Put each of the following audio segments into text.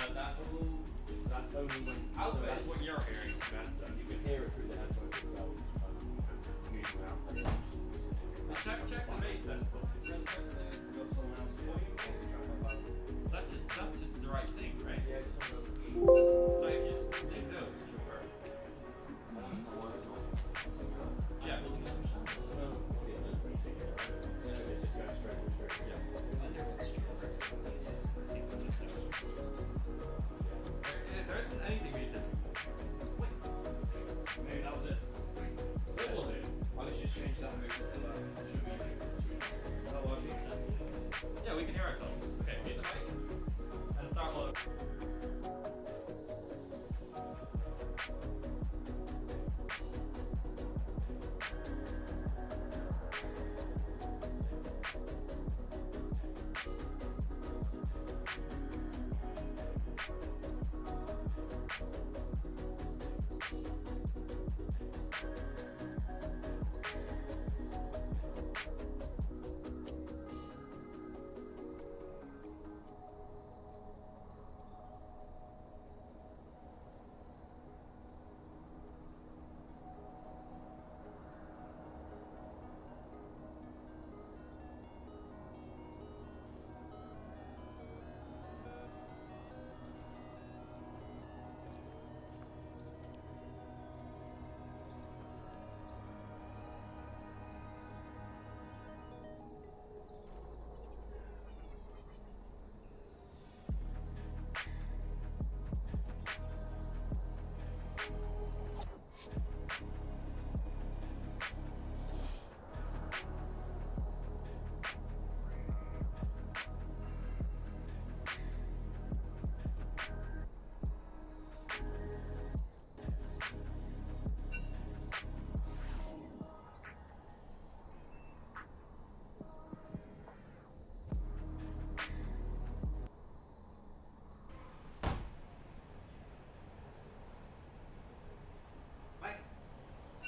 That's only when. Output so that's is what you're hearing. That's you can hear it through the headphones itself. Music output. Check the bass. That's cool. That's just the right thing, right? Yeah, just on the. So if you just think no, sure. Yeah. There isn't anything we did. Wait. Maybe that was it. What was it? Let's just change that move to that. Yeah, we can hear ourselves. Okay, mute the mic and start loading.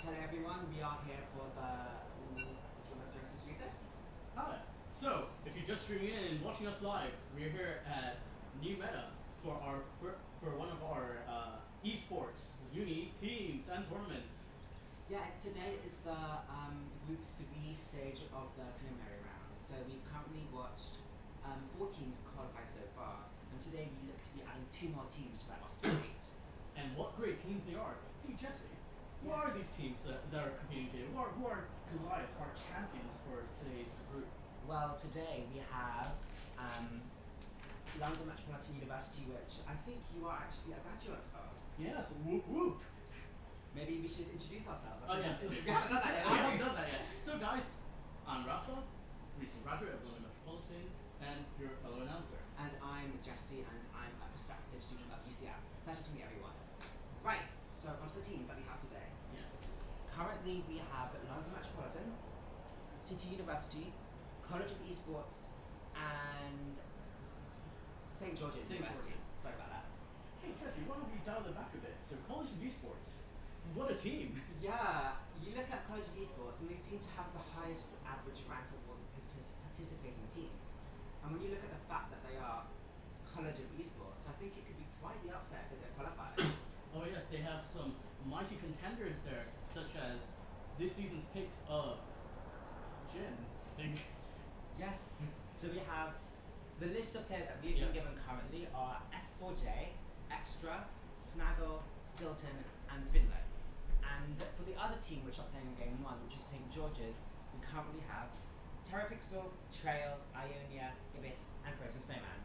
Hello everyone, we are here for the Hi. So, if you're just streaming in and watching us live, we're here at New Meta for one of our esports uni teams and tournaments. Yeah, today is the Group 3 stage of the preliminary round. So we've currently watched 4 teams qualify so far, and today we look to be adding 2 more teams to that roster of 8. And what great teams they are. Hey Jesse, who are these teams that are competing today? Who are Goliaths, our champions for today's group? Well, today we have London Metropolitan University, which I think you are actually a graduate of. Yes, whoop whoop. Maybe we should introduce ourselves. Oh yes. We haven't done that yet. We haven't done that yet. So guys, I'm Rafa, recent graduate of London Metropolitan, and your fellow announcer. And I'm Jesse, and I'm a prospective student of UCL. It's a pleasure to meet everyone. Right, so onto the teams that we have today. Yes. Currently we have London Metropolitan, City University, College of Esports, and St. George's University. Sorry about that. Hey Jesse, why don't we dial it back a bit? So College of Esports, what a team! Yeah, you look at College of Esports and they seem to have the highest average rank of all the participating teams. And when you look at the fact that they are College of Esports, I think it could be quite the upset if they get qualified. Oh yes, they have some mighty contenders there, such as this season's picks of Jin, I think. Yes. So we have the list of players that we've been given currently are S4J, Extra, Snaggle, Stilton, and Finlay. And for the other team which are playing in game 1, which is St. George's, we currently have Terrapixel, Trail, Ionia, Ibis, and Frozen Snowman.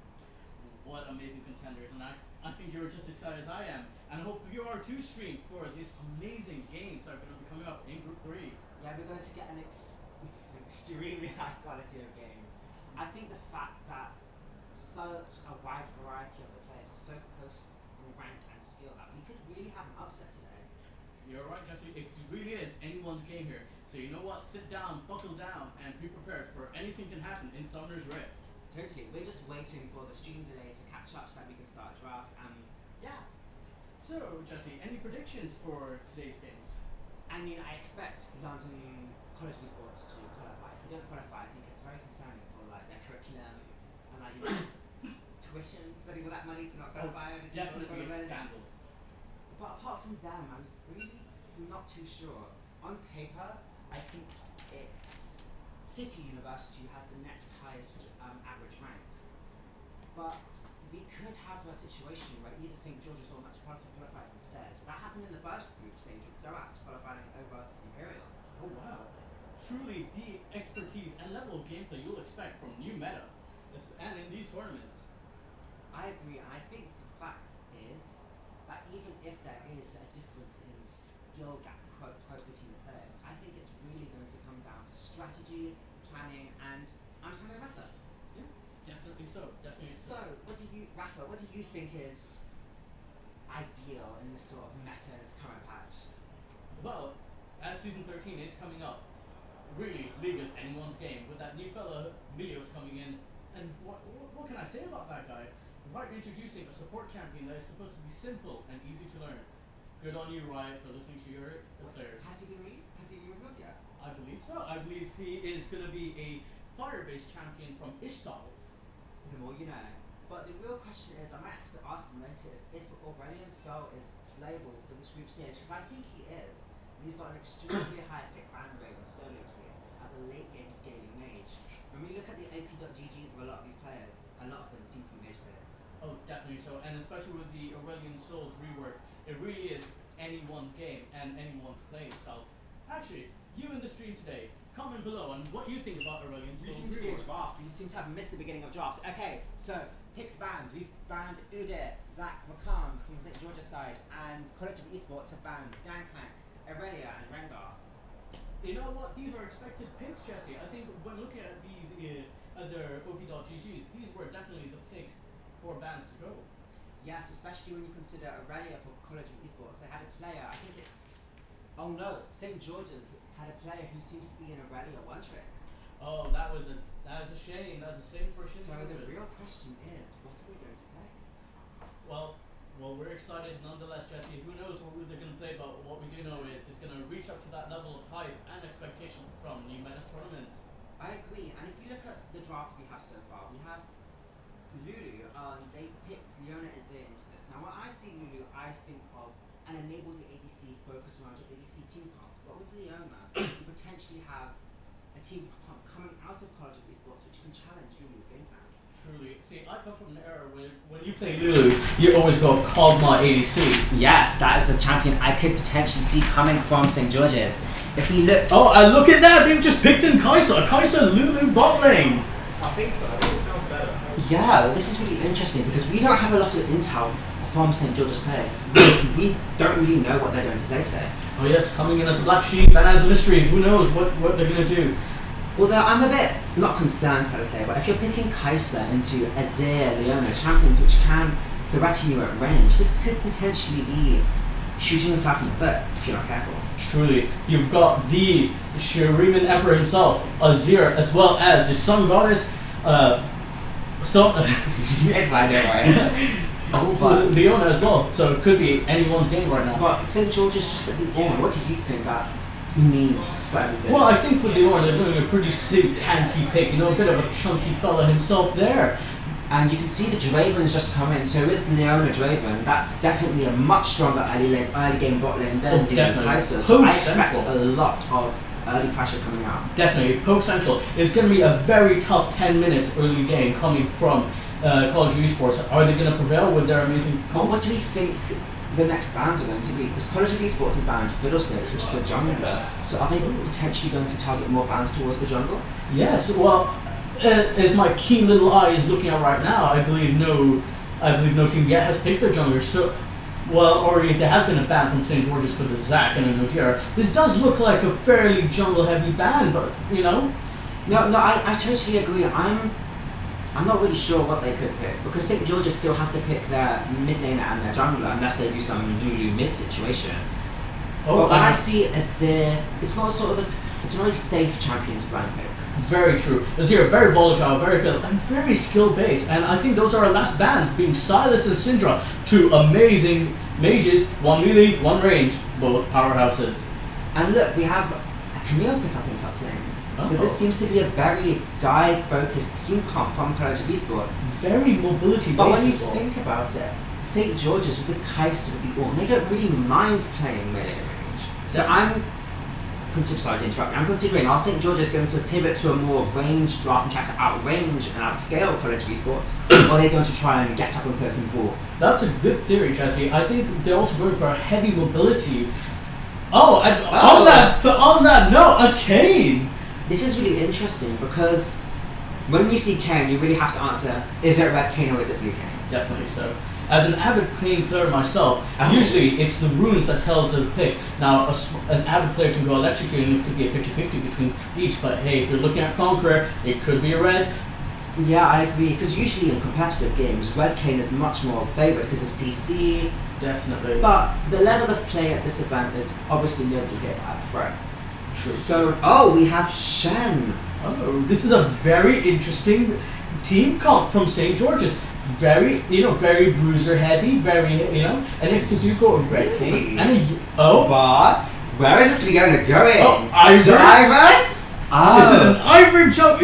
What amazing contenders, and I think you're just excited as I am, and I hope you are too, Stream, for these amazing games that are going to be coming up in Group 3. Yeah, we're going to get an extremely high quality of games. I think the fact that such a wide variety of the players are so close in rank and skill that we could really have an upset today. You're right, Jesse. It really is anyone's game here. So you know what? Sit down, buckle down, and be prepared for anything can happen in Summoner's Rift. Totally. We're just waiting for the stream delay to catch up so that we can start a draft. Yeah. So, Jesse, any predictions for today's games? I mean, I expect London College of Esports to qualify. If they don't qualify, I think it's very concerning for like their curriculum and like tuition, spending all that money to not qualify. and it just was Definitely a sort of scandal. But apart from them, I'm really not too sure. On paper, I think it's City University has the next highest average rank. But we could have a situation where either St. George's or Metropolitan qualifies instead. That happened in the first group stage with SOAS qualifying over Imperial. Oh wow. Truly the expertise and level of gameplay you'll expect from new meta and in these tournaments. I agree, and I think the fact is that even if there is a difference in skill gap quote between the players, I think it's really going to come down to strategy, planning, and understanding the meta. Yeah, definitely so. Definitely So, Rafa, what do you think is ideal in this sort of meta in its current patch? Well, as season 13 is coming up, really League is anyone's game with that new fella Milios coming in. And what can I say about that guy? Right, introducing a support champion that is supposed to be simple and easy to learn. Good on you, Riot, for listening to your players. Has he been revealed yet? I believe so. I believe he is going to be a fire-based champion from Ishtal. The more you know. But the real question is, I might have to ask them later, is if Aurelian Sol is playable for this group stage, because I think he is. He's got an extremely high pick ban rate on solo queue as a late game scaling mage. When we look at the AP.GGs of a lot of these players, a lot of them seem to be mage players. Oh, definitely so. And especially with the Aurelian Souls rework, it really is anyone's game and anyone's playing style. Actually, you in the stream today, comment below on what you think about Aurelian You Souls seem to be in rework. draft. You seem to have missed the beginning of draft. Okay, so picks bans. We've banned Ude, Zach, McCann from St. George's side, and College of Esports have banned Gangplank, Aurelia, and Rengar. You know what? These are expected picks, Jesse. I think when looking at these other OP.GGs, these were definitely the picks for bands to go. Yes, especially when you consider Aurelia for College of Esports. They had a player, I think it's... Oh no, St. George's had a player who seems to be in Aurelia one trick. Oh, that is a shame. That was a shame for St. So the George's. real question is, what are they going to play? Well, we're excited nonetheless, Jesse. Who knows what they're going to play, but what we do know is it's going to reach up to that level of hype and expectation from new Menace tournaments. I agree, and if you look at the draft we have so far, we have Lulu, they've picked Leona Azir into this. Now when I see Lulu, I think of an enable the ADC focus around your ADC team comp, but with Leona, you potentially have a team comp coming out of College of Esports which can challenge Lulu's game plan. Truly. See, I come from an era where when you play Lulu, you always go Kog'Maw ADC. Yes, that is a champion I could potentially see coming from St. George's. If we look... Oh, and look at that! They've just picked in Kaisa. Kaisa Lulu bot lane. I think so. I think it sounds better. Yeah, this is really interesting because we don't have a lot of intel from St. George's players. We don't really know what they're going to play today. Oh yes, coming in as the black sheep and as a mystery. Who knows what they're going to do. Although I'm a bit not concerned per se, but if you're picking Kaisa into Azir, Leona, champions which can threaten you at range, this could potentially be shooting yourself in the foot if you're not careful. Truly, you've got the Shuriman Emperor himself, Azir, as well as the Sun Goddess, It's fine, don't worry. Oh, but Leona as well. So it could be anyone's game right now. But St. George's just at the end. What do you think that means for everything? Well, I think with Leona, they're doing a pretty safe, tanky pick. You know, a bit of a chunky fella himself there. And you can see the Draven's just come in. So with Leona Draven, that's definitely a much stronger early game bot lane than Kaisa. So I expect a lot of early pressure coming out. Definitely, Poke Central is going to be a very tough 10 minutes early game coming from College of Esports. Are they going to prevail with their amazing comp? What do we think the next bans are going to be? Because College of Esports has banned Fiddlesticks, which is the jungler. So are they potentially going to target more bans towards the jungle? Yes, well, as my keen little eye is looking at right now, I believe no team yet has picked their jungler. So, well, already there has been a ban from St. George's for the Zac and a Nodira. This does look like a fairly jungle-heavy ban, but you know. No, I totally agree. I'm not really sure what they could pick because St. George's still has to pick their mid laner and their jungler unless they do some Lulu mid situation. Oh, but when I see Azir, it's not it's a very safe champion to blind pick. Very true. Azir, very volatile, very good, and very skill-based. And I think those are our last bans, being Silas and Syndra, two amazing mages, one melee, one range, both powerhouses. And look, we have a Camille pick up in top lane. So this seems to be a very dive-focused team comp from College of Esports. Very mobility based. But when you as well. think about it, St. George's with the Kaiser with the Orn, they don't really mind playing melee range. So sorry to interrupt. I'm considering, are St. George's going to pivot to a more ranged rather than try to outrange and outscale College of Esports? Or are they going to try and get up and close and brawl? That's a good theory, Jesse. I think they're also going for a heavy mobility. On that note, a Kane. This is really interesting because when you see Kane, you really have to answer, is it red Kane or is it blue Kane? Definitely so. As an avid Kane player myself, usually it's the runes that tells the pick. Now, an avid player can go electric and it could be a 50-50 between each, but hey, if you're looking at Conqueror, it could be a red. Yeah, I agree, because usually in competitive games, red Kane is much more favoured because of CC. Definitely. But the level of play at this event is obviously nobody gets up front. True. So, we have Shen. Oh, this is a very interesting team comp from St. George's. Very, very bruiser heavy, very, and if they do go a red Kane, But where is this Leona going? Oh, Ivor? Is it Ivor? Is it an Ivor jump?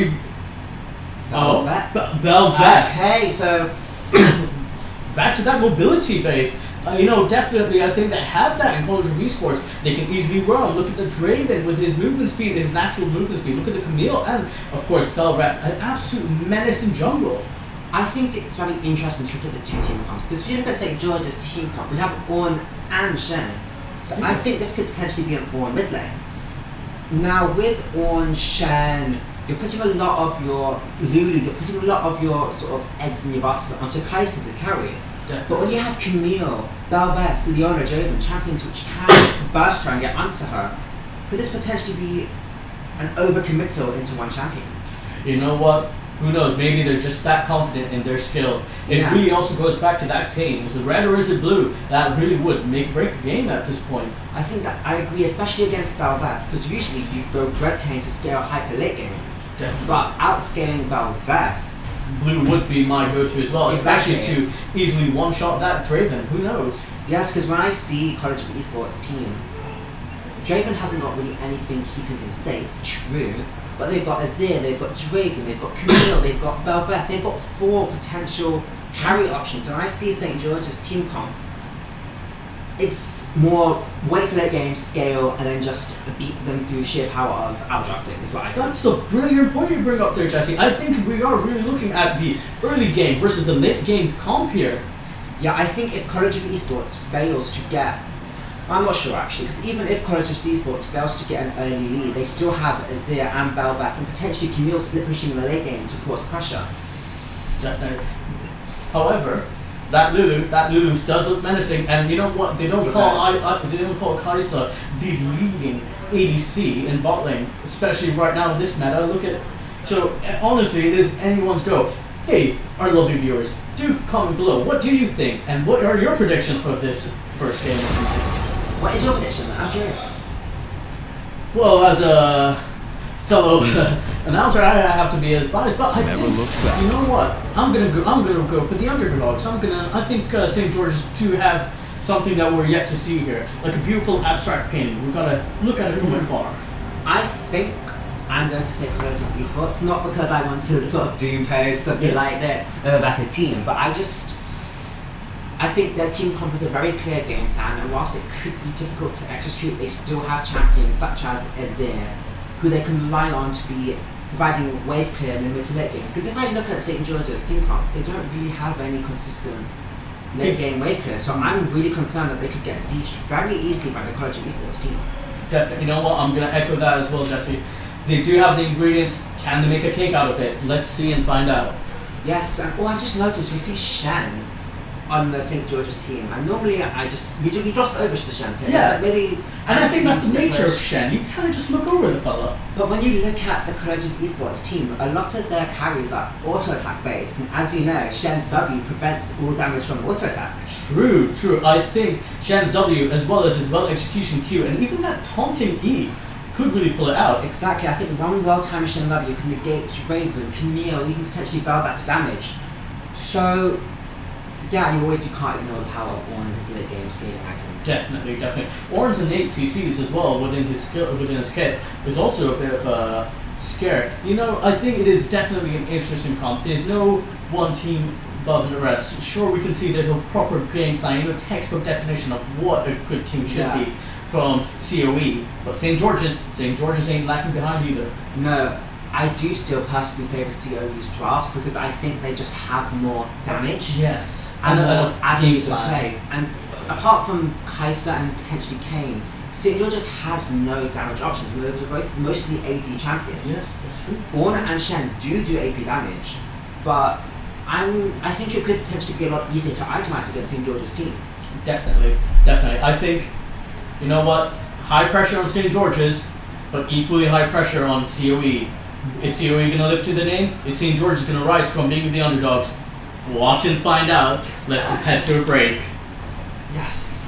Belvet. Belvet. Okay, so back to that mobility base. Definitely, I think they have that in College of Esports. They can easily run. Look at the Draven with his movement speed, his natural movement speed. Look at the Camille, and of course Belvet, an absolute menace in jungle. I think it's very interesting to look at the two team comps, because if you look at St. George's team comp, we have Orn and Shen. So I think this could potentially be an Orn mid lane. Now with Orn, Shen, you're putting a lot of your Lulu, you're putting a lot of your sort of eggs in your basket onto Kaiser to carry. Definitely. But when you have Camille, Belvet, Leona, Draven, champions which can burst her and get onto her, could this potentially be an overcommittal into one champion? You know what? Who knows? Maybe they're just that confident in their skill. It really also goes back to that Kane. Is it red or is it blue? That really would make break a game at this point. I think that I agree, especially against Belvet, because usually you go red Kane to scale hyper late game. Definitely. But outscaling Belvet, blue would be my go-to as well, Exactly. especially to easily one-shot that Draven. Who knows? yes, because when I see College of Esports team, Draven hasn't got really anything keeping him safe, true, but they've got Azir, they've got Draven, they've got Camille, they've got Belvet, they've got 4 potential carry options, and I see St. George's team comp, it's more wait for late game, scale, and then just beat them through sheer power of outdrafting, is what I see. That's a brilliant point you bring up there, Jesse. I think we are really looking at the early game versus the late game comp here. Yeah, I think if College of Esports fails to get, I'm not sure actually, because even if College of Esports fails to get an early lead, they still have Azir and Belvet and potentially Camille split pushing in the late game to cause pressure. Definitely. However, that Lulu does look menacing, and you know what? They don't call Kai'Sa the leading ADC in bot lane, especially right now in this meta. So honestly, it is anyone's go. Hey, our lovely viewers, do comment below. What do you think, and what are your predictions for this first game? What is your prediction? I'm curious. Well, as a fellow announcer, I have to be as biased, but I think, you know what? I'm gonna go for the underdogs. I think St. George's to have something that we're yet to see here, like a beautiful abstract painting. We've got to look at it from afar. I think I'm going to say College of Esports, not because I want to sort of doom post or be like they're a better team, but I think their team comp is a very clear game plan, and whilst it could be difficult to execute, they still have champions such as Azir, who they can rely on to be providing wave clear in the mid to late game. Because if I look at St. George's team comp, they don't really have any consistent late game wave clear, so I'm really concerned that they could get sieged very easily by the College of Esports team. Definitely. You know what? I'm going to echo that as well, Jesse. They do have the ingredients. Can they make a cake out of it? Let's see and find out. Yes, and I've just noticed we see Shen on the St. George's team, and normally we glossed over the Shen players. Yeah. Like maybe, And I think that's the nature of push. Shen. You kind of just look over the fella. But when you look at the College of Esports team, a lot of their carries are auto attack based, and as you know, Shen's W prevents all damage from auto attacks. True. I think Shen's W, as well as his well execution Q, and even that taunting E, could really pull it out. Exactly, I think one well-timed Shen W can negate Raven, Camille, even potentially Belvet's damage. So, yeah, and you can't ignore the power of Orn and his late game scaling items. Definitely. Orn's innate CCs as well within his kit is also a bit of a scared. You know, I think it is definitely an interesting comp. There's no one team above the rest. Sure, we can see there's a proper game plan, you know, textbook definition of what a good team should Yeah. be from COE. But St. George's ain't lacking behind either. No, I do still personally favour COE's draft because I think they just have more damage Yes. and a more avenues of game plan. play. And apart from Kaiser and potentially Kane, St. George's has no damage options. And those are both mostly AD champions. Yes, that's true. Orna and Shen do AP damage, but I think it could potentially be a lot easier to itemize against St. George's team. Definitely. I think, you know what? High pressure on St. George's, but equally high pressure on COE. Is COE going to live to the name? Is St. George's going to rise from being the underdogs? Watch and find out. Let's head to a break. Yes.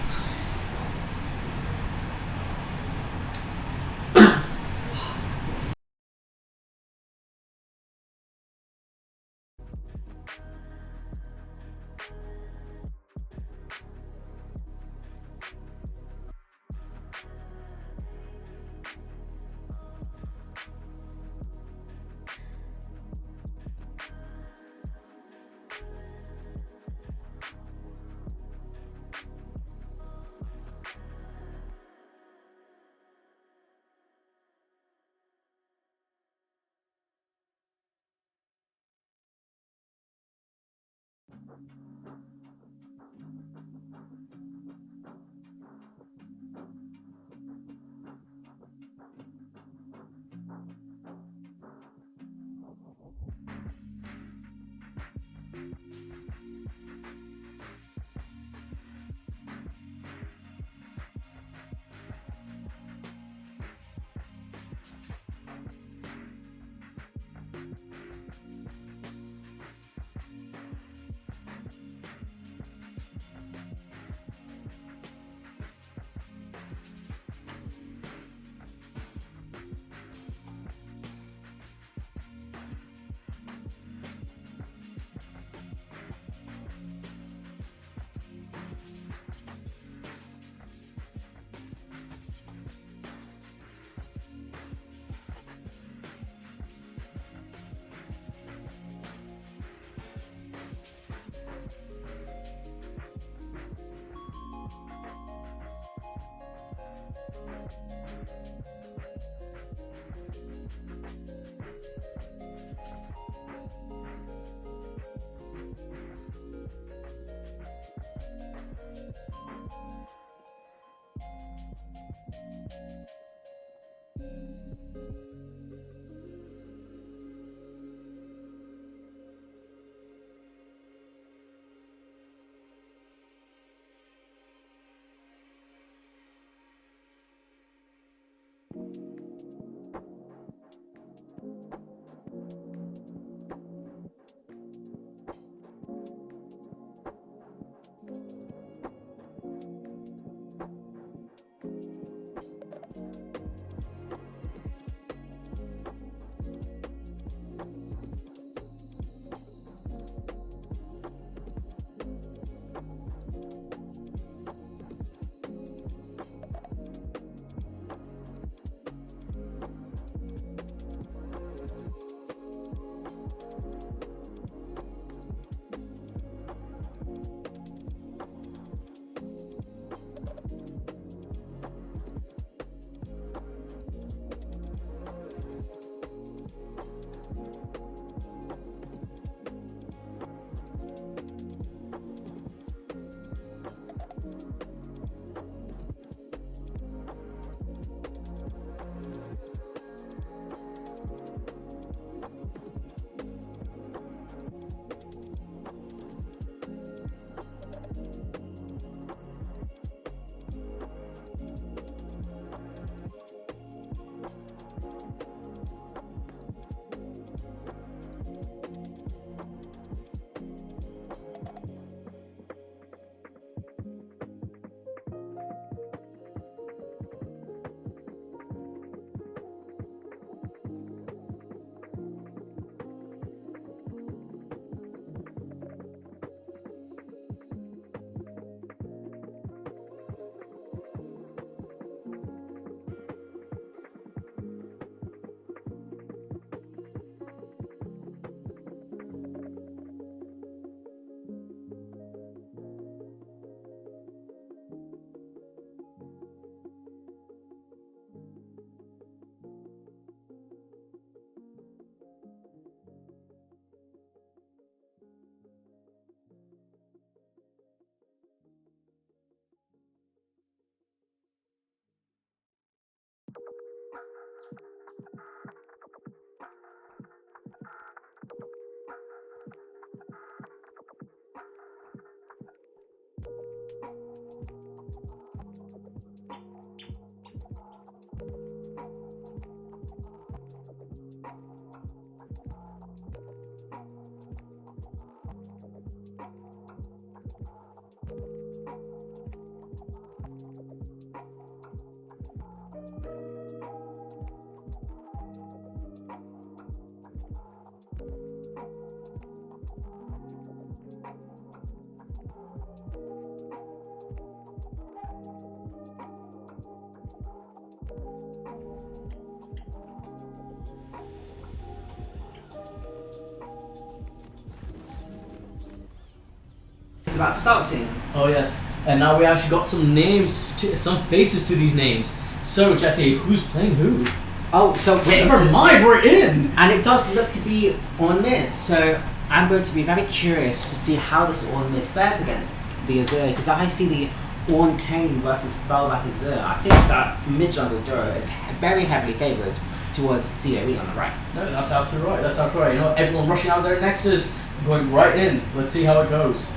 about to start soon. Oh yes, and now we actually got some names, some faces to these names. So Jesse, who's playing who? Oh, so Never mind, we're in! And it does look to be on mid, so I'm going to be very curious to see how this on mid fares against the Azure, because I see the Ornn Kane versus Belvath Azure. I think that mid jungle duo is very heavily favoured towards COE on the right. No, that's absolutely right. That's absolutely right. You know, everyone rushing out their nexus, going right in. Let's see how it goes.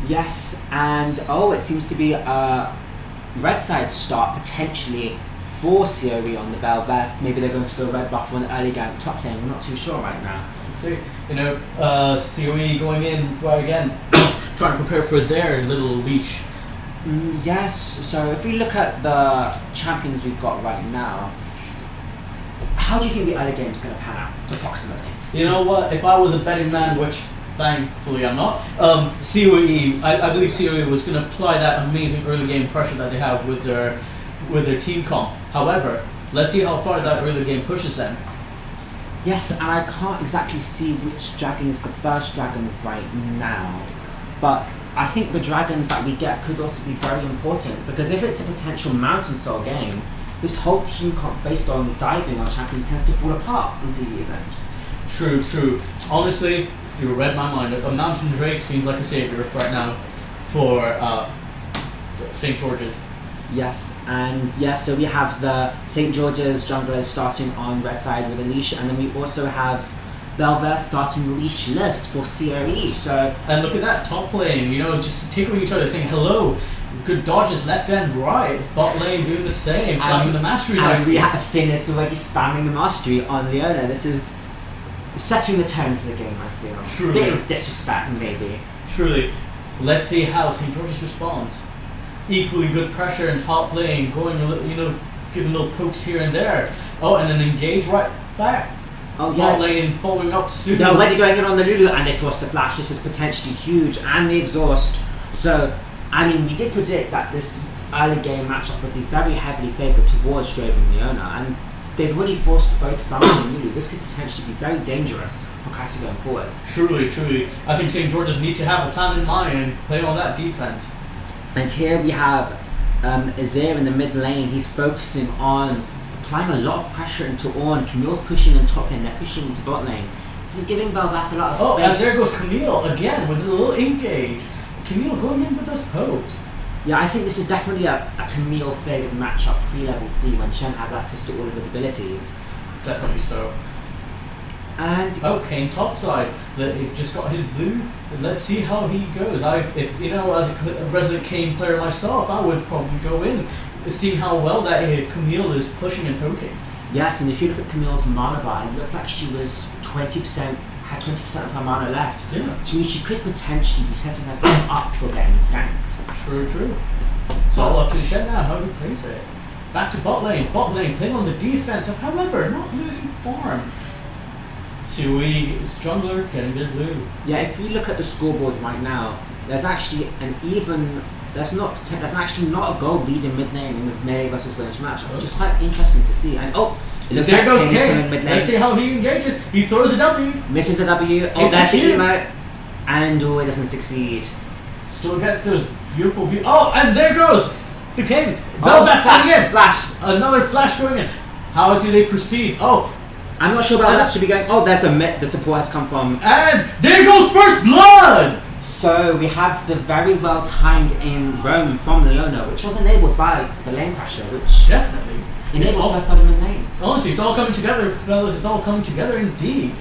Yes, and it seems to be a red side start potentially for COE on the Belvath. Maybe they're going to go red buff for an early gank top lane. We're not too sure right now. So, you know, COE going in right again, trying to prepare for their little leash. Yes, so if we look at the champions we've got right now, how do you think the early game is going to pan out, approximately? You know what, if I was a betting man, which thankfully I'm not, COE, I believe COE was going to apply that amazing early game pressure that they have with their team comp. However, let's see how far that early game pushes them. Yes, and I can't exactly see which dragon is the first dragon right now, but I think the dragons that we get could also be very important, because if it's a potential mountain soul game, this whole team comp based on diving on champions tends to fall apart on CD's end. True, true. Honestly, you read my mind. A mountain drake seems like a savior right now for St. George's. Yes, and so we have the St. George's junglers starting on red side with a leash, and then we also have Belvath starting leashless for COE. So and look at that top lane, you know, just tickling each other, saying hello. Good dodges left and right. Bot lane doing the same, flashing the masteries. And we have Finn is already spamming the mastery on Leona. This is setting the tone for the game, I feel. Truly. It's a bit of disrespect, maybe. Truly. Let's see how St. George's responds. Equally good pressure in top lane, going a little, you know, giving little pokes here and there. Oh, and then engage right back. Oh yeah. Bot lane following up soon. They're already going in on the Lulu, and they force the flash. This is potentially huge, and the exhaust. So, I mean, we did predict that this early game matchup would be very heavily favoured towards Draven Leona, and they've already forced both Summers and Lulu. This could potentially be very dangerous for Kai'Sa going forwards. Truly, truly. I think St. George's need to have a plan in mind and play on that defense. And here we have Azir in the mid lane. He's focusing on applying a lot of pressure into Ornn. Camille's pushing in top lane, they're pushing into bot lane. This is giving Belvath a lot of space. Oh, and there goes Camille again with a little engage. Camille going in with those pokes. Yeah, I think this is definitely a Camille favoured matchup pre-level 3 when Shen has access to all of his abilities. Definitely so. And Kane topside. He's just got his blue. Let's see how he goes. If you know, as a resident Kane player myself, I would probably go in, seeing how well that Camille is pushing and poking. yes, and if you look at Camille's mana bar, it looked like she was 20%, had 20% of her mana left. Yeah. Which means she could potentially be setting herself up for getting ganked. True, true. It's all up to Shen now, how he plays it. Back to bot lane playing on the defensive, however, not losing farm. COE's jungler getting their blue. Yeah, if you look at the scoreboard right now, there's actually there's actually not a goal lead in mid lane in the Mei versus range matchup, which is quite interesting to see. And it looks there like goes Kane's Kane. going mid lane. Let's see how he engages. He throws a W. Misses the W. Oh, It's there's the cute. emote. And it doesn't succeed. Still gets those beautiful and there goes the Kane. Oh, Belvath coming in. flash. Another flash going in. How do they proceed? Oh, I'm not sure about that. Should be going. Oh, there's the support has come from. and there goes first blood. So we have the very well timed in Rome from Leona, which was enabled by the lane pressure, which Definitely. enabled first blood in mid lane. Honestly, it's all coming together, fellas. It's all coming together indeed.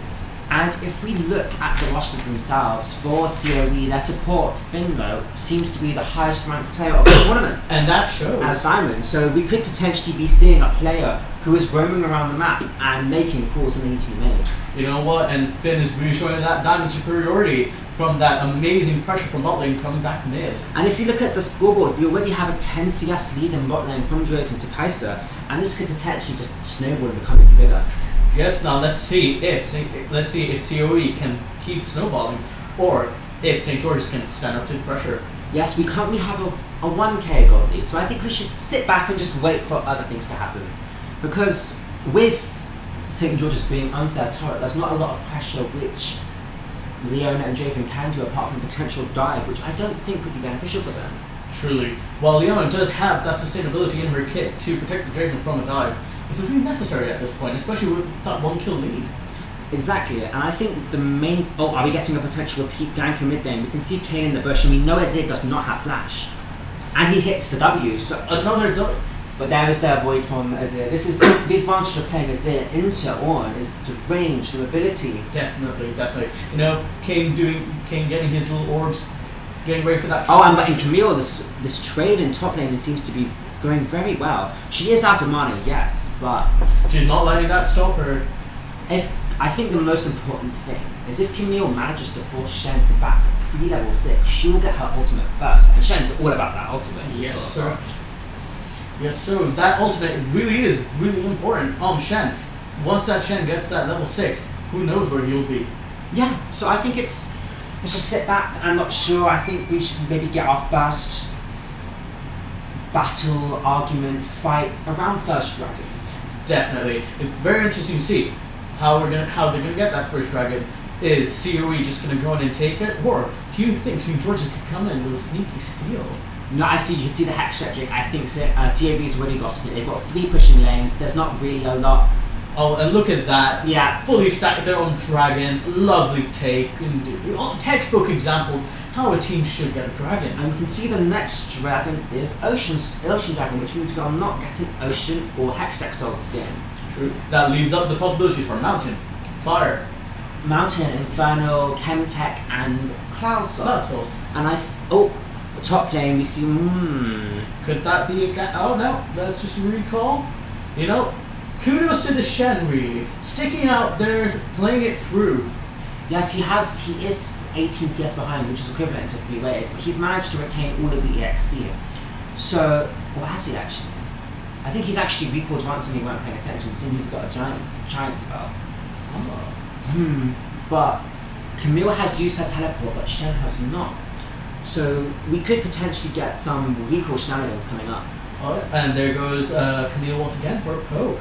And if we look at the rosters themselves, for COE, their support, Finlo, seems to be the highest ranked player of the tournament And that shows. as Diamond. So we could potentially be seeing a player who is roaming around the map and making calls when they need to be made. You know what? And Finn is really showing that diamond superiority from that amazing pressure from bot lane coming back mid. And if you look at the scoreboard, we already have a 10 CS lead in bot lane from Draven to Kai'Sa, and this could potentially just snowball and become even bigger. Yes. Now let's see if COE can keep snowballing, or if St. George's can stand up to the pressure. Yes, we currently have a 1k gold lead, so I think we should sit back and just wait for other things to happen. Because with St. George's being under their turret, there's not a lot of pressure which Leona and Draven can do apart from potential dive, which I don't think would be beneficial for them. Truly. While Leona does have that sustainability in her kit to protect the Draven from a dive, it's really necessary at this point, especially with that 1 kill lead. Exactly, and I think the main... Oh, are we getting a potential repeat gank in mid lane? We can see Kane in the bush, and we know Azir does not have flash. And he hits the W, so... Another But there is the avoid from Azir. This is the advantage of playing Azir into Ornn, is the range, the mobility. Definitely. You know, Kane getting his little orbs, getting ready for that. Oh, and but in Camille, this trade in top lane seems to be going very well. She is out of mana, yes, but... She's not letting that stop her. I think the most important thing is if Camille manages to force Shen to back pre-level 6, she will get her ultimate first, and Shen's all about that ultimate. Yes, sir. Yes, sir. That ultimate really is really important. Shen, once that Shen gets that level 6, who knows where he'll be. Yeah, so I think let's just sit back. I'm not sure. I think we should maybe get our first battle, argument, fight around first dragon. Definitely. It's very interesting to see how they're gonna get that first dragon. Is COE just gonna go in and take it, or do you think St. George's could come in with a sneaky steal? No, I see. You can see the hex strategy. I think COV's already got it. They've got 3 pushing lanes. There's not really a lot. Oh, and look at that! Yeah, fully stacked their own dragon. Lovely take and textbook example of how a team should get a dragon. And we can see the next dragon is Ocean Dragon, which means we are not getting Ocean or Hextech Souls again. True. That leaves up the possibilities for Mountain, Fire, Mountain, Infernal, Chemtech, and Cloud Soul. And top lane we see. Could that be a oh no, that's just a recall. You know, kudos to the Shen really sticking out there, playing it through. Yes, he is 18 CS behind, which is equivalent to 3 layers, but he's managed to retain all of the EXP. So, or has he actually? I think he's actually recalled once when we weren't paying attention, seeing he's got a giant spell. But Camille has used her teleport, but Shen has not. So we could potentially get some recall shenanigans coming up. Oh, and there goes Camille once again for a poke.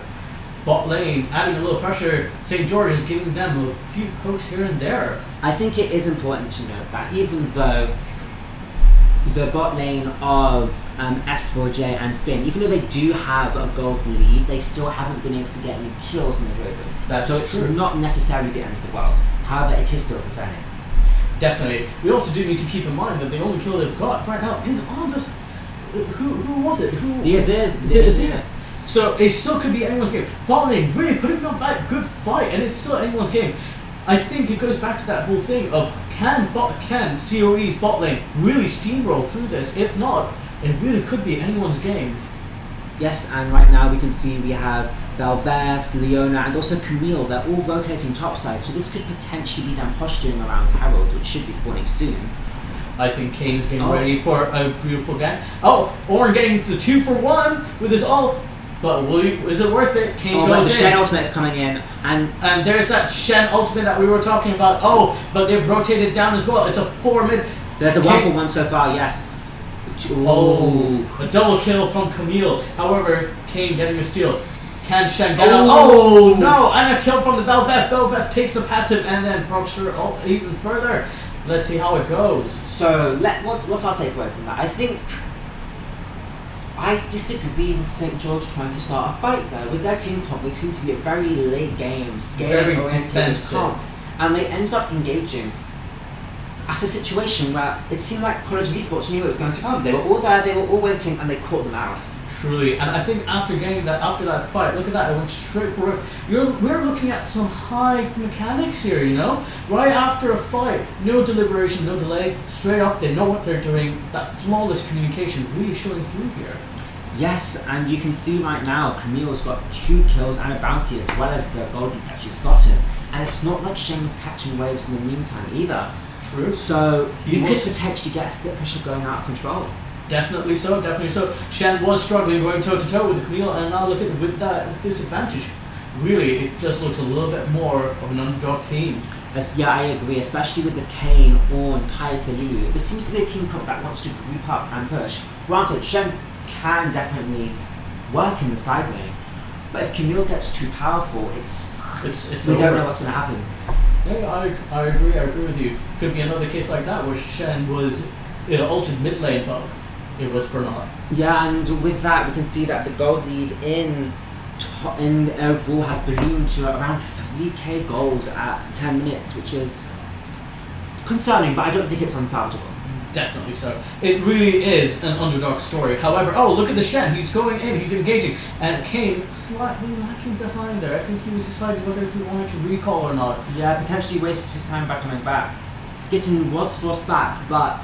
Bot lane, adding a little pressure. St. George is giving them a few pokes here and there. I think it is important to note that even though the bot lane of S4J and Finn, even though they do have a gold lead, they still haven't been able to get any kills on the Draven. So it's not necessarily the end of the world. However, it is still concerning. Definitely. We also do need to keep in mind that the only kill they've got right now is on this. Who was it? The Azir. So it still could be anyone's game. Bot lane really putting up that good fight, and it's still anyone's game. I think it goes back to that whole thing of can COE's bot lane really steamroll through this? If not, it really could be anyone's game. Yes, and right now we can see we have Belveth, Leona, and also Camille. They're all rotating topside, so this could potentially be them posturing around Harold, which should be spawning soon. I think Kane is getting ready for a beautiful game. Oh, Ornn getting the 2-for-1 with his ult. But is it worth it? Kane goes but the in. Shen ultimate's coming in, and there's that Shen ultimate that we were talking about. Oh, but they've rotated down as well. It's a 4 mid. There's a 1-for-1 so far, yes. Oh, a double kill from Camille. However, Kane getting a steal. Can Shen get out? Oh no! And a kill from the Belveth. Belveth takes the passive and then procs her even further. Let's see how it goes. So, what's our takeaway from that? I think I disagree with St. George trying to start a fight though. With their team comp, they seem to be a very late game, scaling oriented comp, and they ended up engaging at a situation where it seemed like College of Esports knew it was going to come. They were all there, they were all waiting, and they caught them out. Truly, and I think after that fight, look at that, it went straight for it. We're looking at some high mechanics here, you know? Right after a fight, no deliberation, no delay, straight up, they know what they're doing. That flawless communication really showing through here. Yes, and you can see right now, Camille's got 2 kills and a bounty as well as the gold lead that she's gotten. And it's not like Shen was catching waves in the meantime either. True. So you could potentially get a split pressure going out of control. Definitely so, definitely so. Shen was struggling going toe-to-toe with the Camille, and now look at with that disadvantage. Really, it just looks a little bit more of an underdog team. Yeah, I agree, especially with the Kane, Ornn, Kai'Sa, Lulu. This seems to be a team comp that wants to group up and push. Granted, Shen can definitely work in the side lane, but if Camille gets too powerful, we don't know what's going to happen. Yeah, I agree with you. Could be another case like that where Shen was altered mid lane, but it was for naught. Yeah, and with that, we can see that the gold lead in overall has ballooned to around 3k gold at 10 minutes, which is concerning, but I don't think it's unsalvageable. Definitely so. It really is an underdog story. However, look at the Shen. He's going in, he's engaging. And Kane slightly lacking behind there. I think he was deciding whether if he wanted to recall or not. Yeah, potentially wasted his time by coming back. Skitten was forced back, but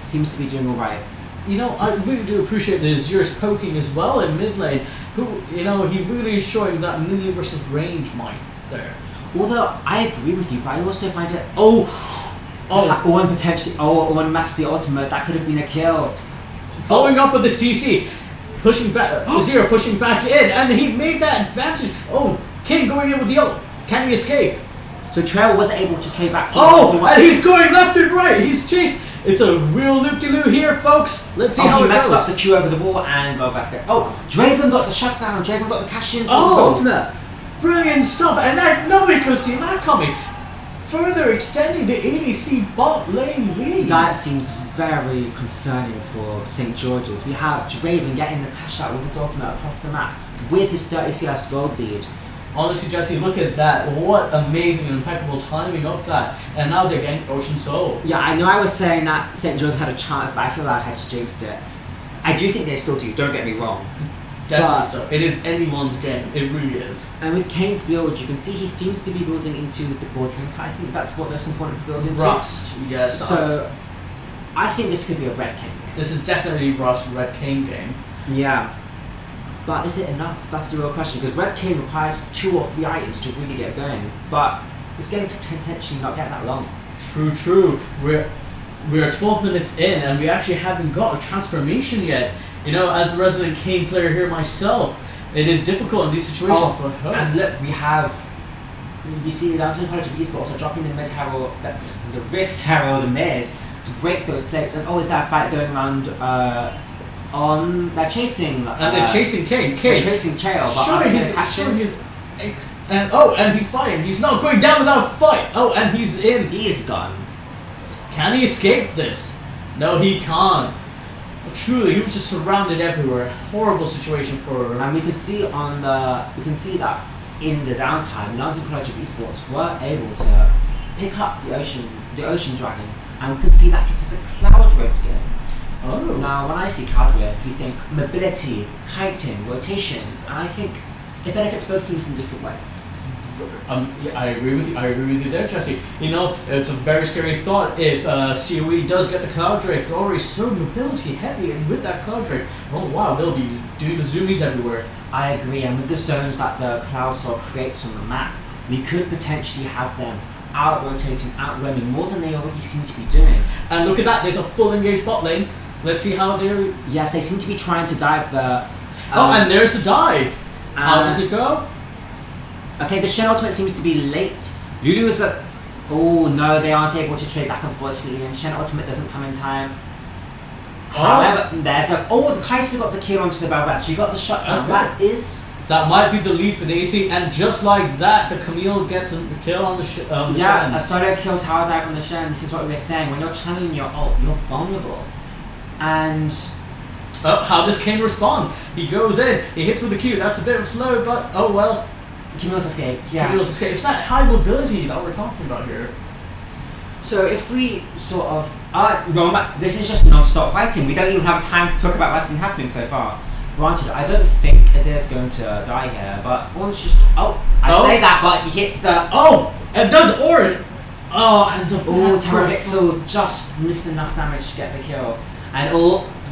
seems to be doing alright. You know, I really do appreciate the Azur's poking as well in mid lane. Who, he really is showing that melee versus range might there. Although I agree with you, but I also find it. Or one messed the ultimate. That could have been a kill. Following up with the CC, pushing back. Azur pushing back in, and he made that advantage. King going in with the ult. Can he escape? So Trail was able to trade back. And he's going left and right. He's chased. It's a real loop-de-loo here, folks. Let's see how it goes. He messed up the Q over the wall and got back there. Draven got the shutdown. Draven got the cash in for his ultimate. Brilliant stuff, and that nobody could see that coming. Further extending the ADC bot lane lead. That seems very concerning for St. George's. We have Draven getting the cash out with his ultimate across the map with his 30 CS gold lead. Honestly, Jesse, look at that. What amazing and impeccable timing of that. And now they're getting Ocean Soul. Yeah, I know I was saying that St. George's had a chance, but I feel like I just jinxed it. I do think they still do, don't get me wrong. Definitely so. It is anyone's game. It really is. And with Kane's build, you can see he seems to be building into the gold drink. I think that's what those components build into. Rust, yes. So, I think this could be a red Kane game. This is definitely Rust Red Kane game. Yeah. But is it enough? That's the real question. Because Red Kane requires 2 or 3 items to really get going. But this game could potentially not get that long. True. We're 12 minutes in and we actually haven't got a transformation yet. You know, as the resident Kane player here myself, it is difficult in these situations. And look, we see the Downtown College of Esports are dropping the mid herald, the Rift Herald mid to break those plates. And is that a fight going around? They're chasing. And they're chasing Kane. They're chasing Chael. And he's fighting. He's not going down without a fight. And he's in. He's gone. Can he escape this? No, he can't. Truly, he was just surrounded everywhere. Horrible situation for. And we can see that in the downtime, London College of Esports were able to pick up the ocean dragon, and we can see that it is a cloud rift game. Now, when I see cloud rift, we think mobility, kiting, rotations, and I think it benefits both teams in different ways. I agree with you there, Jesse. You know, it's a very scary thought if COE does get the Cloud Drake. They're already so mobility heavy, and with that Cloud Drake, they'll be doing the zoomies everywhere. I agree, and with the zones that the Cloud Soul creates on the map, we could potentially have them out-rotating, out-roaming more than they already seem to be doing. And look at that, there's a full engaged bot lane. Let's see how they're... Yes, they seem to be trying to dive the... and there's the dive. How does it go? Okay, the Shen ultimate seems to be late. Lulu is no, they aren't able to trade back, unfortunately, and Shen ultimate doesn't come in time. However, there's the Kai'Sa got the kill onto the Bel'Veth. She got the shutdown. Okay. That might be the lead for the AC, and just like that, the Camille gets the kill on the Shen. A solo kill tower dive on the Shen. This is what we were saying. When you're channeling your ult, you're vulnerable. And... how does Kane respond? He goes in, he hits with the Q. That's a bit of slow, but Camille's escaped, yeah. Camille's escaped. It's that high mobility that we're talking about here. So if we sort of... this is just non-stop fighting. We don't even have time to talk about what's been happening so far. Granted, I don't think Azir's going to die here, but one's just... say that, but he hits the... It does Orin! And the... Terrapixel just missed enough damage to get the kill. And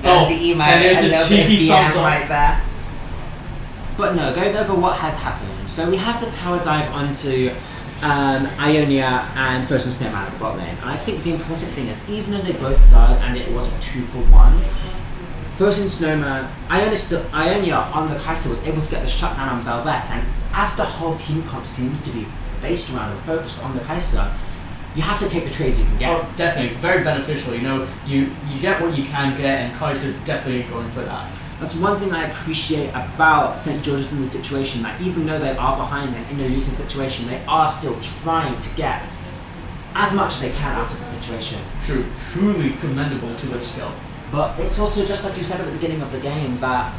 there's the emo, and there's a cheeky thumbs up right there. But no, going over what had happened. So we have the tower dive onto Ionia and Frozen Snowman at the bot lane. And I think the important thing is, even though they both died and it was a 2-for-1, Frozen Snowman, Ionia on the Kai'Sa was able to get the shutdown on Bel'Veth, and as the whole team comp seems to be based around and focused on the Kai'Sa, you have to take the trades you can get. Definitely. Very beneficial. You know, you get what you can get, and Kai'Sa's definitely going for that. That's one thing I appreciate about St. George's in this situation, that even though they are behind and in a losing situation, they are still trying to get as much as they can out of the situation. True, truly commendable to their skill. But it's also just like you said at the beginning of the game, that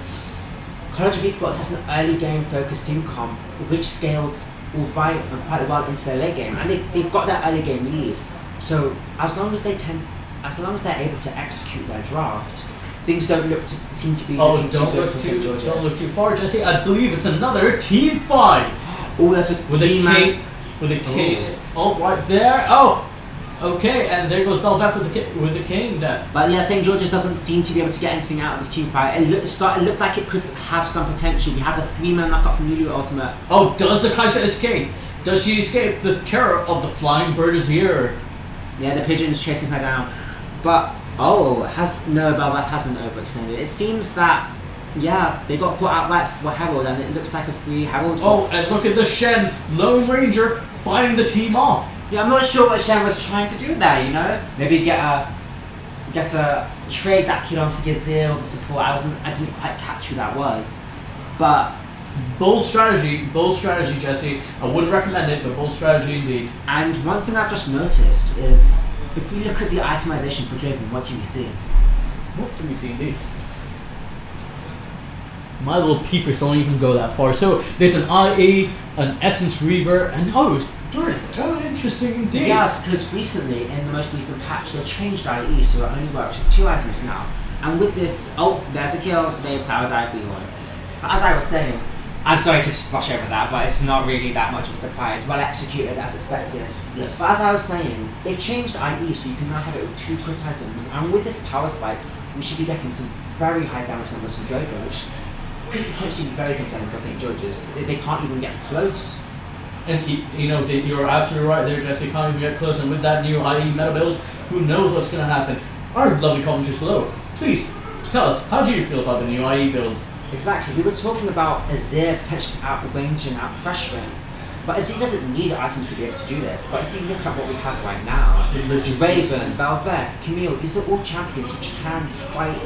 College of Esports has an early game focused team comp, which scales quite well into their late game, and they've got that early game lead. So as long as they're able to execute their draft, things don't seem to be looking too good for St. George's. Don't look too far, Jesse. I believe it's another team fight. Oh, that's a With a king. With a king. Oh, right there. Oh, okay. And there goes Belveth with the king death. But yeah, St. George's doesn't seem to be able to get anything out of this team fight. It looked like it could have some potential. We have the 3-man knockout from Lulu Ultimate. Oh, does the Kai'Sa escape? Does she escape the terror of the flying bird is here? Yeah, the pigeon is chasing her down. But Belveth hasn't overextended. It seems that they got caught outright for Herald, and it looks like a free Herald. Oh, and look at the Shen Lone Ranger fighting the team off. Yeah, I'm not sure what Shen was trying to do there. You know, maybe get a trade that kid onto Gazelle, the support. I didn't quite catch who that was, but bold strategy, Jesse. I wouldn't recommend it, but bold strategy indeed. And one thing I've just noticed is, if we look at the itemization for Draven, what do we see? What do we see indeed? My little peepers don't even go that far. So there's an IE, an Essence Reaver, and Draven. Oh, interesting indeed. Yes, because recently, in the most recent patch, they changed IE, so it only works with 2 items now. And with this, there's a kill, they've tower dive B1. But as I was saying, I'm sorry to just brush over that, but it's not really that much of a surprise. Well executed as expected. Yes. But as I was saying, they've changed IE, so you can now have it with 2 crit items. And with this power spike, we should be getting some very high damage numbers from Draven, which could potentially be very concerning for St. George's. They can't even get close. And you're absolutely right there, Jesse. Can't even get close. And with that new IE meta build, who knows what's going to happen? Our lovely commenters below, please tell us, how do you feel about the new IE build? Exactly. We were talking about Azir potentially outranging, out-pressuring. But Azir doesn't need items to be able to do this. But if you look at what we have right now, Draven, Belveth, Camille, these are all champions which can fight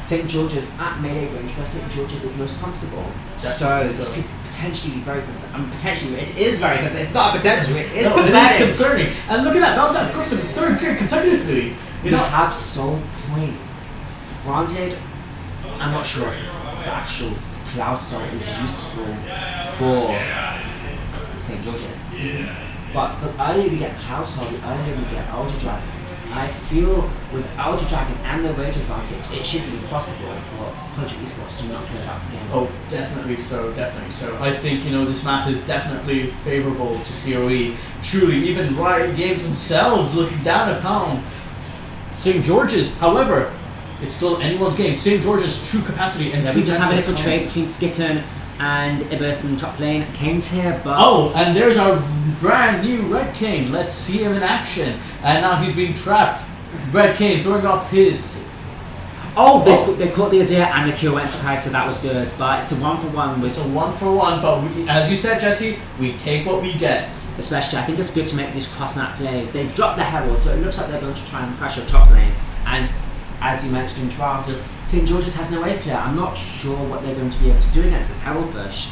St. George's at melee range where St. George's is most comfortable. So this could potentially be very concerning. Potentially, it is very concerning. It's not a potential, it is concerning. It is concerning. And look at that, Belveth go for the 3rd drink consecutively. You have Soul Point. Granted, I'm not sure if the actual Cloud Soul is useful for St. George's. But the earlier we get Cloud Soul, the earlier we get Ultra Dragon. I feel with Ultra Dragon and the range advantage, it should be possible for College of Esports to not close out this game. Oh, definitely so, definitely so. I think, this map is definitely favourable to COE. Truly, even Riot Games themselves looking down upon St. George's. However, it's still anyone's game. St. George's true capacity and we just have a little trade between Skitten and Ibis in top lane. Kane's here, but and there's our brand new Red Kane. Let's see him in action. And now he's being trapped. Red Kane throwing up his. They caught the Azir and the kill went to Kai, so that was good. But it's a 1-for-1 with. It's a 1-for-1, but as you said, Jesse, we take what we get. Especially, I think it's good to make these cross-map plays. They've dropped the Herald, so it looks like they're going to try and pressure top lane. And as you mentioned in draft, St. George's has no wave clear. I'm not sure what they're going to be able to do against this Herald push,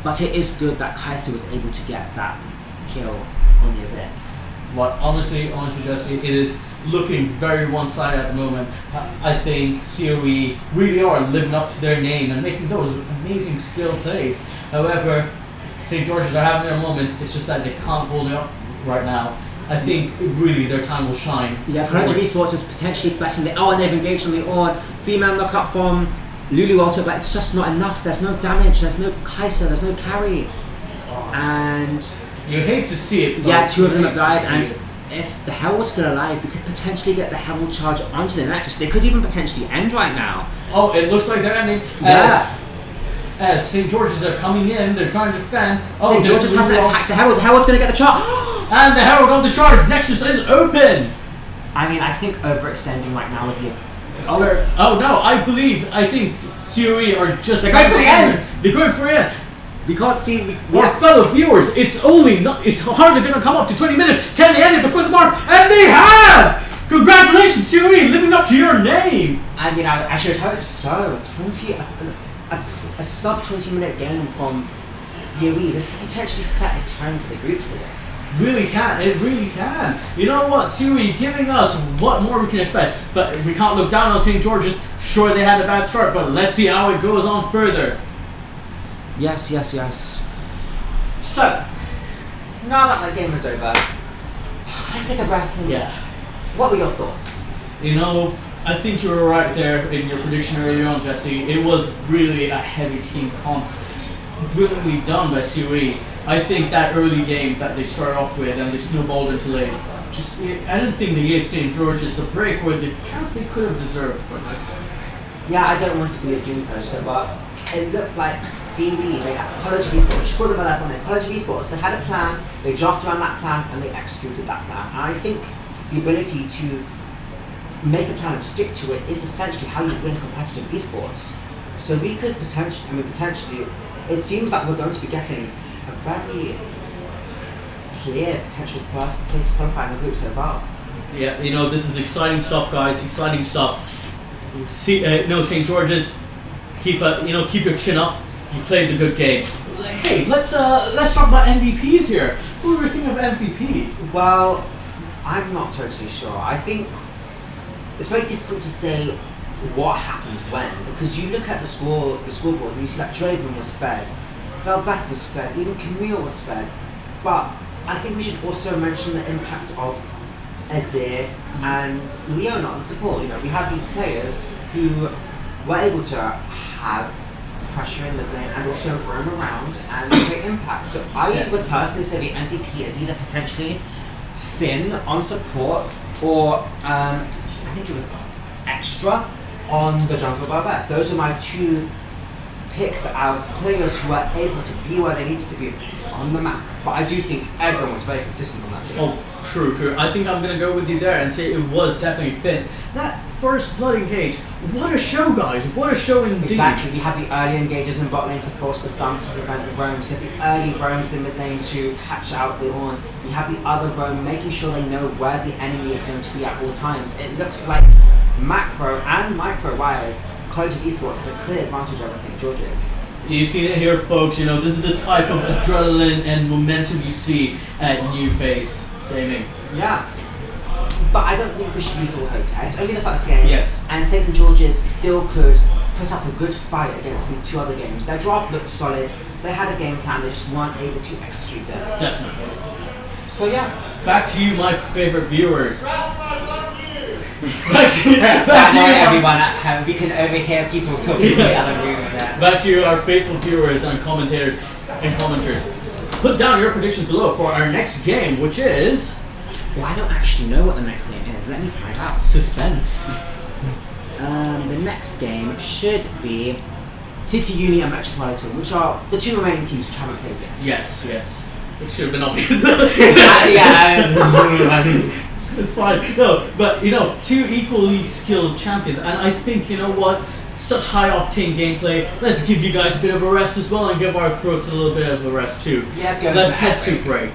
but it is good that Kai'Sa was able to get that kill on the Azir. What honestly, Jesse, it is looking very one-sided at the moment. I think COE really are living up to their name and making those amazing skill plays. However, St. George's are having their moment. It's just that they can't hold it up right now. I think really their time will shine. Yeah, College of Esports is potentially threatening and they've engaged on the Ornn. 3-man lockup from Lulu Ultimate, but it's just not enough. There's no damage, there's no Kai'Sa, there's no carry. And you hate to see it. Yeah, 2 of them have died, and if the Herald's still alive, we could potentially get the Herald charge onto the Nexus. They could even potentially end right now. Oh, it looks like they're ending. Yes. As St. George's are coming in, they're trying to defend. St. George's hasn't attacked the Herald. The Herald's going to get the charge. And the Herald got the charge. Nexus is open. I mean, I think overextending right now would be I think COE are just. They're going for the end. They're going for it. We can't see. Fellow viewers, it's hardly going to come up to 20 minutes. Can they end it before the mark? And they have! Congratulations, Siri, living up to your name. I mean, I should hope so. A sub 20-minute game from COE. This could potentially set a tone for the group stage. Really can. It really can. You know what, Siri, giving us what more we can expect. But we can't look down on St. George's. Sure, they had a bad start, but let's see how it goes on further. Yes. So, now that game is over, let's take a breath. And what were your thoughts? You know, I think you were right there in your prediction earlier on, Jesse. It was really a heavy team comp. Brilliantly done by COE. I think that early game that they started off with and they snowballed into late, I don't think they gave St. George's the break where the chance they could have deserved for this. Yeah, I don't want to be a doom poster, but it looked like COE, they had College of Esports, which called them by their full name, College of Esports, they had a plan, they drafted around that plan, and they executed that plan. And I think the ability to make a plan and stick to it is essentially how you win competitive esports. So we could potentially, it seems like we're going to be getting a very clear potential first place qualifying group so far. Yeah, you know, this is exciting stuff, guys. Exciting stuff. St. George's, keep your chin up. You played the good game. Hey, let's talk about MVPs here. What do you think of MVP? Well, I'm not totally sure. I think it's very difficult to say what happened when, because you look at the scoreboard and you see that Draven was fed, Belveth was fed, even Camille was fed. But I think we should also mention the impact of Azir and Leona on the support. You know, we have these players who were able to have pressure in the lane and also roam around and create impact. So I would personally say the MVP is either potentially Finn on support or I think it was Extra on the jungle Belveth. Those are my two picks of players who were able to be where they needed to be on the map. But I do think everyone was very consistent on that team. Oh, true. I think I'm going to go with you there and say it was definitely Finn. That first blood engage, what a show, guys. What a show indeed. Exactly. We have the early engages in bot lane to force the sums to prevent the roams. We have the early roams in mid lane to catch out the Ornn. We have the other roam making sure they know where the enemy is going to be at all times. It looks like macro and micro wise, College of Esports have a clear advantage over St. George's. You've seen it here, folks. You know, this is the type of adrenaline and momentum you see at New Face Gaming. Yeah. But I don't think we should use all hope. It's only the first game. Yes. And St. George's still could put up a good fight against the two other games. Their draft looked solid. They had a game plan. They just weren't able to execute it. Definitely. So yeah. Back to you, my favorite viewers. Back to everyone at home. We can overhear people talking in the other room there. Back to you, our faithful viewers and commentators and commenters. Put down your predictions below for our next game, which is... Well, I don't actually know what the next game is. Let me find out. Suspense. The next game should be City Uni and Metropolitan, which are the two remaining teams which haven't played yet. Yes. It should have been obvious. It's fine. No, but you know, two equally skilled champions, and I think, you know what, such high octane gameplay. Let's give you guys a bit of a rest as well, and give our throats a little bit of a rest too. Yeah, let's head to break.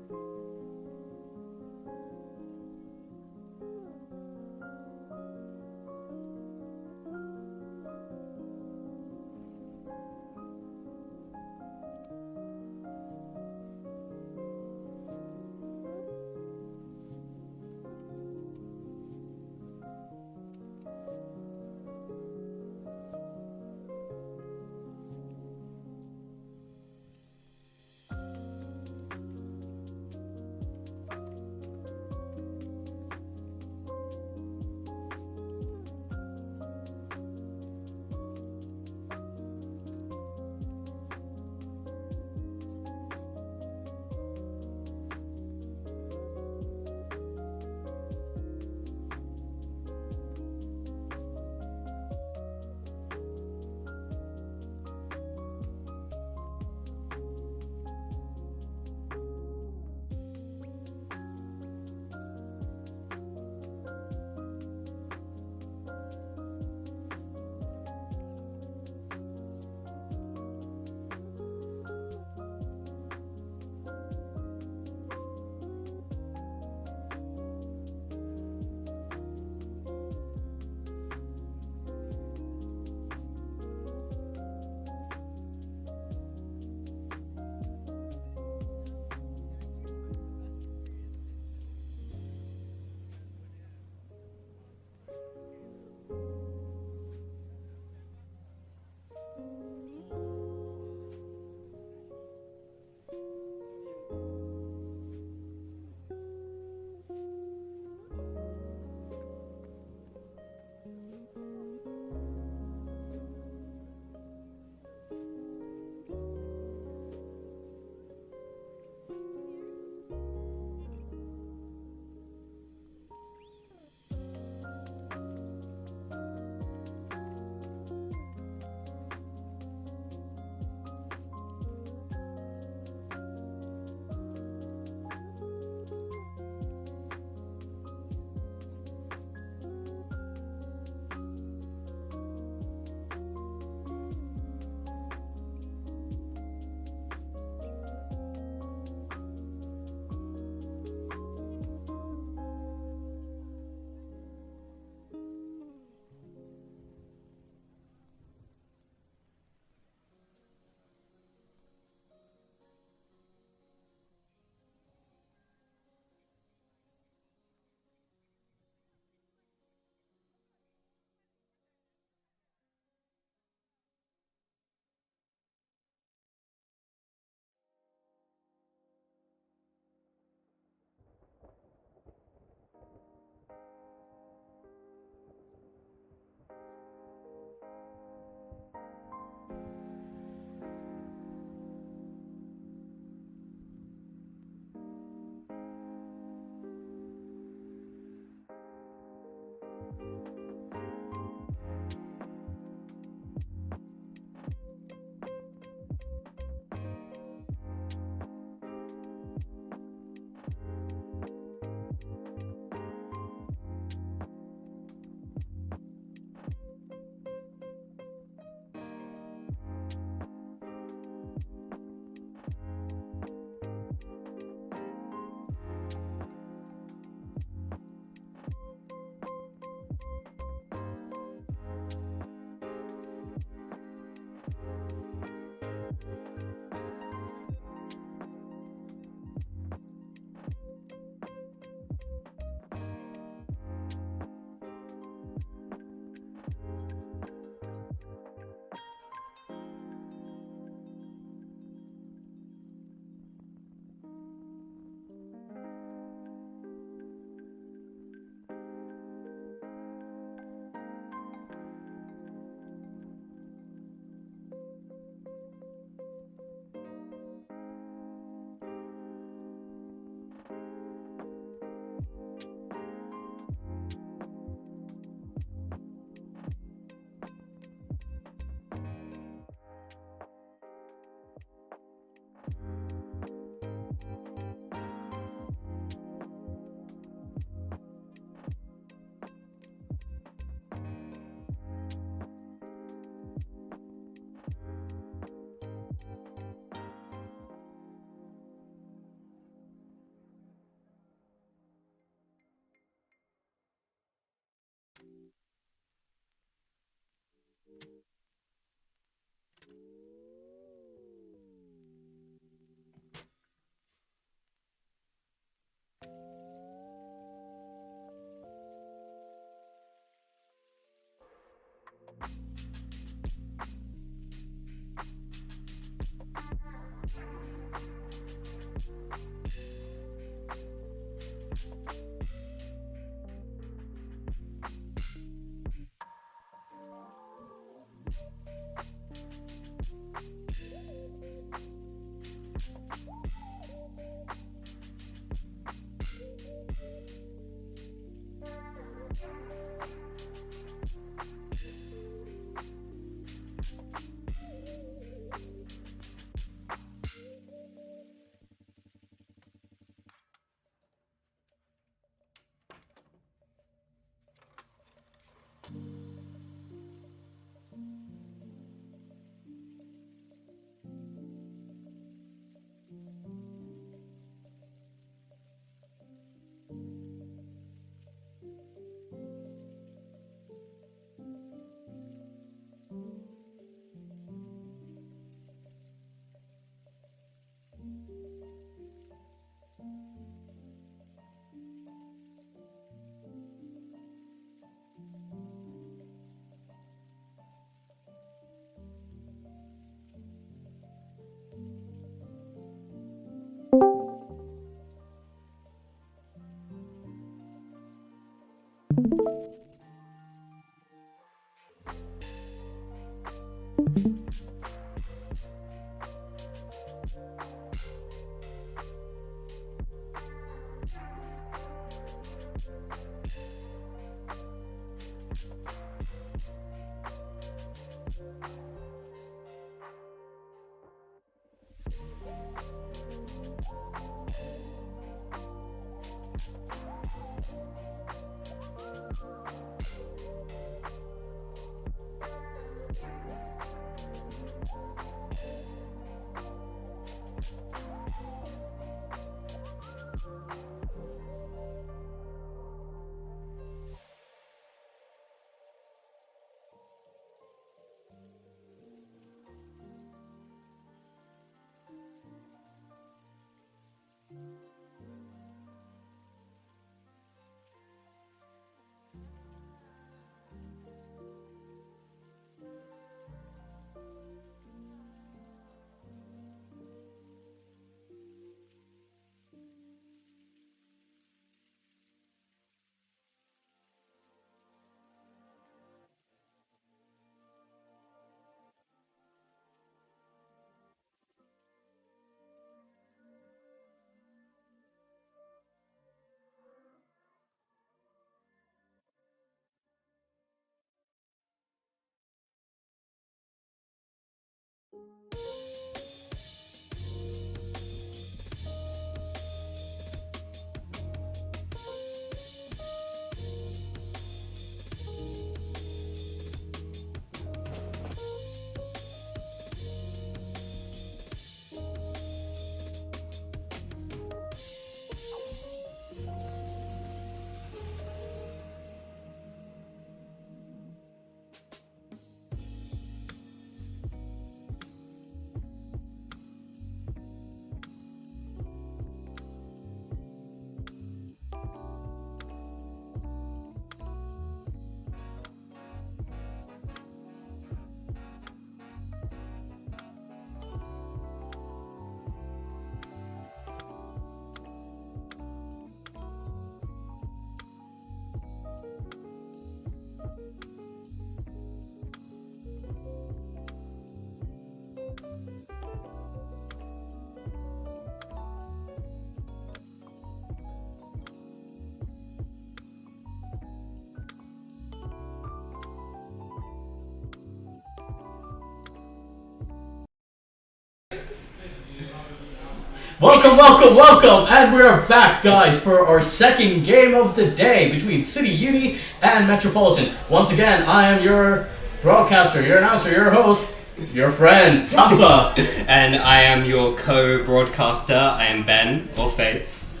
Welcome, and we're back, guys, for our second game of the day between City Uni and Metropolitan. Once again, I am your broadcaster, your announcer, your host, your friend, Rafa. And I am your co-broadcaster. I am Ben, or Fates.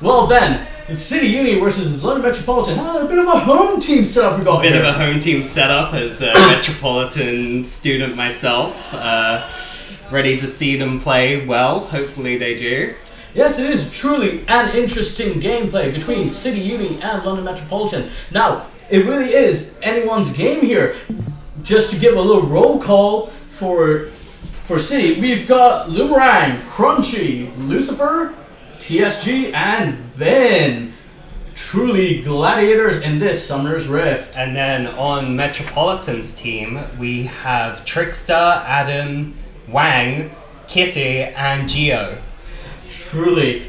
Well, Ben, City Uni versus London Metropolitan. A bit of a home team setup we got Bit here. of a home team setup as a Metropolitan student myself. Ready to see them play well. Hopefully they do. Yes, it is truly an interesting gameplay between City Uni and London Metropolitan. Now, it really is anyone's game here. Just to give a little roll call for City, we've got Loomerang, Crunchy, Lucifer, TSG, and Vin. Truly gladiators in this Summer's Rift. And then on Metropolitan's team, we have Trickster, Adam, Wang, Kitty, and Geo. Truly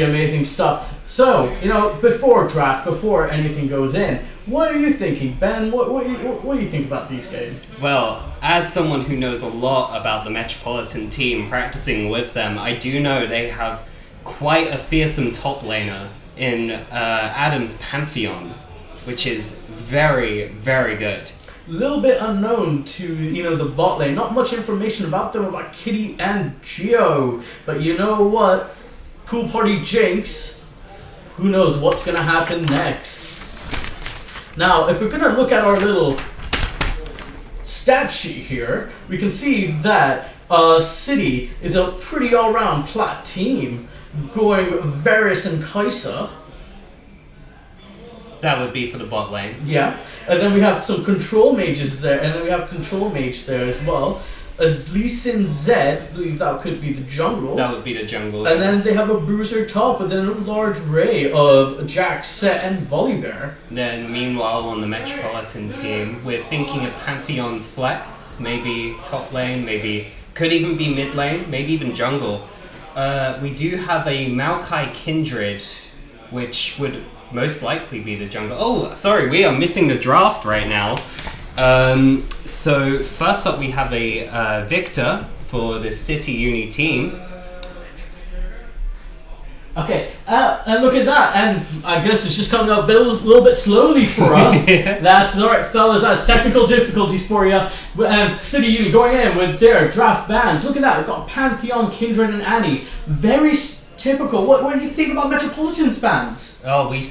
amazing stuff. So, before draft, before anything goes in, what are you thinking, Ben? What do you think about these games? Well, as someone who knows a lot about the Metropolitan team, practicing with them, I do know they have quite a fearsome top laner in Adam's Pantheon, which is very, very good. A little bit unknown to, the bot lane. Not much information about them, about Kitty and Geo. But you know what? Pool Party Jinx. Who knows what's going to happen next? Now, if we're going to look at our little stat sheet here, we can see that City is a pretty all-round plat team, going Varus and Kaisa. That would be for the bot lane. Yeah, and then we have some control mages there, and then we have control mage there as well. As Lee Sin Zed, I believe that could be the jungle. That would be the jungle. And then they have a bruiser top, and then a large array of Jack, Set, and Volibear. Then meanwhile on the Metropolitan team, we're thinking of Pantheon flex, maybe top lane, maybe could even be mid lane, maybe even jungle. We do have a Maokai Kindred, which would most likely be the jungle. Oh, sorry, we are missing the draft right now. So first up we have a Victor for the City Uni team. Okay, and look at that, and I guess it's just coming up a little bit slowly for us. Yeah. That's alright, fellas, that's technical difficulties for you. And City Uni going in with their draft bands. Look at that, we've got Pantheon, Kindred, and Annie. Very typical. What do you think about Metropolitan's bands? Oh, we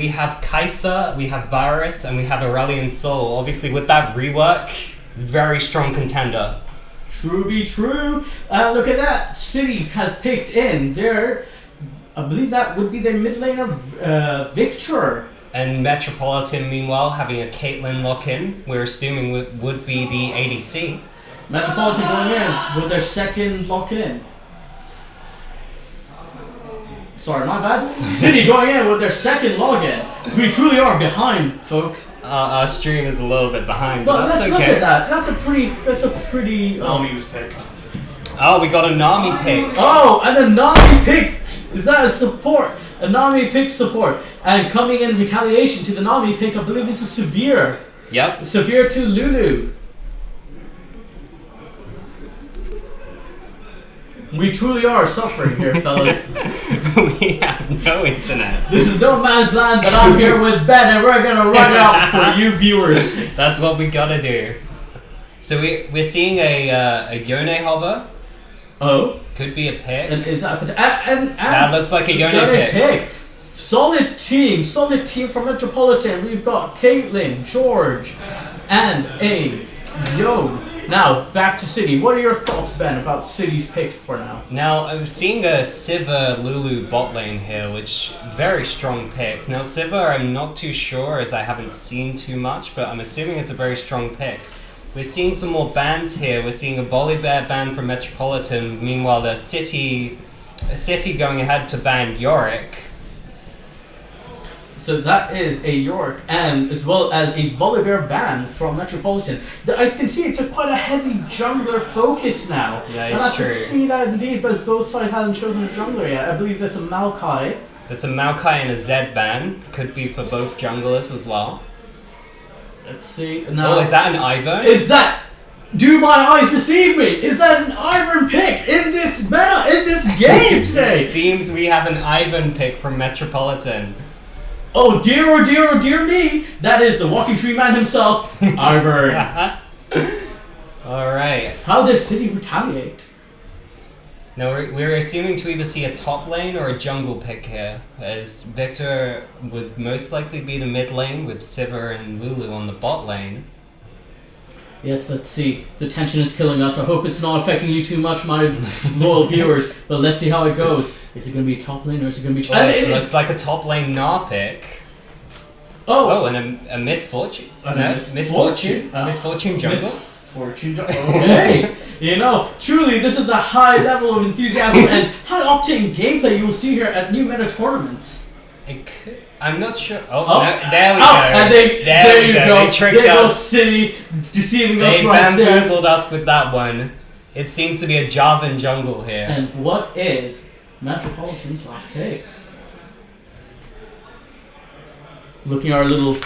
have Kaisa, we have Varus, and we have Aurelion Sol. Obviously with that rework, very strong contender. True be true. Look at that, City has picked in their, I believe that would be their mid laner, Victor. And Metropolitan, meanwhile, having a Caitlyn lock-in, we're assuming would be the ADC. Metropolitan going in with their second lock-in. Sorry, my bad. City going in with their second login. We truly are behind, folks. Our stream is a little bit behind, But but that's let's okay. look at that. That's a pretty. Nami was picked. Oh, we got a Nami pick. Oh, and a Nami pick. Is that a support? A Nami pick support. And coming in retaliation to the Nami pick, I believe it's a Severe. Yep. Severe to Lulu. We truly are suffering here, fellas. We have no internet. This is no man's land, but I'm here with Ben, and we're gonna run it out for you viewers. That's what we gotta do. So we're seeing a Yone hover. Oh, Could be a pick. and is that and That looks like a Yone pick. Solid team from Metropolitan. We've got Caitlyn, George, and a Yo. Now back to City. What are your thoughts, Ben, about City's picks for now? Now I'm seeing a Sivir Lulu bot lane here, which very strong pick. Now Sivir, I'm not too sure as I haven't seen too much, but I'm assuming it's a very strong pick. We're seeing some more bans here. We're seeing a Volibear ban from Metropolitan. Meanwhile, the City going ahead to ban Yorick. So that is a York, and as well as a Volibear ban from Metropolitan. I can see it's quite a heavy jungler focus now. Yeah, and it's I true. can see that indeed, but both sides haven't chosen a jungler yet. I believe there's a Maokai. That's a Maokai and a Zed ban. Could be for both junglers as well. Let's see. Now, Oh, is that an Ivern? Is that? Do my eyes deceive me? Is that an Ivern pick in this meta, in this game? seems we have an Ivan pick from Metropolitan. Oh dear me! That is the walking tree man himself, Ivan. Alright. How does City retaliate? Now we're assuming to either see a top lane or a jungle pick here, as Victor would most likely be the mid lane with Sivir and Lulu on the bot lane. Yes, let's see. The tension is killing us. I hope it's not affecting you too much, my loyal viewers. But let's see how it goes. Is it going to be top lane or is it going to be... It looks like a top lane Gnar pick. Oh! Oh, and a misfortune. Misfortune? Misfortune jungle? Misfortune jungle. Okay! You know, truly, this is the high level of enthusiasm and high octane gameplay you will see here at new meta tournaments. It could... I'm not sure. Oh, there we go. And there you go. They tricked there us. Goes City deceiving us They right there. bamboozled us with that one. It seems to be a Javan jungle here. And what is Metropolitan's last pick? Looking at our little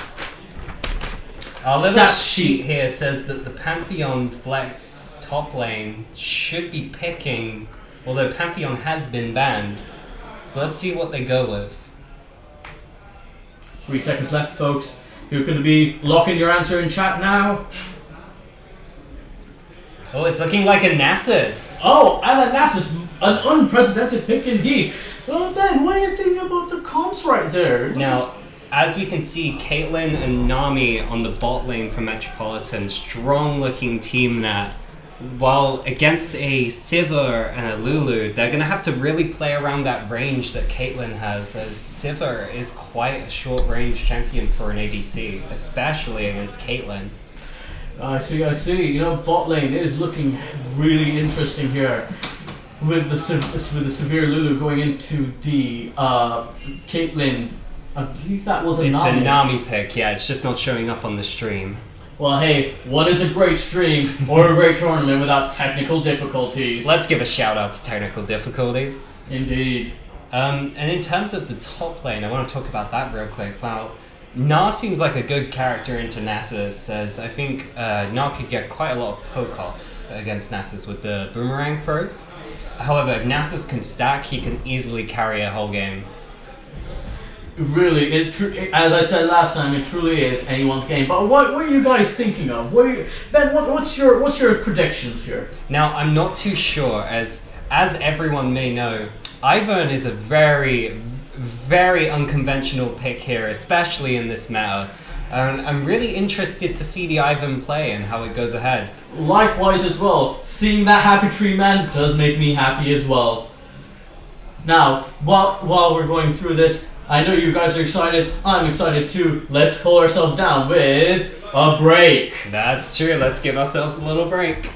stat sheet here says that the Pantheon Flex top lane should be picking, although Pantheon has been banned. So let's see what they go with. 3 seconds left, folks. You're going to be locking your answer in chat now. Oh, it's looking like a Nasus. Oh, and that's an unprecedented pick indeed. Well, Ben, what do you think about the comps right there? Now, as we can see, Caitlyn and Nami on the bot lane for Metropolitan, strong looking team that. While against a Sivir and a Lulu, they're going to have to really play around that range that Caitlyn has, as Sivir is quite a short range champion for an ADC, especially against Caitlyn. I see. You know, bot lane is looking really interesting here. With the severe Lulu going into the Caitlyn, I believe that was a It's Nami. a Nami pick, yeah, it's just not showing up on the stream. Well, hey, what is a great stream or a great tournament without technical difficulties? Let's give a shout out to technical difficulties. Indeed. And in terms of the top lane, I want to talk about that real quick. Now, Gnar seems like a good character into Nasus, as I think Gnar could get quite a lot of poke off against Nasus with the boomerang throws. However, if Nasus can stack, he can easily carry a whole game. Really, as I said last time, it truly is anyone's game. But what are you guys thinking of? Ben, what's your predictions here? Now, I'm not too sure, as everyone may know, Ivern is a very, very unconventional pick here, especially in this meta. And I'm really interested to see the Ivern play and how it goes ahead. Likewise as well, seeing that happy tree man does make me happy as well. Now, while we're going through this, I know you guys are excited, I'm excited too. Let's pull ourselves down with a break. That's true, let's give ourselves a little break.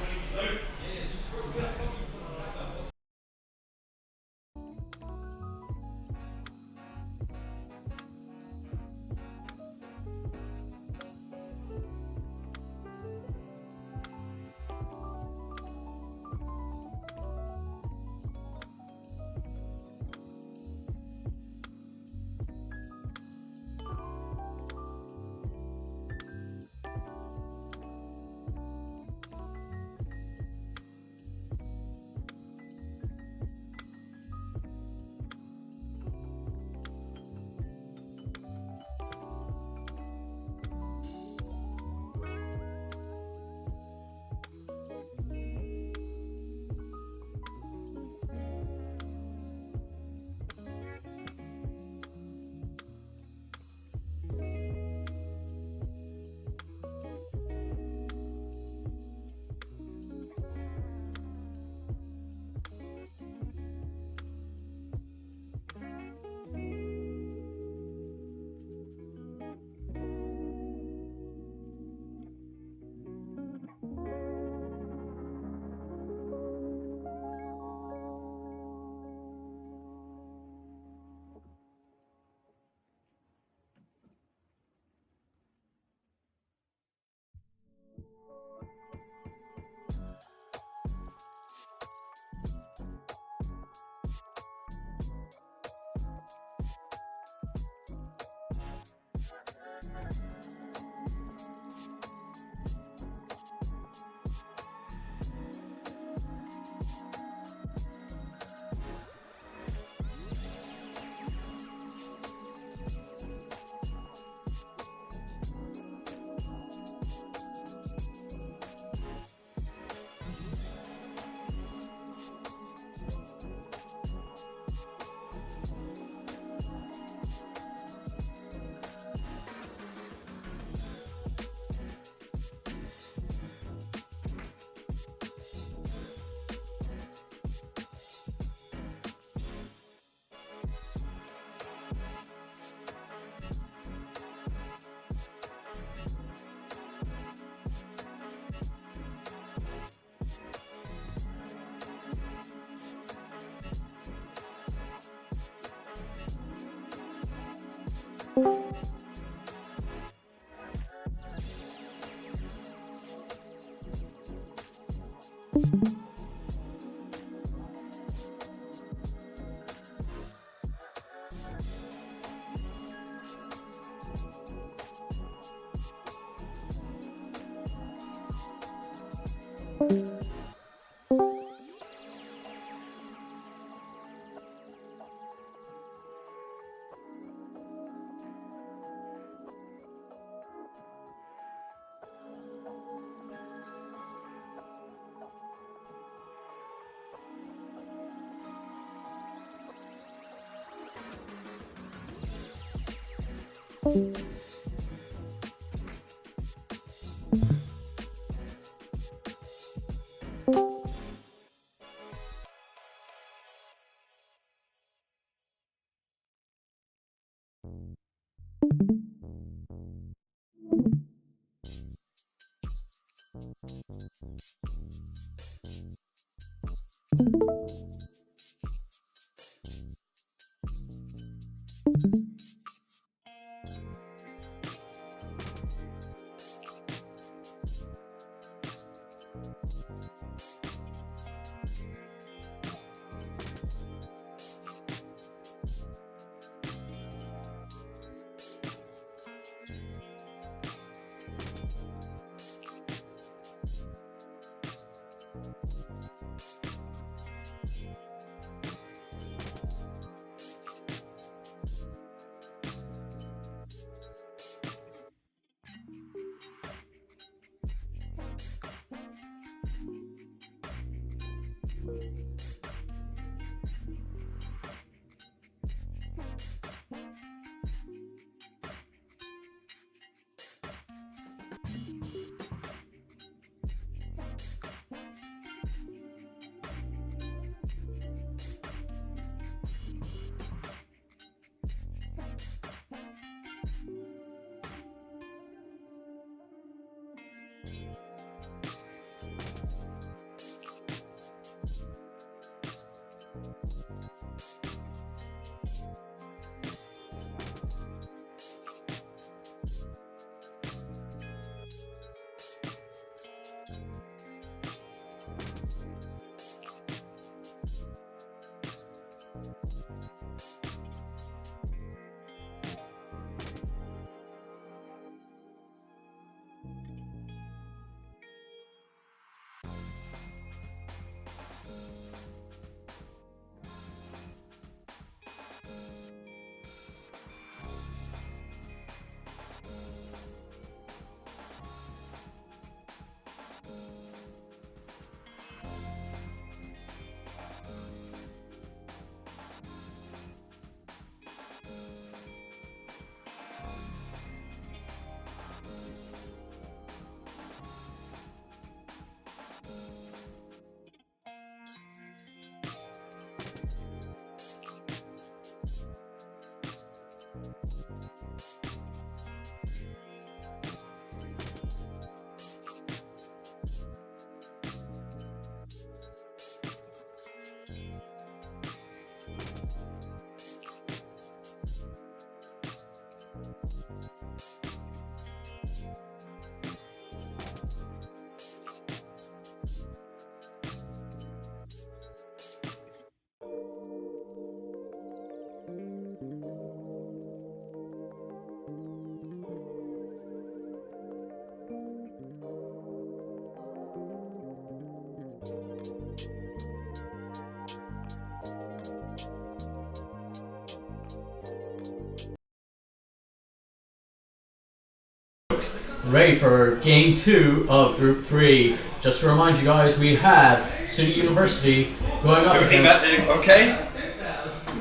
Ready for game 2 of group 3. Just to remind you guys, we have City University going up Everything against okay?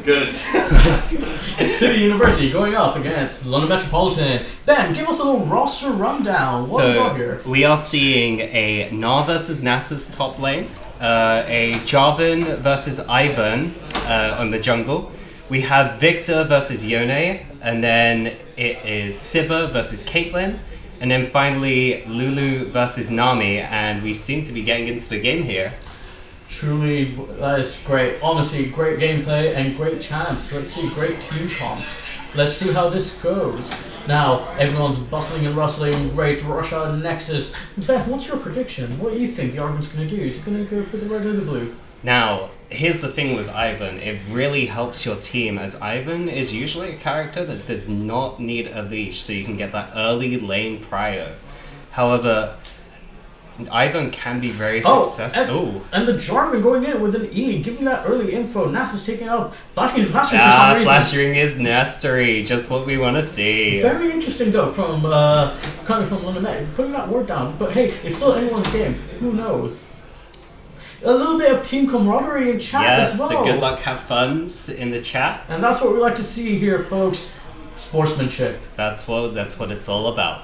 Good. City University going up against London Metropolitan. Ben, give us a little roster rundown. What have we got here? We are seeing a Gnar versus Nasus top lane, a Jarvan versus Ivan on the jungle. We have Victor versus Yone, and then it is Sivir versus Caitlyn, and then finally Lulu versus Nami, and we seem to be getting into the game here. Truly, that is great. Honestly, great gameplay and great chance. Let's see, great team comp. Let's see how this goes. Now, everyone's bustling and rustling, ready to rush out of Nexus. Ben, what's your prediction? What do you think the Argon's going to do? Is he going to go for the red or the blue? Now, here's the thing with Ivan. It really helps your team, as Ivan is usually a character that does not need a leash, so you can get that early lane prio. However, Ivan can be very successful. And the Jarvan going in with an E, giving that early info. Nasa's taking out Flashing is mastery for some reason. Flashing is mastery, just what we want to see. Very interesting though, from coming from Lunamet, putting that word down. But hey, it's still anyone's game. Who knows? A little bit of team camaraderie in chat as well. Yes, the good luck, have funs in the chat. And that's what we like to see here, folks. Sportsmanship. That's what it's all about.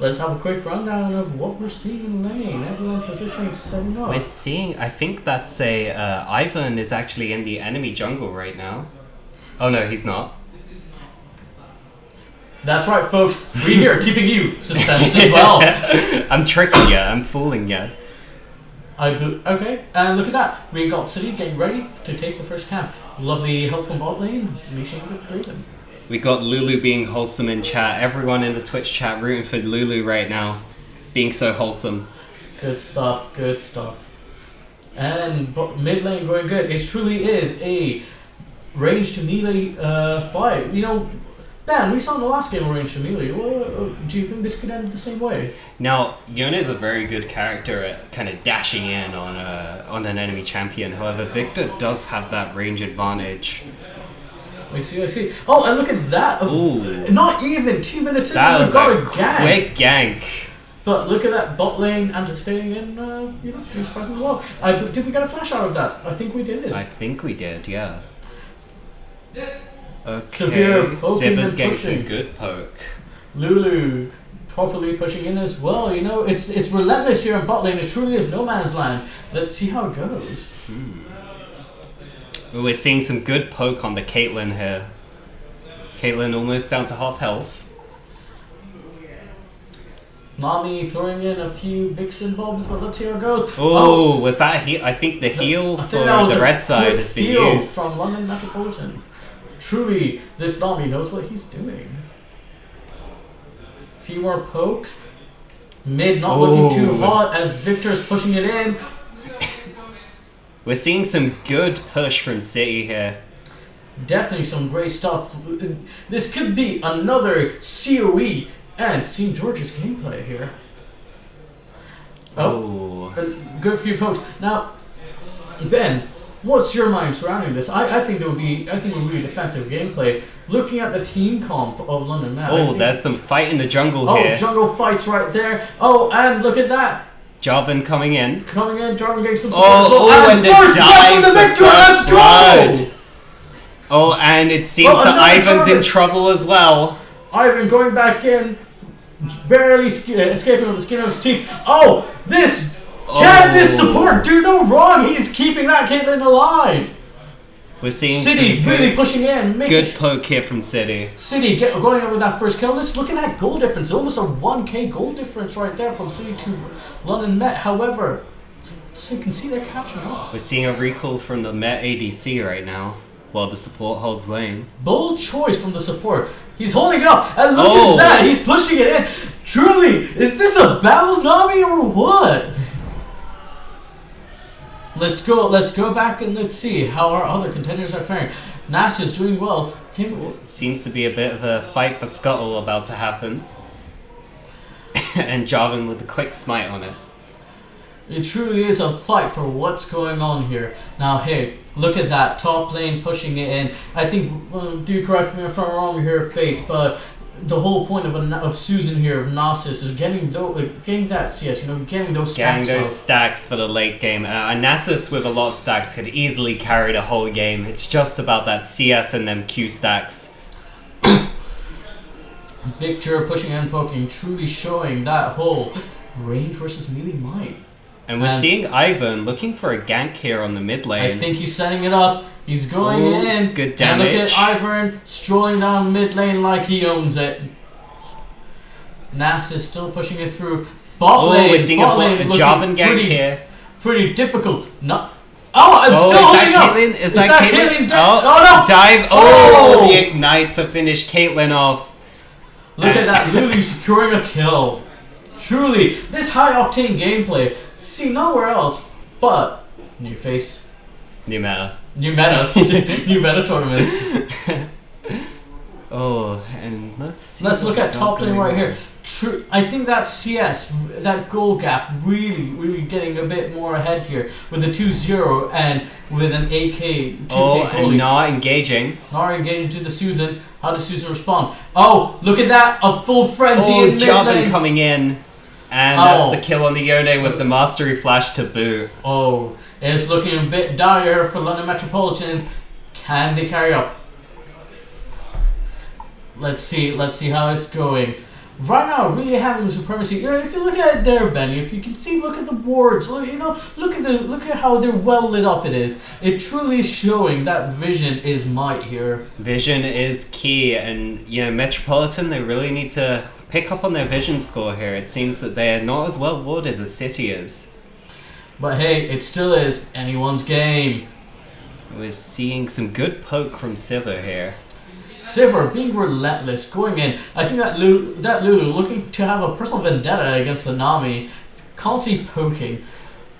Let's have a quick rundown of what we're seeing in lane. Everyone positioning, setting up. We're seeing, I think that's Ivan is actually in the enemy jungle right now. Oh no, he's not. That's right, folks. We're here keeping you suspensed as well. I'm tricking you, I'm fooling you. Okay, and look at that. We got City getting ready to take the first camp. Lovely help from bot lane. Nation with Draven. We got Lulu being wholesome in chat. Everyone in the Twitch chat rooting for Lulu right now. Being so wholesome. Good stuff, good stuff. And mid lane going good. It truly is a range to melee fight. You know, Ben, we saw in the last game a range to melee. Do you think this could end the same way? Now, Yone is a very good character at kind of dashing in on an enemy champion. However, Victor does have that range advantage. I see. Oh, and look at that. Ooh. Not even 2 minutes in, That we've was got a a gank. quick gank. But look at that bot lane anticipating and, doing surprisingly well. Did we get a flash out of that? I think we did. I think we did, yeah. Okay, Severe poking Siva's and getting pushing. some good poke. Lulu properly pushing in as well. You know, it's relentless here in bot lane. It truly is no man's land. Let's see how it goes. We're seeing some good poke on the Caitlyn here. Caitlyn almost down to half health. Nami throwing in a few bits and bobs, but let's see how it goes. Oh, was that I think the heal for the red side has been heal used. from London Metropolitan. Truly, this Nami knows what he's doing. Few more pokes. Mid not looking too hot as Victor's pushing it in. We're seeing some good push from City here. Definitely some great stuff. This could be another COE and St. George's gameplay here. Oh. Good few pokes. Now, Ben, what's your mind surrounding this? I think it would be defensive gameplay. Looking at the team comp of London Met. Oh, there's some fight in the jungle here. Oh, jungle fights right there. Oh, and look at that. Jarvan coming in. Jarvan getting some support. And the first dive from the for Victor, first let's blood. go! Oh, and it seems that Ivan's in trouble as well. Ivan going back in, barely escaping with the skin of his teeth. Oh, can this support do no wrong? He's keeping that Caitlyn alive. We're seeing City some really pushing in. Good poke here from City. City going over that first kill. Let's look at that goal difference. Almost a 1k goal difference right there from City to London Met. However, so you can see they're catching up. We're seeing a recall from the Met ADC right now, while the support holds lane. Bold choice from the support. He's holding it up, and look at that. He's pushing it in. Truly, is this a battle Nami or what? Let's go back and let's see how our other contenders are faring. Nasa's doing well. Seems to be a bit of a fight for Scuttle about to happen. And Jarvan with a quick smite on it. It truly is a fight for what's going on here. Now, hey, look at that. Top lane pushing it in. I think, do correct me if I'm wrong here, Fates, but the whole point of Susan here, of Nasus, is getting that CS, getting those stacks. Getting those stacks for the late game. Nasus with a lot of stacks could easily carry the whole game. It's just about that CS and them Q stacks. Victor pushing and poking, truly showing that whole range versus melee might. And we're seeing Ivan looking for a gank here on the mid lane. I think he's setting it up. He's going in. Good damage. And look at Ivan strolling down mid lane like he owns it. Nasus is still pushing it through. Bot lane. We're seeing a Jarvan gank here. Pretty difficult. Oh, I'm still is holding that up. Caitlyn? Is that Caitlyn? Oh no! Dive. Oh, the ignite to finish Caitlyn off. Look at that, Lulu securing a kill. Truly, this high octane gameplay, see nowhere else but new face, New meta. new metas, new meta tournaments. Oh, and let's Look at top lane right here. True, I think that CS, that goal gap, really getting a bit more ahead here with a 2-0 and with an 8K, 2K Oh, goalie. and not engaging. Not engaging to the Susan. How does Susan respond? Oh, look at that, a full frenzy Oh, in mid Javan lane. coming in. And that's the kill on the Yone with the mastery flash to boot. Oh, it's looking a bit dire for London Metropolitan. Can they carry up? Let's see how it's going. Right now, really having the supremacy. You know, if you look at it there, Benny, if you can see, look at the boards. Look at how they're well lit up. It is. It truly is showing that vision is might here. Vision is key, and Metropolitan, they really need to pick up on their vision score here. It seems that they're not as well warded as City is. But hey, it still is anyone's game. We're seeing some good poke from Sivir here. Sivir being relentless, going in. I think that Lulu looking to have a personal vendetta against the Nami, constantly poking.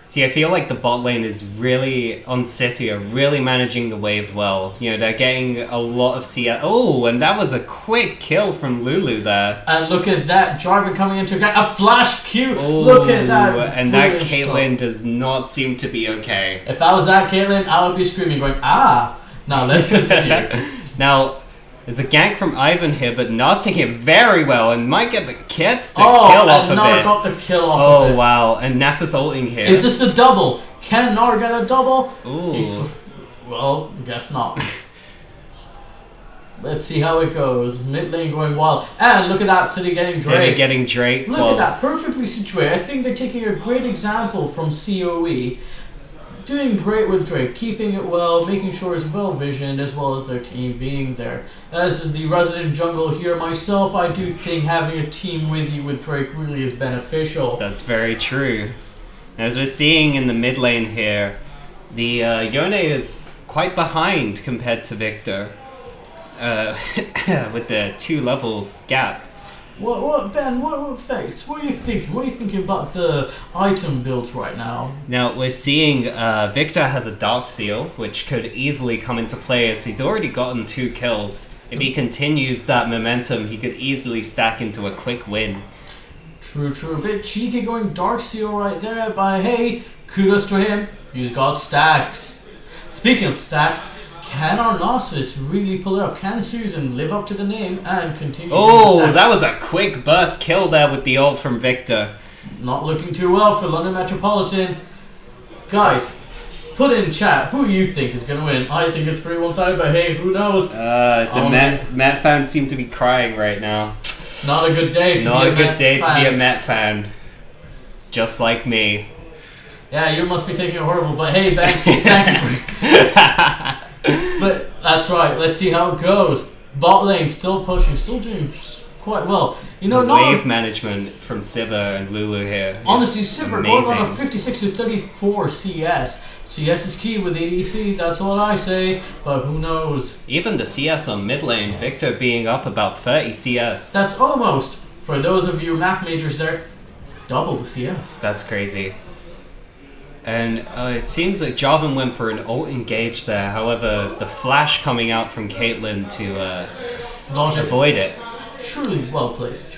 See, I feel like the bot lane is really, on City, are really managing the wave well. They're getting a lot of CS. Oh, and that was a quick kill from Lulu there. And look at that, Jarvan coming into a flash Q. Oh, Look at that. And that brilliant Caitlyn stuff. does not seem to be okay. If I was that Caitlyn, I would be screaming, going, ah. Now let's continue. Now, there's a gank from Ivan here, but Nas taking it very well and might get the kill off of it. Nar got the kill off of it. Oh, wow. And Nas is ulting here. Is this a double? Can Nar get a double? Ooh. Well, guess not. Let's see how it goes. Mid lane going wild. And look at that, City getting Drake. City getting Drake. Look at that, perfectly situated. I think they're taking a great example from COE. Doing great with Drake, keeping it well, making sure it's well visioned, as well as their team being there. As the resident jungle here myself, I do think having a team with you with Drake really is beneficial. That's very true. As we're seeing in the mid lane here, the Yone is quite behind compared to Victor. With the 2 levels gap. Ben, what facts? What are you thinking? What are you thinking about the item builds right now? Now, we're seeing Victor has a Dark Seal, which could easily come into play as he's already gotten 2 kills. If he continues that momentum, he could easily stack into a quick win. True. A bit cheeky going Dark Seal right there, but hey, kudos to him. He's got stacks. Speaking of stacks, can Arnosis really pull it up? Can Susan live up to the name and continue? Oh, that was a quick burst kill there with the ult from Victor. Not looking too well for London Metropolitan. Guys, put in chat who you think is going to win. I think it's pretty one-sided, but hey, who knows? The Met fans seem to be crying right now. Not a good day to Not be a a good Met day to fan. be a Met fan. Just like me. Yeah, you must be taking it horrible, but hey, Ben, thank you for But that's right, let's see how it goes. Bot lane still pushing, still doing quite well. Wave management from Sivir and Lulu here. Honestly, Sivir going on a amazing. 56 to 34 CS. CS is key with ADC, that's what I say, but who knows? Even the CS on mid lane, Victor being up about 30 CS. That's almost, for those of you math majors there, double the CS. That's crazy. And it seems that Jarvan went for an ult engage there. However, the flash coming out from Caitlyn to avoid it. Truly well placed,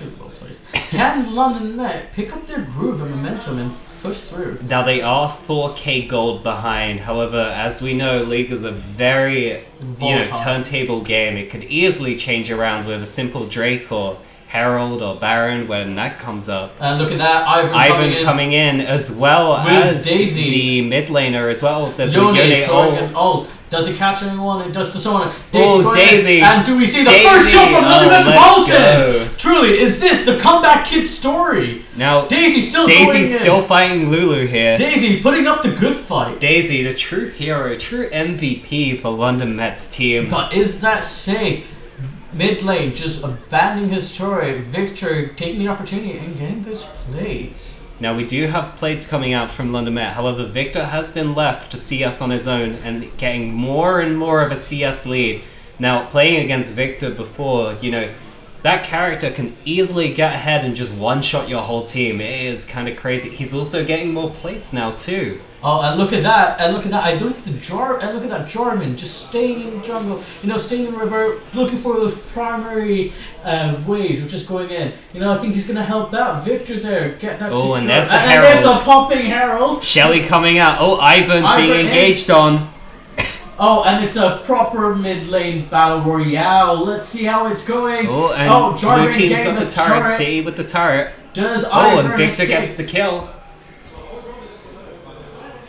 Can London Met pick up their groove and momentum and push through? Now they are 4k gold behind. However, as we know, League is a very turntable game. It could easily change around with a simple Drake or Herald or Baron when that comes up. And look at that, Ivan coming in as well with as Daisy. the mid laner as well. There's Yone a throwing Yone an ult. Does it catch anyone? It does to someone. Daisy. And do we see the Daisy. first kill from London Let's Metropolitan? go. Truly, is this the comeback kid story? Now Daisy's still fighting Lulu here. Daisy putting up the good fight. Daisy, the true hero, true MVP for London Met's team. But is that safe? Mid lane just abandoning his turret. Victor taking the opportunity and getting those plates. Now we do have plates coming out from London Met. However, Victor has been left to CS on his own and getting more and more of a CS lead. Now playing against Victor before, you know, that character can easily get ahead and just one-shot your whole team. It is kind of crazy. He's also getting more plates now too. Oh, and look at that! And look at that! I look at that Jarvan just staying in the jungle. You know, staying in the river, looking for those primary ways of just going in. You know, I think he's gonna help out Victor there. Get that. Oh, secure. and there's the and Herald. there's the popping Herald. Shelly coming out. Oh, Ivan's being Ivan engaged on. Oh, and it's a proper mid lane battle royale. Let's see how it's going. Oh, and Jarvan blue team's getting got the turret. City with the turret. Does Oh, Ivan and Victor escape? gets the kill.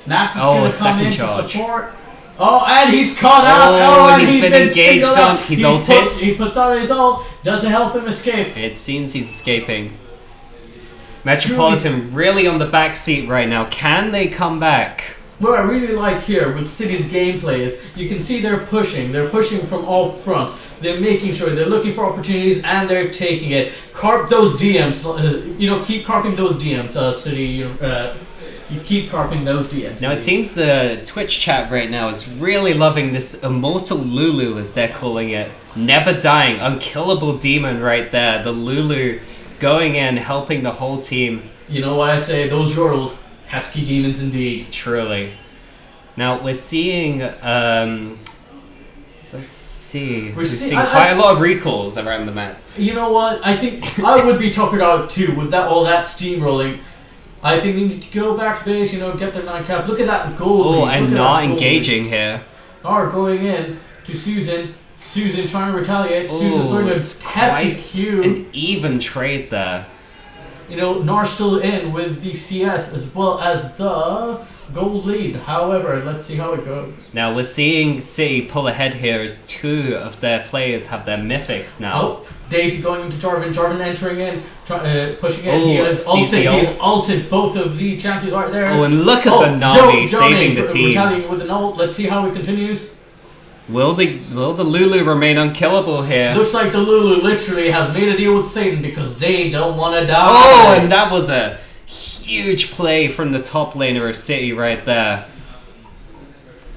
Nasus Oh, a gonna come second in charge. to support. Oh, and he's caught out. Oh, and he's been been engaged singled on. out. He's ulted. He puts on his ult. Doesn't help him escape. It seems he's escaping. Metropolitan really on the back seat right now. Can they come back? What I really like here with City's gameplay is you can see they're pushing. They're pushing from all front. They're making sure they're looking for opportunities and they're taking it. Carp those DMs. You know, keep carping those DMs. City. You keep carping those DMs. Now it seems the Twitch chat right now is really loving this Immortal Lulu, as they're calling it. Never dying, unkillable demon right there. The Lulu going in, helping the whole team. You know what I say? Those Yordles, pesky demons indeed. Truly. Now we're seeing, let's see. We're seeing quite a lot of recalls around the map. You know what? I think I would be tuckered out too with that all that steamrolling. I think they need to go back to base, you know, get their 9 cap. Look at that goal. Oh, and not engaging here. Are going in to Susan. Susan trying to retaliate. Susan throwing a hefty Q. An even trade there. You know, Nar still in with the CS as well as the gold lead. However, let's see how it goes. Now we're seeing City pull ahead here as 2 of their players have their mythics now. Oh, Daisy going into Jarvan. Jarvan entering in, pushing in. Oh, He has sees the ulted. ult. He's ulted both of the champions right there. Oh, and look at the Nami saving the team. Retaliating with an ult. Let's see how it continues. Will the Lulu remain unkillable here? Looks like the Lulu literally has made a deal with Satan because they don't want to die. Oh, and that was a huge play from the top laner of City right there.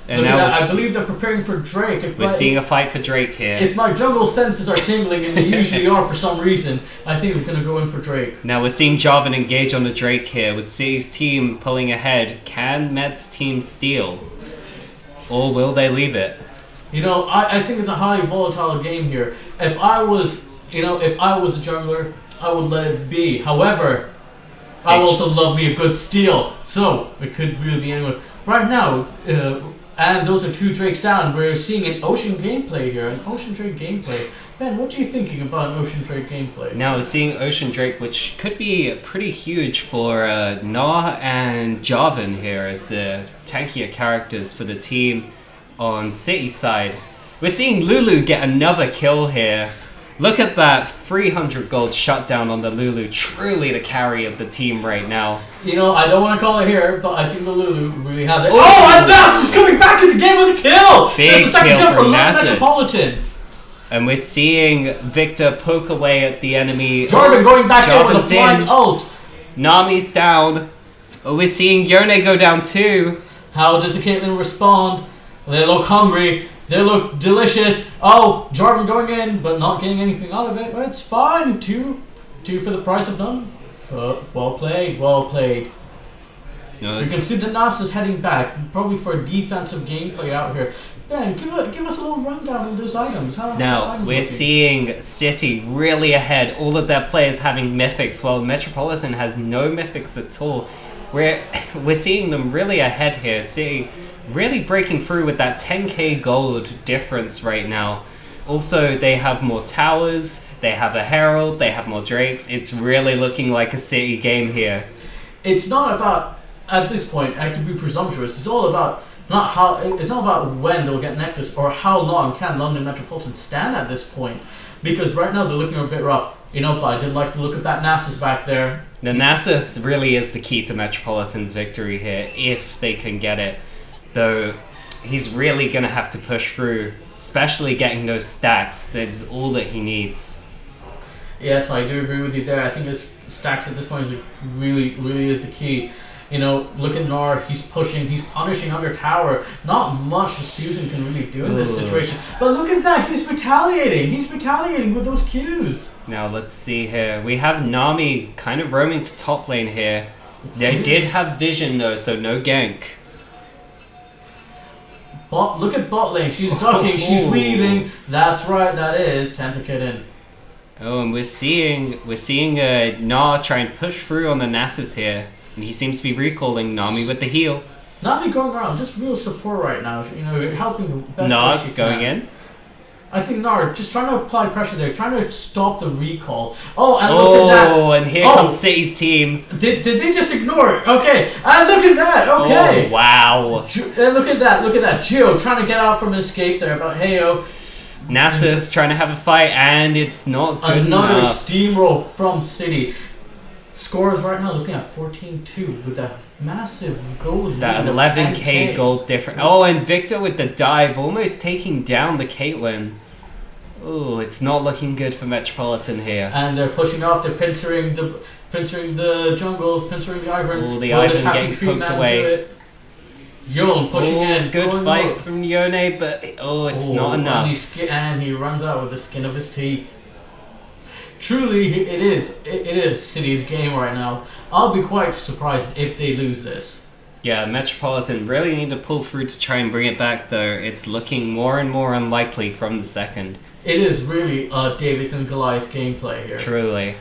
And Look at now that. I believe they're preparing for Drake. we're seeing a fight for Drake here. If my jungle senses are tingling, and they usually are for some reason, I think we're going to go in for Drake. Now we're seeing Jarvan engage on the Drake here with City's team pulling ahead. Can Med's team steal? Or will they leave it? You know, I think it's a highly volatile game here. If I was a jungler, I would let it be. However, I also love me a good steal. So, it could really be anyone. Right now, and those are 2 Drakes down. We're seeing an Ocean gameplay here, an Ocean Drake gameplay. Ben, what are you thinking about an Ocean Drake gameplay? Now we're seeing Ocean Drake, which could be pretty huge for Nah and Jarvan here as the tankier characters for the team on City's side. We're seeing Lulu get another kill here. Look at that 300 gold shutdown on the Lulu. Truly the carry of the team right now. You know, I don't want to call it here, but I think the Lulu really has it. Ooh. Oh, and Nasus is coming back in the game with a kill! Big That's the second kill kill for for Nasus. Metropolitan. And we're seeing Victor poke away at the enemy. Jarvan going back in with a Jarvan's flying in. ult. Nami's down. Oh, we're seeing Yone go down too. How does the Caitlyn respond? They look hungry. They look delicious. Oh, Jarvan going in, but not getting anything out of it. Well, it's fine. Two for the price of none. Well played. Well played. No, You can see the Nasus heading back, probably for a defensive gameplay out here. Ben, give us a little rundown on those items. now, we're seeing City really ahead. All of their players having mythics, while Metropolitan has no mythics at all. We're seeing them really ahead here. City really breaking through with that 10k gold difference right now. Also, they have more towers, they have a Herald, they have more Drakes. It's really looking like a City game here. It's not about, at this point, I could be presumptuous, it's all about it's not about when they'll get Nexus or how long can London Metropolitan stand at this point. Because right now they're looking a bit rough. You know, but I did like the look of that Nasus back there. The Nasus really is the key to Metropolitan's victory here, if they can get it. Though, he's really going to have to push through, especially getting those stacks. That's all that he needs. Yes, I do agree with you there. I think his stacks at this point is really is the key. You know, look at Nar, he's pushing, he's punishing under tower. Not much Susan can really do in this situation. But look at that, he's retaliating. He's retaliating with those Qs. Now let's see here. We have Nami kind of roaming to top lane here. They did have vision though, so no gank. Look at bot lane, she's ducking, she's weaving. That's right, that is Tentacid in. Oh, and we're seeing Na try and push through on the Nasus here. And he seems to be recalling Nami with the heal. Nami going around, just real support right now. You know, helping the best Na way she going can. in. I think Nar just trying to apply pressure there, trying to stop the recall. Oh, and look at that. Oh, and here comes City's team. Did they just ignore it? Okay, and look at that. Okay. Oh, wow. And look at that. Look at that. Gio trying to get out from escape there, but hey-oh. Nasus trying to have a fight, and it's not good Another enough. steamroll from City. Scores right now looking at 14-2 with a massive gold lead. That of 11k 10K. gold difference. Oh, and Victor with the dive, almost taking down the Caitlyn. Oh, it's not looking good for Metropolitan here. And they're pushing up. They're pincering the jungle, pincering the Ivern. Oh, the Will this Ivern happen? getting Tree poked Man away. do it? Yone pushing in. Good going fight up. from Yone, but it's not enough. And he runs out with the skin of his teeth. Truly, it is City's game right now. I'll be quite surprised if they lose this. Yeah, Metropolitan really need to pull through to try and bring it back, though. It's looking more and more unlikely from the second. It is really a David and Goliath gameplay here. Truly.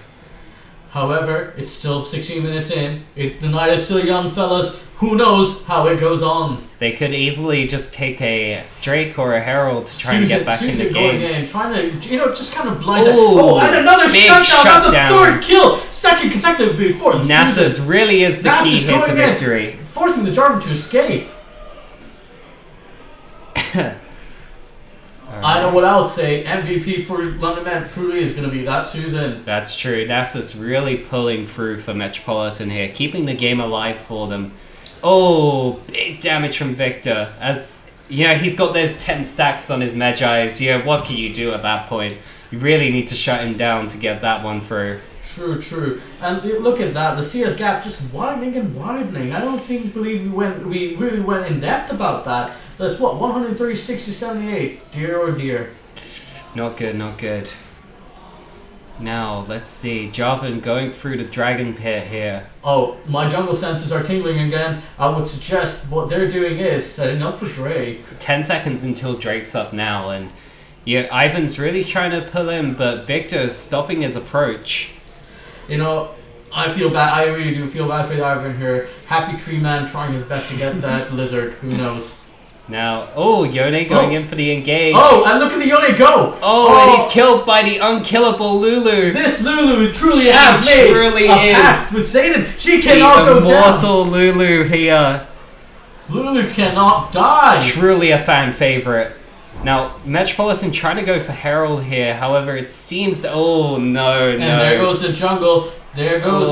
However, it's still 16 minutes in. The night is still young, fellas. Who knows how it goes on? They could easily just take a Drake or a Herald to try and get back in the Susan game. going in, trying to, just kind of blind it. Ooh, Oh, and another big shutdown. That's a shutdown. third kill. Second consecutively for Nasus Susan. really is the key Nasus here to going in, victory. forcing the Jarvan to escape. I know what I'll say. MVP for London Man truly is going to be that Susan. That's true. Nasus really pulling through for Metropolitan here, keeping the game alive for them. Oh, big damage from Victor. As he's got those 10 stacks on his Magi's. Yeah, what can you do at that point? You really need to shut him down to get that one through. True. And look at that. The CS gap just widening and widening. I don't believe we really went in depth about that. That's what, 136 to 78. Dear oh dear. Not good. Now, let's see. Jarvan going through the Dragon Pit here. Oh, my jungle senses are tingling again. I would suggest what they're doing is setting up for Drake. 10 seconds until Drake's up now, and Ivan's really trying to pull him, but Victor's stopping his approach. You know, I feel bad. I really do feel bad for the Ivan here. Happy Tree Man trying his best to get that lizard. Who knows? Now, Yone going in for the engage. Oh, and look at the Yone go! And he's killed by the unkillable Lulu. This Lulu truly She has made truly a is. pact with Satan. She cannot The go down. immortal Lulu here. Lulu cannot die. Truly a fan favorite. Now, Metropolitan trying to go for Herald here. However, it seems that... Oh, no. And there goes the jungle. There goes...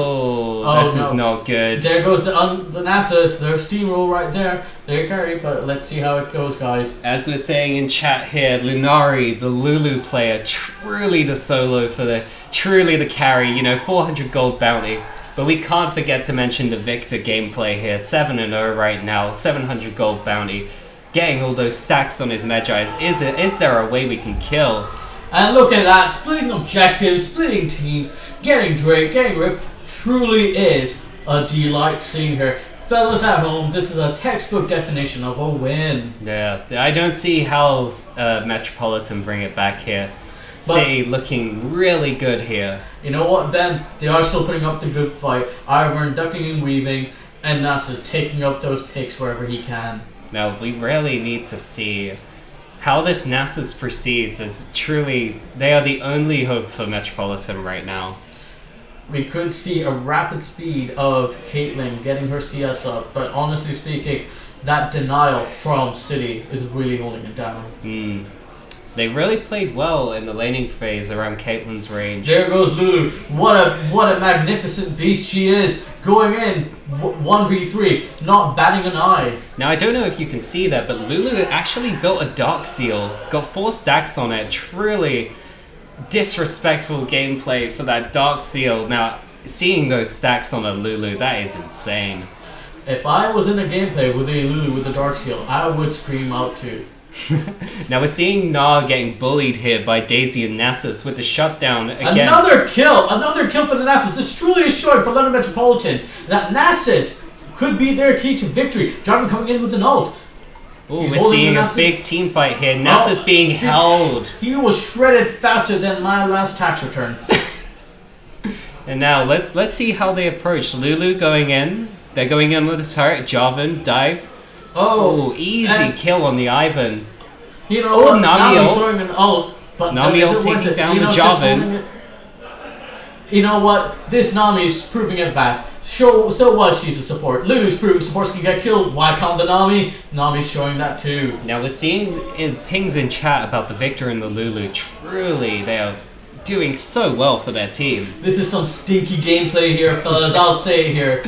This is not good. There goes the Nasus. Their steamroll right there. They carry, but let's see how it goes, guys. As we're saying in chat here, Lunari, the Lulu player, truly the solo for truly the carry, 400 gold bounty. But we can't forget to mention the Victor gameplay here, 7-0 right now, 700 gold bounty. Getting all those stacks on his Magi's. Is there a way we can kill? And look at that, splitting objectives, splitting teams, getting Drake, getting Rift, truly is a delight seeing her. Fellas at home, this is a textbook definition of a win. Yeah, I don't see how Metropolitan bring it back here. City looking really good here. You know what, Ben? They are still putting up the good fight. Ivern ducking and weaving, and Nasus taking up those picks wherever he can. Now, we really need to see how this Nasus proceeds, as truly they are the only hope for Metropolitan right now. We could see a rapid speed of Caitlyn getting her CS up, but honestly speaking, that denial from City is really holding it down. They really played well in the laning phase around Caitlyn's range. There goes Lulu. What a magnificent beast she is. Going in 1v3, not batting an eye. Now, I don't know if you can see that, but Lulu actually built a Dark Seal. Got 4 stacks on it. Truly disrespectful gameplay for that Dark Seal. Now, seeing those stacks on a Lulu, that is insane. If I was in a gameplay with a Lulu with the Dark Seal, I would scream out too. Now we're seeing Nah getting bullied here by Daisy and Nasus with the shutdown again. Another kill for the Nasus. This truly is showing for London Metropolitan that Nasus could be their key to victory. Jarvan coming in with an ult. Oh, we're seeing a big team fight here. Nasus being held. He was shredded faster than my last tax return. And now let's see how they approach. Lulu going in. They're going in with a turret. Jarvan dive. Oh, easy kill on the Ivan. You know, Nami ult. throwing an ult, but Nami ult taking down the Jarvan. You know what? This Nami's proving it back. So what? She's a support. Lulu's proving supports can get killed. Why can't the Nami? Nami's showing that too. Now we're seeing pings in chat about the Victor and the Lulu. Truly, they are doing so well for their team. This is some stinky gameplay here, fellas. I'll say it here.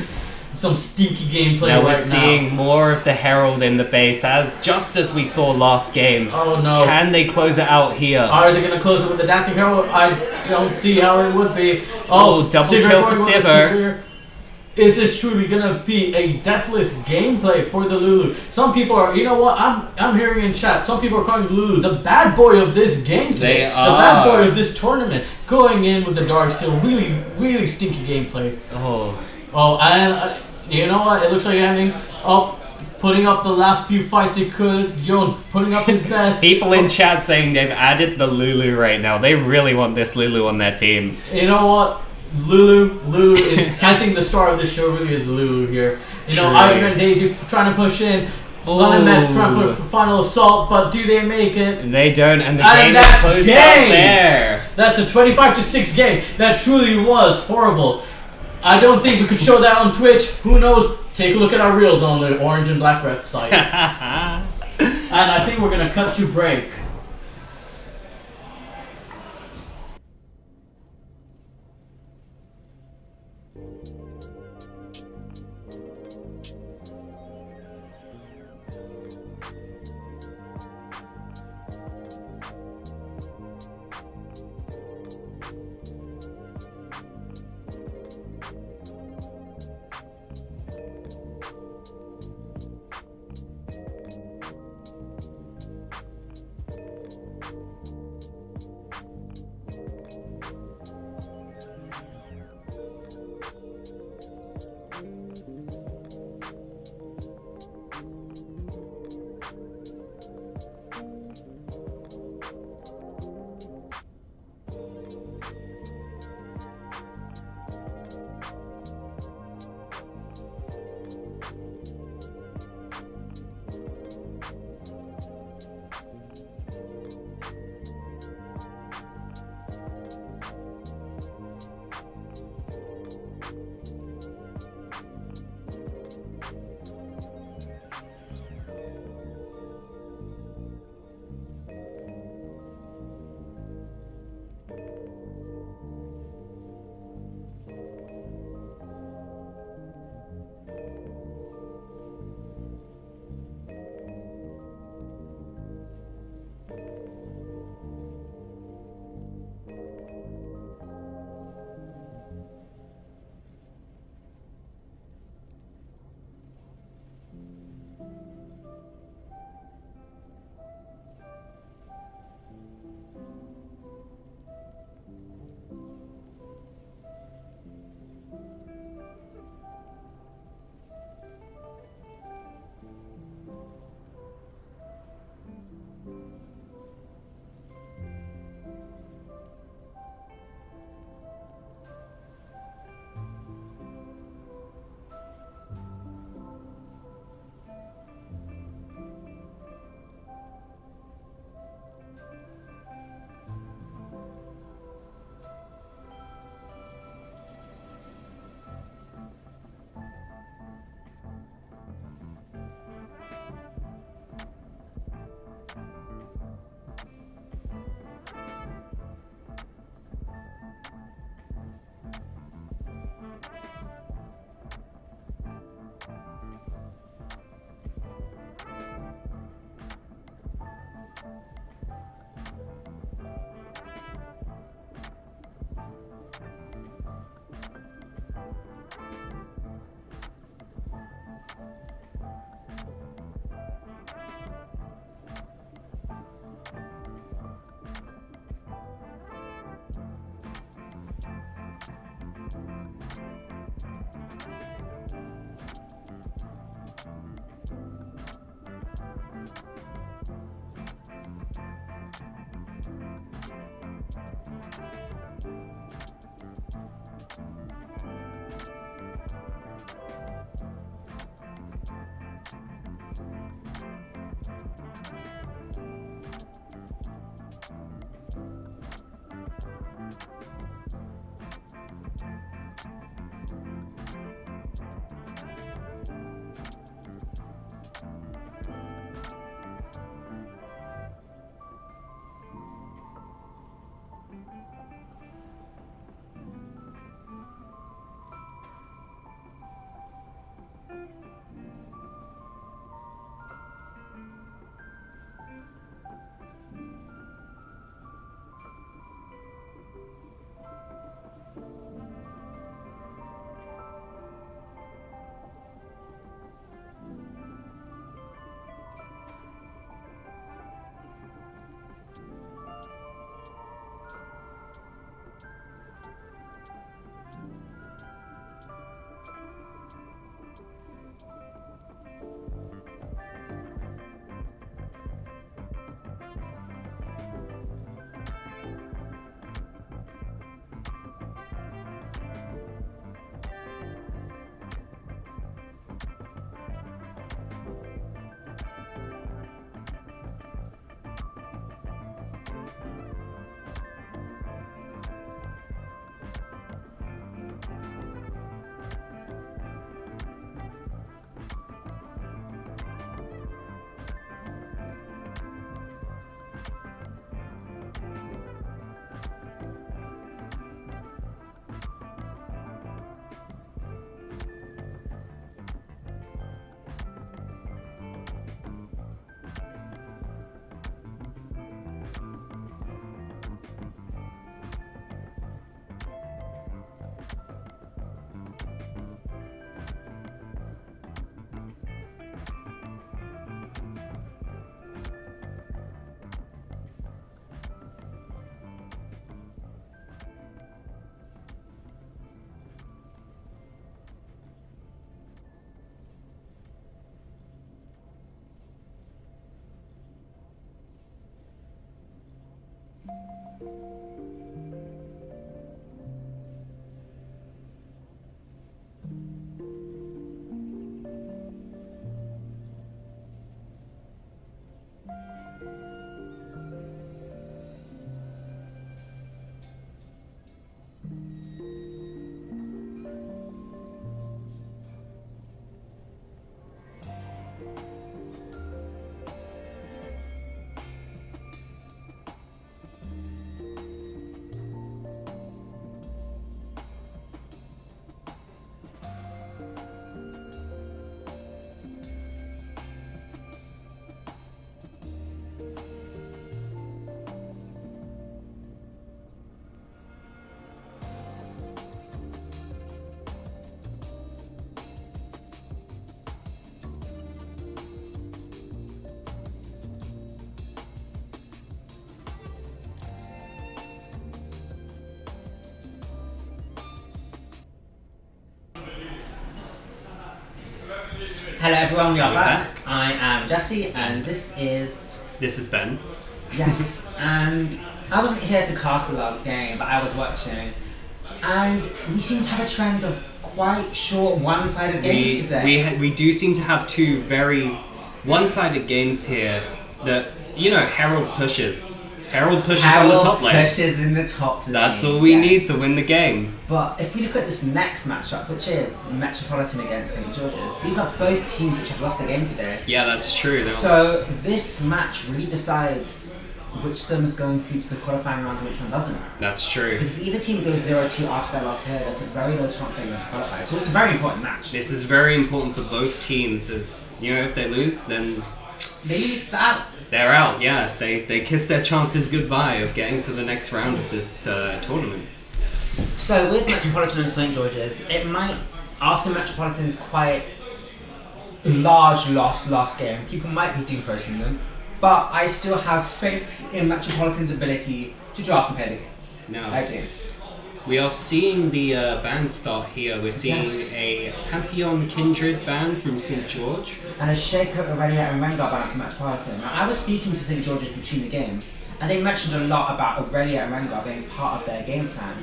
Some stinky gameplay now right now. We're seeing more of the Herald in the base, just as we saw last game. Oh no. Can they close it out here? Are they going to close it with the Dancing Herald? I don't see how it would be. Oh, double kill for Sivir. Is this truly going to be a deathless gameplay for the Lulu? Some people are, you know what, I'm hearing in chat, some people are calling Lulu the bad boy of this game today. They are. The bad boy of this tournament. Going in with the Dark Seal. Really, really stinky gameplay. Oh, and you know what? It looks like ending up, putting up the last few fights he could. Yon putting up his best. People in chat saying they've added the Lulu right now. They really want this Lulu on their team. You know what? Lulu is. I think the star of this show really is Lulu here. You know, Ivan and Daisy trying to push in. London Met trying to put for final assault, but do they make it? And they don't, and the game is closed out there. That's a 25-6 game. That truly was horrible. I don't think we could show that on Twitch. Who knows? Take a look at our reels on the Orange and Black Rep site. And I think we're going to cut to break. Hello everyone, we are We're back. back. I am Jesse and this is... This is Ben. Yes, and I wasn't here to cast the last game, but I was watching. And we seem to have a trend of quite short one-sided games today. We do seem to have two very one-sided games here that, you know, Harold pushes. Harold pushes on the top lane. pushes in the top lane. That's all we yes. need to win the game. But if we look at this next matchup, which is Metropolitan against St. George's, these are both teams which have lost the game today. Yeah, that's true. So this match really decides which of them is going through to the qualifying round and which one doesn't. That's true. Because if either team goes 0-2 after their loss here, there's a very low chance they're going to qualify. So it's a very important match. This is very important for both teams, as you know, if they lose, then They lose that. they're out. Yeah, they kiss their chances goodbye of getting to the next round of this tournament. So with Metropolitan and St. George's, it might, after Metropolitan's quite large loss last game, people might be doom posting them, but I still have faith in Metropolitan's ability to draft and play the game. No. I do. We are seeing the ban start here. We're seeing Yes. a Pantheon Kindred ban from St. George. And a Shaker, Aurelia, and Rengar ban from Metropolitan. Now, I was speaking to St. George's between the games, and they mentioned a lot about Aurelia and Rengar being part of their game plan.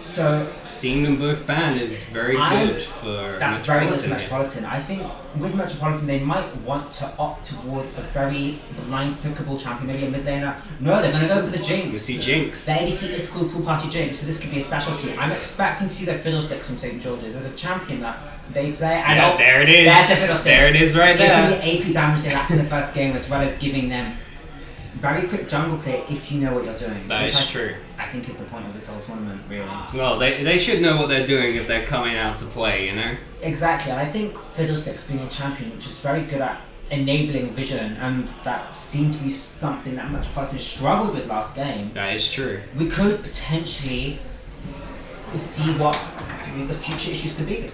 So Seeing them both ban is very good for that's very good for Metropolitan. here. Metropolitan. I think with Metropolitan they might want to opt towards a very blind pickable champion, maybe a mid laner. No, they're going to go for the Jinx. We see Jinx. The ABC is called Pool Party Jinx, so this could be a specialty. I'm expecting to see the Fiddlesticks from St. George's. There's a champion that they play. I Yeah, know. there it is. There's the Fiddlesticks. There it is right Gives them there. the AP damage they lacked in the first game, as well as giving them very quick jungle clear if you know what you're doing. That which is true. I think is the point of this whole tournament, really. Well, they should know what they're doing if they're coming out to play, you know? Exactly, and I think Fiddlesticks being a champion, which is very good at enabling vision, and that seemed to be something that Metropolitan struggled with last game. That is true. We could potentially see what the future issues could be.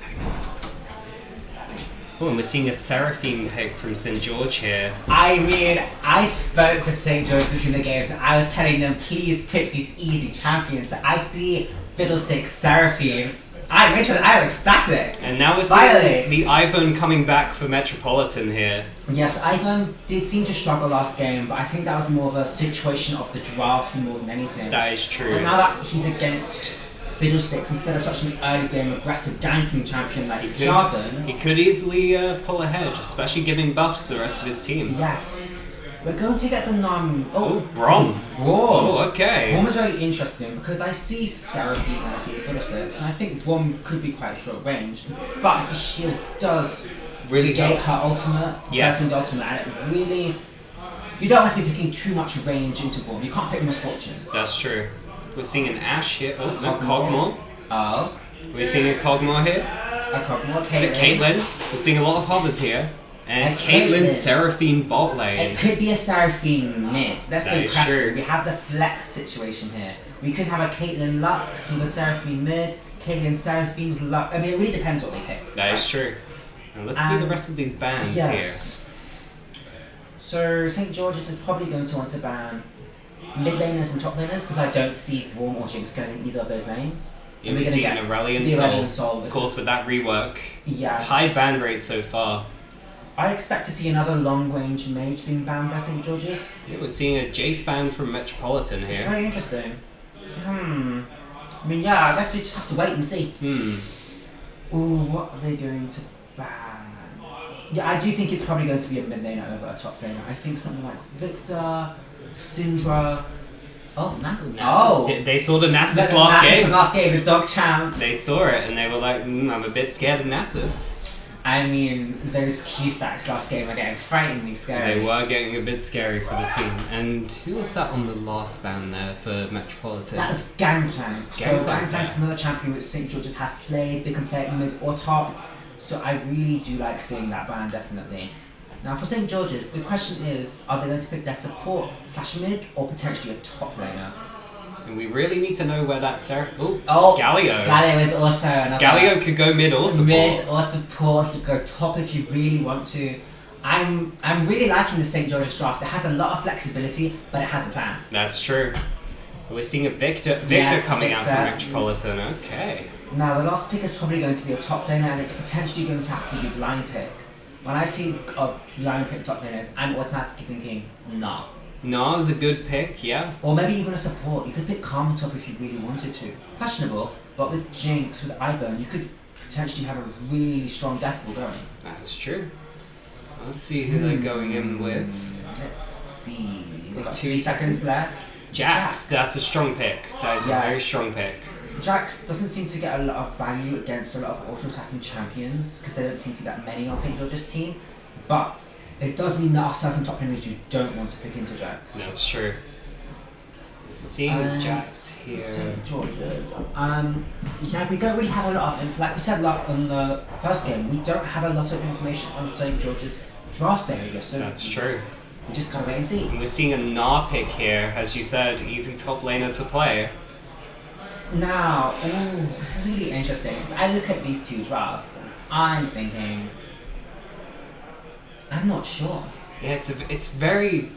Oh, and we're seeing a Seraphine pick from St. George here. I mean, I spoke with St. George between the games, and I was telling them, please pick these easy champions. I see Fiddlesticks, Seraphine. I'm interested, I'm ecstatic. And now we're Finally. seeing the Ivern coming back for Metropolitan here. Yes, Ivan did seem to struggle last game, but I think that was more of a situation of the draft more than anything. That is true. But now that he's against Fiddlesticks, instead of such an early game aggressive ganking champion like could- Jarvan, He could easily pull ahead, especially giving buffs to the rest of his team. yes, we're going to get the Oh, Brom. Braum. Oh, okay. Braum is very interesting because I see Seraphine and I see the Fiddlesticks, and I think Braum could be quite short range, but his shield does Really negate helps. her ultimate, Yes. Seraphine's ultimate, and it really, you don't have to be picking too much range into Braum. You can't pick Misfortune. That's true. We're seeing an Ashe here. Oh, no, Cogmore. Cogmore. Oh, We're seeing a Cogmore here. a Cogmore, The Caitlyn. We're seeing a lot of hovers here. And it's A Caitlyn. Caitlyn's Seraphine bot lane. It could be a Seraphine mid. That's That the is question. true. We have the flex situation here. We could have a Caitlyn Lux with a Seraphine mid, Caitlyn Seraphine with Lux. I mean, it really depends what they pick. That is true. Now let's see the rest of these bans here. Yes. So St. George's is probably going to want to ban mid laners and top laners because I don't see Braum or Jinx going in either of those lanes. Yeah, And we're we're seeing gonna an get Aurelian the Soul. Aurelian Soul. Of course, with that rework. Yes. High ban rate so far. I expect to see another long range mage being banned by St. George's. Yeah, we're seeing a Jace ban from Metropolitan It's here. very interesting. I mean, yeah, I guess we just have to wait and see. Ooh, what are they doing to ban? Yeah, I do think it's probably going to be a mid laner over a top laner. I think something like Victor, Syndra. Oh, Nasus. Oh! They saw the Nasus Nasus last in game. last game, the dog champ. They saw it and they were like, I'm a bit scared of Nasus. I mean, those Q stacks last game are getting frighteningly scary. They were getting a bit scary for the team. And who was that on the last ban there for Metropolitan? That's Gangplank. So Gangplank, Gangplank's another champion which St. George's has played. They can play it mid or top. So I really do like seeing that ban, definitely. Now for St. George's, the question is, are they going to pick their support / mid or potentially a top laner? And we really need to know where that's Oh, Galio. Galio is also another Galio could go mid or support. mid or support. You could go top if you really want to. I'm really liking the St. George's draft. It has a lot of flexibility, but it has a plan. That's true. We're seeing a Victor Yes, coming out from Victor. Metropolitan. Okay. Now, the last pick is probably going to be a top laner, and it's potentially going to have to be blind pick. When I see blind pick top laners, I'm automatically thinking, nah. No, is a good pick, yeah. Or maybe even a support. You could pick Karma top if you really wanted to. Questionable, but with Jinx, with Ivern, you could potentially have a really strong death ball going. That's true. Let's see who they're going in with. Let's see. They've got 2 2 seconds left. Jax, that's a strong pick. That is a very Yes. strong pick. Jax doesn't seem to get a lot of value against a lot of auto-attacking champions because they don't seem to be that many on St. George's team. But it does mean there are certain top laners you don't want to pick into Jax. That's true. Seeing Jax here. St. George's. Yeah, we don't really have a lot of info. Like we said a lot on the first game, we don't have a lot of information on St. George's draft behavior. So That's true. we just gotta wait and see. And we're seeing a Gnar pick here, as you said, easy top laner to play. Now, this is really interesting. 'Cause I look at these two drafts and I'm thinking, I'm not sure. Yeah, it's very.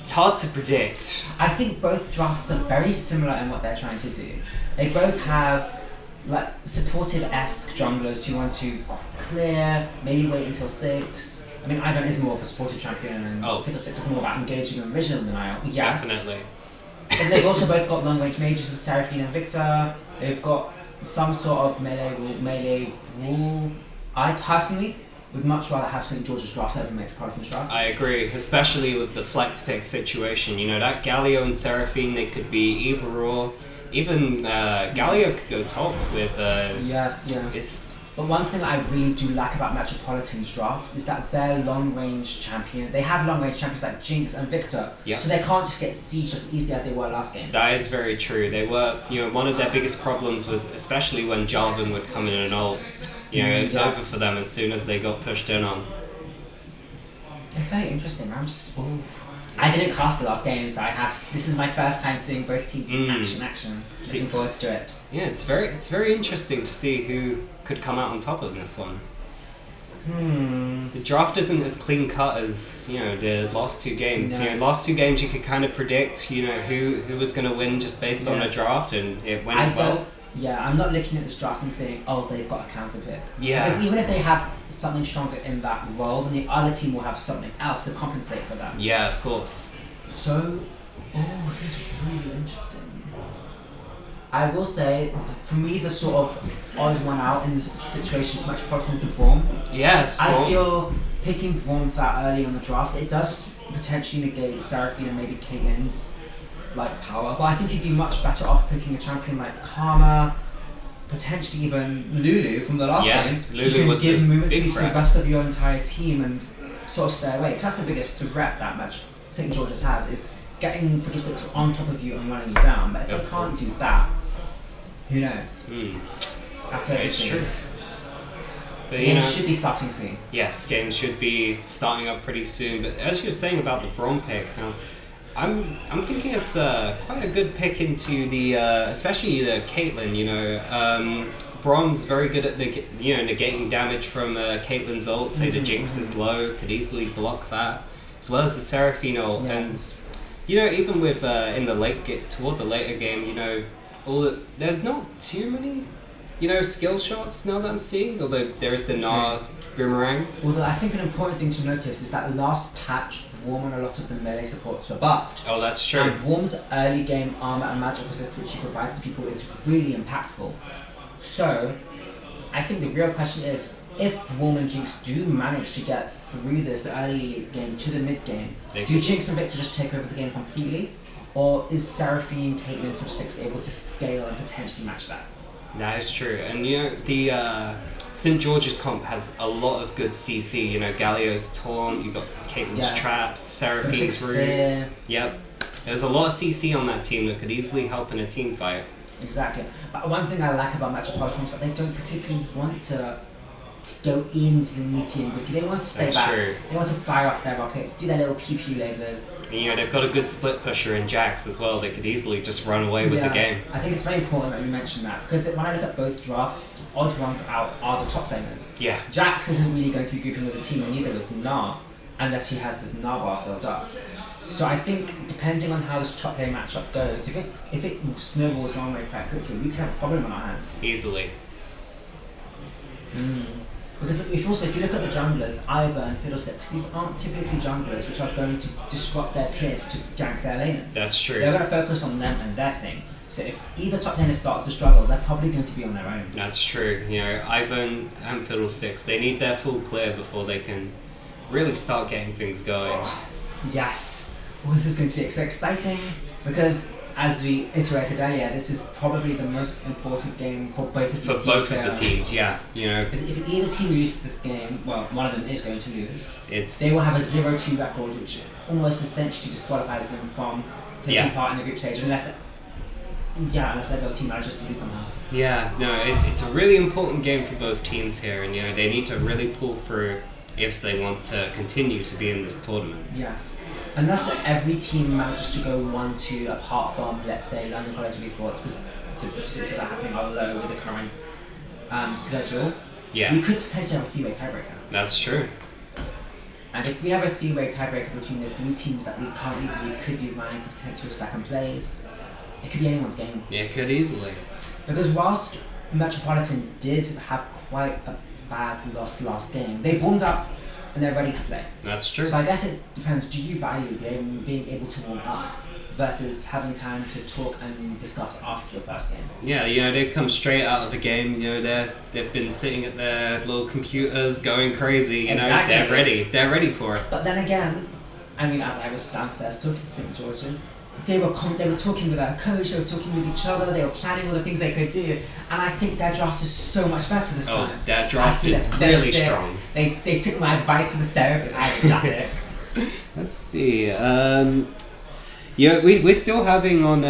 It's hard to predict. I think both drafts are very similar in what they're trying to do. They both have like supportive-esque junglers who want to clear, maybe wait until 6. I mean, Ivan is more of a supportive champion, and Fiddle 6 is more about engaging and original denial. Yes. Definitely. But they've also both got long-range mages with Seraphine and Victor. They've got some sort of melee rule. I personally would much rather have St. George's draft over Metropolitan's draft. I agree, especially with the flex pick situation. You know, that Galio and Seraphine, they could be either or. Even Galio could go top with. Yes. It's But one thing I really do like about Metropolitan's draft is that their long-range champion. They have long-range champions like Jinx and Victor, so they can't just get sieged as easily as they were last game. That is very true. They were, one of their biggest problems was especially when Jarvan would come in and ult. It was over for them as soon as they got pushed in on. It's very interesting. I didn't cast the last game, so this is my first time seeing both teams in action. Looking forward to it. Yeah, it's very interesting to see who could come out on top of this one. The draft isn't as clean cut as the last 2 games. No. Last 2 games you could kind of predict who was going to win just based on the draft, and it went well. I'm not looking at this draft and saying, oh, they've got a counter pick. Yeah. Because even if they have something stronger in that role, then the other team will have something else to compensate for that. Yeah, of course. So, this is really interesting. I will say, for me, the sort of odd one out in this situation for Metropolitan is the Braum. Yes. I feel picking Braum that early on the draft, it does potentially negate Seraphine and maybe Caitlyn's power, but I think you'd be much better off picking a champion like Karma, potentially even Lulu from the last game. Lulu you can was give a movement big speed to the threat. rest of your entire team and sort of stay away. Because that's the biggest threat that match St. George's has, is getting Fiddlesticks on top of you and running you down. But if they can't do that, who knows? After It's everything. true. But, Games should be starting soon. Yes, games should be starting up pretty soon. But as you were saying about the Braum pick, now I'm thinking it's quite a good pick into the especially the Caitlyn. Braum's very good at negating damage from Caitlyn's ult. Say the Jinx is low, could easily block that, as well as the Seraphine ult. And even with in the toward the later game, there's not too many skill shots now that I'm seeing. Although there is the Gnar boomerang. Although I think an important thing to notice is that last patch, Braum and a lot of the melee supports were buffed. Oh, that's true. And Braum's early game armor and magic assist which he provides to people is really impactful. So, I think the real question is, if Braum and Jinx do manage to get through this early game to the mid game, do Jinx and Victor just take over the game completely? Or is Seraphine, Caitlyn, Fiddlesticks able to scale and potentially match that? That is true. And the St. George's comp has a lot of good CC. Galio's Taunt, you got Caitlyn's Traps, Seraphine's Root. Yep. There's a lot of CC on that team that could easily help in a team fight. Exactly. But one thing I like about Metropolitan is that they don't particularly want to go into the nitty and gritty. They want to stay That's back. true. They want to fire off their rockets, do their little pew-pew lasers. And, they've got a good split pusher in Jax as well. They could easily just run away with the game. I think it's very important that you mention that, because when I look at both drafts, the odd ones out are the top laners. Yeah. Jax isn't really going to be grouping with the team, and neither is Gnar, unless he has this Gnar bar filled up. So I think depending on how this top lane matchup goes, if it snowballs one way quite quickly, we could have a problem on our hands. Easily. Because if you look at the junglers, Ivor and Fiddlesticks, these aren't typically junglers which are going to disrupt their clears to gank their laners. That's true. They're going to focus on them and their thing. So if either top laner starts to struggle, they're probably going to be on their own. That's true. Ivan and Fiddlesticks, they need their full clear before they can really start getting things going. Yes. This is going to be so exciting because, as we iterated earlier, this is probably the most important game for both of these teams. For both of the teams, yeah. Because if either team loses this game, well, one of them is going to lose. They will have a 0-2 record, which almost essentially disqualifies them from taking part in the group stage, unless their other team manages to do somehow. Yeah, no, it's a really important game for both teams here, and they need to really pull through if they want to continue to be in this tournament. Yes. Unless every team manages to go 1-2 apart from, let's say, London College of Esports, because the statistics that are happening are low with the current schedule. Yeah. We could potentially have a 3-way tiebreaker. That's true. And if we have a three-way tiebreaker between the three teams that we currently believe could be vying for potential second place, it could be anyone's game. Yeah, it could easily. Because whilst Metropolitan did have quite a bad loss last game, they've warmed up and they're ready to play. That's true. So I guess it depends, do you value being able to warm up versus having time to talk and discuss after your first game? Yeah, you know, they've come straight out of the game, you know, they've been sitting at their little computers going crazy, you know, Exactly. they're ready for it. But then again, I mean, as I was downstairs talking to St. George's, they were talking with our coach, they were talking with each other, they were planning all the things they could do, and I think their draft is so much better this time. Oh, their I draft see is that really sticks. strong. They took my advice to the Seraph, and I sat it. Let's see. Yeah, we're still having on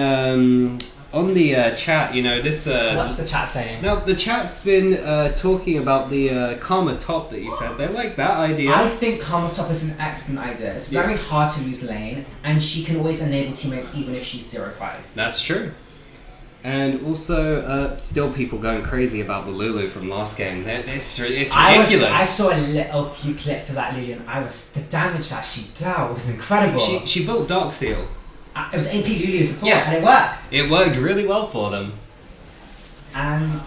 the chat. You know this. What's the chat saying? No, the chat's been talking about the Karma top that you said. They like that idea. I think Karma Top is an excellent idea. It's very hard to lose lane, and she can always enable teammates even if she's 0-5. That's true. And also, still people going crazy about the Lulu from last game. It's ridiculous. I saw a few clips of that Lulu, and the damage that she dealt was incredible. She built Dark Seal. It was AP Lulu support, Yeah. and it worked. It worked really well for them. And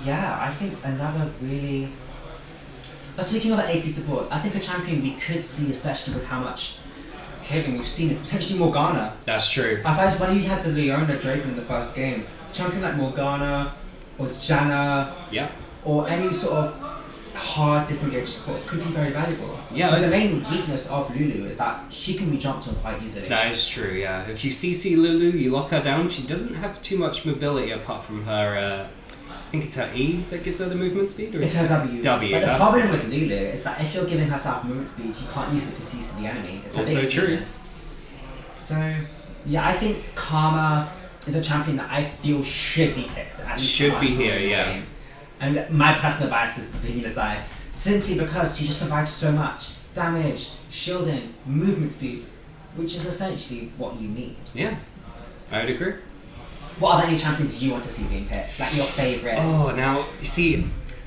yeah, I think another really. But speaking of the AP support, I think a champion we could see, especially with how much Caitlyn we've seen, is potentially Morgana. That's true. I find when you had the Leona Draven in the first game, a champion like Morgana or Janna Yeah. or any sort of hard disengaged support could be very valuable. Yeah, Because the it's- main weakness of Lulu is that she can be jumped on quite easily. That is true, yeah. If you CC Lulu, you lock her down, she doesn't have too much mobility apart from her, I think it's her E that gives her the movement speed? Or It's her W. W, But the that's problem it. with Lulu is that if you're giving herself movement speed, you can't use it to CC the enemy. It's her Also biggest true. weakness. So, yeah, I think Karma is a champion that I feel should be picked. At least Should for be some of here, these yeah. games. And my personal bias is opinion aside, simply because she just provides so much damage, shielding, movement speed, which is essentially what you need. Yeah, I would agree. What are any champions you want to see being picked? Like your favourites? Oh, now, you see,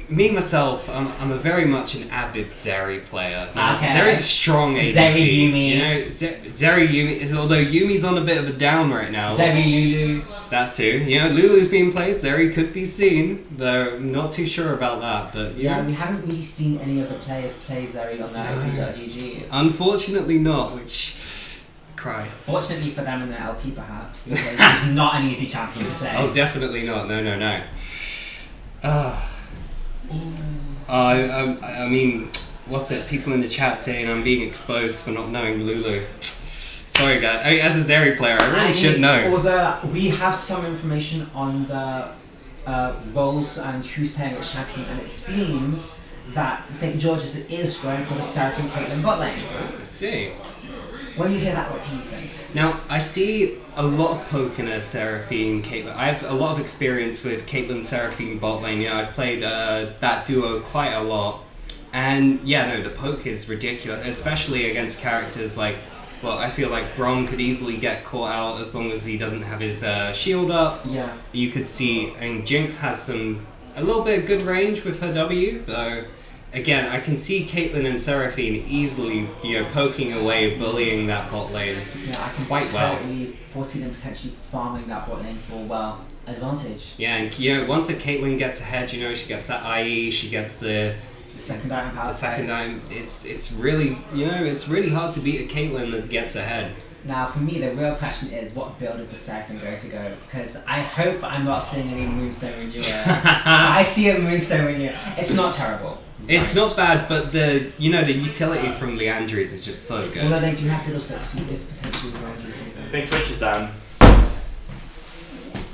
me myself, I'm a very much an avid Zeri player. Now, Okay. Zeri's a strong ADC. Zeri Yuumi. You know, Zeri Yuumi, although Yumi's on a bit of a down right now. Zeri Lulu. That too. You know, Lulu's being played, Zeri could be seen, though I'm not too sure about that. But Yeah, we haven't really seen any of the players play Zeri on their No. OP.GGs. Unfortunately not, which... Cry. Fortunately for them and their LP perhaps, because she's not an easy champion to play. Oh, definitely not. No. I mean, what's it? People in the chat saying I'm being exposed for not knowing Lulu. Sorry, guys. I mean, as a Zeri player, I really should know. Although we have some information on the roles and who's playing which champion, and it seems that St. George's is going for the Seraphine Caitlyn bot lane. I see. When you hear that, what do you think? Now, I see a lot of poke in a Seraphine Caitlyn. I have a lot of experience with Caitlyn Seraphine bot lane. You know, I've played that duo quite a lot. And yeah, no, the poke is ridiculous, especially against characters like, well, I feel like Brom could easily get caught out as long as he doesn't have his shield up. Yeah. You could see, and Jinx has a little bit of good range with her W, though. Again, I can see Caitlyn and Seraphine easily, you know, poking away, bullying that bot lane. Yeah, I can Quite well. totally foresee them potentially farming that bot lane for, well, advantage. Yeah, and you know, once a Caitlyn gets ahead, you know, she gets that IE, she gets the The second item power. second item. It's really, you know, it's really hard to beat a Caitlyn that gets ahead. Now, for me, the real question is, what build is the Seraphine going to go? Because I hope I'm not seeing any Moonstone Renewer. If I see a Moonstone Renewer, it's not terrible. It's Right. not bad, but the utility from Leandri's is just so good. Although they do have Fiddlesticks, who is potentially going to use I think Twitch is down.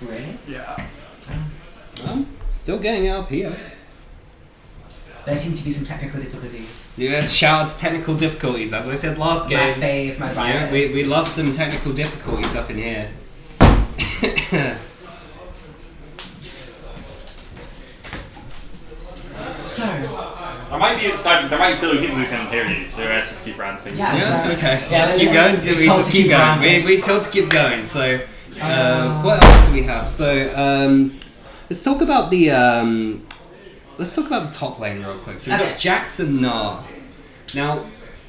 Really? Yeah. Still getting out here. There seem to be some technical difficulties. Yeah, shout out to technical difficulties, as I said last game. My fave, my Yeah, bias. we love some technical difficulties up in here. So, There might still be people who can hear you, so let's just keep ranting. yeah, Yeah, so, okay. Yeah, just we- keep going. we're We told just to keep keep going. ranting. We're told to keep going. So, what else do we have? So, let's talk about the top lane real quick. So we've Okay. got Jax and Gnar. Now,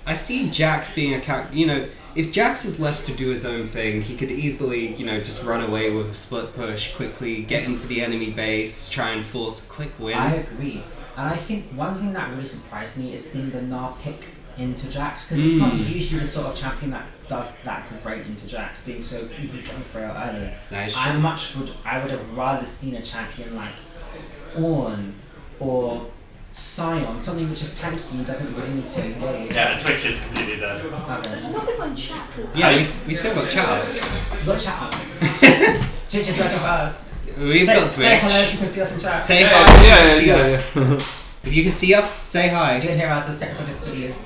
I see Jax being a character. You know, if Jax is left to do his own thing, he could easily, you know, just run away with a split push, quickly get into the enemy base, try and force a quick win. I agree. And I think one thing that really surprised me is seeing the Gnar pick into Jax, because it's not usually the sort of champion that does that great into Jax, being so getting frail early. That is I true. I would have rather seen a champion like Ornn or Sion, something which is tanky and doesn't really need to engage. Yeah, the Twitch is completely dead. Okay. There's a topic on chat. Yeah, we still got chat. Go chat up. Twitch is working for us. We've got Twitch. Say hello if you can see us in chat. Say Yeah, hi if you yeah, can see yeah, us. If you can see us, say If hi. you can hear us, there's technical difficulties.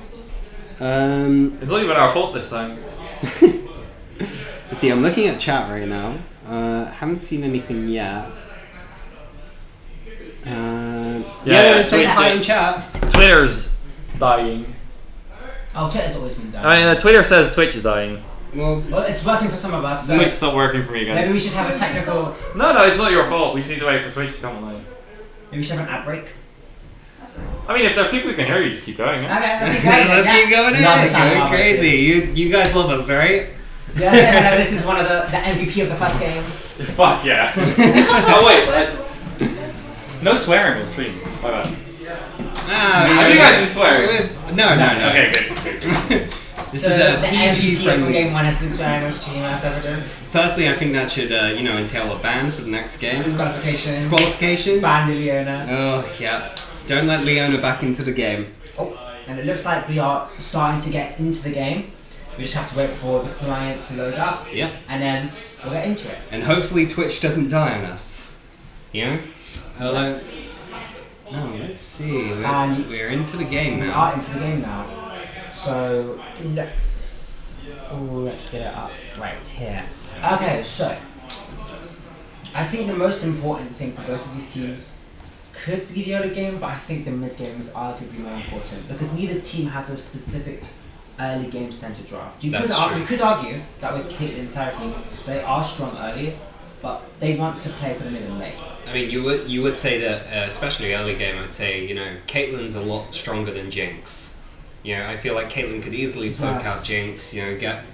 It's not even our fault this time. See, I'm looking at chat right now. Haven't seen anything yet. Yeah, say Twitch- hi in chat. Twitter's dying. Oh, Twitter's always been done. I mean, Twitter says Twitch is dying. Well, Well, it's working for some of us, so Twitch's not working for me again. maybe we should have a technical. No, it's not your fault. We just need to wait for Twitch to come online. Maybe we should have an ad break. I mean, if there's people who can hear you, just keep going. Yeah? Okay, let's keep going. let's yeah. keep going in. Love the sound Going of crazy. You guys love us, right? Yeah, this is one of the MVP of the first game. Fuck yeah. Oh wait. No swearing on stream. My bad. Have you guys been swearing? No. Okay, good. This So is a the PG MVP from friendly. game 1 has been swearing on stream as ever done. Firstly, I think that should, entail a ban for the next game. Disqualification. Disqualification. Ban the Leona. Oh yeah. Don't let Leona back into the game. Oh, and it looks like we are starting to get into the game. We just have to wait for the client to load up, Yeah. and then we'll get into it. And hopefully Twitch doesn't die on us. You know? Hello. Yes. Oh, let's see. And We're into the game We now. are into the game now. So let's get it up right here. Okay, so I think the most important thing for both of these teams could be the early game, but I think the mid game is arguably more important because neither team has a specific early game center draft. You could argue that with Caitlyn and Seraphine, they are strong early, but they want to play for the mid and late. I mean, you would say that, especially early game, I'd say, Caitlyn's a lot stronger than Jinx. I feel like Caitlyn could easily poke out Jinx, get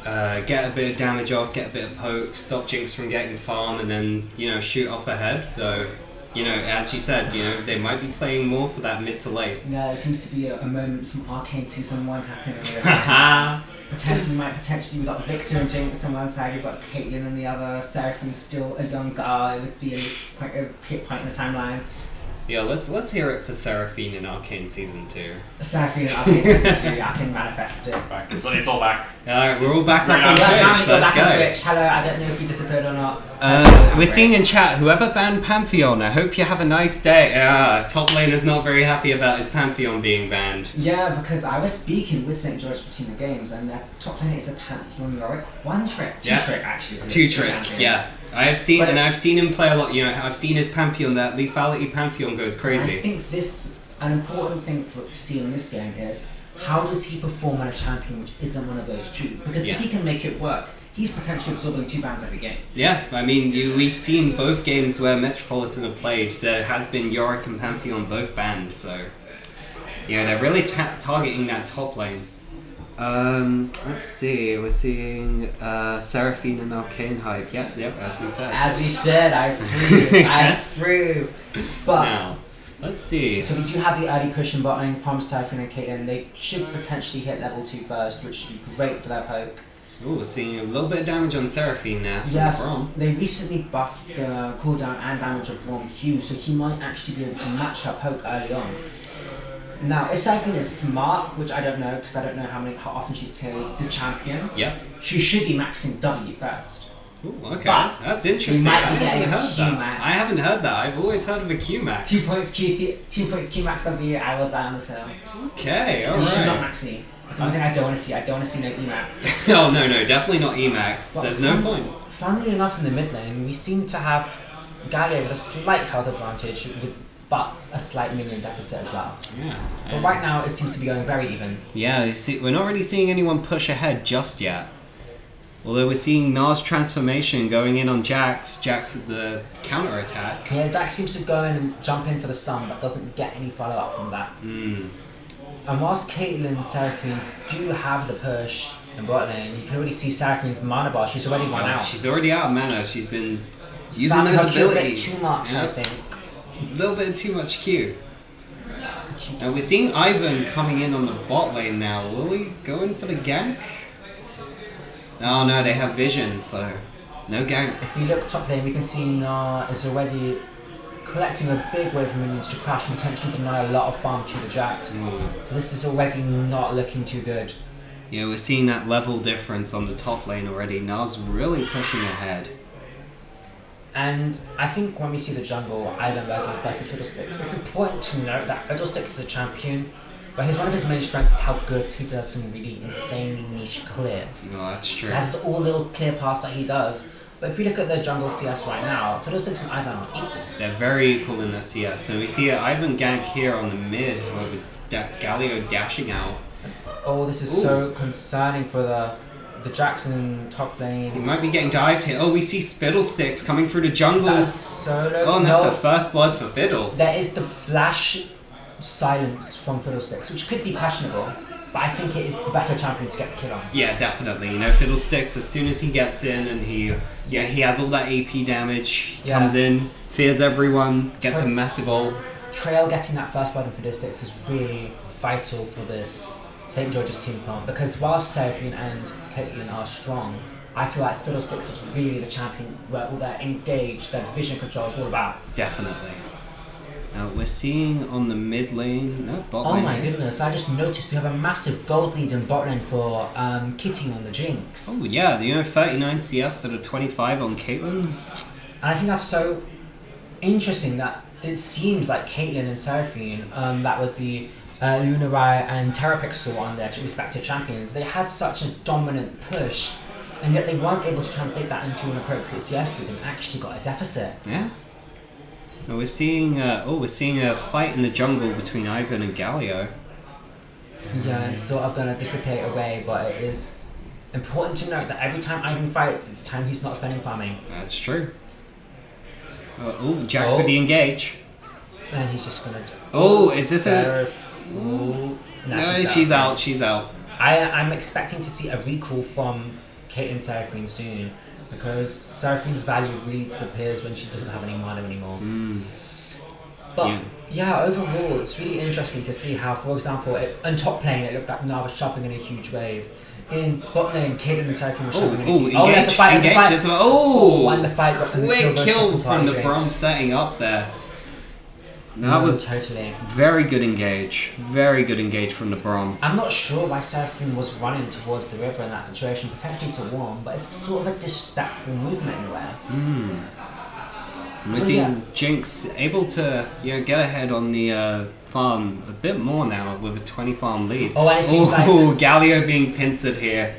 a bit of damage off, get a bit of poke, stop Jinx from getting farm, and then, shoot off ahead. Though, as you said, they might be playing more for that mid to late. Yeah, it seems to be a moment from Arcane Season 1 happening. We might potentially, we've got Victor and Jinx on one side, we've got Caitlyn on the other, Seraphine's still a young girl, it would be at this point in the timeline. Yeah, let's hear it for Seraphine in Arcane Season 2. Seraphine and Arcane Season 2, I can manifest it. Back. It's all back. Alright, we're all back We're up on now- Twitch, We're let's back on go. Twitch. Hello, I don't know if you disappeared or not. We're seeing in chat, whoever banned Pantheon, I hope you have a nice day. Top lane is not very happy about his Pantheon being banned. Yeah, because I was speaking with St. George between the games, and their top lane is a Pantheon Yorick. One trick. Two trick, actually. because Two it's trick, champions. yeah. I've seen But- I've seen him play a lot, I've seen his Pantheon, that lethality Pantheon goes I crazy. think an important thing to see in this game is how does he perform on a champion which isn't one of those two? Because Yeah. if he can make it work, he's potentially absorbing 2 bans every game. Yeah, I mean, we've seen both games where Metropolitan have played, there has been Yorick and Pantheon both banned, so they're really targeting that top lane. Let's see, we're seeing Seraphine and Arcane hype. Yep, as we said. As we said, I approve. I approve. But Now, let's see. so we do have the early push in bot lane from Seraphine and Caitlyn. They should potentially hit level 2 first, which should be great for their poke. Ooh, we're seeing a little bit of damage on Seraphine now from Yes, Braum. they recently buffed the cooldown and damage of Braum Q, so he might actually be able to match her poke early on. Now, if Seraphine is smart, which I don't know because I don't know how often she's played the champion, Yeah. she should be maxing W first. Ooh, okay. But That's interesting. might I be haven't getting a heard Q that. max. I haven't heard that. I've always heard of a Q max. 2 points Q max W, I will die on this hill. Okay, You should not alright. max E. That's one thing I don't want to see. I don't want to see no E max. Oh, no, definitely not Emax. But There's no point. Funnily enough, in the mid lane, we seem to have Galio with a slight health advantage, but a slight minion deficit as well. Yeah. But right now, it seems to be going very even. Yeah, you see, we're not really seeing anyone push ahead just yet. Although we're seeing Nar's transformation going in on Jax with the counter attack. Yeah, Dax seems to go in and jump in for the stun, but doesn't get any follow up from that. And whilst Caitlyn and Seraphine do have the push in bot lane, you can already see Seraphine's mana bar. She's already run out. She's already out of mana. She's been using Spamming those her Q a bit abilities. too much, Yeah. I think. A little bit too much Q. Now we're seeing Ivan coming in on the bot lane now. Will we go in for the gank? Oh no, they have vision, so no gank. If we look top lane, we can see Na is already collecting a big wave of minions to crash and potentially deny a lot of farm to the Jax. So this is already not looking too good. Yeah, we're seeing that level difference on the top lane already. Na's really pushing ahead. And I think when we see the jungle, Ivan Bergen versus Fiddlesticks, it's important to note that Fiddlesticks is a champion, but one of his main strengths is how good he does some really insanely niche clears. No, that's true. He has all little clear paths that he does. But if you look at the jungle CS right now, Fiddlesticks and Ivan are equal. They're very equal in their CS. So we see Ivan gank here on the mid, however, Galio dashing out. Oh, this is so concerning for the Jackson top lane. He might be getting dived here. Oh, we see Fiddlesticks coming through the jungle. Is that a solo? Oh, and that's No, a first blood for Fiddle. there is the flash silence from Fiddlesticks, which could be questionable, but I think it is the better champion to get the kill on. Yeah, definitely. You know, Fiddlesticks, as soon as he gets in and he has all that AP damage, he Yeah. comes in, fears everyone, gets a Tra- massive ult. Trail getting that first blood in Fiddlesticks is really vital for this St. George's team comp, because whilst Seraphine and Caitlyn are strong, I feel like Fiddlesticks is really the champion where all their engage, their vision control is all about. Definitely. Now we're seeing on the mid lane, no, bot Oh lane. my here. goodness, I just noticed we have a massive gold lead in bot lane for Kitty on the Jinx. Oh yeah, 39 CS to the 25 on Caitlyn. And I think that's so interesting that it seemed like Caitlyn and Seraphine, that would be Lunarai and Terrapixel on their respective champions, they had such a dominant push, and yet they weren't able to translate that into an appropriate CS lead and actually got a deficit. Yeah. Now we're seeing a fight in the jungle between Ivan and Galio. Yeah, it's sort of going to dissipate away, but it is important to note that every time Ivan fights, it's time he's not spending farming. That's true. Jax with the engage. And he's just going to... Oh, is this a... No, she's out. She's out. I'm expecting to see a recall from Caitlyn Seraphine soon, because Seraphine's value really disappears when she doesn't have any mana anymore. But yeah, overall, it's really interesting to see how, for example, in top lane, it looked like Na was shoving in a huge wave. In bot lane, Caitlyn and Seraphine were shoving in a huge... Engage, there's a fight, engage. there's a fight. And the fight got and the Quick goes kill second from party the Jinx. Brom setting up there. That was totally. very good engage. Very good engage from the Brom. I'm not sure why Seraphine was running towards the river in that situation, potentially to warm, but it's sort of a disrespectful movement in a way. We're seeing Jinx able to get ahead on the farm a bit more now with a 20 farm lead. Oh, and it seems like Galio being pincered here.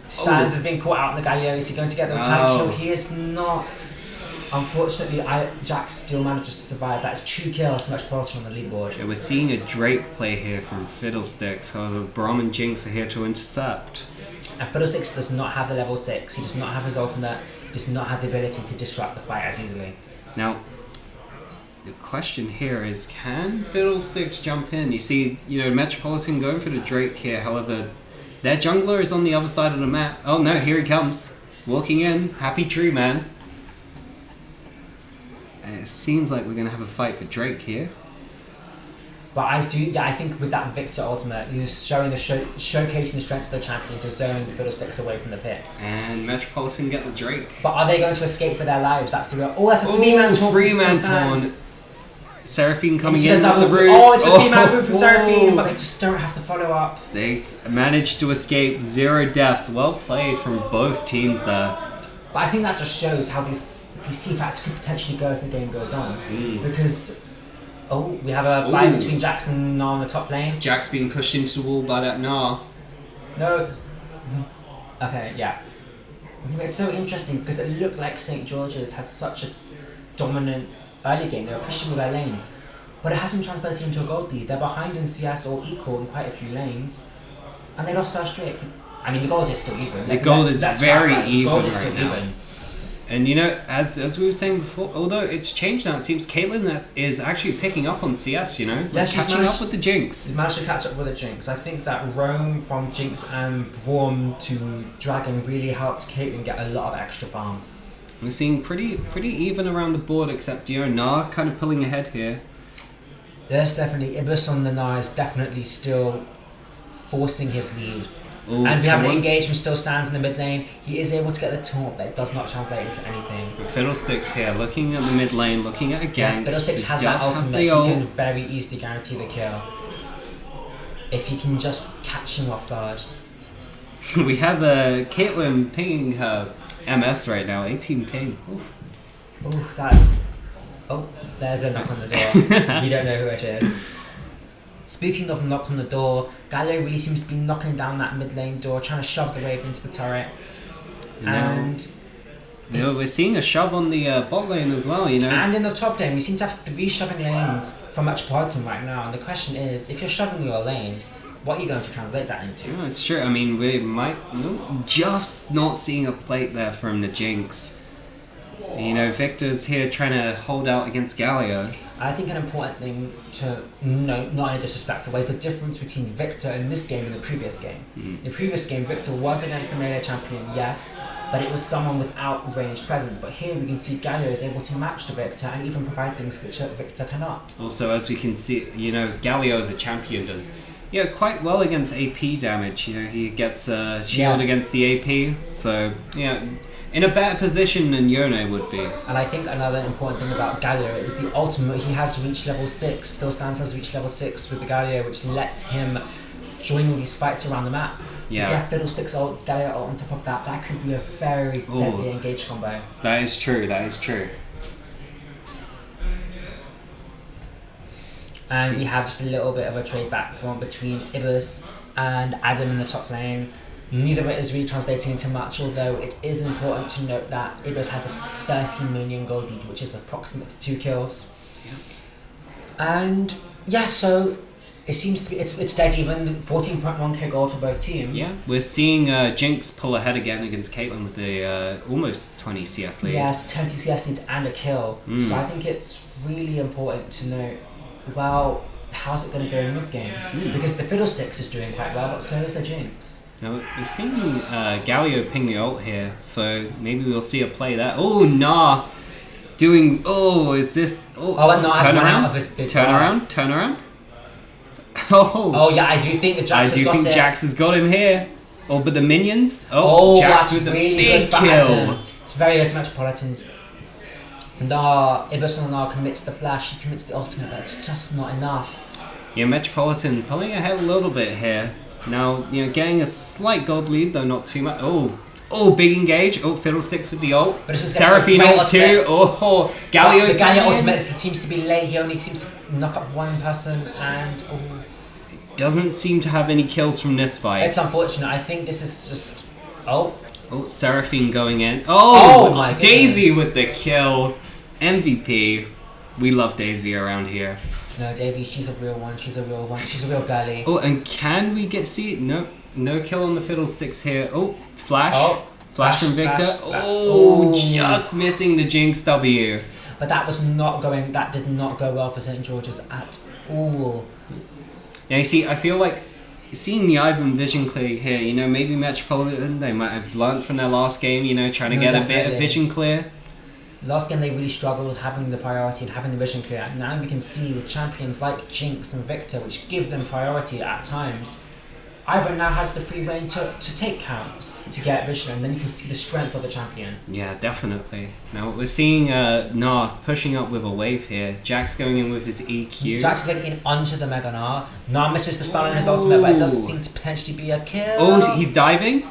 Stans has been caught out in the Galio. Is he going to get the return kill? He is not. Unfortunately, Jax still manages to survive. That's 2 kills, so much priority on the leaderboard. Yeah, we're seeing a Drake play here from Fiddlesticks. However, Brom and Jinx are here to intercept. And Fiddlesticks does not have the level 6. He does not have his ultimate. He does not have the ability to disrupt the fight as easily. Now, the question here is, can Fiddlesticks jump in? You see, Metropolitan going for the Drake here. However, their jungler is on the other side of the map. Oh no, here he comes. Walking in. Happy Tree Man. And it seems like we're going to have a fight for Drake here. But I think with that Victor ultimate, showing showcasing the strengths of the champion to zone the Fiddlesticks away from the pit. And Metropolitan get the Drake. But are they going to escape for their lives? That's the real... Oh, that's a 3-man taunt. 3-man taunt. Seraphine coming into in the with the root. Oh, it's a 3-man move from Seraphine, but they just don't have to follow up. They managed to escape 0 deaths. Well played from both teams there. But I think that just shows how these team fights could potentially go as the game goes on. Because... Oh, we have a fight between Jax and Na on the top lane. Jax being pushed into the wall by that Na. No. Okay, yeah. It's so interesting because it looked like St. George's had such a dominant early game. They were pushing all their lanes. But it hasn't translated into a gold lead. They're behind in CS or equal in quite a few lanes. And they lost first streak. I mean, the gold is still even. The gold is very even gold is still right now. even. And you know, as we were saying before, although it's changed now, it seems Caitlyn that is actually picking up on CS, you know? Yeah, she's catching managed- up with the Jinx. He's managed to catch up with the Jinx. I think that roam from Jinx and Braum to Dragon really helped Caitlyn get a lot of extra farm. We're seeing pretty even around the board, except, you know, Nah kind of pulling ahead here. There's definitely Ibis on the Nar is definitely still forcing his lead. Ooh, And we have an taunt. engagement still stands in the mid lane. He is able to get the taunt, but it does not translate into anything. Fiddlesticks here, looking at the mid lane, looking at a gank. Fiddlesticks He has that does have ultimate. the He ult. can very easily guarantee the kill. If he can just catch him off guard. We have Caitlyn pinging her MS right now, 18 ping. Oof. Ooh, that's... Oh, there's a knock on the door. You don't know who it is. Speaking of knock on the door, Galio really seems to be knocking down that mid lane door, trying to shove the wave into the turret. And You know, we're seeing a shove on the bot lane as well, you know. and in the top lane, we seem to have 3 shoving lanes from Metropolitan right now. And the question is, if you're shoving your lanes, what are you going to translate that into? Yeah, it's true. I mean, we might just not seeing a plate there from the Jinx. You know, Victor's here trying to hold out against Galio. I think an important thing to note, not in a disrespectful way, is the difference between Victor in this game and the previous game. In the previous game, Victor was against the melee champion, yes, but it was someone without ranged presence. But here we can see Galio is able to match the Victor and even provide things which Victor cannot. Also, as we can see, you know, Galio as a champion does, you know, quite well against AP damage. You know, he gets shield Yes. against the AP, so, yeah, in a better position than Yone would be. And I think another important thing about Galio is the ultimate. He has reached level 6, still stands has reached level 6 with the Galio, which lets him join all these fights around the map. Yeah. If you have Fiddlesticks ult, Galio ult on top of that, that could be a very Ooh. deadly engaged combo. That is true, that is true. And we have just a little bit of a trade back from between Ibis and Adam in the top lane. Neither of it is really translating into much, although it is important to note that Ibis has a 13 million gold lead, which is approximate to 2 kills. And yeah, so it seems to be it's dead even. 14.1k gold for both teams. Yeah, we're seeing Jinx pull ahead again against Caitlyn with the almost 20 CS lead. Yes, 20 CS lead and a kill. So I think it's really important to note, well, how's it going to go in mid game? Because the Fiddlesticks is doing quite well, but so is the Jinx. Now we're seeing Galio ping the ult here, so maybe we'll see a play there. Oh, nah! Doing, is this... And Nah has run out of his big turn bar. around. Oh, Oh yeah, I do think the Jax I do has got think it. Jax has got him here. Oh, but the minions? Oh, Jax that's with the really big good for kill. Adam. It's very good for Metropolitan. Nah, Ibis on Nah commits the flash, he commits the ultimate, but it's just not enough. Yeah, Metropolitan pulling ahead a little bit here. Now, you know, getting a slight gold lead, though not too much. Oh, big engage. Oh, Fiddlesticks with the ult. But it's just Seraphine great ult too. Oh, Galio. The Galio coming in. ultimate seems to be late, he only seems to knock up one person and... Doesn't seem to have any kills from this fight. It's unfortunate, I think this is just... Oh, Seraphine going in. Oh my goodness. Daisy with the kill. MVP. We love Daisy around here. no Davey, she's a real one, she's a real girly. Oh, and can we see it? No kill on the Fiddlesticks here. Oh, flash. Oh, Flash from Victor. flash. Oh, Oh. just missing the Jinx W. But that did not go well for St. George's at all. Now you see, I feel like seeing the Ivan vision clear here, you know, maybe Metropolitan, they might have learnt from their last game, you know, trying to No, get a bit definitely. of vision clear. Last game they really struggled with having the priority and having the vision clear. Now we can see with champions like Jinx and Victor, which give them priority at times, Ivan now has the free reign to take counts, to get vision, and then you can see the strength of the champion. Yeah, definitely. Now we're seeing Nah pushing up with a wave here. Jax going in with his EQ. Jax is getting in onto the Mega Nah. Nah misses the stun on his ultimate, but it does seem to potentially be a kill. Oh, he's diving.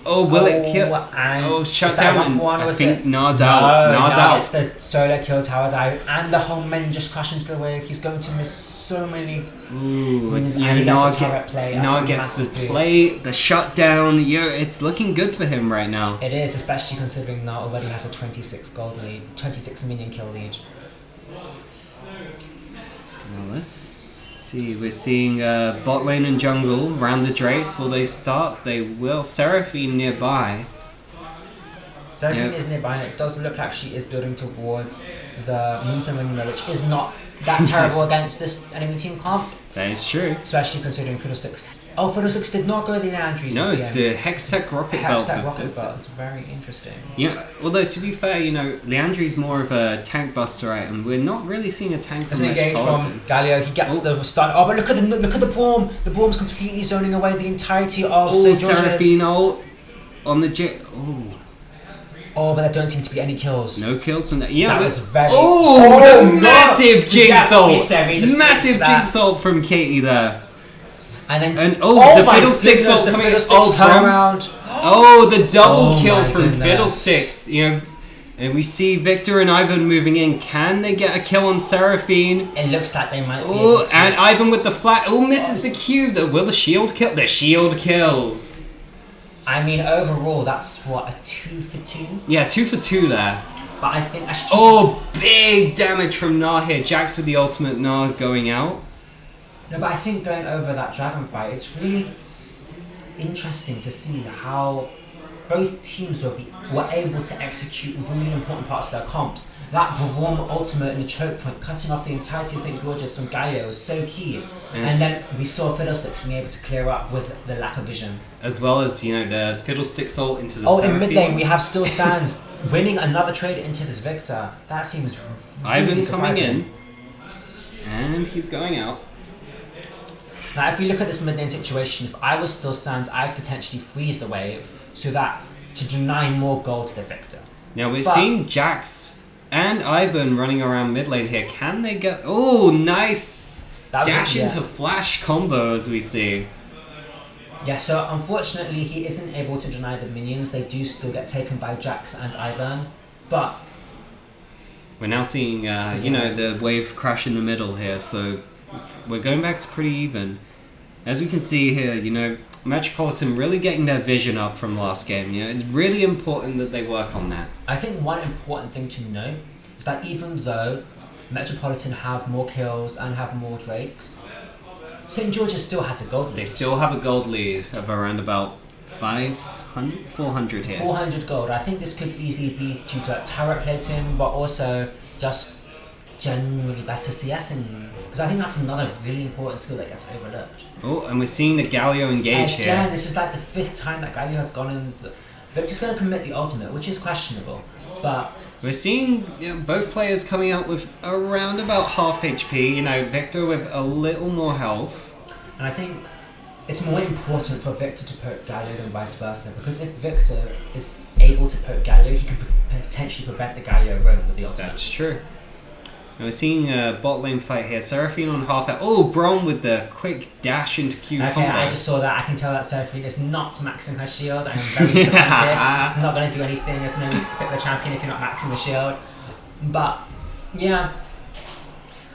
Oh, will it kill? And Oh, shut is that down. a 1-for-1 or I is think it? Nah's No, out. Nah's no, out. it's the solo kill tower dive, and the whole minion just crash into the wave. He's going to miss so many Ooh, minions, yeah, and he Nah gets a turret play. That's Nah a gets the massive boost. play, the shutdown. Yeah, it's looking good for him right now. It is, especially considering Nah already has a 26 gold lead, 26 minion kill lead. Well, let's see. We're seeing bot lane and jungle round the Drake. Will they start? They will. Seraphine nearby. Seraphine Yeah. is nearby, and it does look like she is building towards the Moonstone Winimo, which is not that terrible against this enemy team comp, That is true. especially considering Fiddlesticks. Oh, Fiddlesticks did not go the Leandries. No, this it's game. a Hextech Rocket Belt. Hashtag for Rocket this. Belt. It's very interesting. Yeah, although to be fair, Leandri's more of a tank buster item. We're not really seeing a tank There's from an engage from Metropolitan. Galio. He gets the stun. Oh, but look at the Braum. The Braum's completely zoning away the entirety of Oh, St. George's. Seraphine ult on the jet. Oh, Oh, but there don't seem to be any kills. no kills on that. Yeah, That but- was very. Oh, the no! massive jinx Yeah, we ult! said we just Massive jinxed that. jinx ult from Katie there. And then And the my Fiddlesticks goodness, ult the coming. Fiddlesticks Oh, turn Braum. around. Oh, the double Oh kill my from goodness. Fiddlesticks. And we see Victor and Ivan moving in. Can they get a kill on Seraphine? It looks like they might be. Oh, able to. and Ivan with the flat. Oh, misses the cube. Will the shield kill? The shield kills. I mean, overall, that's what, a 2 for 2. Yeah, 2 for 2 there. But I think actually. Oh, big damage from Nah here. Jax with the ultimate Nah going out. No, but I think going over that dragon fight, it's really interesting to see how both teams were able to execute really important parts of their comps. That Braum ultimate in the choke point, cutting off the entirety of St. George's from Galio was so key. And then we saw Fiddlesticks being able to clear up with the lack of vision. As well as, the Fiddlesticks ult into the Oh, in Seraphine. mid lane we have still stands winning another trade into this Victor. That seems really Ivan coming surprising. in. And he's going out. Now, if we look at this mid lane situation, if I was still stands, I'd potentially freeze the wave so that to deny more gold to the Victor. Now we're But- seeing Jax and Ivan running around mid lane here. Can they get... Oh, nice That was dash yeah. into flash combo as we see. Yeah, so unfortunately he isn't able to deny the minions. They do still get taken by Jax and Ivan, but We're now seeing, the wave crash in the middle here, so we're going back to pretty even. As we can see here, Metropolitan really getting their vision up from last game. It's really important that they work on that. I think one important thing to note is that even though Metropolitan have more kills and have more Drakes, St. George's still has a gold lead. They still have a gold lead of around about 400 here. 400 gold. I think this could easily be due to turret plating, but also just genuinely better CSing. Because I think that's another really important skill that gets overlooked. Oh, and we're seeing the Galio engage Again, here. this is like the 5th time that Galio has gone in. Victor's going to commit the ultimate, which is questionable. But We're seeing both players coming out with around about half HP. Victor with a little more health. and I think it's more important for Victor to poke Galio than vice versa. Because if Victor is able to poke Galio, he can potentially prevent the Galio run with the ultimate. That's true. Now we're seeing a bot lane fight here. Seraphine on half health. Oh, Braum with the quick dash into Q Okay, combo. I just saw that. I can tell that Seraphine is not maxing her shield. I am very disappointed. It's not going to do anything. There's no reason to pick the champion if you're not maxing the shield. But, yeah.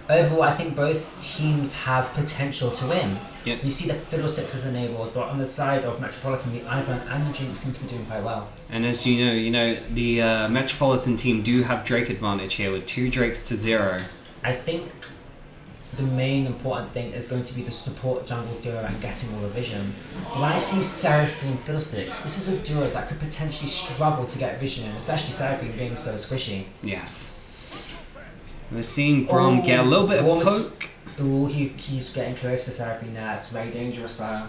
Overall, I think both teams have potential to win. Yeah. We see the Fiddlesticks is enabled, but on the side of Metropolitan, the Ivan and the Jinx seem to be doing quite well. And as you know, the Metropolitan team do have Drake advantage here with 2 Drakes to 0. I think the main important thing is going to be the support jungle duo and getting all the vision. But when I see Seraphine Fiddlesticks, this is a duo that could potentially struggle to get vision, especially Seraphine being so squishy. Yes. We're seeing Braum get a little bit of Braum is- poke. Ooh, he's getting close to Seraphine now. It's very dangerous for her.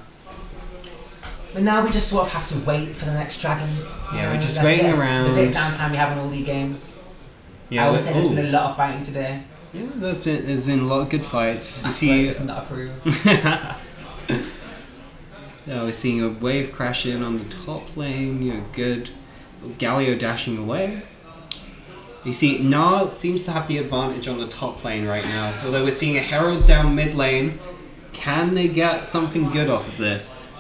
But now we just sort of have to wait for the next dragon. Yeah, we're just That's waiting it. around. The bit of downtime we have in all the games. Yeah, I would say there's ooh. been a lot of fighting today. Yeah, there's been a lot of good fights. You Max see, Ferguson not approved. yeah, we're seeing a wave crash in on the top lane. Good. Galio dashing away. You see, Nah seems to have the advantage on the top lane right now. Although we're seeing a Herald down mid lane. Can they get something good off of this?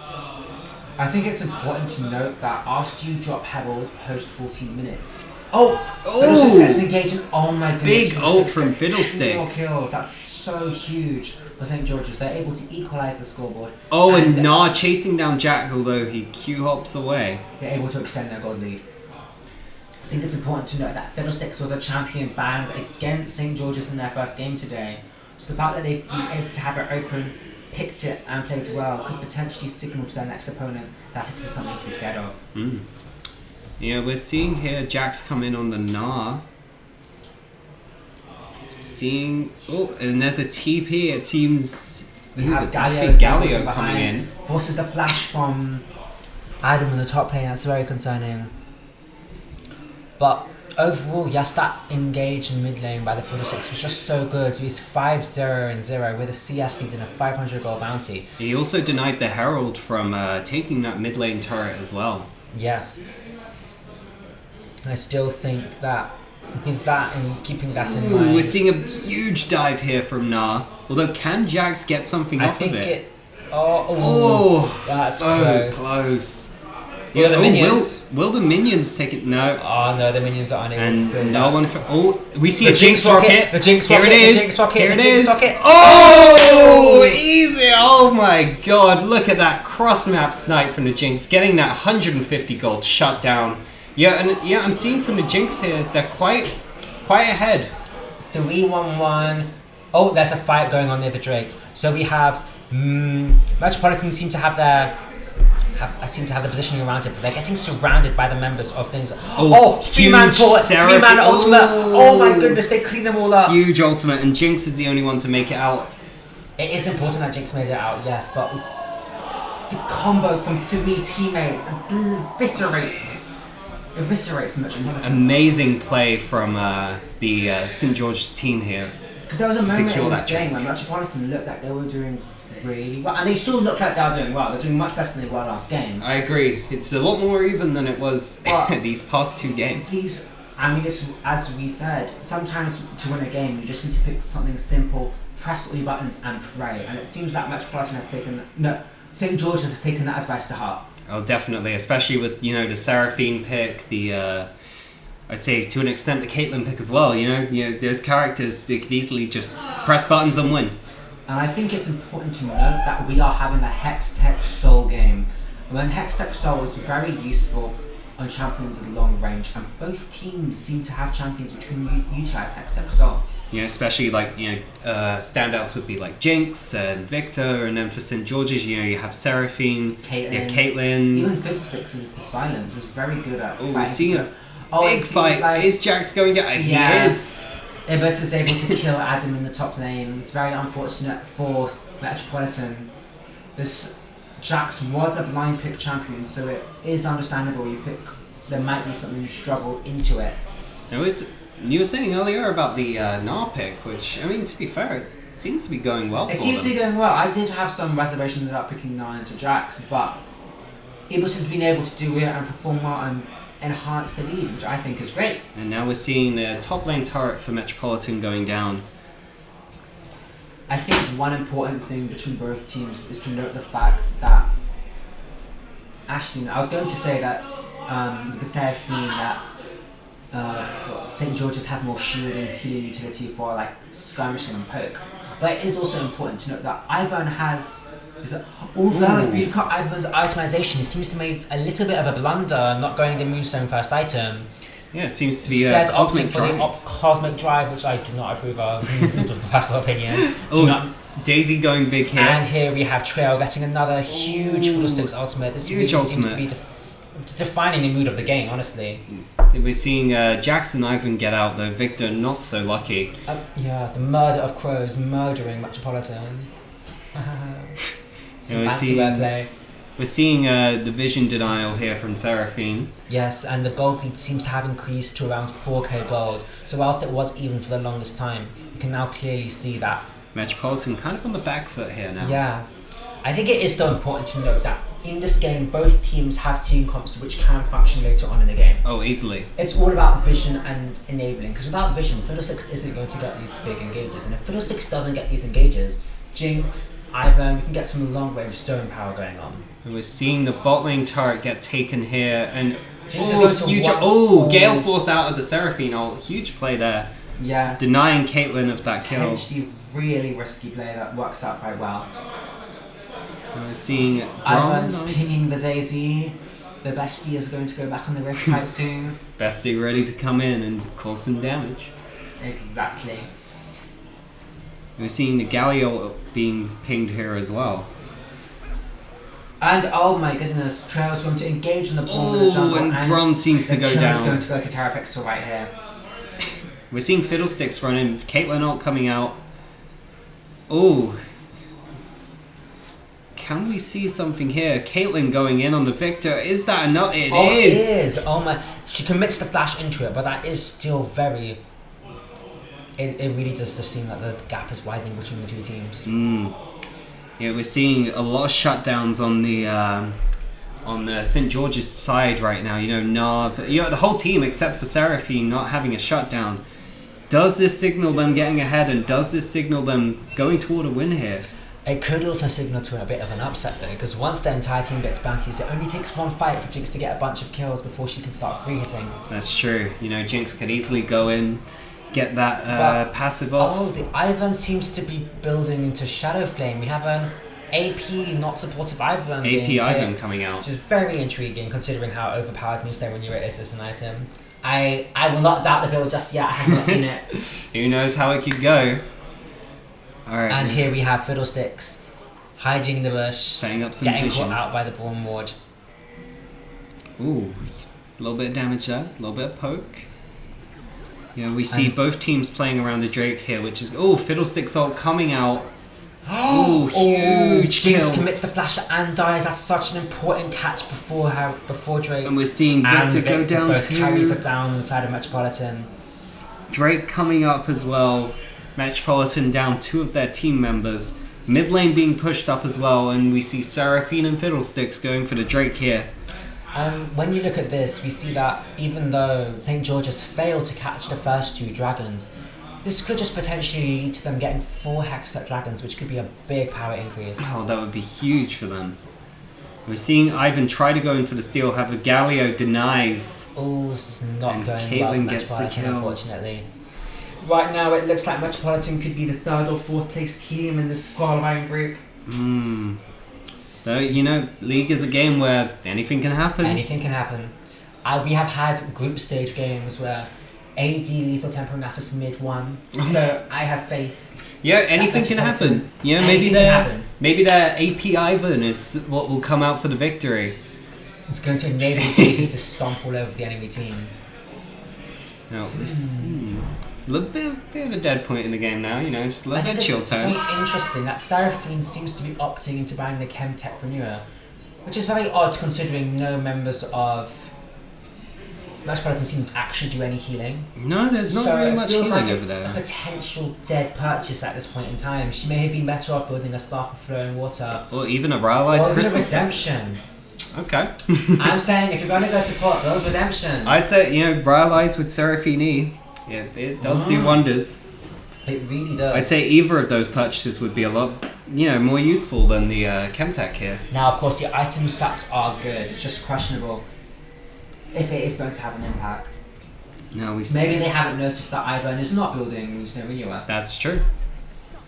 I think it's important to note that after you drop Herald post 14 minutes. Oh! Fiddlesticks gets an engagement. Oh my goodness. Big ult from gets 2 more Fiddlesticks. kills. That's so huge for St. George's. They're able to equalise the scoreboard. Oh, and Nah chasing down Jack, although he Q hops away. They're able to extend their gold lead. I think it's important to note that Fiddlesticks was a champion banned against St. George's in their first game today. So the fact that they've been able to have it open, picked it and played well could potentially signal to their next opponent that it is something to be scared of. Yeah, we're seeing here Jax come in on the Gnar. And there's a TP. It seems We have big Galio coming in. Forces the flash from Adam in the top lane. That's very concerning. But overall, yes, that engage in mid lane by the Fiddlesticks was just so good. It's 5-0-0 with a CS lead and a 500 gold bounty. He also denied the Herald from taking that mid lane turret as well. Yes. I still think that with that and keeping that in mind, We're seeing a huge dive here from Gnar. Although, can Jax get something off of it? That's so close. Yeah, the minions. Will the minions take it? No. Oh no, the minions are unable And to do no that. one for. We see The a Jinx rocket. The Jinx Here rocket. it is. The Jinx rocket. Here The it Jinx is. rocket. Oh, easy! Oh my god! Look at that cross map snipe from the Jinx, getting that 150 gold shut down. I'm seeing from the Jinx here, they're quite ahead. 3-1-1. Oh, there's a fight going on near the Drake. So we have Metropolitan seem to have the positioning around it, but they're getting surrounded by the members of things. Three-man ultimate. Oh my goodness, they clean them all up. Huge ultimate, and Jinx is the only one to make it out. It is important that Jinx made it out, yes, but the combo from 3 teammates eviscerates Metropolitan. Amazing play from the St. George's team here. Because there was a moment in this Drake. game when Metropolitan looked like they were doing really well, and they still look like they are doing well. They're doing much better than they were last game. I agree. It's a lot more even than it was these past 2 games. It's, as we said, sometimes to win a game you just need to pick something simple, press all your buttons and pray. And it seems that St. George's has taken that advice to heart. Oh, definitely, especially with the Seraphine pick, the I'd say to an extent the Caitlyn pick as well. There's characters that could easily just press buttons and win. And I think it's important to note that we are having a Hextech Soul game. When Hextech Soul is very useful on champions at long range, and both teams seem to have champions which can utilize Hextech Soul. Especially standouts would be like Jinx and Victor, and then for St. George's, you have Seraphine, Caitlyn. Even Fiddlesticks with the silence is very good at. Oh, we're seeing a big fight. Is Jax going down? Yes. Ibis is able to kill Adam in the top lane. It's very unfortunate for Metropolitan. Jax was a blind pick champion, so it is understandable there might be something you struggle into it. You were saying earlier about the Gnar pick, which, to be fair, it seems to be going well for them. It seems to be going well. I did have some reservations about picking Gnar into Jax, but Ibis has been able to do it and perform well and enhance the lead, which I think is great. And now we're seeing the top lane turret for Metropolitan going down. I think one important thing between both teams is to note the fact that I was going to say that with the Seraphine that St. George's has more shield and healing utility for skirmishing and poke. But it is also important to note that Ivern if you look at Ivern's itemization, he seems to make a little bit of a blunder not going the Moonstone first item. Yeah, it seems to be instead a Cosmic opting Drive. for the Cosmic Drive, which I do not approve of, of personal opinion. Daisy going big here. And here we have Trail getting another huge Fiddlesticks ultimate. This huge really ultimate. seems to be defining the mood of the game, honestly. We're seeing Jax and Ivan get out, though Victor not so lucky. The murder of crows murdering Metropolitan. Some fancy wordplay. We're seeing the vision denial here from Seraphine. Yes, and the gold lead seems to have increased to around 4k gold. So whilst it was even for the longest time, you can now clearly see that. Metropolitan kind of on the back foot here now. Yeah. I think it is still important to note that in this game, both teams have team comps which can function later on in the game. Oh, easily. It's all about vision and enabling, because without vision, Fiddlesticks isn't going to get these big engages. And if Fiddlesticks doesn't get these engages, Jinx, Ivan, we can get some long-range zone power going on. And we're seeing the bot lane turret get taken here, and Jinx is going to huge! Gale Force out of the Seraphine ult. Huge play there. Yes. Denying Caitlyn of that kill. Potentially really risky play that works out quite well. And we're seeing Ivan's pinging the Daisy. The bestie is going to go back on the rift quite soon. Bestie ready to come in and cause some damage. Exactly. We're seeing the Galio being pinged here as well. And oh my goodness, Trail's going to engage in the ball with the jungle. And Drum seems to the go kill is down. going to go to Terrapixel right here. We're seeing Fiddlesticks running. Caitlyn ult coming out. Oh. Can we see something here? Caitlyn going in on the Victor. Is that enough? It is. Oh my. She commits the flash into it, but that is still very... It really does just seem like the gap is widening between the two teams. Yeah, we're seeing a lot of shutdowns on the St. George's side right now. You know, Nav, the whole team except for Seraphine not having a shutdown. Does this signal them getting ahead, and does this signal them going toward a win here? It could also signal to a bit of an upset though, because once the entire team gets bounties, it only takes one fight for Jinx to get a bunch of kills before she can start free hitting. That's true. You know, Jinx could easily go in, get that passive off. Oh, the Ivan seems to be building into Shadow Flame. We have an AP not supportive Ivan. AP Ivan coming out. Which is very intriguing considering how overpowered Mustang Renewal is as an item. I will not doubt the build just yet, I have not seen it. Who knows how it could go. Alright. And here we have Fiddlesticks hiding in the bush, setting up some getting vision. caught out by the Brawn Ward. Ooh, a little bit of damage there, a little bit of poke. Yeah, we see both teams playing around the Drake here, which is... Oh, Fiddlesticks ult coming out. Oh, huge kill. Jinx commits the flash and dies. That's such an important catch before Drake. And we're seeing Victor go down both too. carries are down inside of Metropolitan. Drake coming up as well. Metropolitan down 2 of their team members. Mid lane being pushed up as well, and we see Seraphine and Fiddlesticks going for the Drake here. When you look at this, we see that even though St. George's failed to catch the first 2 dragons, this could just potentially lead to them getting 4 Hextech dragons, which could be a big power increase. Oh, that would be huge for them. We're seeing Ivan try to go in for the steal, however Galio denies. Oh, this is not and going Caitlyn well for gets the Metropolitan, kill. unfortunately. Right now, it looks like Metropolitan could be the 3rd or 4th place team in this qualifying group. Though, you know, League is a game where anything can happen. Anything can happen. We have had group stage games where AD Lethal Tempo Nasus mid won, so I have faith. Yeah, anything can happen. Yeah, maybe their AP Ivan is what will come out for the victory. It's going to enable Daisy to stomp all over the enemy team. No, a little bit of a dead point in the game now, you know, just a little bit of chill It's time. very interesting that Seraphine seems to be opting into buying the Chemtech Renewer, which is very odd considering no members of Metropolitan seem to actually do any healing. No, there's not really much healing like over it's there. a potential dead purchase at this point in time. She may have been better off building a Staff of Flowing Water. Or even a Rylai's Or even a Crystal Set. Redemption. Okay. I'm saying if you're going to go to court, build Redemption. I'd say, you know, Rylai's with Seraphine. Yeah, it does do wonders. It really does. I'd say either of those purchases would be a lot, you know, more useful than the Chemtech here. Now, of course, the item stats are good. It's just questionable if it is going to have an impact. Now we see. Maybe they haven't noticed that Ivan is not building Moonstone Renewer. That's true.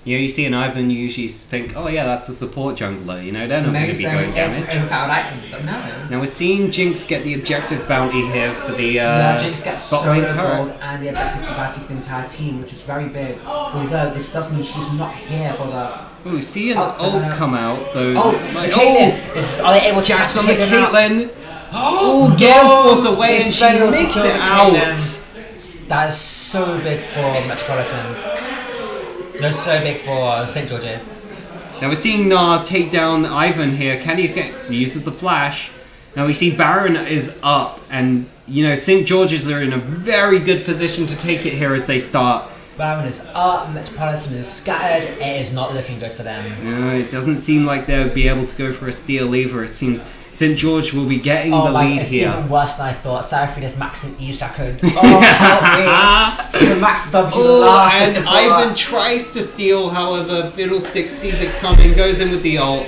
You know, you see an Ivan, you usually think, oh yeah, that's a support jungler. You know, they're not going to be going damage. Overpowered item, but no. Now we're seeing Jinx get the objective bounty here for the Jinx gets bot lane solo turret. gold and the objective bounty for the entire team, which is very big. Although this does mean she's not here for the. Oh, we see an ult come out though. Oh, the Caitlyn! Are they able to Jax catch on the Caitlyn? Caitlyn. Oh, Gale Force away They and she failed to makes kill it the out. Caitlyn. That is so big for Metropolitan. That's so big for St. George's. Now we're seeing Nar take down Ivan here. Can he escape? He uses the flash. Now we see Baron is up, and you know St. George's are in a very good position to take it here as they start. Baron is up, Metropolitan is scattered. It is not looking good for them. No, it doesn't seem like they'll be able to go for a steal either. It seems St. George will be getting the lead it's here. even worse than I thought. Seraphine is maxing E-Sacco. Oh, help me! She can max W last and support. Ivan tries to steal, however, Fiddlesticks sees it coming, goes in with the ult.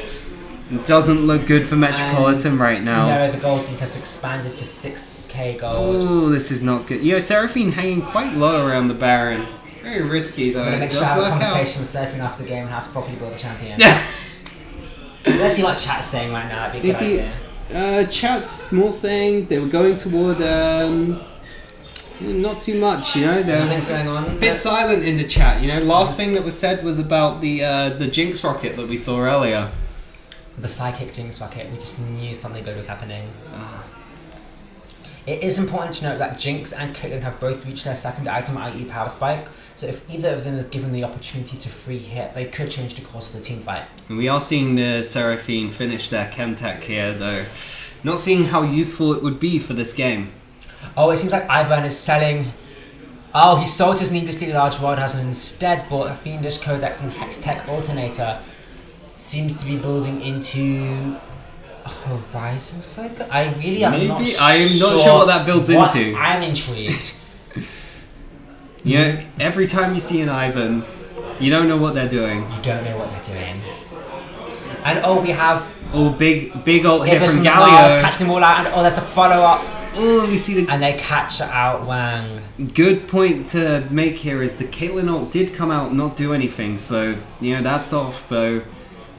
Doesn't look good for Metropolitan right now. No, the gold lead has expanded to 6k gold. Oh, this is not good. Yeah, Seraphine hanging quite low around the Baron. Very risky though. I'm going It to does have a work out. conversation with Seraphine after the game on how to properly build a champion. Let's see what chat's saying right now. That'd be a good idea. Chat's more saying they were going toward not too much, you know. They're Nothing's going on. a bit silent in the chat, you know. Last thing that was said was about the Jinx rocket that we saw earlier. The psychic jinx rocket, we just knew something good was happening. Ah. It is important to note that Jinx and Caitlyn have both reached their second item, i.e. Power Spike, so if either of them is given the opportunity to free hit, they could change the course of the team fight. We are seeing the Seraphine finish their Chem Tech here, though. Not seeing how useful it would be for this game. Oh, it seems like Ivan is selling... Oh, he sold his needlessly large rod has and instead bought a Fiendish Codex and Hex Tech Alternator. Seems to be building into... Horizon focus? I really am Maybe? not sure. I am not sure what that builds into. I'm intrigued. You know, every time you see an Ivan, you don't know what they're doing. You don't know what they're doing. And oh, we have... Oh, big ult here Ibis from and Mars Galio. catching them all out, and oh, there's the follow-up. Oh, we see the... And they catch out Wang. Good point to make here is the Caitlyn ult did come out and not do anything, so, you know, that's off, though.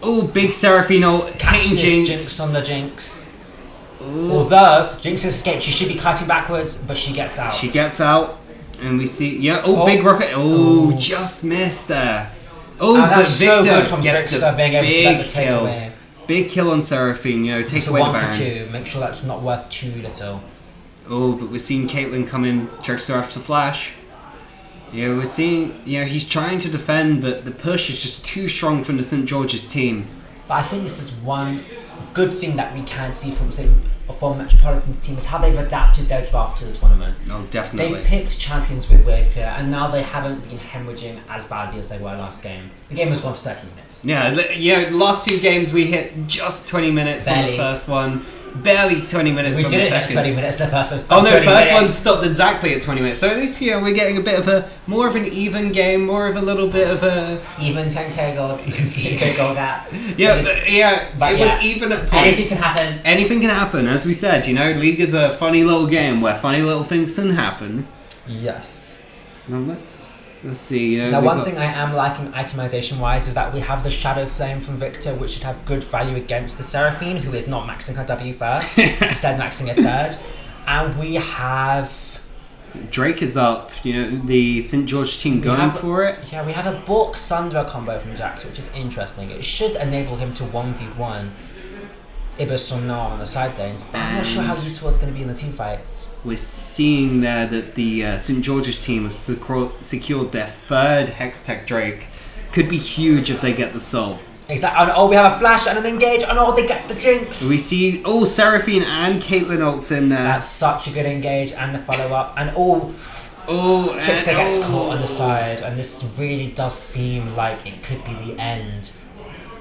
Oh, big Seraphine ult, Catching hitting his Jinx. Jinx on the Jinx. Ooh. Although, Jinx has escaped, she should be cutting backwards, but she gets out. She gets out, and we see, yeah, Oh. big rocket. Oh, Ooh. just missed there. Oh, And but that's so Victor good from gets Trickster the being able to big get the kill. takeaway. Big kill on Seraphine, you know, take So away the 1 for Baron. 2, make sure that's not worth too little. Oh, but we're seeing Caitlyn come in, Trickster after flash. Yeah, we're seeing, you know, he's trying to defend, but the push is just too strong from the St. George's team. But I think this is one good thing that we can see from, say, from Metropolitan's team is how they've adapted their draft to the tournament. Oh, definitely. They've picked champions with wave clear, and now they haven't been hemorrhaging as badly as they were last game. The game has gone to 30 minutes. Yeah, the last 2 games we hit just 20 minutes on Barely. the first one. Barely 20 minutes We on the didn't second. hit 20 minutes the first one. Oh no, 20 first minutes. one stopped exactly at 20 minutes. So at least here we're getting a bit of a more of an even game, more of a little bit of a Even 10k gold, 10k gold gap. yeah, But it yeah, was even at points. anything can happen. Anything can happen, as we said. You know, League is a funny little game where funny little things can happen. Yes. Now let's see. You know, Now, we've one got- thing I am liking itemization wise is that we have the Shadow Flame from Victor, which should have good value against the Seraphine, who is not maxing her W first, instead maxing it third. And we have. Drake is up. You know, the St. George team going have- for it. Yeah, we have a Bork Sundra combo from Jax, which is interesting. It should enable him to 1v1 Ibis or Nar on the side lanes, but I'm not sure how useful it's going to be in the team fights. We're seeing there that the St. George's team have secured their 3rd Hextech Drake. Could be huge if they get the soul. Exactly. And oh, we have a flash and an engage, and oh, they get the Jinx. We see, oh, Seraphine and Caitlyn ults in there. That's such a good engage, and the follow up, and oh, oh, Trickster and- gets oh. caught on the side, and this really does seem like it could be the end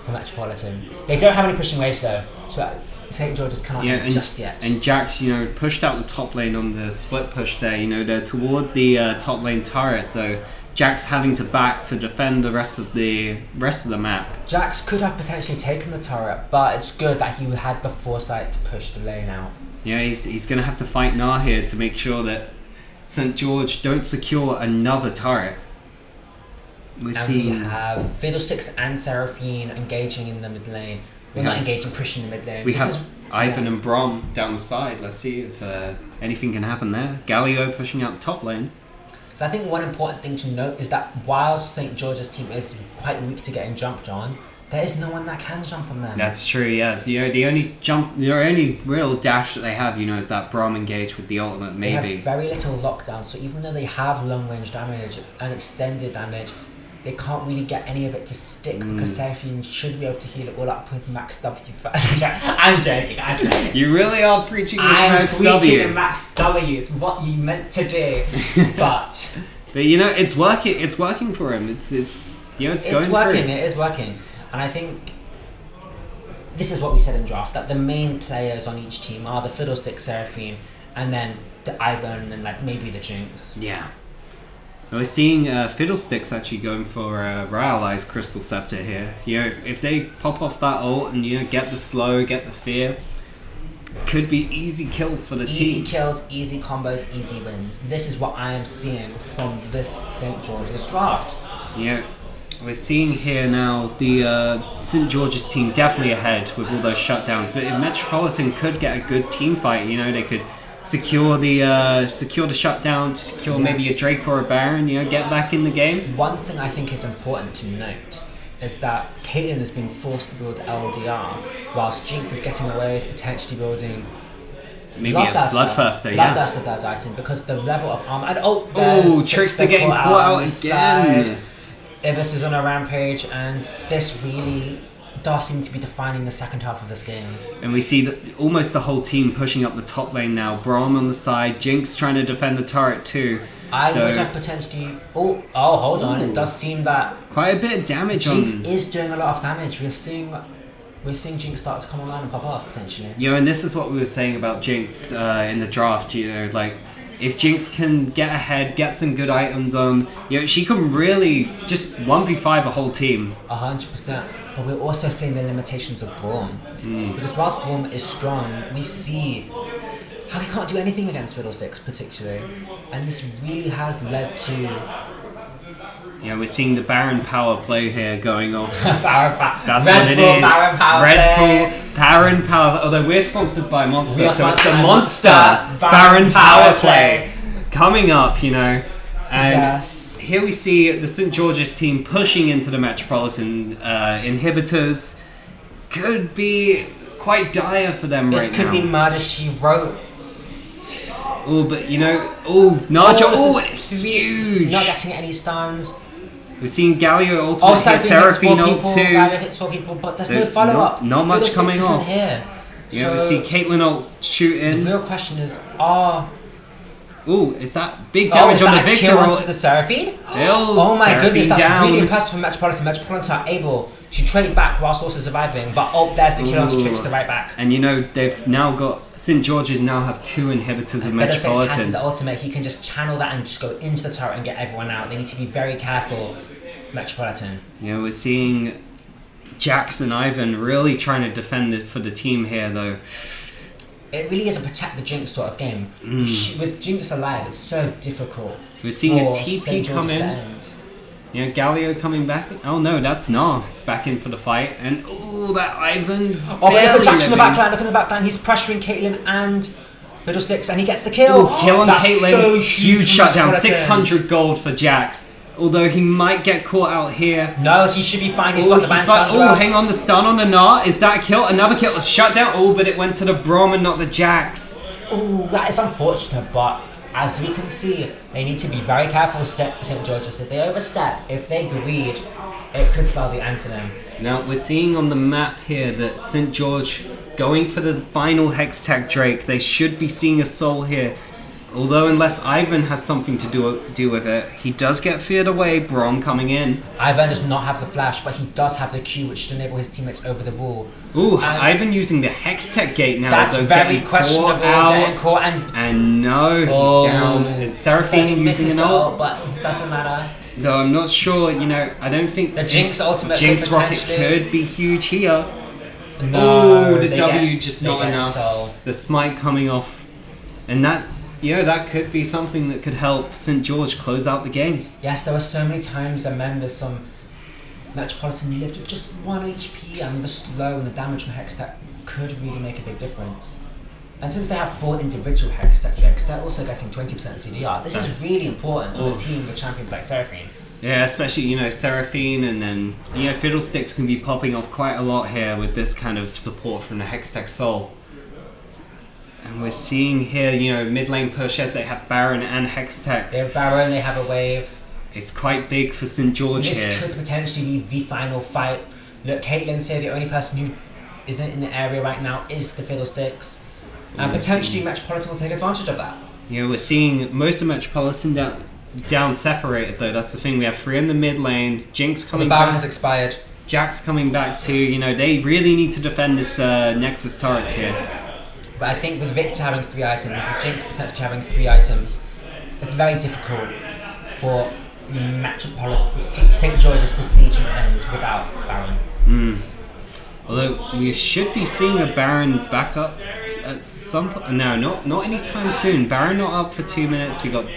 for Metropolitan. They don't have any pushing waves though, so St. George's cannot Yeah, end and, just yet. and Jax, you know, pushed out the top lane on the split push there. You know, they're toward the top lane turret though. Jax having to back to defend the rest of the map. Jax could have potentially taken the turret, but it's good that he had the foresight to push the lane out. Yeah, he's gonna have to fight Nar here to make sure that St. George don't secure another turret. We're And seeing. we have Fiddlesticks and Seraphine engaging in the mid lane. We Well, not have- engaging, pushing the mid lane. We This have is- Ivan and Brom down the side. Let's see if anything can happen there. Galio pushing out the top lane. So I think one important thing to note is that while St. George's team is quite weak to getting jumped on, there is no one that can jump on them. That's true. Yeah, the only real dash that they have, you know, is that Brom engage with the ultimate. They Maybe. have very little lockdown, so even though they have long range damage and extended damage, they can't really get any of it to stick because Seraphine should be able to heal it all up with max W. I'm joking. I'm joking. You really are preaching this I'm max preaching W. the max W. It's what you meant to do, but But you know, it's working. It's working for him. It's you know, it's going it's working. through. It is working, and I think this is what we said in draft, that the main players on each team are the Fiddlestick, Seraphine, and then the Ivan, and like maybe the Jinx. Yeah. We're seeing Fiddlesticks actually going for Rylai's Crystal Scepter here. You know, if they pop off that ult and you know get the slow, get the fear, could be easy kills for the Easy team. kills, easy combos, easy wins. This is what I am seeing from this St. George's draft. Yeah, we're seeing here now the St. George's team definitely ahead with all those shutdowns. But if Metropolitan could get a good team fight, you know, they could secure the shutdown, secure maybe a Drake or a Baron, you know, get back in the game. One thing I think is important to note is that Caitlyn has been forced to build LDR, whilst Jinx is getting away with potentially building Maybe a Bloodthirster, yeah. Bloodthirster third item, because the level of armor. And Trickster getting caught out again. Ibis is on a rampage, and this really does seem to be defining the second half of this game. And we see almost the whole team pushing up the top lane now. Braum on the side, Jinx trying to defend the turret too. I would have potentially. Oh, hold on! It does seem that quite a bit of damage. Jinx is doing a lot of damage. We're seeing Jinx start to come online and pop off potentially. And this is what we were saying about Jinx in the draft. Like if Jinx can get ahead, get some good items on, she can really just 1v5 a whole team. 100%. But we're also seeing the limitations of Braum. Because whilst Braum is strong, we see how he can't do anything against Fiddlesticks particularly. And this really has led to... we're seeing the Baron power play here going on. That's what it is. Baron power play. Baron power. Although we're sponsored by Monster, so it's the Monster Baron power play coming up, And yes. Here we see the St. George's team pushing into the Metropolitan inhibitors. Could be quite dire for them this right now. This could be Murder, She Wrote. Oh, but Naja, huge. Not getting any stuns. We're seeing Galio ultimate hit Seraphine ult too. Galio hits 4 people, but there's no follow-up. Not much coming off. Here. So we see Caitlyn ult shooting. The real question is, is that big damage on the Victor? Kill onto the Seraphine? Oh my goodness, that's down. really impressive for Metropolitan. Metropolitan are able to trade back whilst also surviving, but there's the kill onto Trickster right back. And they've now got St. George's now have 2 inhibitors of Metropolitan. Has his ultimate, he can just channel that and just go into the turret and get everyone out. They need to be very careful, Metropolitan. We're seeing Jax and Ivan really trying to defend it for the team here though. It really is a protect the Jinx sort of game. With Jinx alive, it's so difficult. We're seeing a TP come in. Galio coming back. Oh no, that's Nah back in for the fight. And that Ivan. But look at Jax in the backline. Look in the backline. He's pressuring Caitlyn and Fiddlesticks, and he gets the kill. Kill on Caitlyn. So huge shutdown. 600 gold for Jax. Although he might get caught out here. No, he should be fine. He's got the ban. Hang on, the stun on the Nah. Is that a kill? Another kill. Was shut down. But it went to the Braum and not the Jax. That is unfortunate, but as we can see, they need to be very careful, St. George's. If they overstep, if they greed, it could spell the end for them. Now, we're seeing on the map here that St. George going for the final Hextech Drake. They should be seeing a soul here. Although, unless Ivan has something to do with it, he does get feared away. Braum coming in. Ivan does not have the flash, but he does have the Q, which should enable his teammates over the wall. Ivan using the Hextech Gate now. That's very questionable. And no, he's down. It's Seraphine using an ult, but it doesn't matter. No, I'm not sure. I don't think the Jinx ultimate. Jinx rocket could be huge here. No, the W just not enough. The smite coming off, and that. That could be something that could help St. George close out the game. Yes, there were so many times I remember some Metropolitan lived with just 1 HP, and the slow and the damage from Hextech could really make a big difference. And since they have 4 individual Hextech Drakes, they're also getting 20% CDR. This is really important on a team with champions like Seraphine. Yeah, especially, Seraphine, and then, Fiddlesticks can be popping off quite a lot here with this kind of support from the Hextech Soul. And we're seeing here, mid lane push as they have Baron and Hextech. They have Baron, they have a wave. It's quite big for St. George here. This could potentially be the final fight. Look, Caitlyn's here, the only person who isn't in the area right now is the Fiddlesticks. And potentially Metropolitan will take advantage of that. We're seeing most of Metropolitan down separated though. That's the thing. We have 3 in the mid lane. Jinx coming back. The Baron has expired. Jax coming back too. They really need to defend this Nexus turrets here. But I think with Victor having 3 items, and Jinx potentially having 3 items, it's very difficult for Metropolitan St. George's to siege and end without Baron. Although we should be seeing a Baron back up at some point. No, not anytime soon. Baron not up for 2 minutes. We got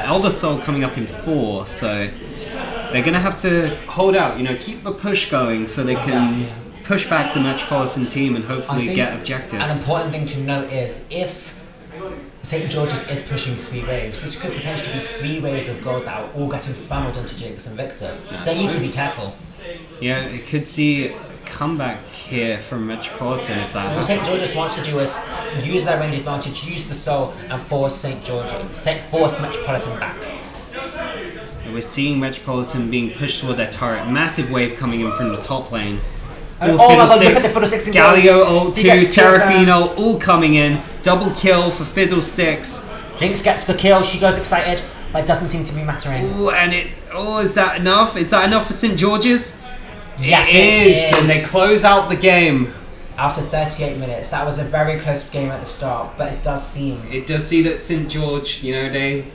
Elder Soul coming up in 4, so they're gonna have to hold out. Keep the push going so they can push back the Metropolitan team and hopefully get objectives. An important thing to note is if St. George's is pushing 3 waves, this could potentially be 3 waves of gold that are all getting funneled into Jinx and Victor. So they need to be careful. Yeah, it could see a comeback here from Metropolitan if that What happens. St George's wants to do is use their range advantage, use the soul, and force force Metropolitan back. We're seeing Metropolitan being pushed toward their turret. Massive wave coming in from the top lane. And All oh my god, look at the Fiddlesticks, Fiddlesticks Galio engage. ult He 2, gets killed there. Serafino all coming in. Double kill for Fiddlesticks. Jinx gets the kill, she goes excited, but it doesn't seem to be mattering. Ooh, and is that enough? Is that enough for St. George's? Yes, it it is. And they close out the game. After 38 minutes, that was a very close game at the start, but it does seem. It does see that St. George, they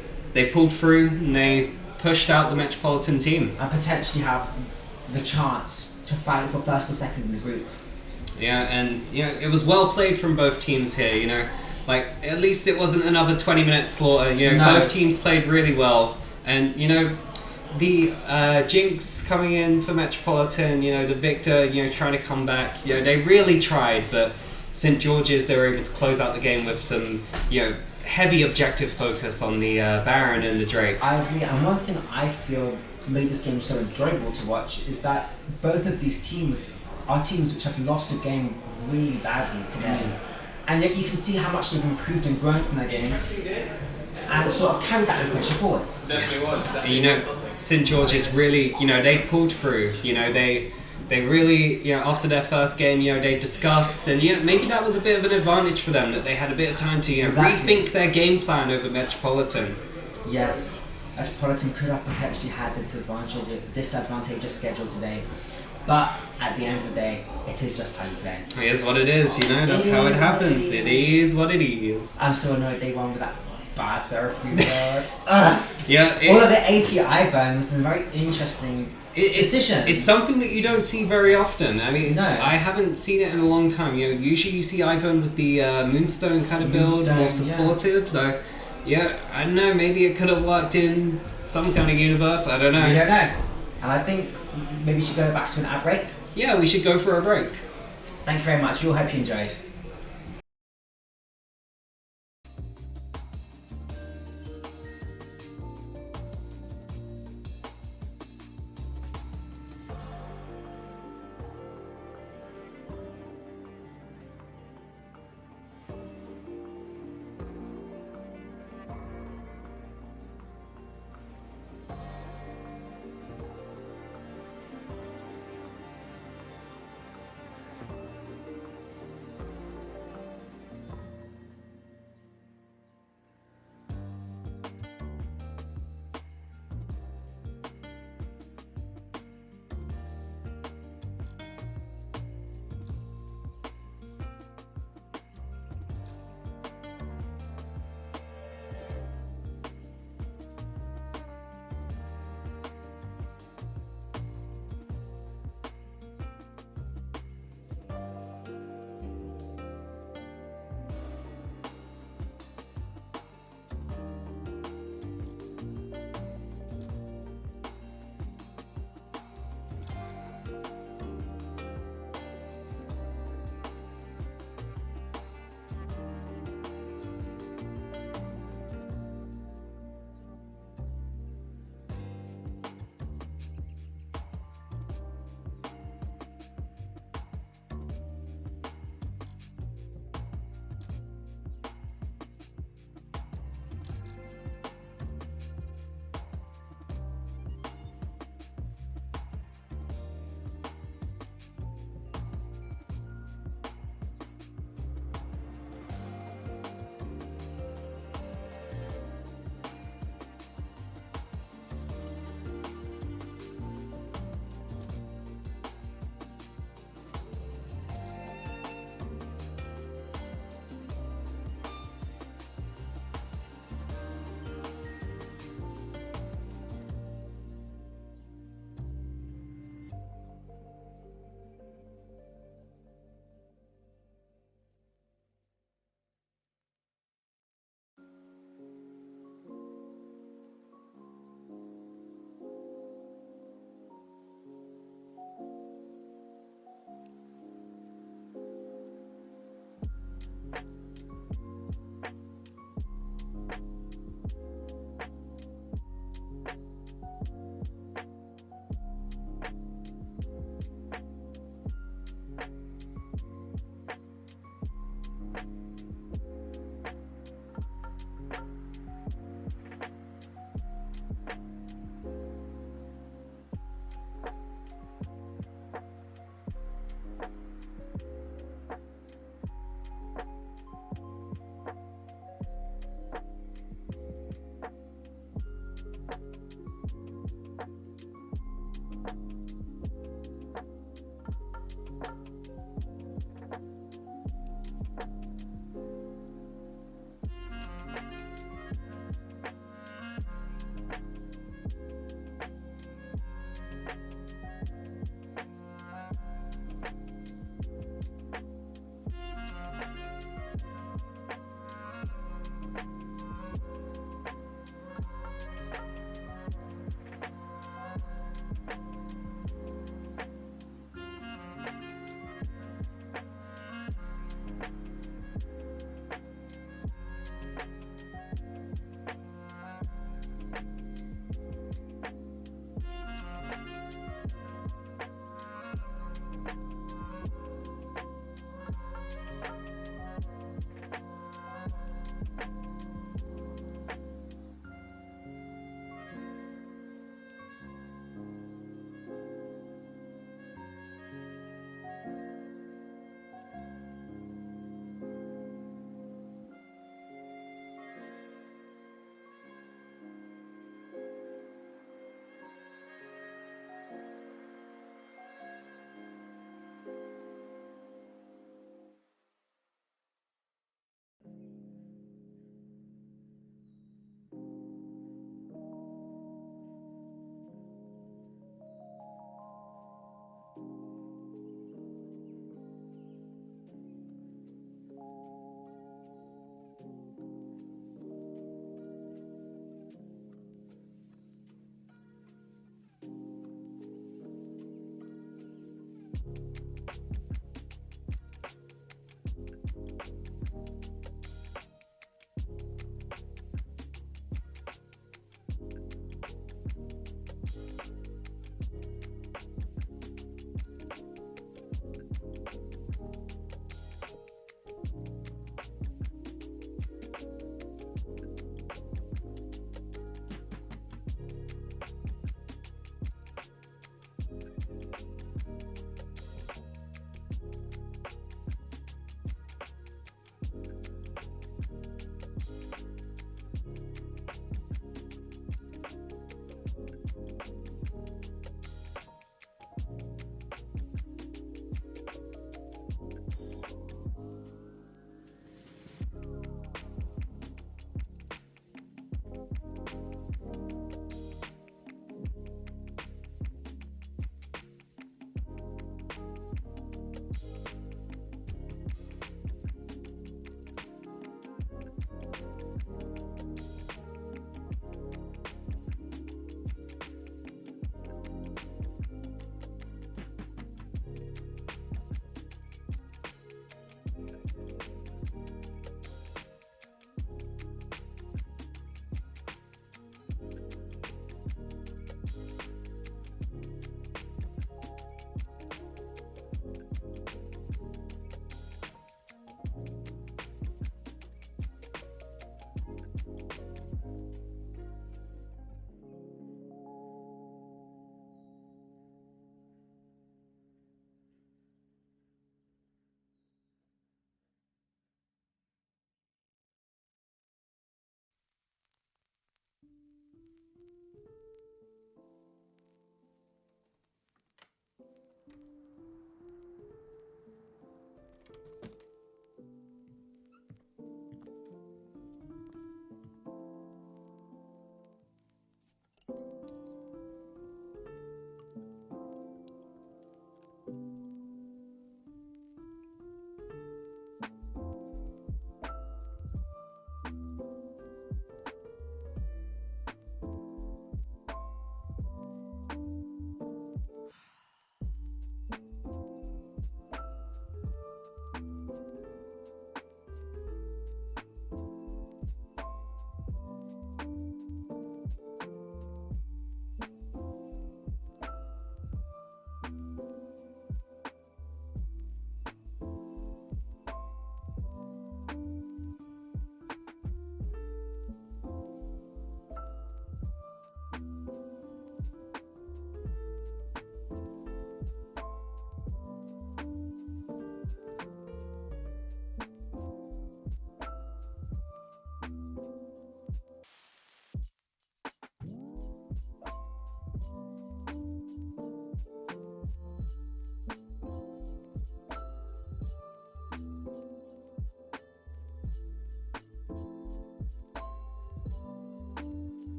pulled through and they pushed out the Metropolitan team. And potentially have the chance to fight for first or second in the group. Yeah, and it was well played from both teams here. Like at least it wasn't another 20-minute slaughter. No. Both teams played really well, and the Jinx coming in for Metropolitan. The Victor, trying to come back. They really tried, but St. George's, they were able to close out the game with some heavy objective focus on the Baron and the Drakes. I agree, and one thing I feel made this game so enjoyable to watch is that both of these teams are teams which have lost a game really badly today. And yet you can see how much they've improved and grown from their games and sort of carried that information forwards. Definitely was. St. George's really, they pulled through. They really, after their first game, they discussed, and maybe that was a bit of an advantage for them that they had a bit of time to Exactly. rethink their game plan over Metropolitan. Yes, Metropolitan could have potentially had this disadvantageous schedule today, but at the end of the day, it is just how you play. It is what it is, that's how it happens. It is what it is. I'm still annoyed they won with that bad Seraphim card. Yeah, All of the API burn was a very interesting decision. It's something that you don't see very often. I mean, No. I haven't seen it in a long time. Usually you see Ivern with the Moonstone kind of build, Moonstone, more yeah. supportive. Though, I don't know. Maybe it could have worked in some kind of universe. I don't know. We don't know. And I think maybe we should go back to an ad break. Yeah, we should go for a break. Thank you very much. We all hope you enjoyed.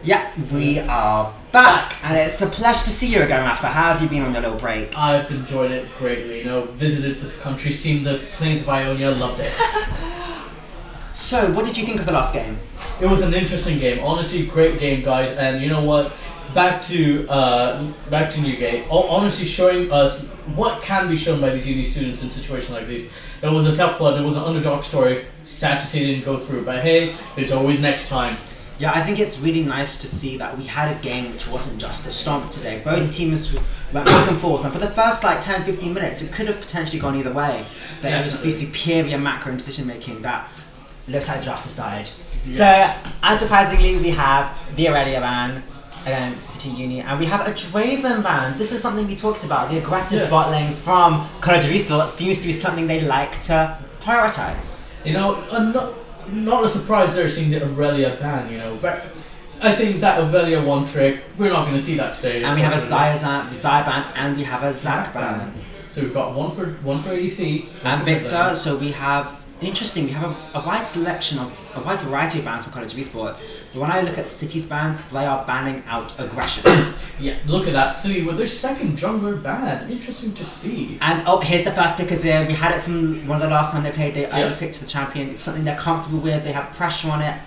Yeah, we are back, and it's a pleasure to see you again, Rafa. How have you been on your little break? I've enjoyed it greatly. Visited this country, seen the plains of Ionia, loved it. So, what did you think of the last game? It was an interesting game. Honestly, great game, guys. And you know what? Back to Newgate. Honestly, showing us what can be shown by these uni students in situations like these. It was a tough one. It was an underdog story. Sad to see it didn't go through. But hey, there's always next time. Yeah, I think it's really nice to see that we had a game which wasn't just a stomp today. Both teams went back and forth, and for the first 10-15 minutes, it could have potentially gone either way. But it was the superior macro and decision making that looks like the draft has started. Yes. So, unsurprisingly, we have the Aurelia ban against City Uni, and we have a Draven ban. This is something we talked about. The aggressive bot lane from College of Esports seems to be something they like to prioritize. Not a surprise they're seeing the Aurelia ban, I think that Aurelia one trick, we're not going to see that today. And we have a Xayah ban, and we have a Zac ban. So we've got one for ADC. And Victor, so we have, interesting, we have a wide selection of, a wide variety of bans from College of Esports. But when I look at City's bans, they are banning out aggression. Yeah, look at that. City with their second jungler ban. Interesting to see. And here's the first pick Azir. We had it from one of the last time they played. They early picked the champion. It's something they're comfortable with. They have pressure on it.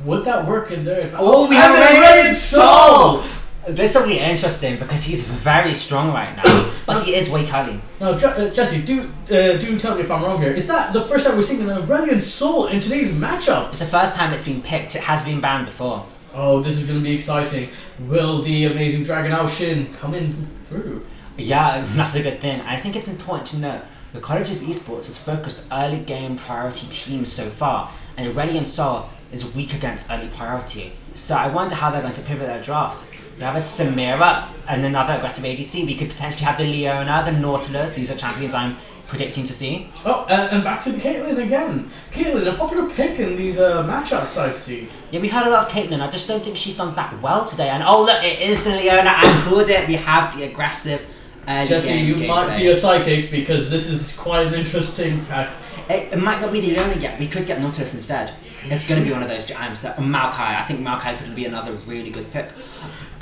Would that work in there? We have Radiant Soul! This will be interesting because he's very strong right now, but he is weak early. Now, Jesse, do tell me if I'm wrong here. Is that the first time we're seeing an Aurelian Soul in today's matchup? It's the first time it's been picked. It has been banned before. Oh, this is going to be exciting. Will the amazing Dragon Shin come in through? Yeah, that's a good thing. I think it's important to note the College of Esports has focused early game priority teams so far, and Aurelian Soul is weak against early priority. So I wonder how they're going to pivot their draft. We have a Samira and another aggressive ADC. We could potentially have the Leona, the Nautilus. These are champions I'm predicting to see. Oh, and back to the Caitlyn again. Caitlyn, a popular pick in these matchups I've seen. Yeah, we had a lot of Caitlyn. I just don't think she's done that well today. And oh look, it is the Leona. I called it. We have the aggressive Jesse, you might be a psychic because this is quite an interesting pack. It might not be the Leona yet. We could get Nautilus instead. It's going to be one of those two. Maokai. I think Maokai could be another really good pick.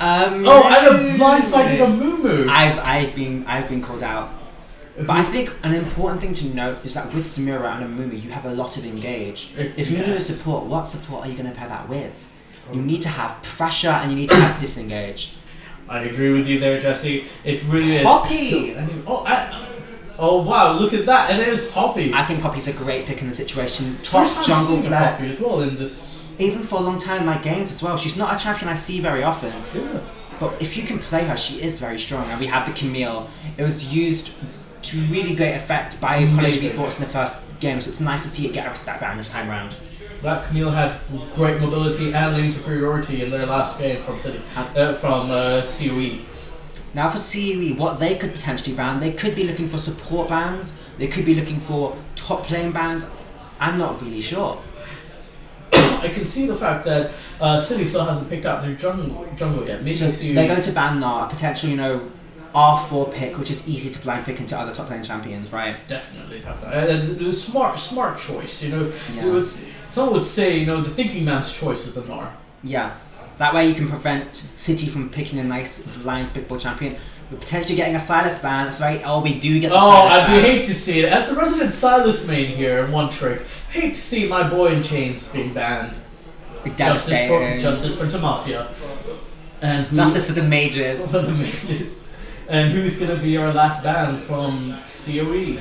And a blindsided a Mumu. I've been called out. But I think an important thing to note is that with Samira and a Mumu, you have a lot of engage. If you need a support, what support are you going to pair that with? You need to have pressure and you need to have disengage. I agree with you there, Jesse. It really is. Poppy! Oh wow, look at that, and it is Poppy. I think Poppy's a great pick in the situation. Top jungle flex. Poppy as well in this. Even for a long time in my games as well. She's not a champion I see very often. Yeah. But if you can play her, she is very strong. And we have the Camille. It was used to really great effect by College of Esports in the first game, so it's nice to see it get a respect ban this time around. That Camille had great mobility and lane superiority in their last game from COE. Now for COE, what they could potentially ban, they could be looking for support bans, they could be looking for top lane bans. I'm not really sure. I can see the fact that City still hasn't picked out their jungle yet. Maybe they're going to ban Nar, a potential, R4 pick, which is easy to blind pick into other top lane champions, right? Definitely. The smart choice, Yeah. Some would say, the thinking man's choice is the Nar. Yeah. That way you can prevent City from picking a nice blind pickable champion. We're potentially getting a Silas ban. That's right. Oh, we do get the Silas ban. I hate to see it. As the resident Silas main here in one trick, hate to see my boy in chains being banned. Justice for Demacia. And justice for the mages. For the mages. And who's going to be our last ban from COE?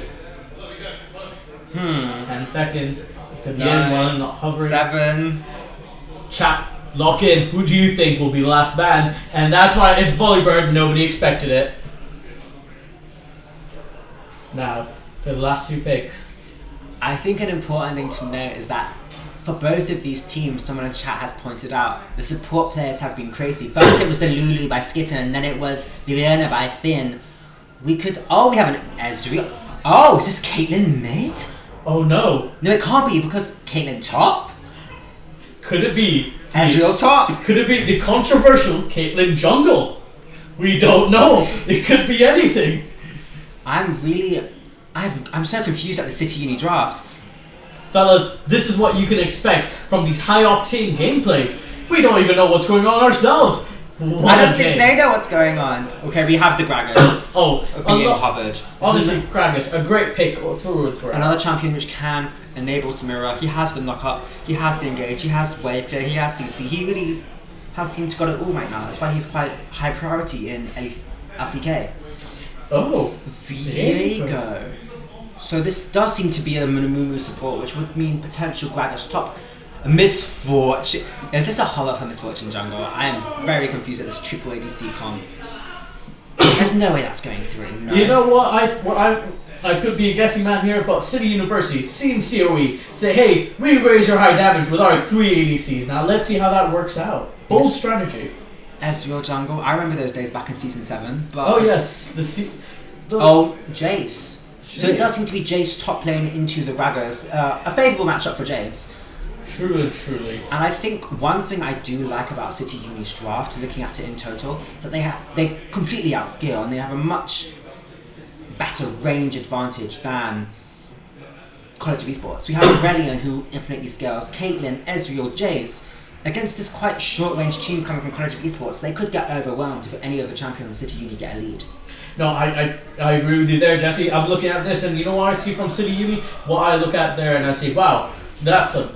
10 seconds. Could be anyone, not hovering. 7. Chat. Lock in. Who do you think will be the last ban? And that's why it's Volleybird. Nobody expected it. Now, for the last two picks. I think an important thing to note is that for both of these teams, someone in chat has pointed out, the support players have been crazy. First it was the Lulu by Skitter, and then it was Liliana by Finn. We have an Ezreal. Oh, is this Caitlyn mid? Oh no. No, it can't be because Caitlyn top? Could it be Ezreal top? Could it be the controversial Caitlyn jungle? We don't know. It could be anything. I'm so confused at the City Uni draft. Fellas, this is what you can expect from these high-octane gameplays. We don't even know what's going on ourselves. What I don't a think game. they know what's going on. Okay, we have the Graggers Oh, being covered. honestly, Kragus, a great pick through and through. Another champion which can enable Samira. He has the knockup, he has the engage, he has wave clear, he has CC. He really has seemed to got it all right now. That's why he's quite high priority in at least LCK. Oh, Viego. So this does seem to be a Mumu support, which would mean potential Gragas top. Misfortune. Is this a hollow for Misfortune jungle? I am very confused at this triple ADC comp. There's no way that's going through. No. You know what? I could be a guessing man here, but City University, seeing COE, say, hey, we raise your high damage with our 3 ADCs. Now let's see how that works out. Bold strategy. Ezreal jungle. I remember those days back in season 7. But Oh yes, Jace. So it does seem to be Jace top lane into the Graggers. A favourable matchup for Jace. Truly. And I think one thing I do like about City Uni's draft, looking at it in total, is that they completely outskill and they have a much better range advantage than College of Esports. We have Aurelion who infinitely scales, Caitlyn, Ezreal, Jace. Against this quite short-range team coming from College of Esports, they could get overwhelmed if any of the champions City Uni get a lead. No, I agree with you there, Jesse. I'm looking at this, and you know what I see from City Uni? What I look at there, and I say, wow, that's a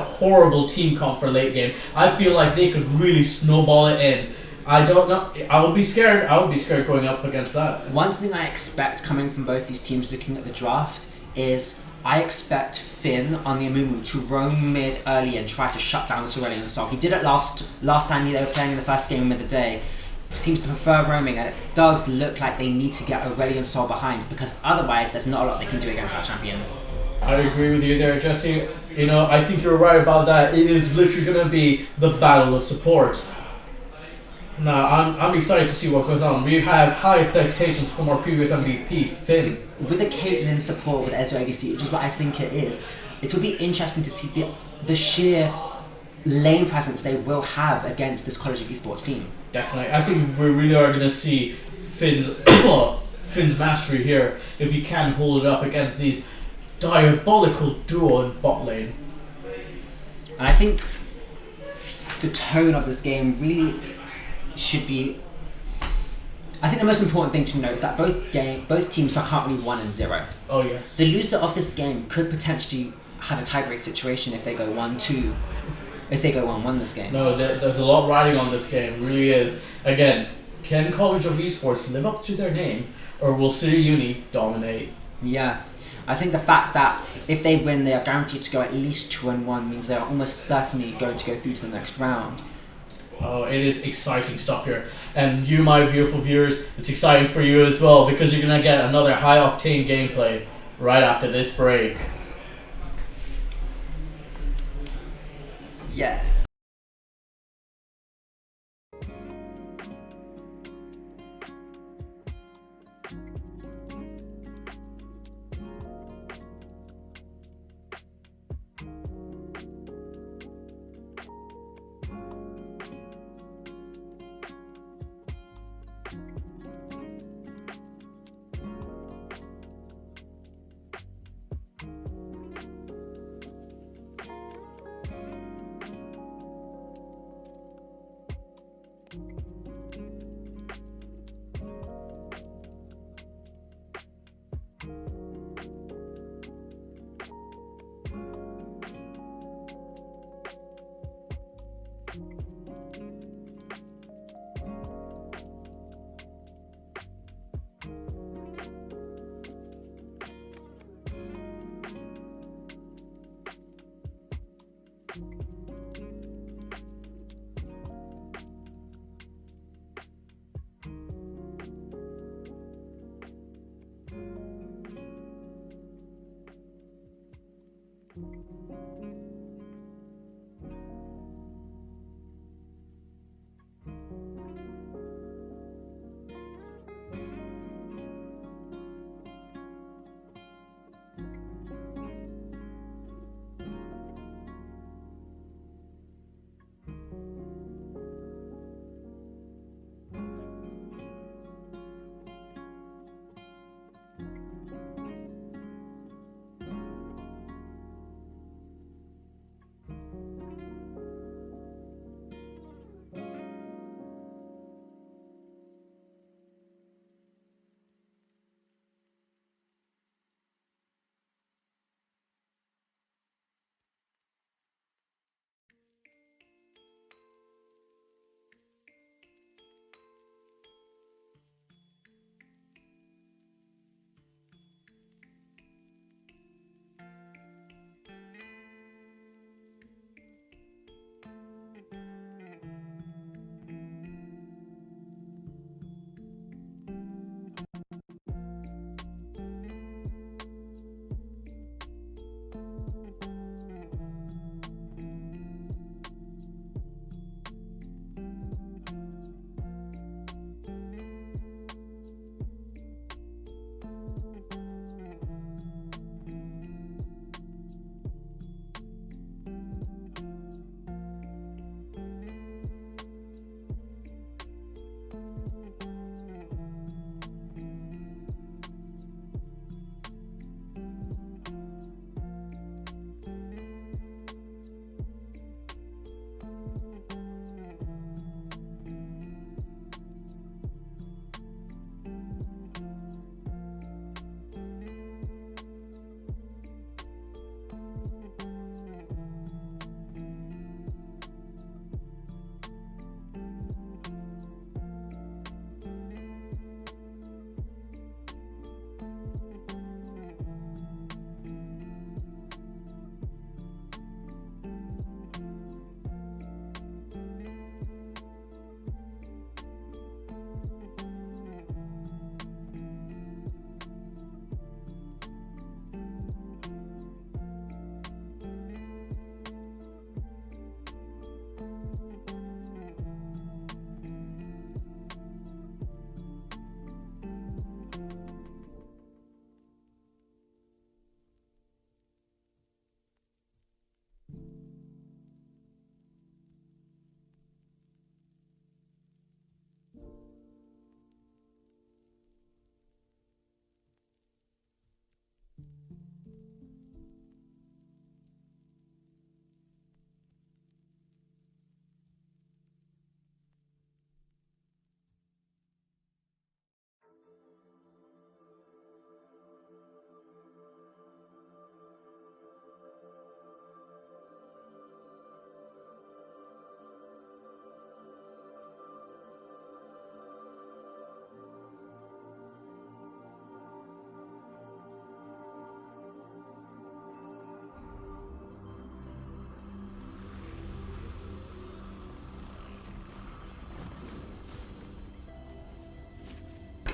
horrible team comp for late game. I feel like they could really snowball it in. I don't know. I would be scared. Going up against that. One thing I expect coming from both these teams looking at the draft is I expect Finn on the Amumu to roam mid early and try to shut down the Aurelion Assault. He did it last time they were playing in the first game of the day. Seems to prefer roaming, and it does look like they need to get Aurelion Sol behind, because otherwise there's not a lot they can do against that champion. I agree with you there, Jesse. You know, I think you're right about that. It is literally going to be the battle of support. Now, I'm excited to see what goes on. We have high expectations from our previous MVP, Finn. With a Caitlyn support with Ezreal ADC, which is what I think it is, it will be interesting to see the sheer lane presence they will have against this College of Esports team. Definitely. I think we really are going to see Finn's mastery here if he can hold it up against these diabolical duo in bot lane. And I think the tone of this game really should be... I think the most important thing to note is that both teams are currently 1-0. Oh yes. The loser of this game could potentially have a tiebreak situation if they go 1-2. If they go 1-1 this game. No, there's a lot riding on this game, really is. Again, can College of Esports live up to their name, or will City Uni dominate? Yes. I think the fact that if they win, they are guaranteed to go at least 2-1 means they are almost certainly going to go through to the next round. Oh, it is exciting stuff here. And you, my beautiful viewers, it's exciting for you as well, because you're going to get another high-octane gameplay right after this break. Yeah.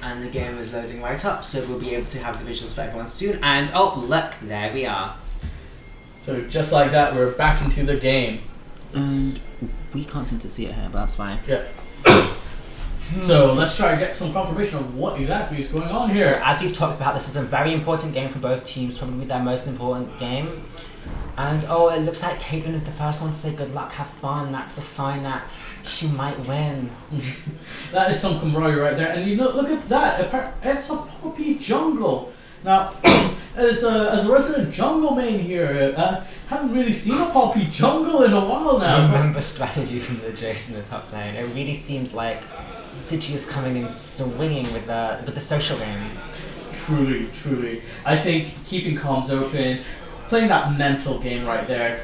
and the game is loading right up, so we'll be able to have the visuals for everyone soon. And oh, look, there we are. So just like that, we're back into the game. We can't seem to see it here, but that's fine. Yeah. So let's try to get some confirmation of what exactly is going on here. So, as we've talked about, this is a very important game for both teams, probably their most important game. And oh, it looks like Caitlyn is the first one to say good luck, have fun. That's a sign that she might win. That is some camaraderie right there. And you know, look at that. It's a Poppy jungle. Now, as a resident jungle main here, haven't really seen a Poppy jungle in a while now. Remember strategy from the Jace in the top lane. It really seems like City is coming in swinging with the social game. Truly, truly. I think keeping comms open, playing that mental game right there,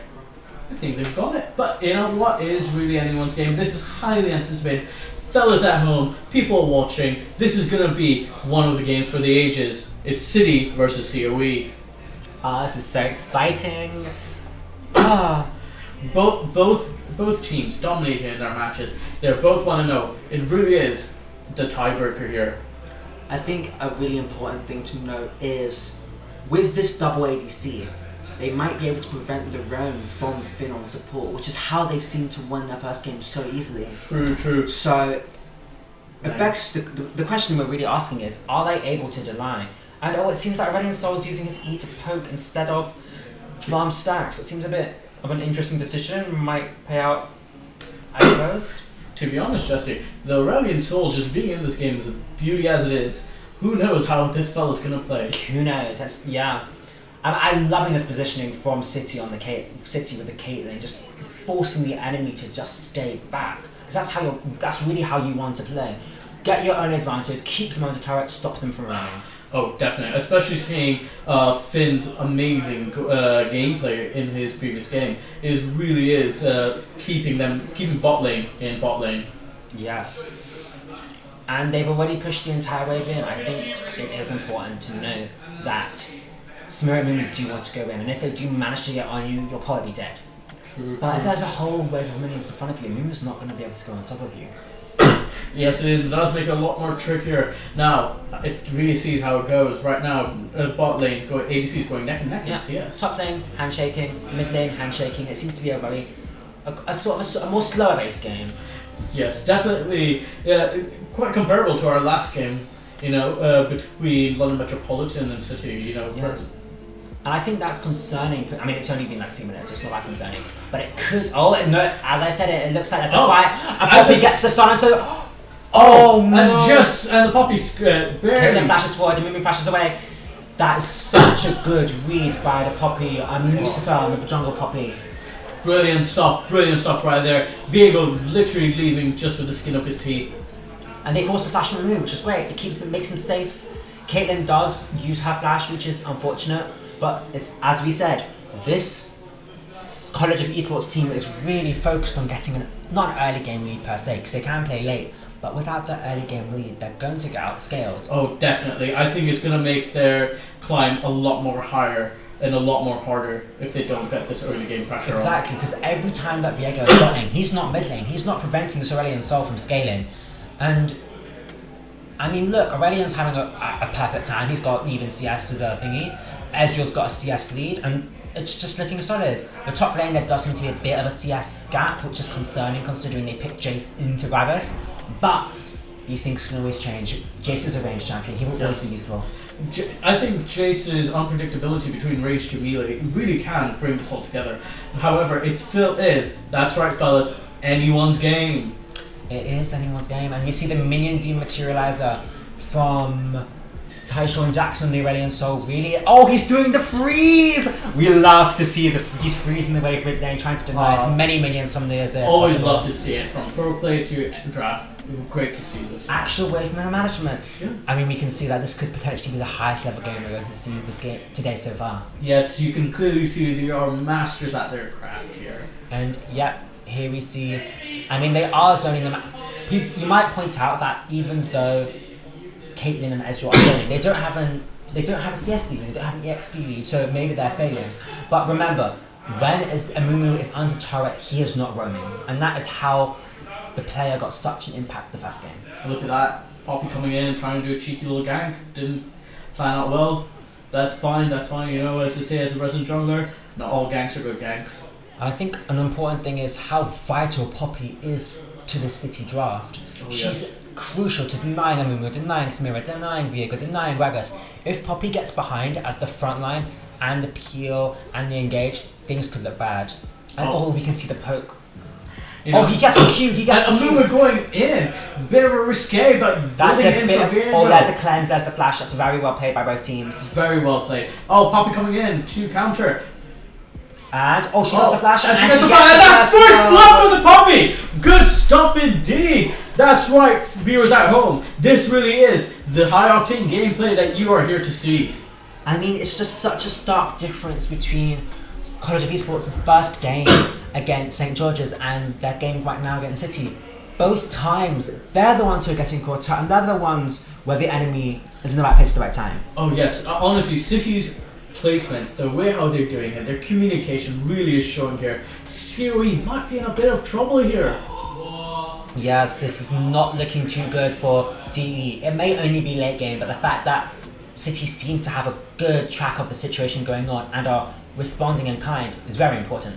I think they've got it. But you know what is really anyone's game? This is highly anticipated. Fellas at home, people watching, this is going to be one of the games for the ages. It's City versus COE. This is so exciting. Both teams dominating in their matches. They're both 1-0. It really is the tiebreaker here. I think a really important thing to note is, with this double ADC, they might be able to prevent the roam from Finn on support, which is how they've seemed to win their first game so easily. True. So, it begs the question we're really asking is, are they able to deny? And it seems like Aurelion Sol is using his E to poke instead of farm stacks. It seems a bit of an interesting decision, might pay out, I suppose. To be honest, Jesse, the Aurelion Sol just being in this game is a beauty as it is. Who knows how this fella's gonna play? Who knows? I'm loving this positioning from City on the City with the Caitlyn, just forcing the enemy to just stay back. Because that's really how you want to play. Get your own advantage, keep them on the turret, stop them from running. Oh, definitely. Especially seeing Finn's amazing gameplay in his previous game. It really is keeping bot lane in bot lane. Yes. And they've already pushed the entire wave in. I think it is important to know that Samira and Mumu do want to go in, and if they do manage to get on you, you'll probably be dead. True. But if there's a whole wave of minions in front of you, Mumu's not going to be able to go on top of you. Yes, it does make it a lot more trickier. Now, it really sees how it goes. Right now, bot lane, ADC is going neck and neck. Yes. Top lane, handshaking, mid lane, handshaking. It seems to be a more slower based game. Yes, definitely. Quite comparable to our last game, between London Metropolitan and City, Yes. And I think that's concerning. I mean, it's only been like 3 minutes, it's not that concerning. But it could. As I said, it looks like that's a fight. And Poppy gets the stun, so. And the Poppy barely. Caitlyn flashes forward, the Mumu flashes away. That is such a good read by the Poppy. Lucifer on the jungle Poppy. Brilliant stuff right there. Viego literally leaving just with the skin of his teeth. And they force the flash on Mumu, which is great. It makes them safe. Caitlyn does use her flash, which is unfortunate. But it's, as we said, this College of Esports team is really focused on getting not an early game lead per se, because they can play late. But without the early game lead, they're going to get outscaled. Oh, definitely. I think it's going to make their climb a lot more higher and a lot more harder if they don't get this early game pressure on. Exactly, because every time that Viego is bot lane, he's not mid lane. He's not preventing this Aurelion Sol from scaling. And, I mean, look, Aurelion's having a perfect time. He's got even CS to the thingy. Ezreal's got a CS lead, and it's just looking solid. The top lane, there does seem to be a bit of a CS gap, which is concerning considering they picked Jace into Gragas. But these things can always change. Jace is a range champion, he will always be useful. I think Jace's unpredictability between range to melee really can bring this all together. However, it still is, that's right fellas, anyone's game. It is anyone's game, and you see the minion dematerializer from Tyshawn Jackson, the Aurelion Sol, really. Oh, he's doing the freeze! We love to see he's freezing the wave mid lane, trying to deny as many minions from there as always possible. Love to see it from pro play to draft. Great to see this. Actual wave management. Yeah. I mean, we can see that this could potentially be the highest level game we're going to see this game today so far. Yes, you can clearly see they are masters at their craft here. And yep, here we see. I mean, they are zoning them. You might point out that even though Caitlyn and Ezreal are zoning, they don't have a CS lead, they don't have an EXP lead, so maybe they're failing. But remember, when Amumu is under turret, he is not roaming, and that is how the player got such an impact the first game. Look at that. Poppy coming in and trying to do a cheeky little gank. Didn't plan out well. That's fine, you know, as they say as a resident jungler, not all ganks are good ganks. And I think an important thing is how vital Poppy is to the City draft. She's crucial to denying Amumu, denying Samira, denying Viego, denying Gragas. If Poppy gets behind as the front line and the peel and the engage, things could look bad. And we can see the poke. You know, he gets the Q, he gets the Q. Amumu going in, bit of a risque, but that's a in bit for of, Viego. there's the cleanse, there's the flash, that's very well played by both teams. Very well played. Oh, Poppy coming in to counter. And, she lost the flash, and she she gets gets the that's first first blood for the Poppy! Good stuff indeed! That's right, viewers at home. This really is the high-octane gameplay that you are here to see. I mean, it's just such a stark difference between College of Esports' first game against St. George's and their game right now against City. Both times, they're the ones who are getting caught out, and they're the ones where the enemy is in the right place at the right time. Oh yes, honestly, City's placements, the way how they're doing it, their communication really is showing here. COE might be in a bit of trouble here. Yes, this is not looking too good for CE. It may only be late game, but the fact that City seem to have a good track of the situation going on and are responding in kind is very important.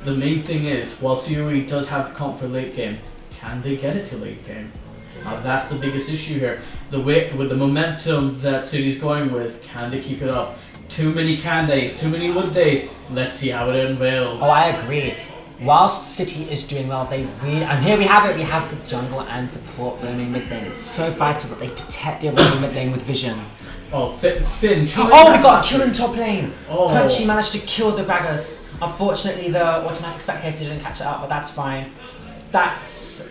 The main thing is, while COE does have the comp for late game, can they get it to late game? That's the biggest issue here. The way with the momentum that City's going with, can they keep it up? Too many can days, too many would days. Let's see how it unveils. Oh, I agree. Whilst City is doing well, they really, and here we have it, we have the jungle and support roaming mid lane. It's so vital that they protect their roaming mid lane with vision. Oh, Finn. We got a kill in top lane. Crunchy managed to kill the Gragas. Unfortunately, the automatic spectator didn't catch it up, but that's fine. That's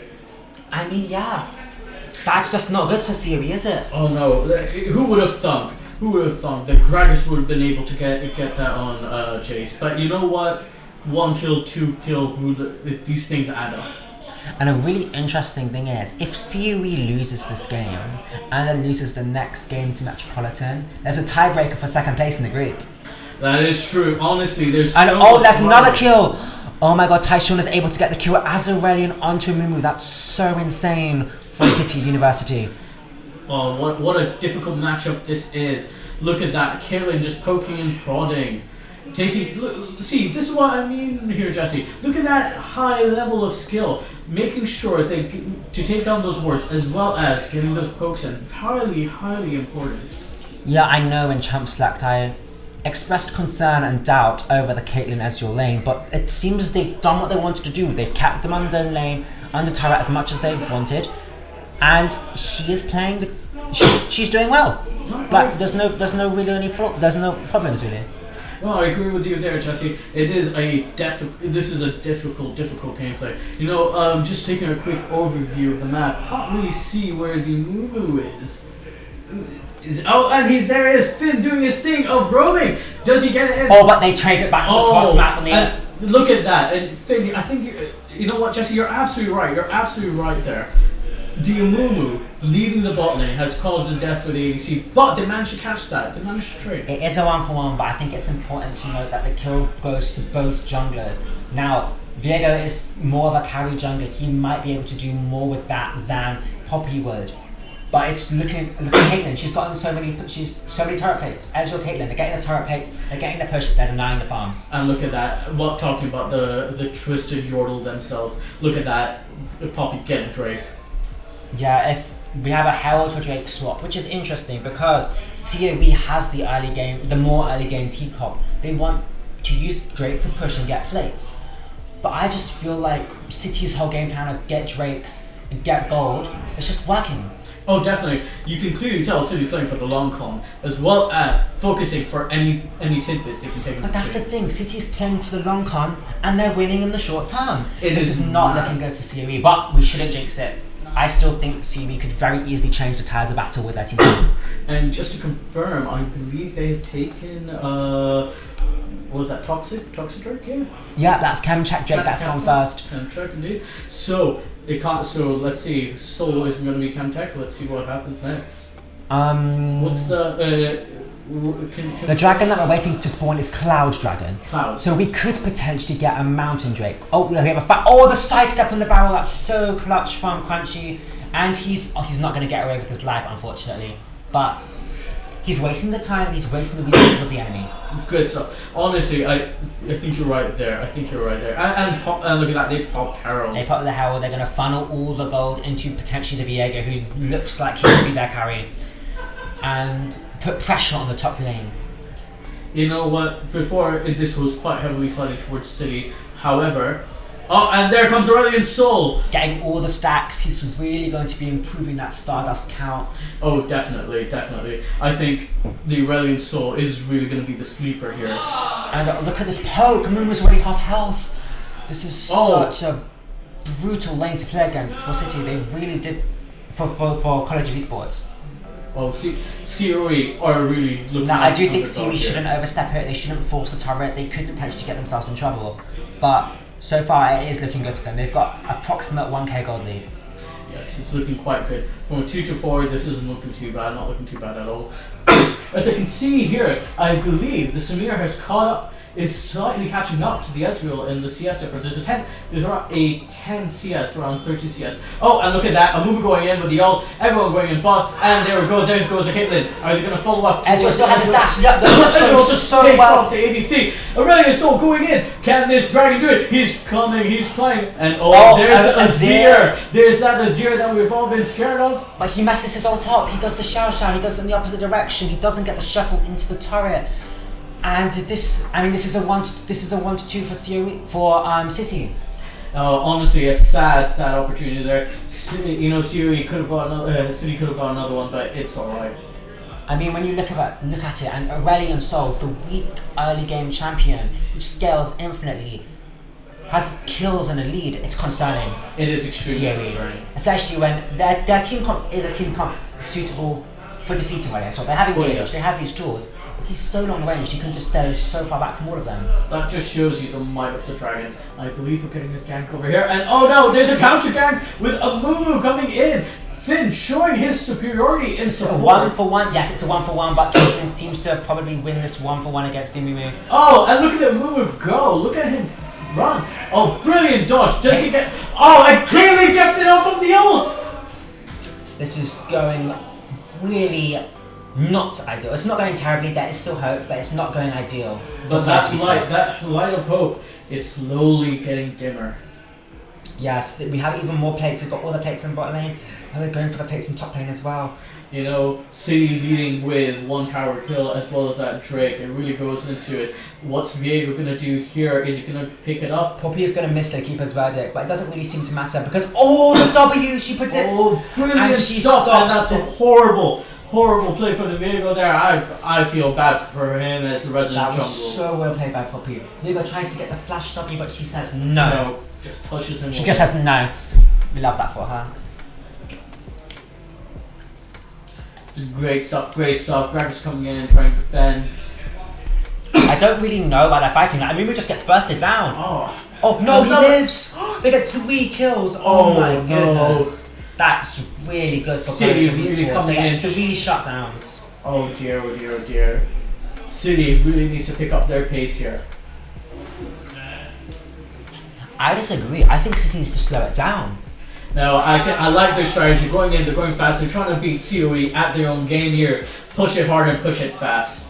just not good for Siri, is it? Oh no, who would have thunk? Who would have thunk that Gragas would have been able to get that on Jace? But you know what? 1 kill, 2 kill, these things add up. And a really interesting thing is, if COE loses this game and then loses the next game to Metropolitan, there's a tiebreaker for second place in the group. That is true. Honestly, there's there's another kill. Oh my god, Tyshawn is able to get the kill as Aurelion onto Mumu. That's so insane for City University. Oh, what a difficult matchup this is. Look at that, Caitlyn just poking and prodding. See, this is what I mean here, Jesse. Look at that high level of skill. Making sure to take down those wards as well as getting those pokes in. Highly, highly important. Yeah, I know in Champ Select I expressed concern and doubt over the Caitlyn Ezreal lane, but it seems they've done what they wanted to do. They've kept them under lane, under turret as much as they've wanted, and she is playing she's doing well. Like there's no problems really. Well, I agree with you there, Jesse. It is this is a difficult gameplay. You know, just taking a quick overview of the map, can't really see where the Mumu is. And there is Finn doing his thing of roaming. Does he get it in? Oh, but they trade it back to the cross map on the end. Look at that. And Finn, I think you know what, Jesse, you're absolutely right. You're absolutely right there. The Amumu leaving the bot lane has caused the death for the ADC, but they managed to catch that. They managed to trade. It is a 1-for-1, but I think it's important to note that the kill goes to both junglers. Now, Viego is more of a carry jungler. He might be able to do more with that than Poppy would. But it's look at Caitlyn. She's gotten so many turret plates. Ezreal, Caitlyn, they're getting the turret plates, they're getting the push, they're denying the farm. And look at that. Talking about the twisted yordle themselves. Look at that. Poppy getting Drake. Yeah, if we have a Herald for Drake swap, which is interesting because COE has the more early game teacup. They want to use Drake to push and get plates. But I just feel like City's whole game plan of get Drakes and get gold is just working. Oh, definitely. You can clearly tell City's playing for the long con, as well as focusing for any tidbits they can take. But that's the thing, City's playing for the long con, and they're winning in the short term. This is not looking good for COE, but we shouldn't jinx it. I still think COE could very easily change the tides of battle with their team. And just to confirm, I believe they have taken, what was that, Toxic Drake, yeah? Yeah, that's Chemcheck Drake, that's gone first. Chemcheck, indeed. So let's see, Solo isn't going to be Chemtech, let's see what happens next. What's the dragon that we're waiting to spawn is Cloud Dragon. Cloud. So we could potentially get a Mountain Drake. Oh, we have a the sidestep on the barrel, that's so clutch from Crunchy. And he's not going to get away with his life, unfortunately. But he's wasting the time and he's wasting the resources of the enemy. Good stuff. Honestly, I think you're right there. And look at that, they pop Herald. They pop the Herald, they're going to funnel all the gold into potentially the Viego, who looks like he could be their carry. And put pressure on the top lane. You know what? Before this was quite heavily sided towards City. However, and there comes Aurelian Soul, getting all the stacks. He's really going to be improving that Stardust count. Oh, definitely. I think the Aurelian Soul is really going to be the sleeper here. And look at this poke. Amumu's already half health. This is such a brutal lane to play against for City. They really did for College of Esports. Oh, COE are really looking. Now, I do think underdog COE shouldn't overstep it. They shouldn't force the turret. They could potentially get themselves in trouble. But so far, it is looking good to them. They've got approximate 1k gold lead. Yes, it's looking quite good. From 2 to 4, this isn't looking too bad. Not looking too bad at all. As I can see here, I believe the Samir has caught up. Is slightly catching up to the Ezreal in the CS difference. There's around a 10 CS, around 13 CS. Oh, and look at that, Amumu going in with the ult, everyone going in bot, and there we go, there goes the Caitlyn. Are they going to follow up? Ezreal still has his dash. Yep, Ezreal just so takes well. off the ADC. Aurelian Soul going in. Can this dragon do it? He's coming, he's playing. And there's the Azir. There's that Azir that we've all been scared of. But he messes his ult up. He does the Xiao Xiao. He does it in the opposite direction. He doesn't get the shuffle into the turret. And this is a 1-2 for City. Honestly, a sad opportunity there. City could have got another one, but it's all right. I mean, when you look at it, and Aurelian Soul, the weak early game champion, which scales infinitely, has kills and a lead. It's concerning. It is extremely concerning, especially when their team comp is a team comp suitable for defeating Aurelian Soul. They have engaged. They have these tools. He's so long range, you can just stay so far back from all of them. That just shows you the might of the dragon. I believe we're getting a gank over here, and oh no, there's a counter gank with Amumu coming in. Finn showing his superiority in support. It's a 1-for-1. Yes, it's a 1-for-1, but Caitlyn seems to probably win this 1-for-1 against Amumu. Oh, and look at Amumu go. Look at him run. Oh, brilliant dodge. Does he get... Oh, and Caitlyn gets it off of the ult. This is going really... not ideal. It's not going terribly. There is still hope, but it's not going ideal. But that light of hope is slowly getting dimmer. Yes, we have even more plates. We've got all the plates in bot lane, and they're going for the plates in top lane as well. City leading with 1 tower kill as well as that Drake. It really goes into it. What's Viego going to do here? Is he going to pick it up? Poppy is going to miss the keeper's verdict, but it doesn't really seem to matter because the W she predicts. Oh, brilliant stuff! And that's a horrible play for the Viego there. I feel bad for him as the resident jungle. That was so well played by Poppy. Viego tries to get the flash W, but she says no. Just pushes him. She just says no. We love that for her. It's great stuff. Gragas coming in and trying to defend. I don't really know why they're fighting. I mean, we just gets bursted down. Oh no, he lives. They get 3 kills. Oh my goodness. That's really good for City really coming in. 3 shutdowns. Oh dear. City really needs to pick up their pace here. I disagree. I think City needs to slow it down. No, I like their strategy. Going in, they're going fast. They're trying to beat COE at their own game here. Push it hard and push it fast.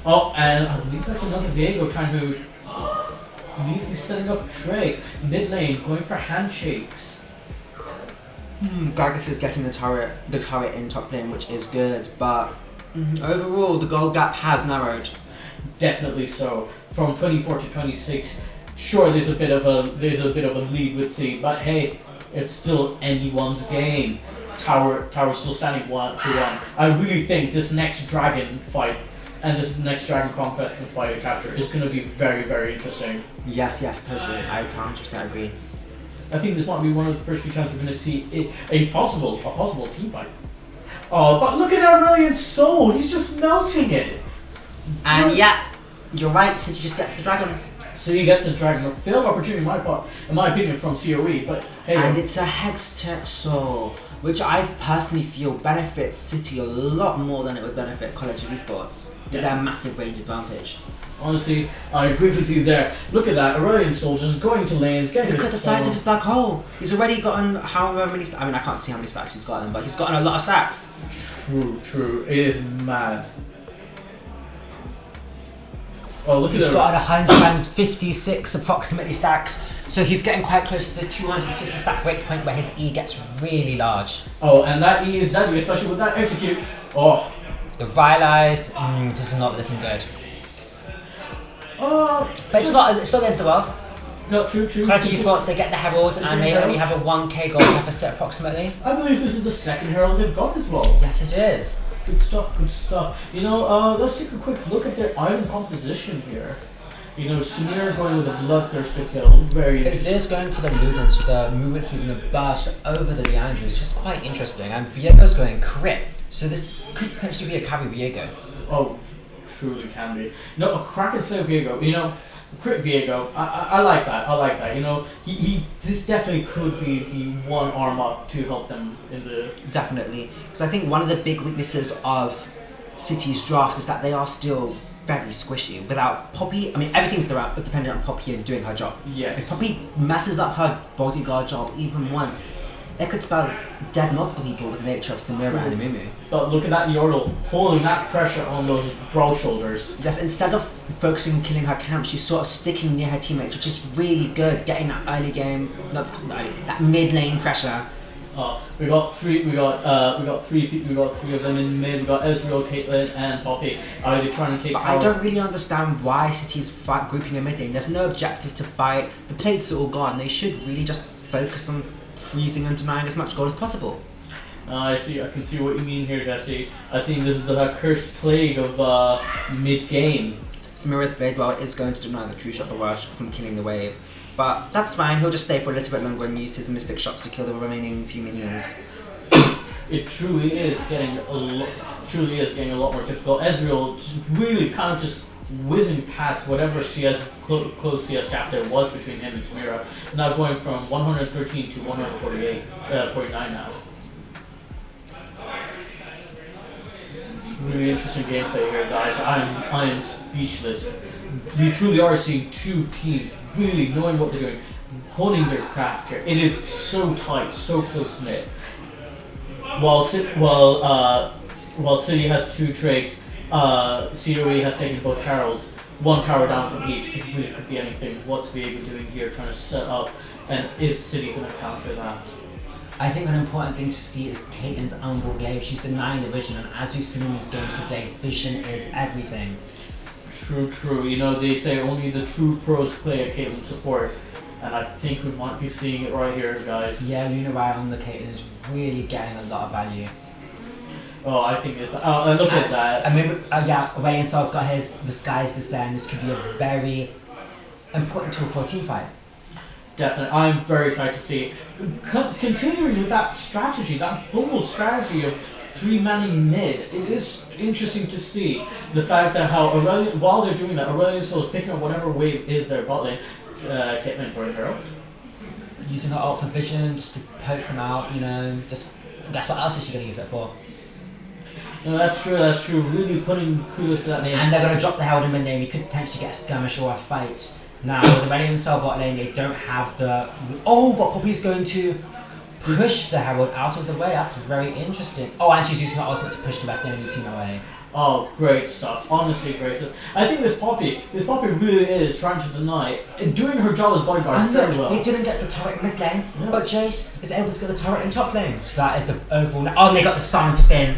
Oh, and I believe that's another Viego trying to... I believe he's setting up Drake. Mid lane, going for handshakes. Gragas is getting the turret in top lane, which is good, but overall the gold gap has narrowed. Definitely so. From 24 to 26, sure there's a bit of a lead with C, but hey, it's still anyone's game. Tower still standing 1-1. I really think this next dragon fight and this next dragon conquest and fight and capture is going to be very, very interesting. Yes, totally. I 100% agree. I think this might be one of the first few times we're going to see a possible team fight. Oh, but look at that Aurelian Soul. He's just melting it. And yeah, you're right. He just gets the dragon. So he gets a dragon. A failed opportunity, in my opinion, from COE. But hey, and it's a Hextech Soul, which I personally feel benefits City a lot more than it would benefit College of Esports with their massive range advantage. Honestly, I agree with you there. Look at that, Aurelian Soul just going to lanes, getting Look his at the size power. of his black hole. He's already gotten however many. I mean, I can't see how many stacks he's gotten, but he's gotten a lot of stacks. True. It is mad. Oh, look He's at got 156 approximately stacks, so he's getting quite close to the 250 stack breakpoint where his E gets really large. Oh, and that E is deadly, especially with that execute. Oh. The Rylai's, this is not looking good. But it's not against the world. No, true. College Esports, they get the Herald and they only have a 1k gold deficit approximately. I believe this is the second Herald they've got as well. Yes, it is. Good stuff. You know, let's take a quick look at their item composition here. You know, Samir going with a Bloodthirster kill, very interesting. Azir's going for the Ludens with the movement speed and the burst over the Leandro is just quite interesting. And Viego's going crit, so this could potentially be a carry Viego. Oh, truly can be. No, a Kraken Slayer Viego, you know, crit Viego, I like that, you know, this definitely could be the one arm up to help them in the... Definitely, because I think one of the big weaknesses of City's draft is that they are still very squishy. Without Poppy, I mean, everything's dependent on Poppy and doing her job. Yes. If Poppy messes up her bodyguard job even once, it could spell dead multiple people with the nature of Samira and Amumu. But look at that Yordle holding that pressure on those broad shoulders. Yes, instead of focusing on killing her camp, she's sort of sticking near her teammates, which is really good, getting that early game, that mid lane pressure. We got three of them in mid. We got Ezreal, Caitlyn, and Poppy. Are they trying to take But power? I don't really understand why City's grouping a mid lane. There's no objective to fight. The plates are all gone. They should really just focus on freezing and denying as much goal as possible. I can see what you mean here, Jesse. I think this is the cursed plague of mid-game. Samira's Blade Well is going to deny the True Shot Barrage from killing the wave. But that's fine, he'll just stay for a little bit longer and use his Mystic Shots to kill the remaining few minions. It truly is getting a lot more difficult. Ezreal really kind of just whizzing past whatever CS close CS gap there was between him and Samira. Now going from 113 to 49 now. It's really interesting gameplay here, guys. I am speechless. We truly are seeing two teams really knowing what they're doing, honing their craft here. It is so tight, so close knit. While City has two Drakes, COE has taken both Heralds, one tower down from each. It really could be anything. What's Viego doing here, trying to set up, and is City going to counter that? I think an important thing to see is Caitlyn's Umbral Glaive. She's denying the vision, and as we've seen in these games today, vision is everything. True. You know, they say only the true pros play a Caitlyn support, and I think we might be seeing it right here, guys. Yeah, Lunarite on the Caitlyn is really getting a lot of value. Oh, I think it's... Oh, and look at that. I mean, Aurelian Soul's got his The Sky's Descent. This could be a very important tool for a team fight. Definitely. I'm very excited to see it. Continuing with that strategy, that bold strategy of three-manning mid, it is interesting to see the fact that how Aurelian, while they're doing that, Aurelian Soul is picking up whatever wave is their bot lane. Caitlyn for Herald. Using her ult for vision, just to poke them out, you know, just... Guess what else is she going to use it for? No, that's true. Really putting kudos to that name. And they're going to drop the Herald in mid lane. We could potentially get a skirmish or a fight. Now, with the Aurelian Soul bot lane, they don't have the... Oh, but Poppy's going to push the Herald out of the way. That's very interesting. Oh, and she's using her ultimate to push the best enemy team away. Oh, great stuff. Honestly, great stuff. I think this Poppy really is trying to deny and doing her job as bodyguard And very look, well. they didn't get the turret in mid lane, No. but Jace is able to get the turret in top lane. So that is an overall... Oh, and they got the stun to Finn.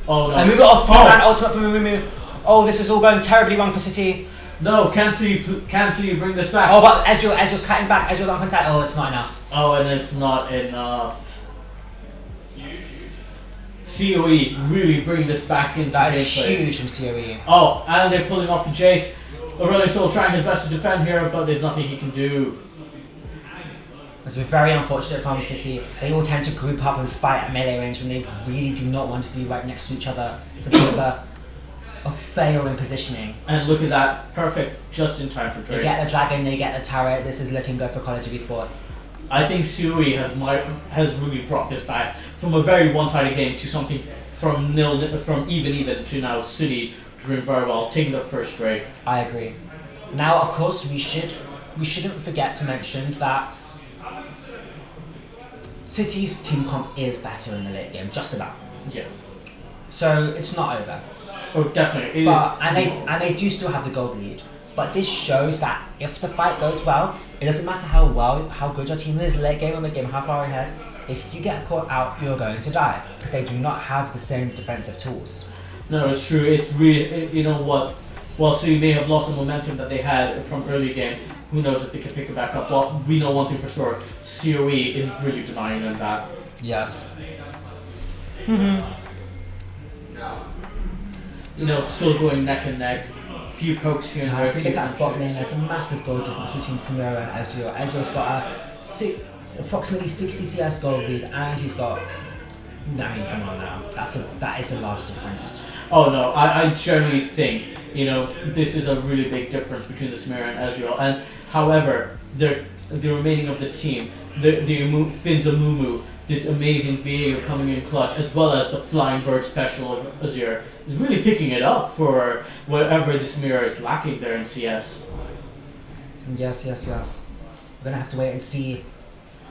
Oh no. And we got a 3-man ultimate from Mumu. Oh, this is all going terribly wrong for City. No, can't see you bring this back. Oh, but Ezreal's cutting back. Ezreal's on contact. Oh, it's not enough. Oh, and it's not enough. COE really bringing this back into That is gameplay. huge from COE. Oh, and they're pulling off the Jace. Aurelian Soul trying his best to defend here, but there's nothing he can do. It's very unfortunate for City. They all tend to group up and fight at melee range when they really do not want to be right next to each other. It's a bit of a fail in positioning. And look at that, perfect, just in time for They Drake. get the dragon, they get the turret. This is looking good for College of Esports. I think COE has really brought this back from a very one-sided game to something from even to now City doing very well, taking the first Drake. I agree. Now, of course, we shouldn't forget to mention that City's team comp is better in the late game, just about. Yes. So it's not over. Oh, definitely. It But is. and they do still have the gold lead. But this shows that if the fight goes well, it doesn't matter how good your team is late game or mid game, how far ahead. If you get caught out, you're going to die because they do not have the same defensive tools. No, it's true. It's really, you know what? While City may have lost the momentum that they had from early game, who knows if they can pick it back up. Well, we know one thing for sure: COE is really denying them that. Yes. You know, still going neck and neck. Few pokes here and Now, there. if we few look at bot punches. lane, there's a massive goal difference between Samira and Ezreal. Ezreal's got approximately 60 CS gold lead, and he's got. I mean, come on now. That is a large difference. Oh no, I generally think, you know, this is a really big difference between the Samira and Ezreal. And however, the remaining of the team, Finn's Amumu did amazing Viego coming in clutch, as well as the Flying Bird special of Azir, is really picking it up for whatever the Samira is lacking there in CS. Yes. We're gonna have to wait and see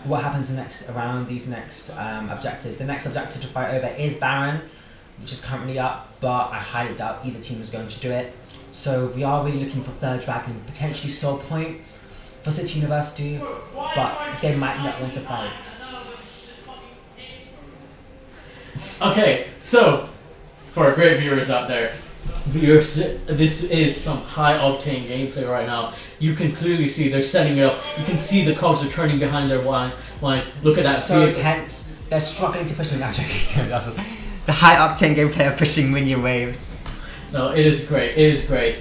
what happens next around these next objectives. The next objective to fight over is Baron, which is currently up, but I highly doubt either team is going to do it. So we are really looking for third dragon, potentially Soul Point for City University, but they might not want to fight. Okay, so for our great viewers out there, this is some high octane gameplay right now. You can clearly see they're setting it up. You can see the cogs are turning behind their lines. Look at that. So vehicle. tense. They're struggling to push me. I'm joking. The high octane gameplay of pushing minion waves. No, it is great. It is great.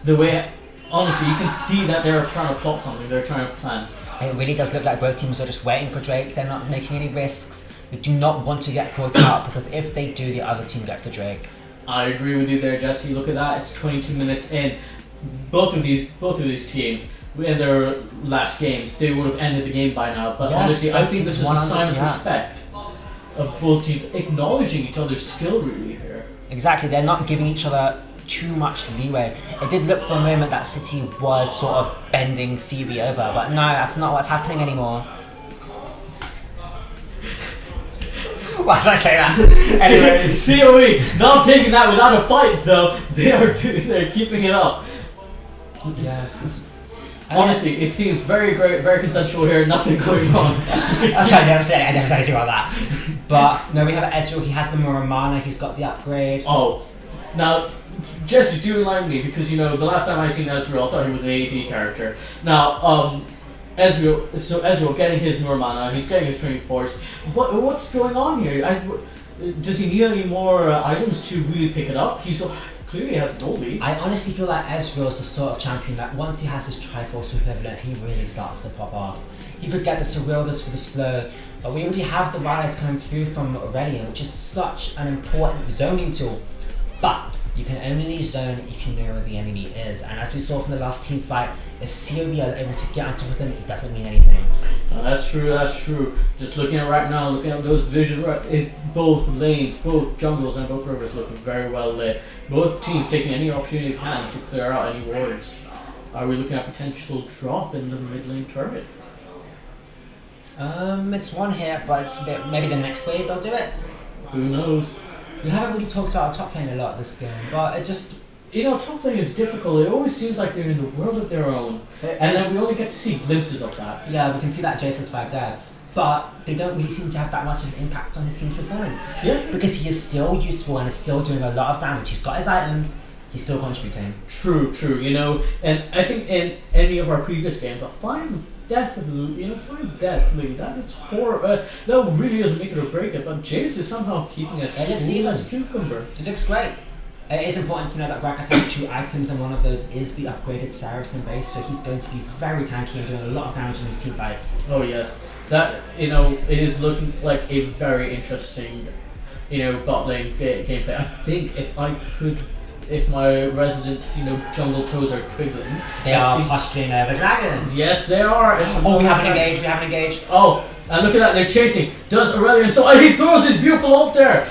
The way, honestly, you can see that they're trying to plot something. They're trying to plan. It really does look like both teams are just waiting for Drake. They're not making any risks. They do not want to get caught out because if they do, the other team gets the Drake. I agree with you there, Jesse. Look at that. It's 22 minutes in. Both of these teams, in their last games, they would have ended the game by now. But Yes, honestly, I both think this is teams a won sign of yeah. respect of both teams acknowledging each other's skill really here. Exactly, they're not giving each other too much leeway. It did look for a moment that City was sort of bending CB over, but no, that's not what's happening anymore. Why did I say that? Anyway. COE not taking that without a fight though. They're keeping it up. Yes. Honestly, it seems very great, very consensual here. Nothing going on. I never said anything about that. But no, we have Ezreal. He has the Muramana. He's got the upgrade. Oh, now Jesse, do remind me because you know the last time I seen Ezreal, I thought he was an AD character. Now, Ezreal getting his Muramana, he's getting his training force. What's going on here? Does he need any more items to really pick it up? He's clearly has no lead. I honestly feel like Ezreal is the sort of champion that once he has his Triforce equivalent, he really starts to pop off. He could get the Surrealness for the slow, but we already have the Rise coming through from Aurelion, which is such an important zoning tool. But you can only zone if you know where the enemy is, and as we saw from the last team fight, if COB are able to get on top of them, it doesn't mean anything. That's true. Just looking at right now, looking at those vision, both lanes, both jungles and both rivers looking very well lit. Both teams taking any opportunity they can to clear out any wards. Are we looking at potential drop in the mid lane turret? It's one hit, but it's a bit, maybe the next wave they'll do it. Who knows? We haven't really talked about our top lane a lot this game, but it just... You know, top lane is difficult. It always seems like they're in the world of their own. And then we only get to see glimpses of that. Yeah, we can see that Jace has 5 deaths, but they don't really seem to have that much of an impact on his team's performance. Yeah. Because he is still useful and is still doing a lot of damage. He's got his items, he's still contributing. True, you know. And I think in any of our previous games, a 5 death lead, that is horrible. That really doesn't make it or break it, but Jace is somehow keeping us It looks cool even. as a cucumber. It looks great. It is important to know that Gragas has 2 items, and one of those is the upgraded Saracen base, so he's going to be very tanky and doing a lot of damage in his team fights. Oh yes, that, you know, it is looking like a very interesting, you know, bot lane gameplay. I think if my resident, you know, jungle toes are twiggling, They are posturing over dragons. Yes, they are. Oh, we haven't engaged. Oh, and look at that, they're chasing. Does Aurelion, so he throws his beautiful ult there.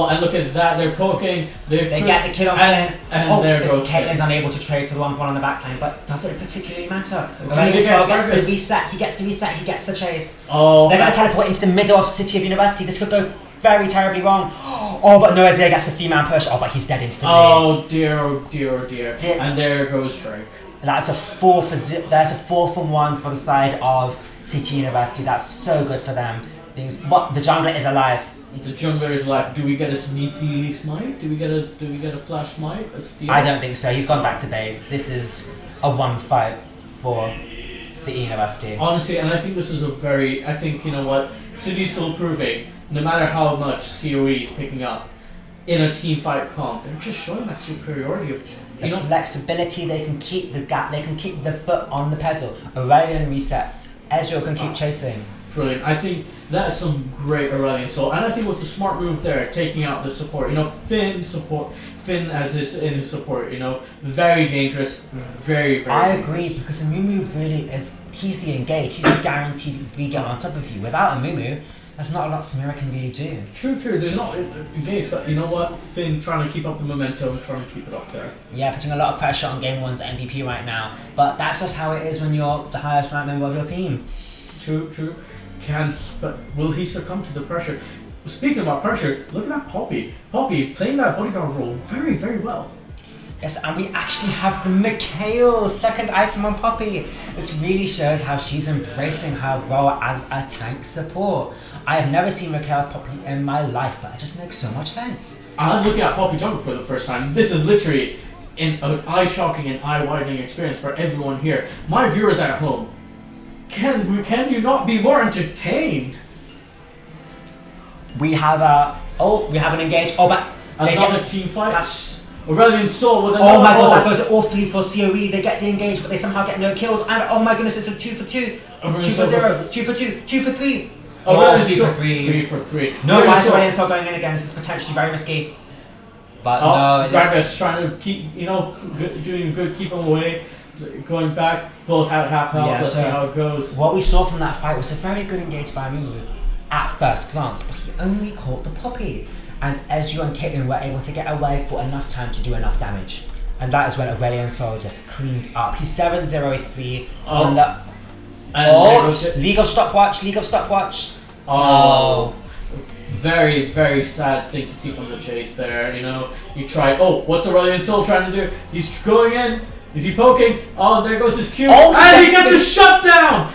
And look at that, they're poking. They get the kill on and, Finn. and there goes Caitlyn's unable to trade for the 1-1 on the backline, but does it particularly matter? they get Sol gets the Vargas? reset, he gets the chase. Oh, They're going to teleport into the middle of City of University. This could go very terribly wrong. Oh, but no, Isaiah gets the 3-man push. Oh, but he's dead instantly. oh dear, oh dear, oh dear. Yeah. And there goes Drake. That's a 4 for there's a 4 from 1 for the side of City University. That's so good for them. But the jungler is alive. The jungler is alive. Do we get a sneaky smite? Do we get a flash smite? A steal? I don't think so. He's gone back to base. This is a 1-5 for City University. Honestly, and I think this is I think, you know what, City's still proving, no matter how much COE is picking up, in a team fight comp, they're just showing that superiority of, The flexibility, they can keep the gap, they can keep the foot on the pedal. Aurelian resets. Ezreal can keep chasing. Brilliant. I think that's some great Aurelian Soul, and I think what's a smart move there, taking out the support. Finn as in his support. Very dangerous, very very. I dangerous. agree, because a Mumu really is. He's the engage. He's the guaranteed regen on top of you. Without a Mumu, there's not a lot Samira can really do. True. There's not engaged, but you know what? Finn trying to keep up the momentum and trying to keep it up there. Yeah, putting a lot of pressure on Game 1's MVP right now. But that's just how it is when you're the highest ranked member of your team. True. But will he succumb to the pressure? Speaking about pressure, look at that Poppy. Poppy playing that bodyguard role very, very well. Yes, and we actually have the Mikhail second item on Poppy. This really shows how she's embracing her role as a tank support. I have never seen Mikhail's Poppy in my life, but it just makes so much sense. I'm looking at Poppy Jungle for the first time. This is literally an eye-shocking and eye-widening experience for everyone here. My viewers at home, can you not be more entertained? We have an engage. Oh, but Another team fight. That's. Aurelian Soul with another Oh my god, ult. that goes awfully for COE. They get the engage, but they somehow get no kills. And oh my goodness, it's a 2 for 2. Aurelian 2 for Soul 0. 2 for 2. 2 for 3. Aurelian 3 Soul. for 3. 3 for 3. No, Aurelian why is Soul. Aurelian Soul going in again? This is potentially very risky. But no, it looks. Vargas trying to keep, doing a good keep him away. Going back, both at half health. Yeah, Let's so see how it goes. What we saw from that fight was a very good engage by Mumu at first glance, but he only caught the Poppy. And Ezreal and Caitlyn were able to get away for enough time to do enough damage. And that is when Aurelian Soul just cleaned up. He's 7-0-3 on the... League of Stopwatch. Oh. Very, very sad thing to see from the chase there. You tried. Oh, what's Aurelian Soul trying to do? He's going in. Is he poking? Oh, there goes his Q. Oh, and he gets a shutdown!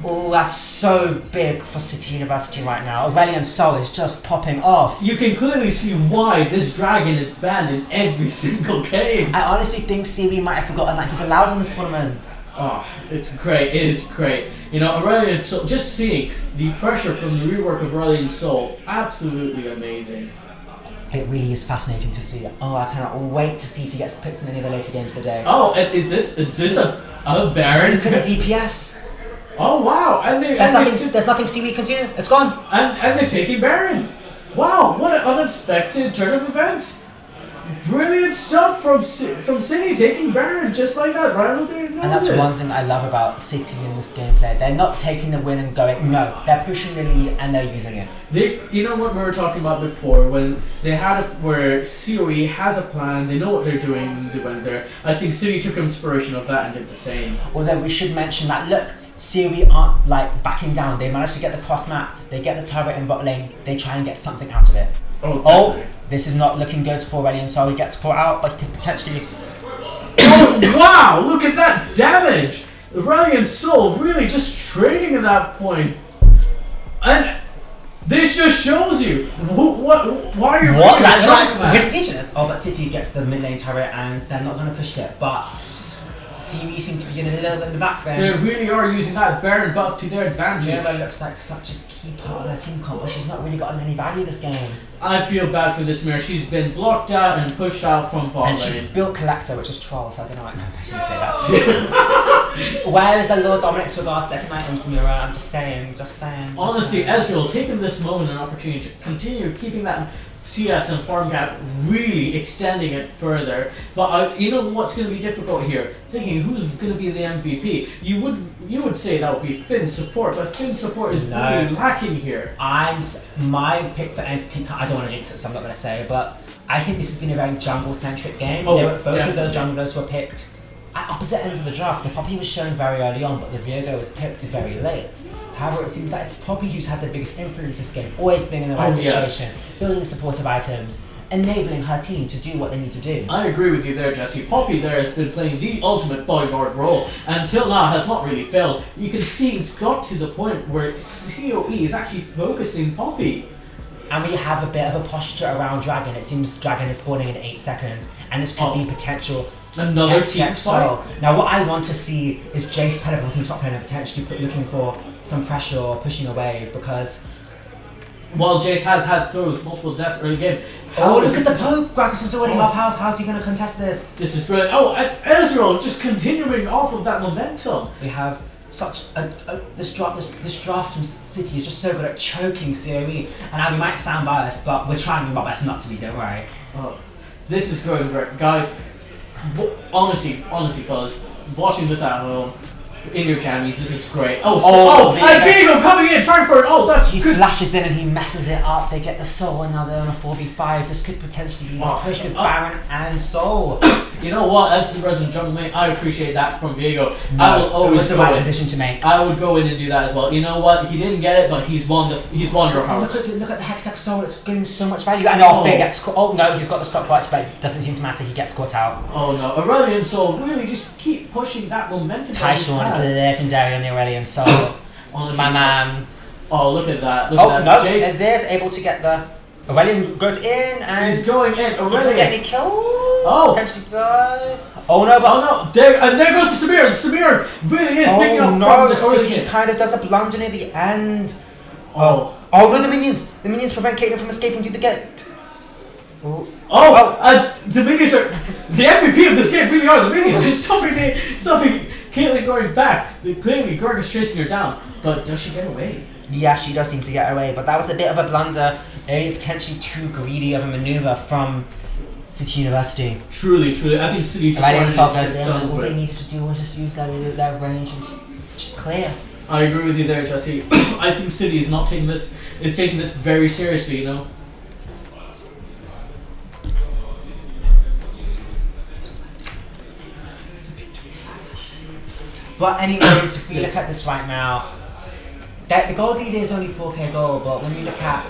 Oh, that's so big for City University right now. Aurelian Soul is just popping off. You can clearly see why this dragon is banned in every single game. I honestly think CB might have forgotten that he's allowed in this tournament. Oh, it's great. It is great. Aurelian Soul, just seeing the pressure from the rework of Aurelian Soul, absolutely amazing. It really is fascinating to see. Oh, I cannot wait to see if he gets picked in any of the later games today. Oh, and is this a Baron? Look at the DPS. Oh wow! And There's nothing CB can do. It's gone. And they're taking Baron. Wow! What an unexpected turn of events. Brilliant stuff from City, taking Baron just like that, right out there. And that's one thing I love about City in this gameplay. They're not taking the win and going, no, they're pushing the lead and they're using it. You know what we were talking about before, when they had where COE has a plan, they know what they're doing, they went there. I think City took inspiration of that and did the same. Although we should mention that, look, COE aren't backing down. They managed to get the cross map, they get the turret in bot lane, they try and get something out of it. Oh, this is not looking good for Aurelian Soul. He gets caught out, but he could potentially... Oh, wow! Look at that damage! Aurelian Soul really just trading at that point. And this just shows you why are you What? that? That's ridiculous. Oh, but City gets the mid lane turret and they're not going to push it. But CB seem to be getting a little bit in the back there. They really are using that Baron buff to their advantage. Samira looks like such a key part of their team comp, but she's not really gotten any value this game. I feel bad for this Samira. She's been blocked out and pushed out from bot And she lane. built Collector, which is troll, so I don't know. I shouldn't say that. Where is the Lord Dominic's regard to second item, Samira? I'm just saying. Honestly, Ezreal taking this moment and opportunity to continue keeping that CS and farm gap, really extending it further. But you know what's going to be difficult here? Thinking who's going to be the MVP. You would say that would be Finn's support, but Finn's support is really lacking here. My pick for MVP. I don't want to jinx it, so I'm not going to say. But I think this has been a very jungle-centric game. Both of the junglers were picked at opposite ends of the draft. The Poppy was shown very early on, but the Viego was picked very late. However, it seems that it's Poppy who's had the biggest influence this game, always being in the right situation, building supportive items, enabling her team to do what they need to do. I agree with you there, Jesse. Poppy there has been playing the ultimate bodyguard role, and until now has not really failed. You can see it's got to the point where COE is actually focusing Poppy. And we have a bit of a posture around Dragon. It seems Dragon is spawning in 8 seconds, and this could be potential. Another team fight. Now, what I want to see is Jace teleporting top lane and potentially looking for some pressure or pushing a wave, because while Jace has had throws multiple deaths early game. Look at the poke! Gragas is already half health. How's he going to contest this? This is brilliant. Oh, and Ezreal just continuing off of that momentum. We have such this draft from City is just so good at choking COE. And we might sound biased, but we're trying our best not to be. Don't worry. This is going great, guys. Honestly, fellas, watching this at home in your jammies, this is great. And Viego coming in, trying for it. Oh, that's he good. flashes in and he messes it up. They get the soul, and now they're on a 4v5. This could potentially be a push with Baron and Soul. You know what? As the resident jungle mate, I appreciate that from Viego. No, I will always it was the right decision to make. I would go in and do that as well. You know what? He didn't get it, but he's won your heart. Look at the Hextech Soul. It's giving so much value. And Finn gets caught. Oh no, he's got the stopwatch, but it doesn't seem to matter. He gets caught out. Oh no, Aurelion Soul really just keep pushing that momentum. Tyshawn is legendary on the Aurelion Soul. Honestly, my man. Oh, look at that. Look at that. No, Azir's able to get the... Aurelion goes in and... He's going in. Aurelion doesn't get any kills. Oh. Potentially does. Oh no, but... Oh no, there goes the Samir. Samir really is picking up no, from the City kind of does a blunder near the end. Oh no, the minions. The minions prevent Caitlyn from escaping through the gate. The minions are... The MVP of this game really are the minions. They're stopping Caitlyn going back. Clearly, Gorga's chasing her down. But does she get away? Yeah, she does seem to get away, but that was a bit of a blunder, maybe potentially too greedy of a maneuver from City University. Truly, I think City just all they needed to do was just use their range and just clear. I agree with you there, Jesse. I think City is taking this very seriously, you know. But anyways, if we look at this right now, the gold leader is only 4k gold, but when we look at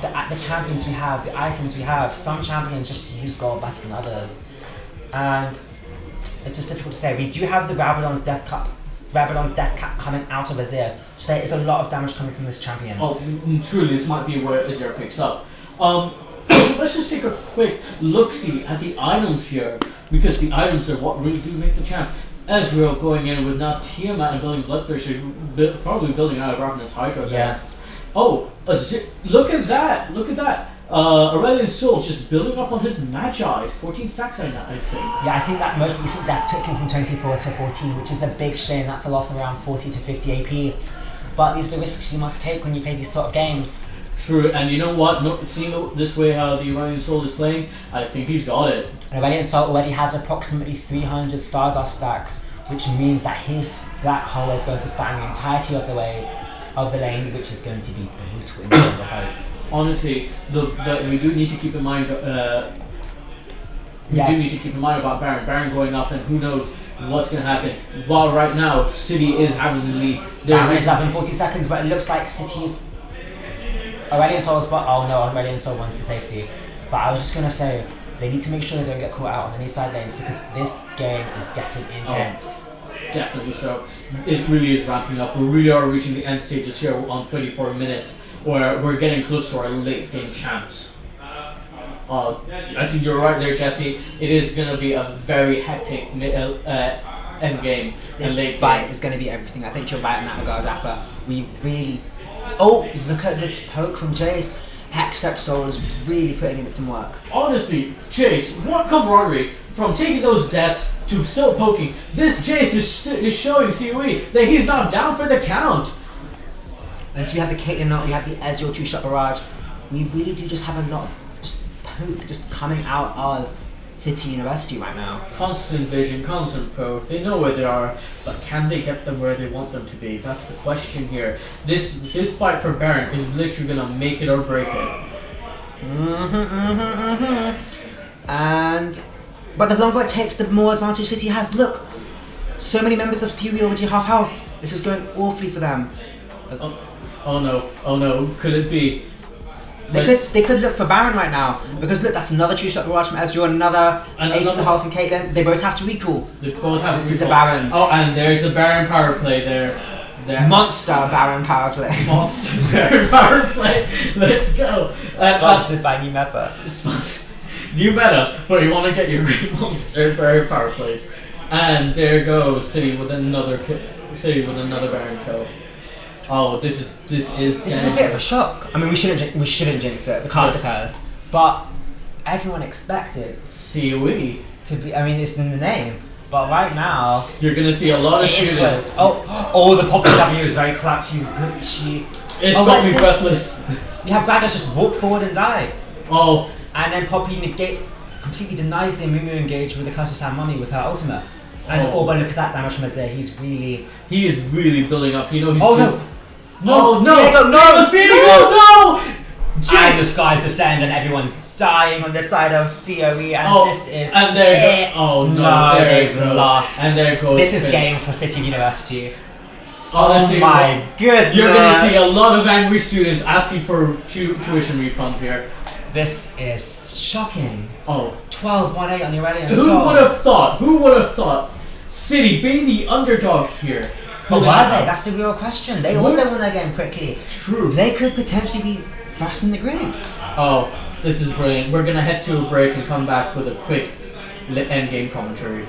the champions we have, the items we have, some champions just use gold better than others. And it's just difficult to say. We do have the Rabadon's Death Cap coming out of Azir, so there is a lot of damage coming from this champion. Oh, truly, this might be where Azir picks up. Let's just take a quick look-see at the items here, because the items are what really do make the champ. Ezreal going in with now Tiamat and building Bloodthirster, probably building out of Ravenous Hydra. Yes. Oh, look at that! Aurelion Soul just building up on his Magi's. 14 stacks on that, I think. Yeah, I think that most recent death took him from 24 to 14, which is a big shame. That's a loss of around 40 to 50 AP. But these are the risks you must take when you play these sort of games. True, and you know what? Seeing this way how the Aurelion Soul is playing, I think he's got it. Aurelion Soul already has approximately 300 Stardust stacks, which means that his Black Hole is going to stand the entirety of the lane, which is going to be brutal in the fights. Honestly, we do need to keep in mind. We do need to keep in mind about Baron. Baron going up, and who knows what's going to happen. While right now, City is having the lead. Baron is up in 40 seconds, but it looks like City's Aurelion Soul's. But oh no, Aurelion Soul wants the safety. But I was just going to say, they need to make sure they don't get caught out on any side lanes, because this game is getting intense. Definitely so. It really is ramping up. We really are reaching the end stages here on 34 minutes, where we're getting close to our late game champs. I think you're right there, Jesse. It is going to be a very hectic end game. This fight is going to be everything. I think you're right in that regard, Rafa. We really... Oh, look at this poke from Jace. Hextech Soul is really putting in some work. Honestly, Jace, what camaraderie from taking those depths to still poking. This Jace is showing COE that he's not down for the count. And so you have the Caitlyn Knott, you have the Ezreal two-shot barrage. We really do just have a lot of just poke just coming out of City University right now. Constant vision, constant poke. They know where they are, but can they get them where they want them to be? That's the question here. This fight for Baron is literally gonna make it or break it. But the longer it takes, the more advantage City has. Look, so many members of CUE already half health. This is going awfully for them. Oh no, could it be? They could look for Baron right now, because look, that's another two-shot barrage from Ezreal, another ace and a half from Caitlyn. They both have to recall. They both have This to is a recall. Baron. Oh, and there's a Baron power play there. Monster Baron power play. Monster Baron power play. Let's go. Sponsored by New Meta. New meta, but you want to get your great monster Baron power plays. And there goes City with another Baron kill. Oh, this is a bit of a shock. I mean, we shouldn't jinx it. The caster cares, but everyone expected COE to be. I mean, it's in the name, but right now you're gonna see a lot of it is students. close. Oh, the Poppy W is very clutch. It's got me breathless. You have Gragas just walk forward and die. Oh, and then Poppy completely denies the Amumu engage with the Curse of San Mummy with her ultimate. And but look at that damage from Azir. He is really building up. You know. No, Diego, no! And the skies descend and everyone's dying on the side of COE and this is and there they've lost. And there goes this is game for City University. Honestly, oh my goodness. You're gonna see a lot of angry students asking for tuition refunds here. This is shocking. Oh. 12-1-8 on the Aurelion. Who would have thought City being the underdog here? But were they? That's the real question. They also won their game quickly. True. They could potentially be first in the grid. Oh, this is brilliant. We're gonna head to a break and come back with a quick end game commentary.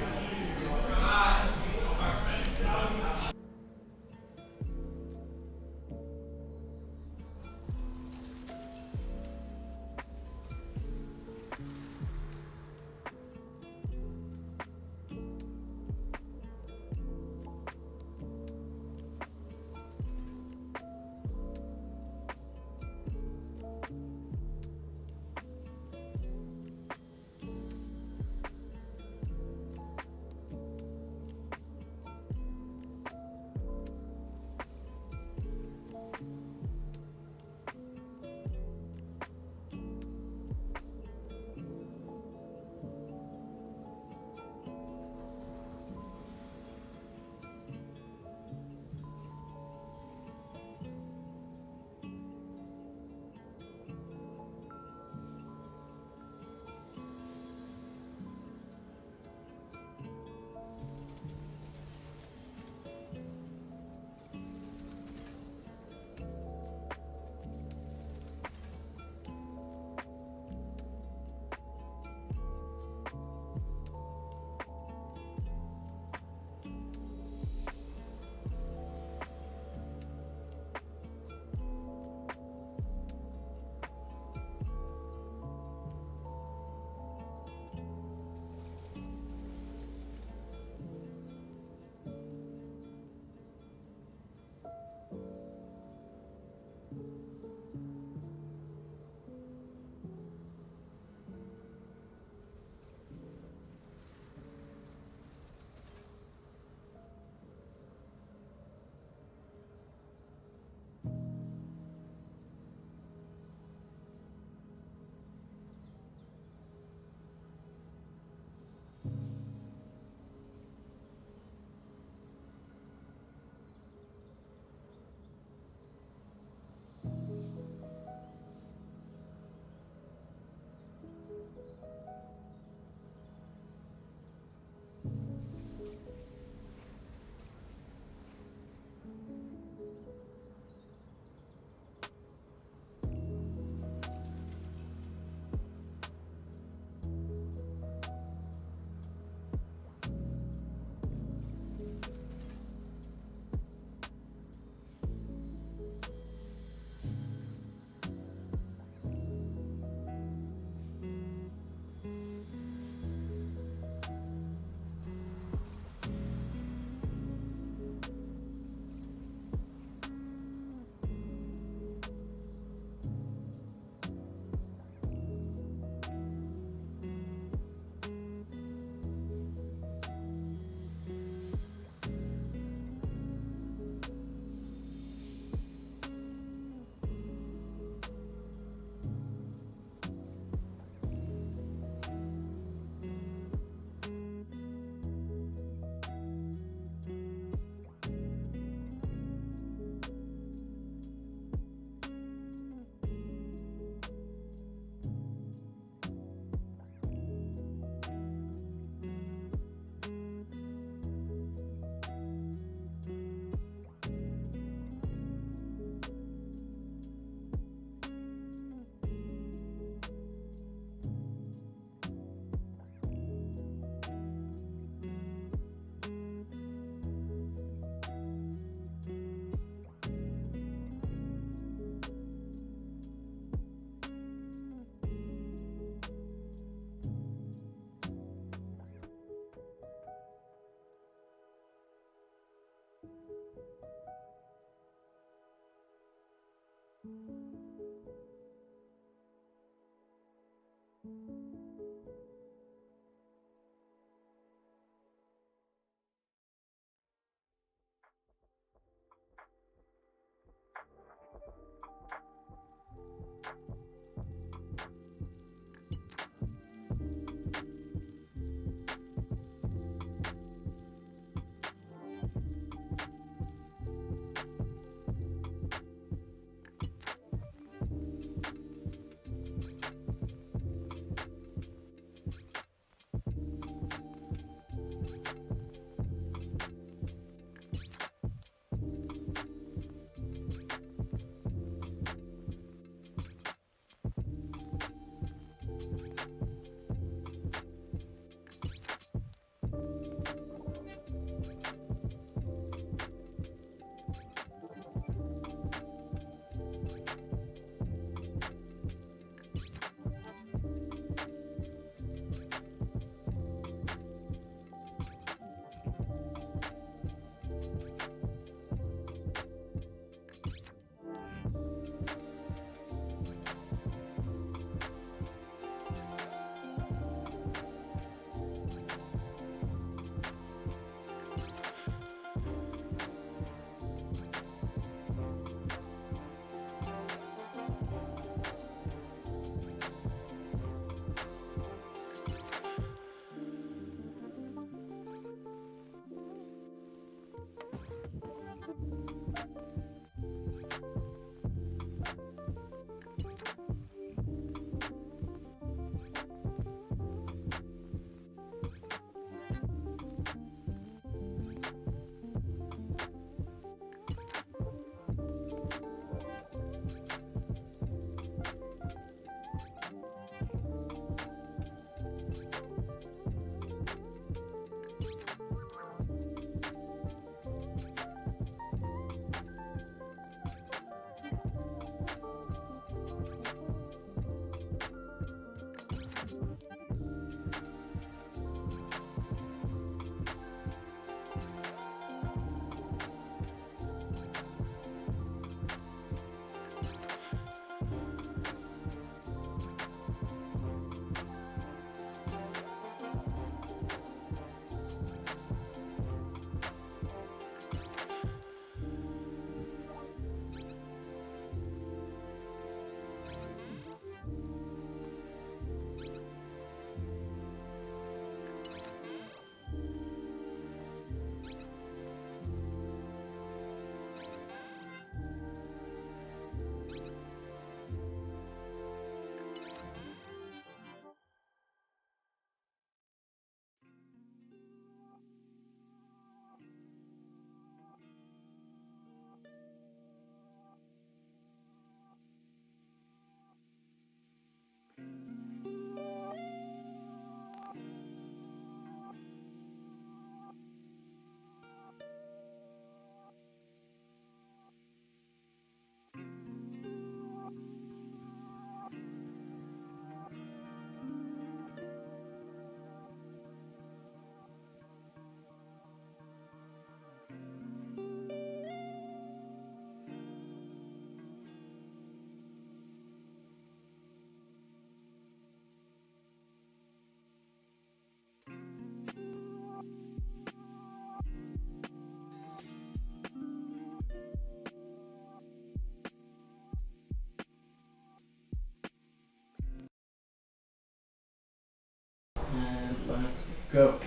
go.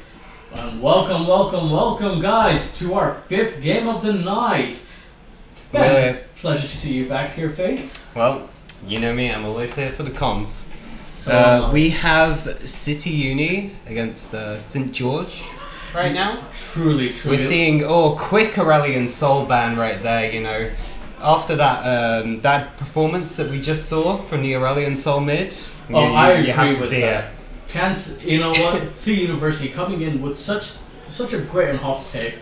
And welcome, guys, to our 5th game of the night. Ben, pleasure to see you back here, Fates. Well, you know me, I'm always here for the comms. So, We have City Uni against St. George right now. Truly. We're seeing, quick Aurelian Soul ban right there, you know. After that that performance that we just saw from the Aurelian Soul mid, I agree you have to with see that. it. You know what? City University coming in with such a great and hot pick.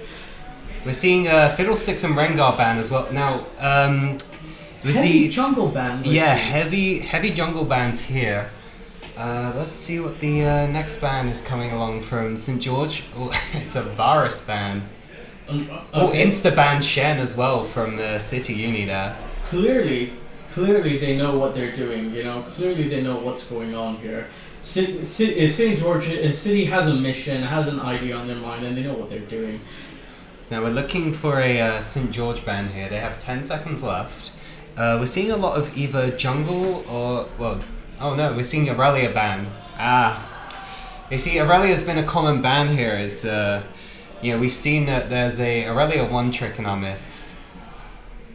We're seeing Fiddlesticks and Rengar ban as well. Now, it was Heavy the jungle ban. heavy jungle bans here. Let's see what the next ban is coming along from St. George. Oh, it's a Varus ban. Okay. Insta ban Shen as well from the City Uni there. Clearly they know what they're doing. You know, clearly they know what's going on here. St. George City has a mission, has an idea on their mind, and they know what they're doing. Now we're looking for a St. George ban here. They have 10 seconds left. We're seeing a lot of either jungle or we're seeing Aurelia ban. You see, Aurelia's been a common ban here. Is we've seen that there's a Aurelia 1 trick in our miss,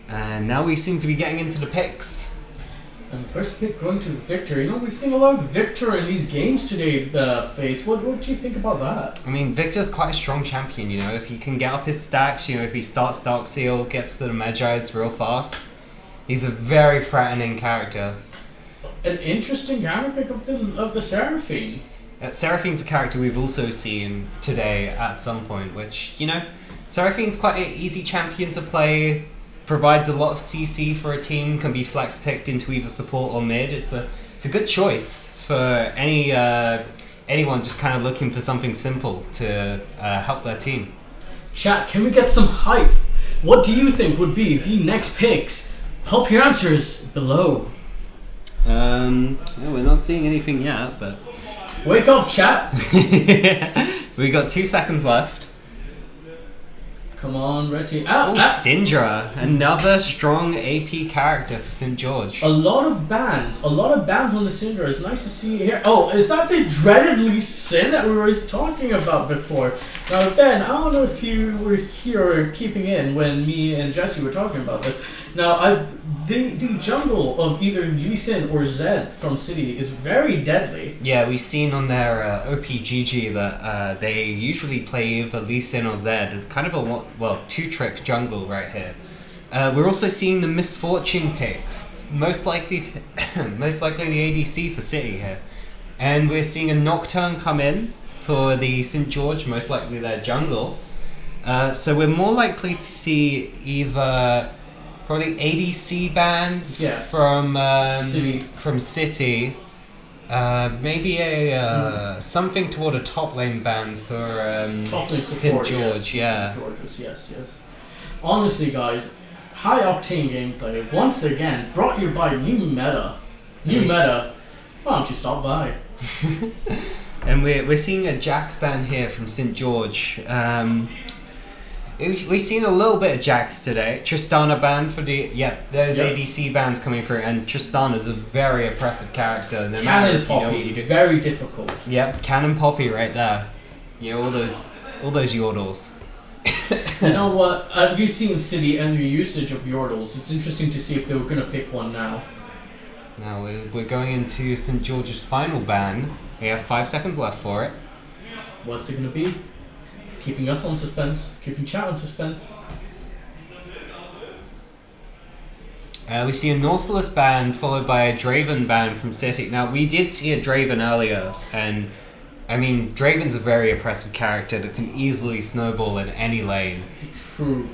and now we seem to be getting into the picks. And first pick going to Victor. You know, we've seen a lot of Victor in these games today, Face. What do you think about that? I mean, Victor's quite a strong champion, you know. If he can get up his stacks, you know, if he starts Dark Seal, gets to the Magi's real fast, he's a very threatening character. An interesting counter pick of the Seraphine. Seraphine's a character we've also seen today at some point, which, you know, Seraphine's quite an easy champion to play, provides a lot of CC for a team, can be flex picked into either support or mid. It's a good choice for anyone just kind of looking for something simple to help their team. Chat, can we get some hype? What do you think would be the next picks? Pop your answers below. We're not seeing anything yet, but wake up, chat. We got 2 seconds left. Come on, Reggie. Syndra, another strong AP character for St. George. A lot of bans on the Syndra. It's nice to see here. Oh, is that the dreaded Lee Sin that we were talking about before? Now, Ben, I don't know if you were here or keeping in when me and Jesse were talking about this. Now, the jungle of either Lee Sin or Zed from City is very deadly. Yeah, we've seen on their OPGG that they usually play either Lee Sin or Zed. It's kind of a 2-trick jungle right here. We're also seeing the Misfortune pick, most likely the ADC for City here, and we're seeing a Nocturne come in for the St. George, most likely their jungle. So we're more likely to see either probably ADC bans from City. Maybe a something toward a top lane ban for St. George. Yes. Honestly, guys, high octane gameplay once again brought you by new meta. Why don't you stop by? And we're seeing a Jax ban here from St. George. We've seen a little bit of Jax today. Tristana ban for there's ADC bans coming through, and Tristana's a very oppressive character. No matter if you know what you do. Very difficult. Yep, Cannon Poppy right there. You know, all those yordles. You know what? You've seen City and the usage of yordles. It's interesting to see if they were going to pick one now. Now we're going into St. George's final ban. We have 5 seconds left for it. What's it going to be? Keeping us on suspense, keeping chat on suspense. We see a Nautilus ban followed by a Draven ban from City. Now, we did see a Draven earlier, and I mean, Draven's a very oppressive character that can easily snowball in any lane. True.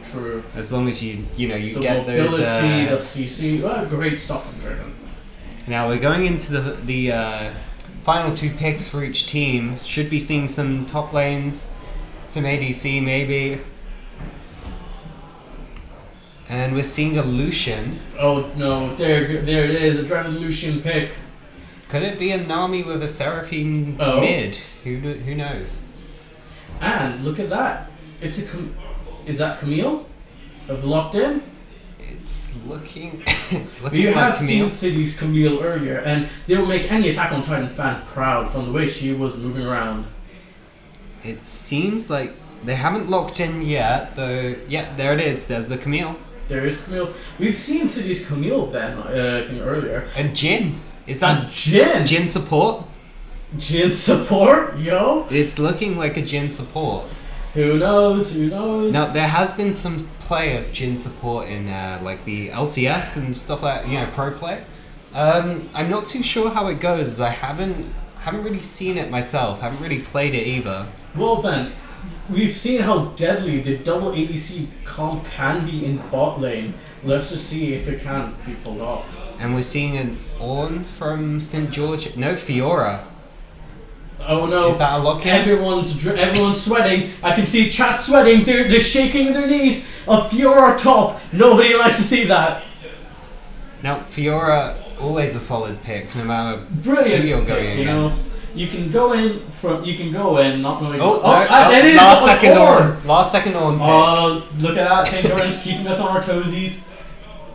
As long as you the get those... mobility, the CC, great stuff from Draven. Now, we're going into the final 2 picks for each team. Should be seeing some top lanes, some ADC maybe. And we're seeing a Lucian. Oh no, there it is, a Draven Lucian pick. Could it be a Nami with a Seraphine mid? Who knows? And look at that. Is that Camille? Of the locked in? It's looking We like have Camille. seen City's Camille earlier, and they will make any Attack on Titan fan proud from the way she was moving around. It seems like they haven't locked in yet, though. Yeah, there it is. There's the Camille. There is Camille. We've seen City's Camille, Ben, I think earlier. And Jin. Is that Jin? Jin support? Jin support? Yo? It's looking like a Jin support. Who knows? Who knows? Now, there has been some play of Jin support in like the LCS and stuff like, pro play. I'm not too sure how it goes. I haven't really seen it myself. Haven't really played it either. Well, Ben, we've seen how deadly the double ADC comp can be in bot lane. Let's just see if it can be pulled off. And we're seeing an Ornn from St. George. No, Fiora. Oh no! Is that a lock-in? Everyone's sweating. I can see chat sweating. They're shaking their knees. A Fiora top. Nobody likes to see that. Now, Fiora, always a solid pick, no matter Brilliant. who you're going against. You can go in not knowing. It is last second Ornn. Last second Ornn pick. Oh, look at that! St. George is keeping us on our toesies.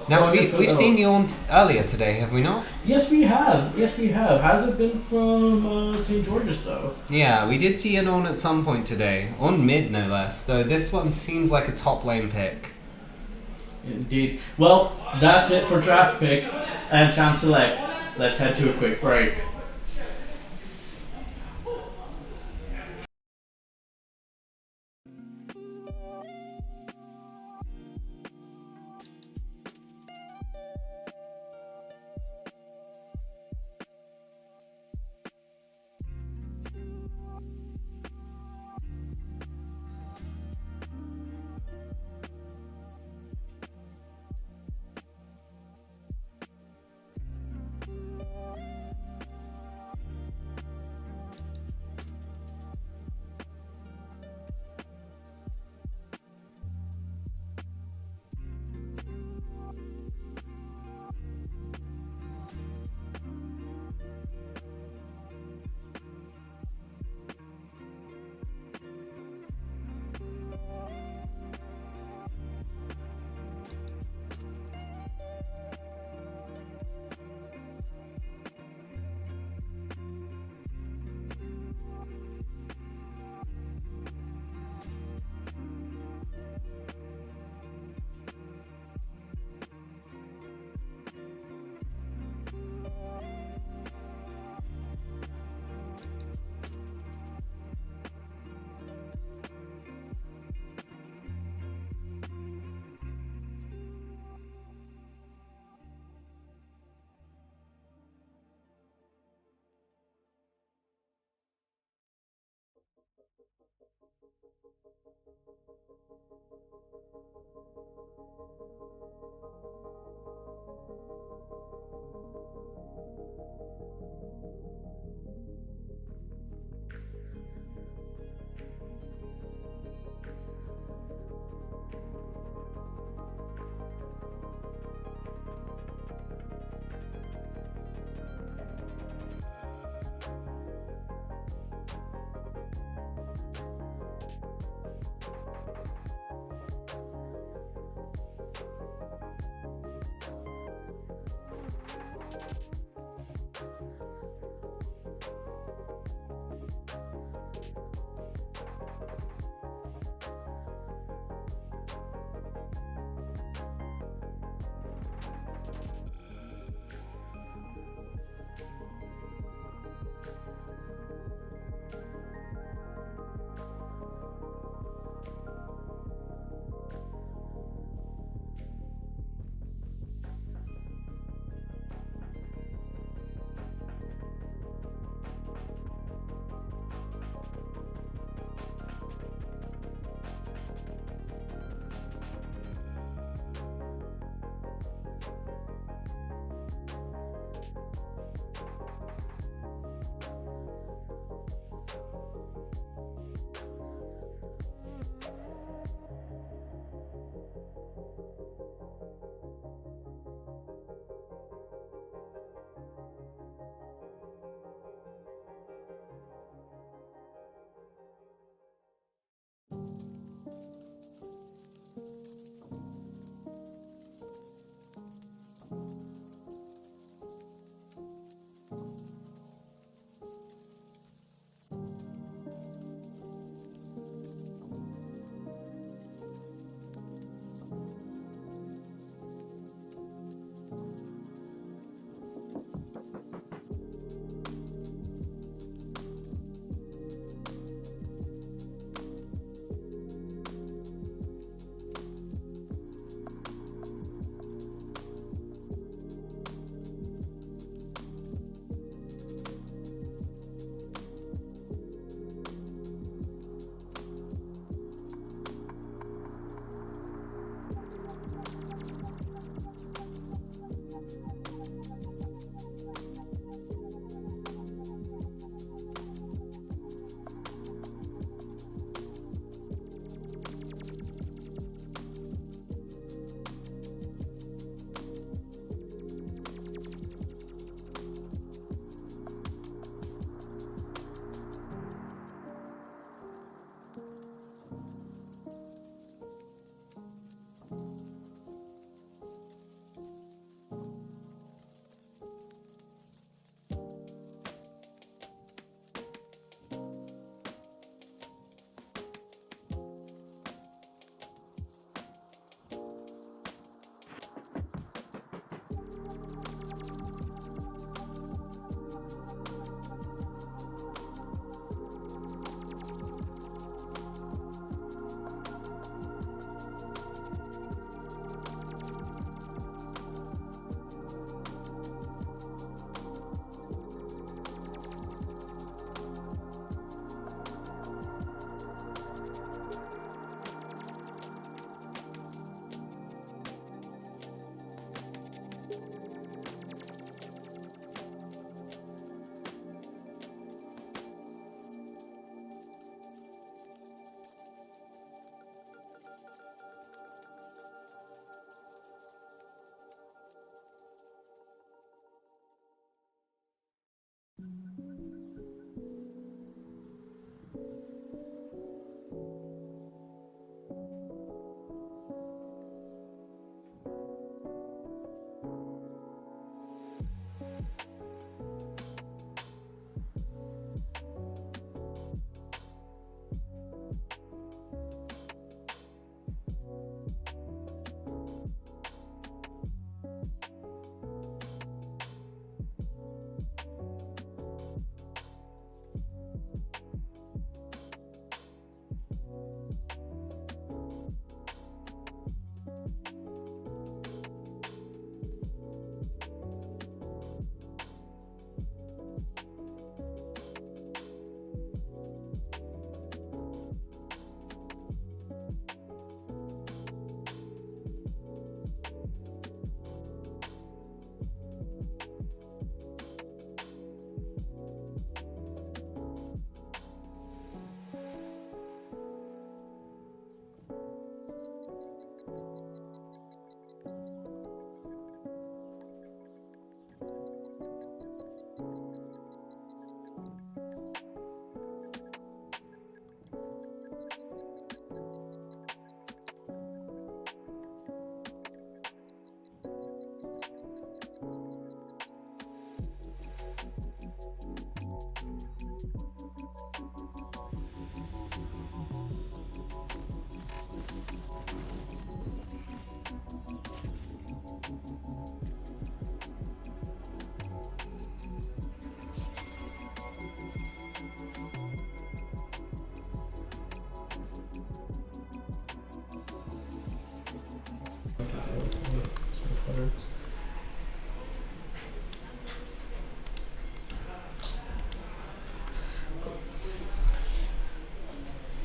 Now, we've seen the Ornn earlier today, have we not? Yes, we have. Has it been from St. George's, though? Yeah, we did see an Ornn at some point today. On mid, no less. Though this one seems like a top lane pick. Indeed. Well, that's it for draft pick and chance select. Let's head to a quick break.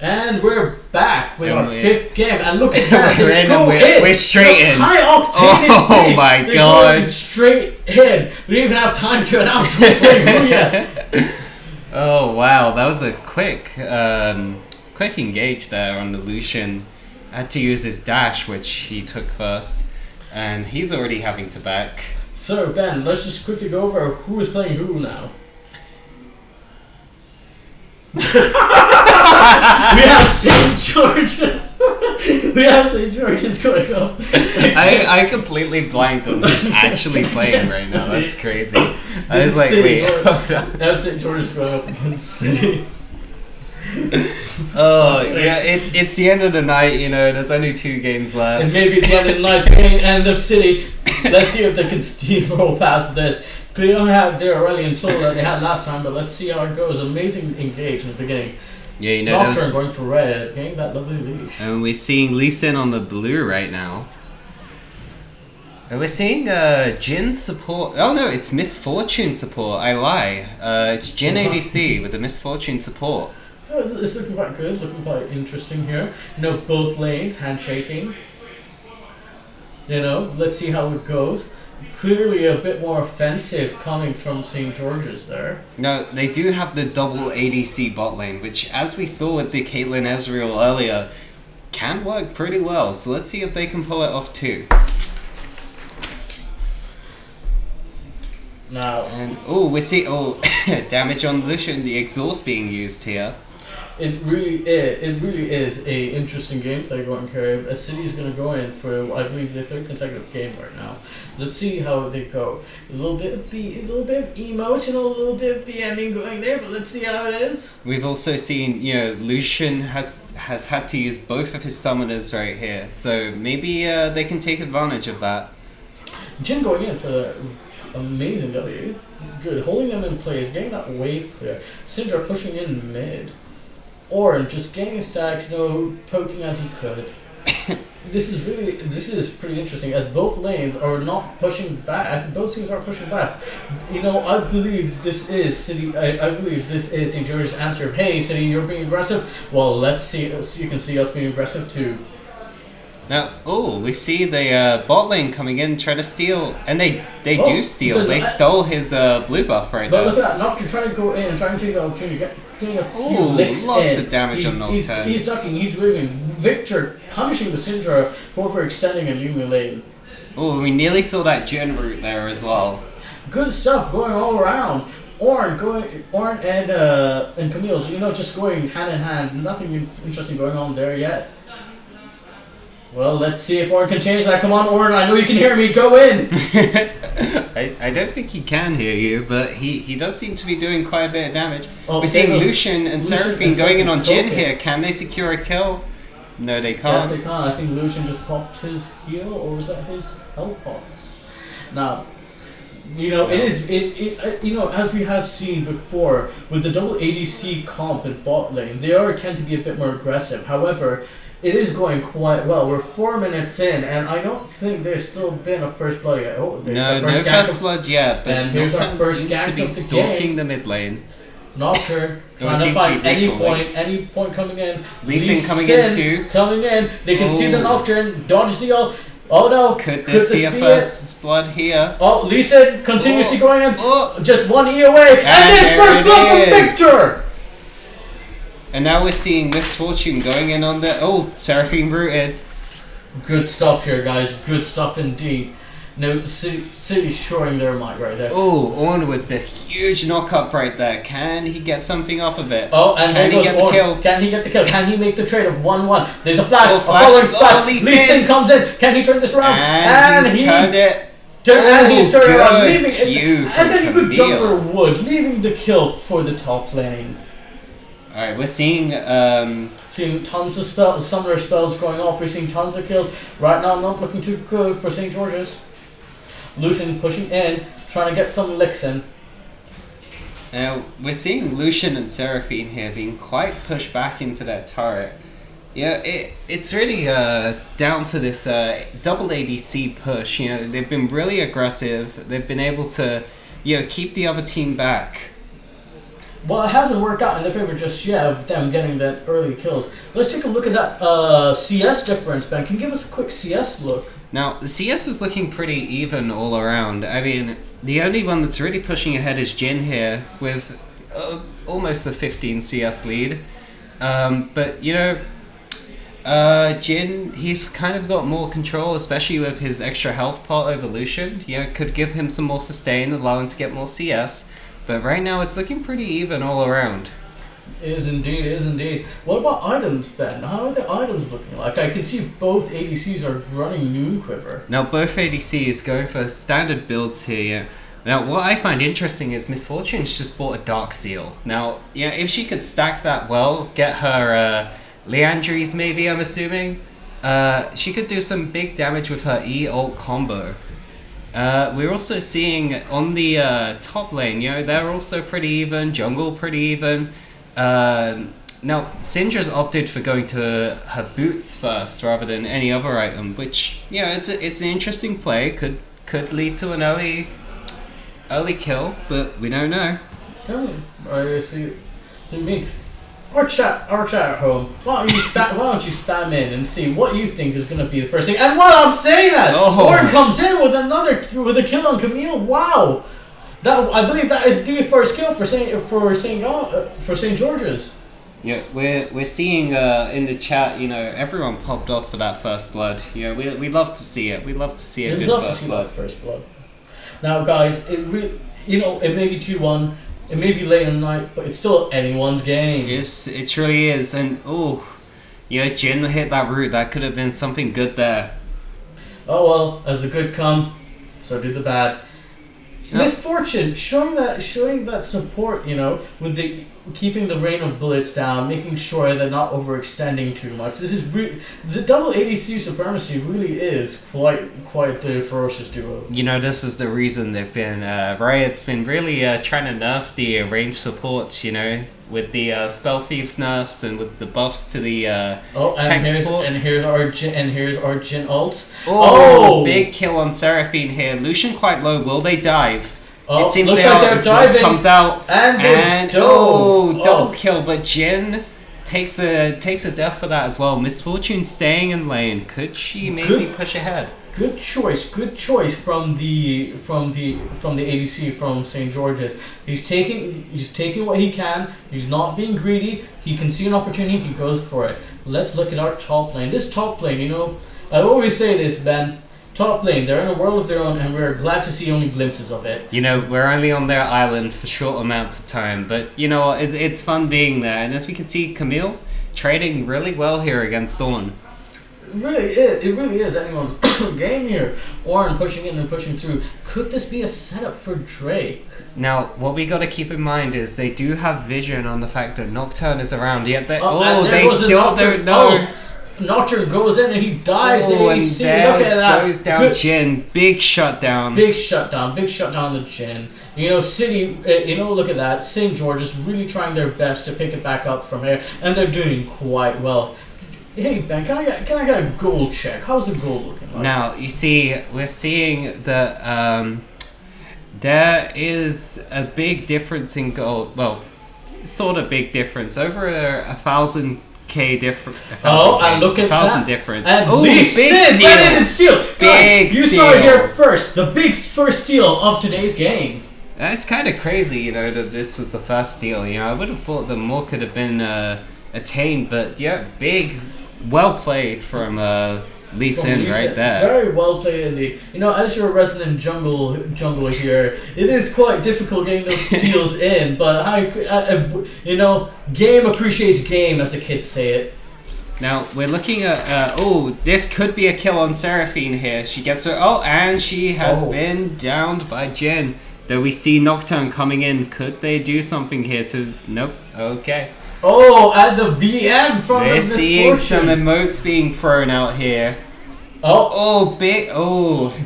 And we're back with And our we're- 5th game, and look at that, We're they in go and in. we're straight in. High octane Oh indeed. my They're God. going straight in. We didn't even have time to announce who's playing who yet. Oh wow, that was a quick engage there on the Lucian. Had to use his dash, which he took first, and he's already having to back. So Ben, let's just quickly go over who is playing who now. We have St. George's. We have St. George's going up. I completely blanked on who's actually playing right now. That's crazy. I was like, City wait, going- hold on. Now St. George's going up against City. Oh yeah, it's the end of the night. You know, there's only 2 games left. And maybe at the end of the night, being end of City. Let's see if they can steamroll past this. They don't have their Aurelian Soul that they had last time, but let's see how it goes. Amazing engage in the beginning. Yeah, you know, Nocturne going for red, getting that lovely leash. and we're seeing Lee Sin on the blue right now. And we're seeing Jin support. Oh no, it's Misfortune support. I lie. It's Jin ADC with the Misfortune support. It's looking quite good, looking quite interesting here. You know, both lanes, handshaking. You know, let's see how it goes. Clearly a bit more offensive coming from St. George's there. No, they do have the double ADC bot lane, which, as we saw with the Caitlyn Ezreal earlier, can work pretty well. So let's see if they can pull it off too. Now, And we see damage on Lucian, the exhaust being used here. it really is a interesting game play going carry. A City's going to go in for, I believe, their 3rd consecutive game right now. Let's see how they go. A little bit of emotional, a little bit of BMing going there, but let's see how it is. We've also seen, you know, Lucian has had to use both of his summoners right here, so maybe they can take advantage of that. Jin going in for the amazing W. Good, holding them in place, getting that wave clear. Syndra pushing in mid. Orin just getting stacks, you know, poking as he could. This is pretty interesting, as both lanes are not pushing back. I think both teams are pushing back. You know, I believe this is City. I believe this is St. George's answer of, hey, City, you're being aggressive. Well, let's see. You can see us being aggressive too. Now, we see the bot lane coming in, trying to steal, and they do steal. They stole his blue buff right But now. look at that, Nocturne trying to go in and trying to take the opportunity, getting a few licks lots in. of damage on Nocturne. He's ducking, he's moving. Victor punishing the Syndra for extending a Yumi lane. Oh, we nearly saw that Jin route there as well. Good stuff going all around. Orn and Camille, you know, just going hand in hand. Nothing interesting going on there yet. Well, let's see if Orn can change that. Come on, Orn, I know you can hear me. Go in! I don't think he can hear you, but he does seem to be doing quite a bit of damage. Oh, We're seeing there goes Lucian and Lucian Seraphine and going in on Jin okay. here. Can they secure a kill? No, they Yes, can't. they can. I think Lucian just popped his heal, or was that his health pots? Now, you know, you know, as we have seen before, with the double ADC comp in bot lane, they tend to be a bit more aggressive. However, it is going quite well. We're 4 minutes in, and I don't think there's still been a first blood yet. Oh, there's No, a no first gank first of blood yet, but and here's our Nocturne first seems gank to be of the stalking game. the mid lane. Nocturne trying to seems to find be recalling. any point coming in. Lee Sin coming in too. Coming in. They can see the Oh. Nocturne, dodge the ult. Oh no. Could this be a it? first blood here? Oh, Lee Sin continuously Oh. going in. Oh. Just 1 E away. And there there's first it blood from is. Victor. And now we're seeing Misfortune going in on the... Oh, Seraphine rooted. Good stuff here, guys. Good stuff indeed. Now, City's showing their might right there. Oh, Orn with the huge knock-up right there. Can he get something off of it? Oh, and Can there he goes get the Orn. kill? Can he get the kill? Can he make the trade of 1-1? There's a flash. Oh, A flash. following Oh, flash. Lee Lee Sin. Sin comes in. Can he turn this around? And he's turned it. And he's turned around, good leaving cue as from any good Camille. jungler would, leaving the kill for the top lane. Alright, we're seeing... Seeing tons of spells, summoner spells going off. We're seeing tons of kills. Right now, not looking too good for St. George's. Lucian pushing in, trying to get some licks in. we're seeing Lucian and Seraphine here being quite pushed back into their turret. Yeah, it's really down to this double ADC push. You know, they've been really aggressive. They've been able to, you know, keep the other team back. Well, it hasn't worked out in their favor just yet of them getting that early kills. Let's take a look at that CS difference, Ben. Can you give us a quick CS look? Now, the CS is looking pretty even all around. I mean, the only one that's really pushing ahead is Jin here with almost a 15 CS lead. But, you know, Jin, he's kind of got more control, especially with his extra health pot over Lucian. You know, could give him some more sustain, allow him to get more CS. But right now, it's looking pretty even all around. It is indeed. What about items, Ben? How are the items looking like? I can see both ADCs are running Noon Quiver. Now, both ADCs going for standard builds here. Now, what I find interesting is Miss Fortune's just bought a Dark Seal. Now, yeah, if she could stack that well, get her Leandries maybe, I'm assuming, she could do some big damage with her E-ult combo. We're also seeing on the top lane, you know, they're also pretty even, jungle pretty even. Now, Syndra's opted for going to her boots first rather than any other item, which, you know, it's an interesting play. Could lead to an early kill, but we don't know. Oh, I see. So you mean our chat at home? Why don't you spam in and see what you think is going to be the first thing? And while I'm saying that, Warren comes in with a kill on Camille. Wow, I believe that is the first kill for St. George's. Yeah, we're seeing in the chat, you know, everyone popped off for that first blood. You know, we love to see it. We love to see a good first blood. Now, guys, it may be 2-1. It may be late in the night, but it's still anyone's game. Yes, it truly is. And, Jin hit that root. That could have been something good there. Oh, well, as the good come, so do the bad. Yep. Misfortune, showing that support, you know, with the keeping the rain of bullets down, making sure they're not overextending too much. This is the double ADC supremacy really is quite the ferocious duo. You know, this is the reason they've been Riot's been really trying to nerf the range supports. You know, with the spell thieves nerfs and with the buffs to the tank supports. And here's our Jin ult. Oh, big kill on Seraphine here. Lucian quite low. Will they dive? Oh, it seems looks their like they're diving. comes out and double kill, but Jin takes a death for that as well. Misfortune staying in lane. Could she maybe push ahead? Good choice from the ADC from St. George's. He's taking what he can. He's not being greedy. He can see an opportunity. He goes for it. Let's look at our top lane. This top lane, you know, I always say this, Ben. Top lane, they're in a world of their own, and we're glad to see only glimpses of it. You know, we're only on their island for short amounts of time, but you know, it's fun being there. And as we can see, Camille trading really well here against Dawn. It really is anyone's game here. Warren pushing in and pushing through. Could this be a setup for Drake? Now, what we got to keep in mind is they do have vision on the fact that Nocturne is around. Yet they still don't know. Nocturne goes in and he dives the ADC. Look at that. Goes down Jin. Big shutdown. Big shutdown the Jin. You know, City, look at that. St. George is really trying their best to pick it back up from here, and they're doing quite well. Hey, Ben, can I get a goal check? How's the goal looking like? Now, you see, we're seeing that there is a big difference in goal. Well, sort of big difference. Over 1,000K difference. And look at that. Difference. And big steal. Big you saw it here first. The big first steal of today's game. It's kind of crazy, you know, that this was the first steal. You know, I would have thought that more could have been attained, but yeah, big, well played from Lee Sin right there. Very well played indeed. You know, as your resident jungle here, it is quite difficult getting those steals in, but game appreciates game, as the kids say it. Now, we're looking at, this could be a kill on Seraphine here. She gets her, and she has been downed by Jin. Though we see Nocturne coming in. Could they do something here to, nope, okay. And the BM from the Misfortune. We're seeing some emotes being thrown out here.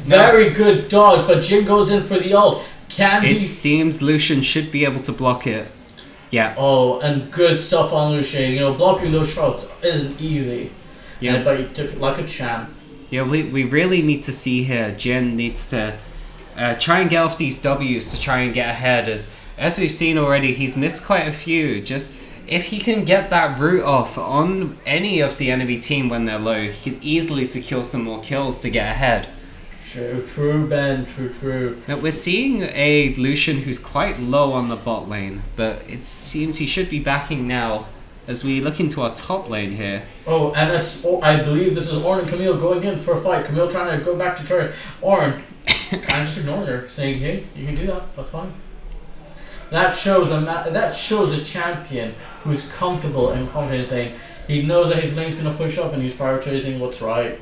Very good dodge, but Jin goes in for the ult. It seems Lucian should be able to block it. Yeah. And good stuff on Lucian. You know, blocking those shots isn't easy. Yeah. But he took it like a champ. Yeah, we really need to see here. Jin needs to try and get off these W's to try and get ahead, as as we've seen already, he's missed quite a few. Just if he can get that root off on any of the enemy team when they're low, he can easily secure some more kills to get ahead. True, Ben. True. Now we're seeing a Lucian who's quite low on the bot lane, but it seems he should be backing now as we look into our top lane here. Oh, and I believe this is Ornn and Camille going in for a fight. Camille trying to go back to turret. Ornn kind of just ignoring her, saying, "Hey, you can do that. That's fine." That shows a champion who's comfortable and confident in his lane. He knows that his lane's going to push up, and he's prioritizing what's right.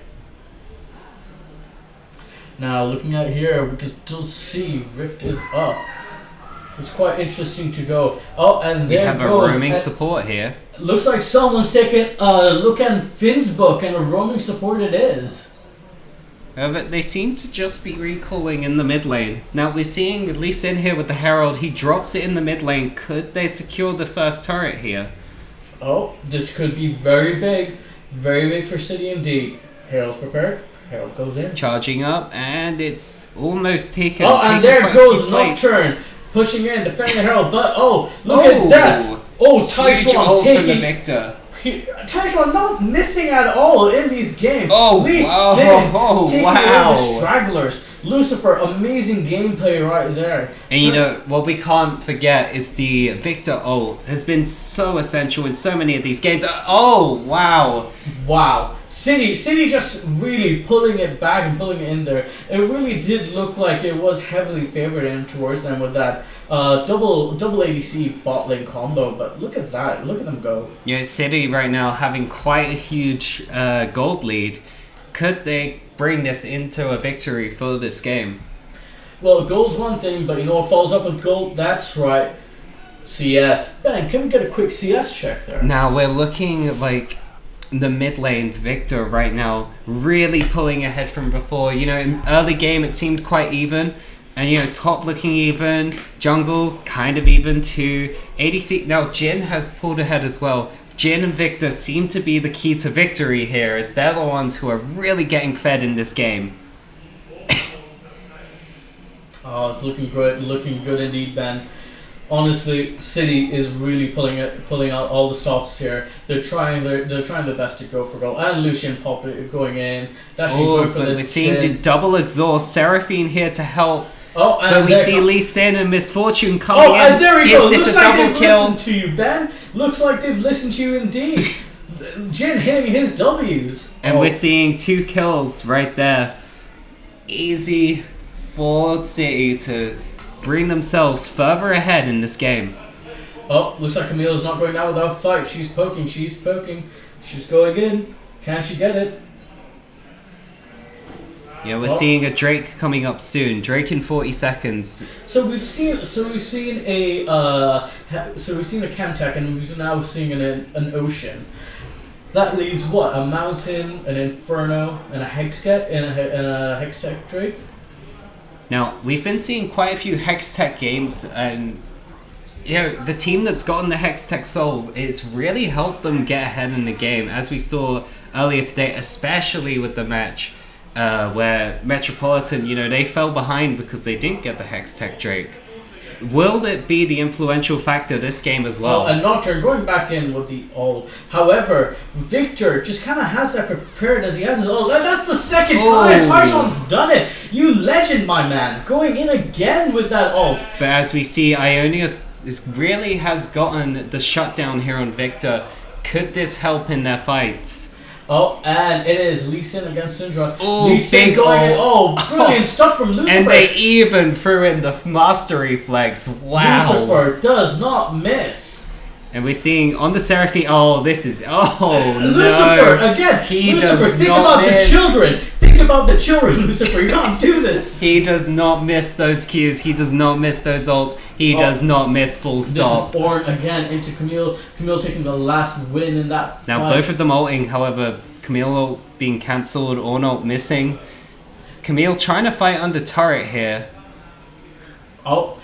Now, looking at here, we can still see Rift is up. It's quite interesting to go. Oh, and we there have goes, a roaming support here. Looks like someone's taking a look at Finn's book, and a roaming support it is. But they seem to just be recalling in the mid lane. Now we're seeing Lee Sin here with the Herald. He drops it in the mid lane. Could they secure the first turret here? Oh, this could be very big for City indeed. Herald's prepared. Herald goes in. Charging up, and it's almost taken. Oh, and there goes Nocturne. Pushing in, defending the Herald, but look at that! Oh, Tyshawn taking the Victor. Tyshawn not missing at all in these games. Oh, Lee wow. Sin taking away Wow. the stragglers. Lucifer, amazing gameplay right there. And you know, what we can't forget is the Victor ult has been so essential in so many of these games. Oh, wow. Wow. City just really pulling it back and pulling it in there. It really did look like it was heavily favored in towards them with that double ADC bot lane combo. But look at that. Look at them go. You know, City right now having quite a huge gold lead. Could they bring this into a victory for this game? Well, gold's one thing, but you know what follows up with gold? That's right. CS. Ben, can we get a quick CS check there? Now we're looking like the mid lane Victor right now really pulling ahead from before. You know, in early game it seemed quite even, and you know, top looking even, jungle kind of even too. ADC now Jhin has pulled ahead as well. Jhin and Victor seem to be the key to victory here, as they're the ones who are really getting fed in this game. Oh, it's looking good indeed, Ben. Honestly, City is really pulling out all the stops here. They're trying their best to go for goal. And Lucian going in. Oh, but we're seeing the double exhaust. Seraphine here to help. Oh, and but we see Lee Sin and Misfortune coming in. Oh, and there he goes. Is this a double kill? Listened to you, Ben. Looks like they've listened to you indeed. Jhin hitting his W's. And we're seeing 2 kills right there. Easy for City to bring themselves further ahead in this game. Oh, looks like Camille's not going down without a fight. She's poking. She's going in. Can she get it? Yeah, we're seeing a Drake coming up soon. Drake in 40 seconds. So we've seen a Chemtech, and we're now seeing an ocean. That leaves what? A mountain, an inferno, and a Hextech, and a Hextech Drake. Now we've been seeing quite a few Hextech games, and you know, the team that's gotten the Hextech soul, it's really helped them get ahead in the game, as we saw earlier today, especially with the match. Where Metropolitan, you know, they fell behind because they didn't get the Hextech Drake. Will it be the influential factor this game as well? And Nocturne going back in with the ult. However, Victor just kind of has that prepared as he has his ult. That's the second time Tyshawn's done it. You legend, my man. Going in again with that ult. But as we see, Ionius really has gotten the shutdown here on Victor. Could this help in their fights? Oh, and it is Lee Sin against Syndra. Oh, Lee Sin going in. Oh, brilliant stuff from Lucifer. And they even threw in the mastery flags. Wow. Lucifer does not miss. And we're seeing on the Seraphine. Oh, this is. Oh, Lucifer, no. again. He Lucifer, does think not about miss. the children. Think about the children, Lucifer. You can't do this. He does not miss those Qs. He does not miss those ults. He does not miss full stop. This is Ornn again into Camille. Camille taking the last win in that Now, fight. both of them ulting, however, Camille ult being cancelled, Ornn ult missing. Camille trying to fight under turret here. Oh,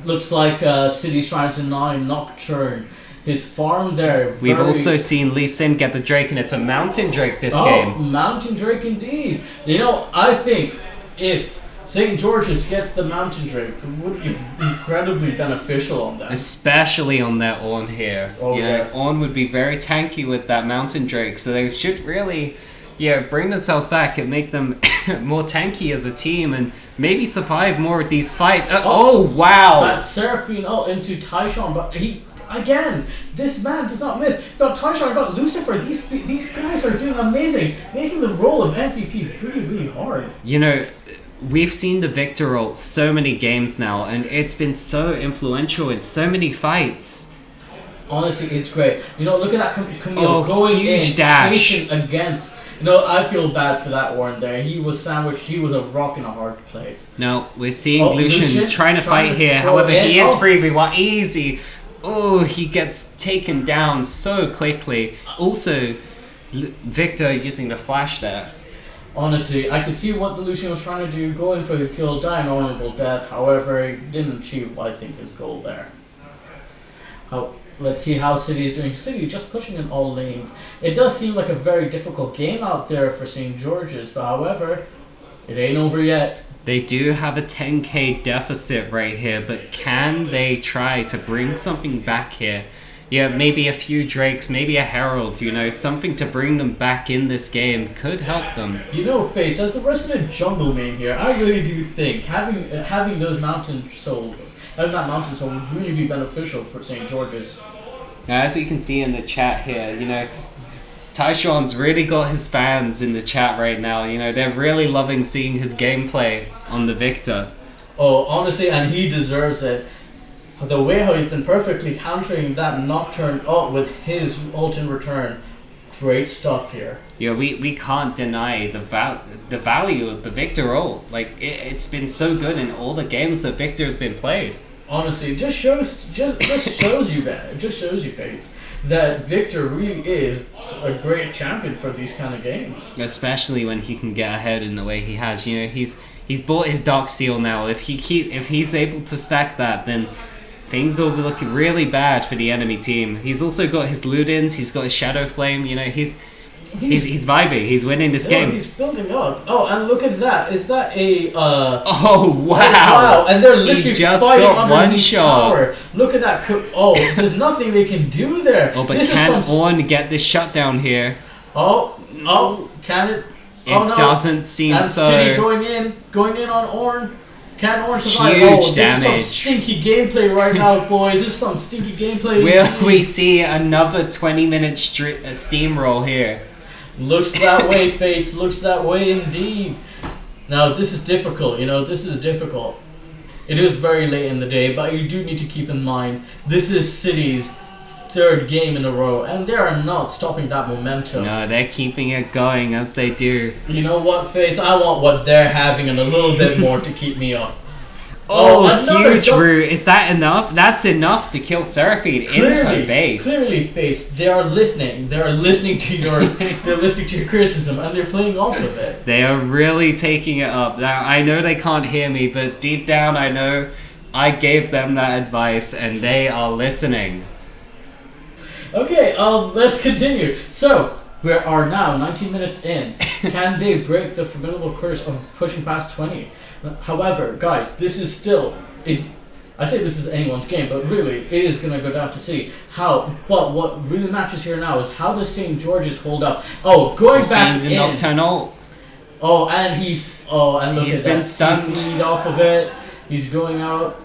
looks like City's trying to deny Nocturne. His farm there. We've also seen Lee Sin get the Drake, and it's a Mountain Drake this Oh, game. Mountain Drake indeed. You know, I think if St. George's gets the Mountain Drake. It would be incredibly beneficial on them. Especially on their Ornn here. Oh, yeah, yes. Ornn would be very tanky with that Mountain Drake, so they should really, bring themselves back and make them more tanky as a team and maybe survive more of these fights. Wow! That Seraphine ult into Tyshawn, but again, this man does not miss. Got Tyshawn, got Lucifer. These guys are doing amazing, making the role of MVP really, really hard. You know, we've seen the Victor ult so many games now, and it's been so influential in so many fights. Honestly, it's great. You know, look at that Camille going huge in, dash. chasing against. You know, I feel bad for that Ornn there. He was sandwiched. He was a rock in a hard place. Now, we're seeing Lucian trying to fight here. go However, in. he is 3v1. Easy. Oh, he gets taken down so quickly. Also, Victor using the flash there. Honestly, I could see what the Lucian was trying to do, going for the kill, die an honorable death. However, he didn't achieve, I think, his goal there. Let's see how City is doing. City just pushing in all lanes. It does seem like a very difficult game out there for St. George's, but however, it ain't over yet. They do have a 10k deficit right here, but can they try to bring something back here? Yeah, maybe a few Drakes, maybe a Herald, something to bring them back in this game could help them. You know, Fates, as the resident jungle main here, I really do think having those mountain soul, having that mountain soul would really be beneficial for St. George's. Now, as you can see in the chat here, Tyshawn's really got his fans in the chat right now. They're really loving seeing his gameplay on the Victor. Oh, honestly, and he deserves it. The way how he's been perfectly countering that Nocturne ult with his ult in return. Great stuff here. Yeah, we can't deny the value of the Victor ult. Like, it's been so good in all the games that Victor's been played. Honestly, it just shows you, Fates, that Victor really is a great champion for these kind of games. Especially when he can get ahead in the way he has. He's bought his Dark Seal now. If he's able to stack that, then things will be looking really bad for the enemy team. He's also got his Ludens. He's got his Shadow Flame. He's vibing. He's winning this game. He's building up. Oh, and look at that. Is that a... wow. Oh, wow. And they're literally He just fighting got underneath one shot. tower. Look at that. There's nothing they can do there. Oh, but this can Ornn get this shutdown here? Can it? It doesn't seem and so. City going in on Ornn. Can Ornn survive? Huge damage. This is some stinky gameplay right now, boys. This is some stinky gameplay. Will we see another 20-minute steamroll here? Looks that way, Fates. Looks that way indeed. Now, this is difficult. This is difficult. It is very late in the day, but you do need to keep in mind, this is City's third game in a row, and they are not stopping that momentum. No, they're keeping it going as they do. You know what, Fates? I want what they're having and a little bit more to keep me up. Huge root. Is that enough? That's enough to kill Seraphine in her base. Clearly, Fates, they are listening. They are listening to your criticism, and they're playing off of it. They are really taking it up. Now, I know they can't hear me, but deep down I know I gave them that advice, and they are listening. Okay, let's continue. So, we are now 19 minutes in. Can they break the formidable curse of pushing past 20? However, guys, this is still... I say this is anyone's game, but really, it is going to go down to see how... But what really matters here now is how does St. George's hold up? Oh, going back in... Nocturnal. Oh, and look He's at been that. stunned. CC'd off of it. He's going out.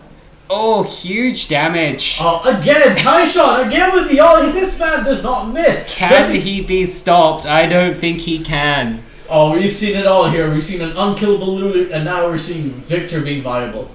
Oh, huge damage. Oh, again, Tyshawn, again with the ult. This man does not miss. Can he be stopped? I don't think he can. Oh, we've seen it all here. We've seen an unkillable Lulu, and now we're seeing Victor being viable.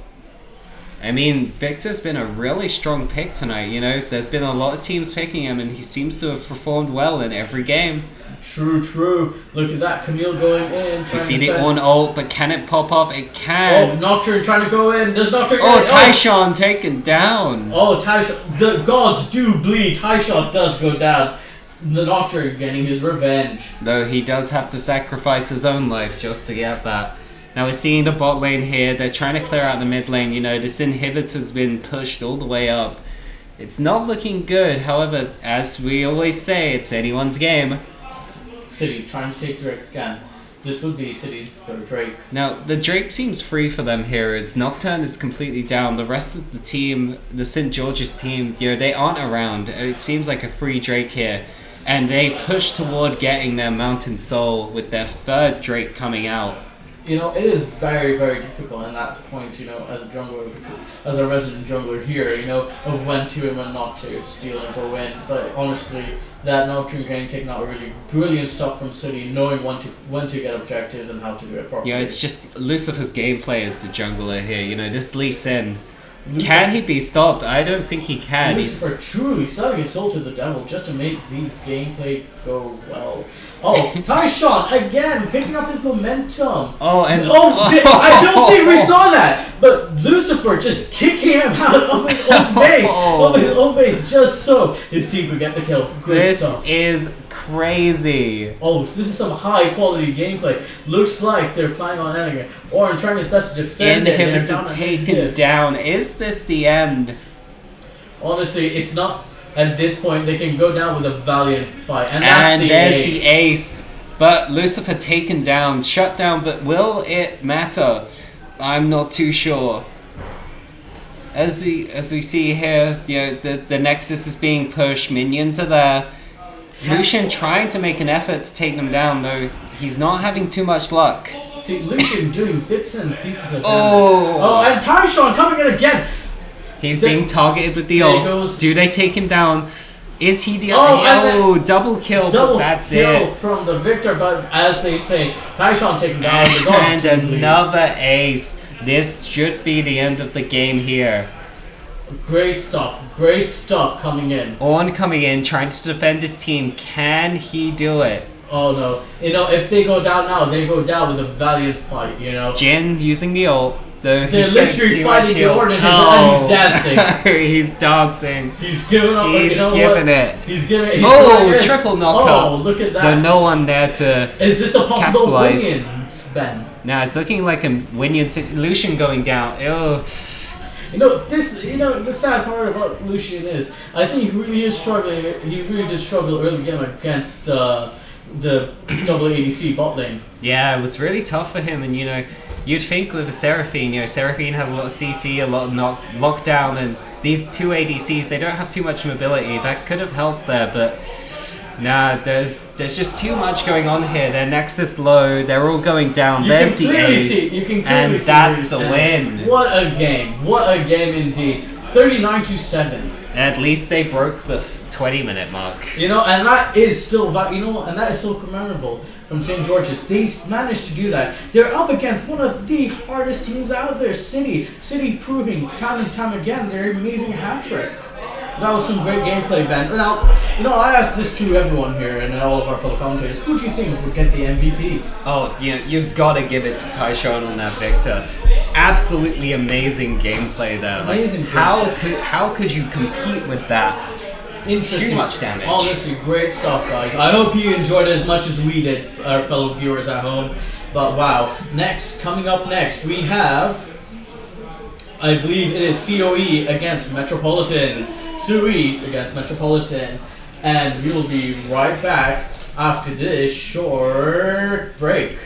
I mean, Victor's been a really strong pick tonight, There's been a lot of teams picking him, and he seems to have performed well in every game. True. Look at that. Camille going in. We see the Ornn ult, but can it pop off? It can. Oh, Nocturne trying to go in. Does Nocturne get it? Tyshawn taken down. Oh, Tyshawn. The gods do bleed. Tyshawn does go down. The Nocturne getting his revenge. Though he does have to sacrifice his own life just to get that. Now we're seeing the bot lane here. They're trying to clear out the mid lane. This inhibitor's been pushed all the way up. It's not looking good. However, as we always say, it's anyone's game. City trying to take Drake again. this would be City's third Drake. Now, the Drake seems free for them here. It's Nocturne is completely down. The rest of the team, the St. George's team, they aren't around. It seems like a free Drake here. And they push toward getting their Mountain Soul with their third Drake coming out. It is very, very difficult in that point, as a jungler, as a resident jungler here, of when to and when not to steal and go in. But honestly, that Nocturne game taking out really brilliant stuff from City, knowing when to get objectives and how to do it properly. Yeah, it's just Lucifer's gameplay as the jungler here. This Lee Sin. Can he be stopped? I don't think he can. Lucifer truly selling his soul to the devil just to make the gameplay go well. Oh, Tyshawn again picking up his momentum. I don't think we saw that. But Lucifer just kicking him out of his own base, just so his team could get the kill. Good stuff. This is crazy. Oh, so this is some high quality gameplay. Looks like they're planning on ending it. Orin trying his best to defend it. Inhibitor taken down. Is this the end? Honestly, it's not. At this point, they can go down with a valiant fight. And there's the ace. But Lucifer taken down, shut down, but will it matter? I'm not too sure. As we see here, the Nexus is being pushed, minions are there. Lucian trying to make an effort to take them down, though he's not having too much luck. See, Lucian doing bits and pieces of damage. Oh, and Tyshawn coming in again. He's being targeted with the ult. Do they take him down? Is he the double kill, but that's it. From the victor, but as they say, Tyshawn taken down. And another ace. This should be the end of the game here. Great stuff coming in. Ornn coming in, trying to defend his team. Can he do it? Oh no. If they go down now, they go down with a valiant fight, Jin using the ult. They're literally fighting the Ornn and he's dancing. He's dancing. He's giving up. He's giving it. He's giving it. He's triple knockup. Oh, look at that. There's no one there to Is this a possible capitalize. win, Ben? Nah, it's looking like a Winion Lucian going down. Ew. The sad part about Lucian is, I think he really is struggling. He really did struggle early game against the double ADC bot lane. Yeah, it was really tough for him, and you'd think with Seraphine, Seraphine has a lot of CC, a lot of lockdown, and these two ADCs, they don't have too much mobility. That could have helped there, but nah, there's just too much going on here. Their Nexus low, they're all going down. There's the ace, and that's the win. What a game indeed. 39-7. At least they broke the 20-minute mark. And that is still, and that is so commendable from St. George's. They managed to do that. They're up against one of the hardest teams out there, City. City proving time and time again their amazing hat trick. That was some great gameplay, Ben. Now, I asked this to everyone here and all of our fellow commentators. Who do you think would get the MVP? Oh, you've got to give it to Tyshawn on that Victor. Absolutely amazing gameplay there. Amazing. How could you compete with that? Too much damage. Honestly, great stuff, guys. I hope you enjoyed it as much as we did, our fellow viewers at home. But wow, coming up next, we have, I believe it is COE against Metropolitan. Suri against Metropolitan. And we will be right back after this short break.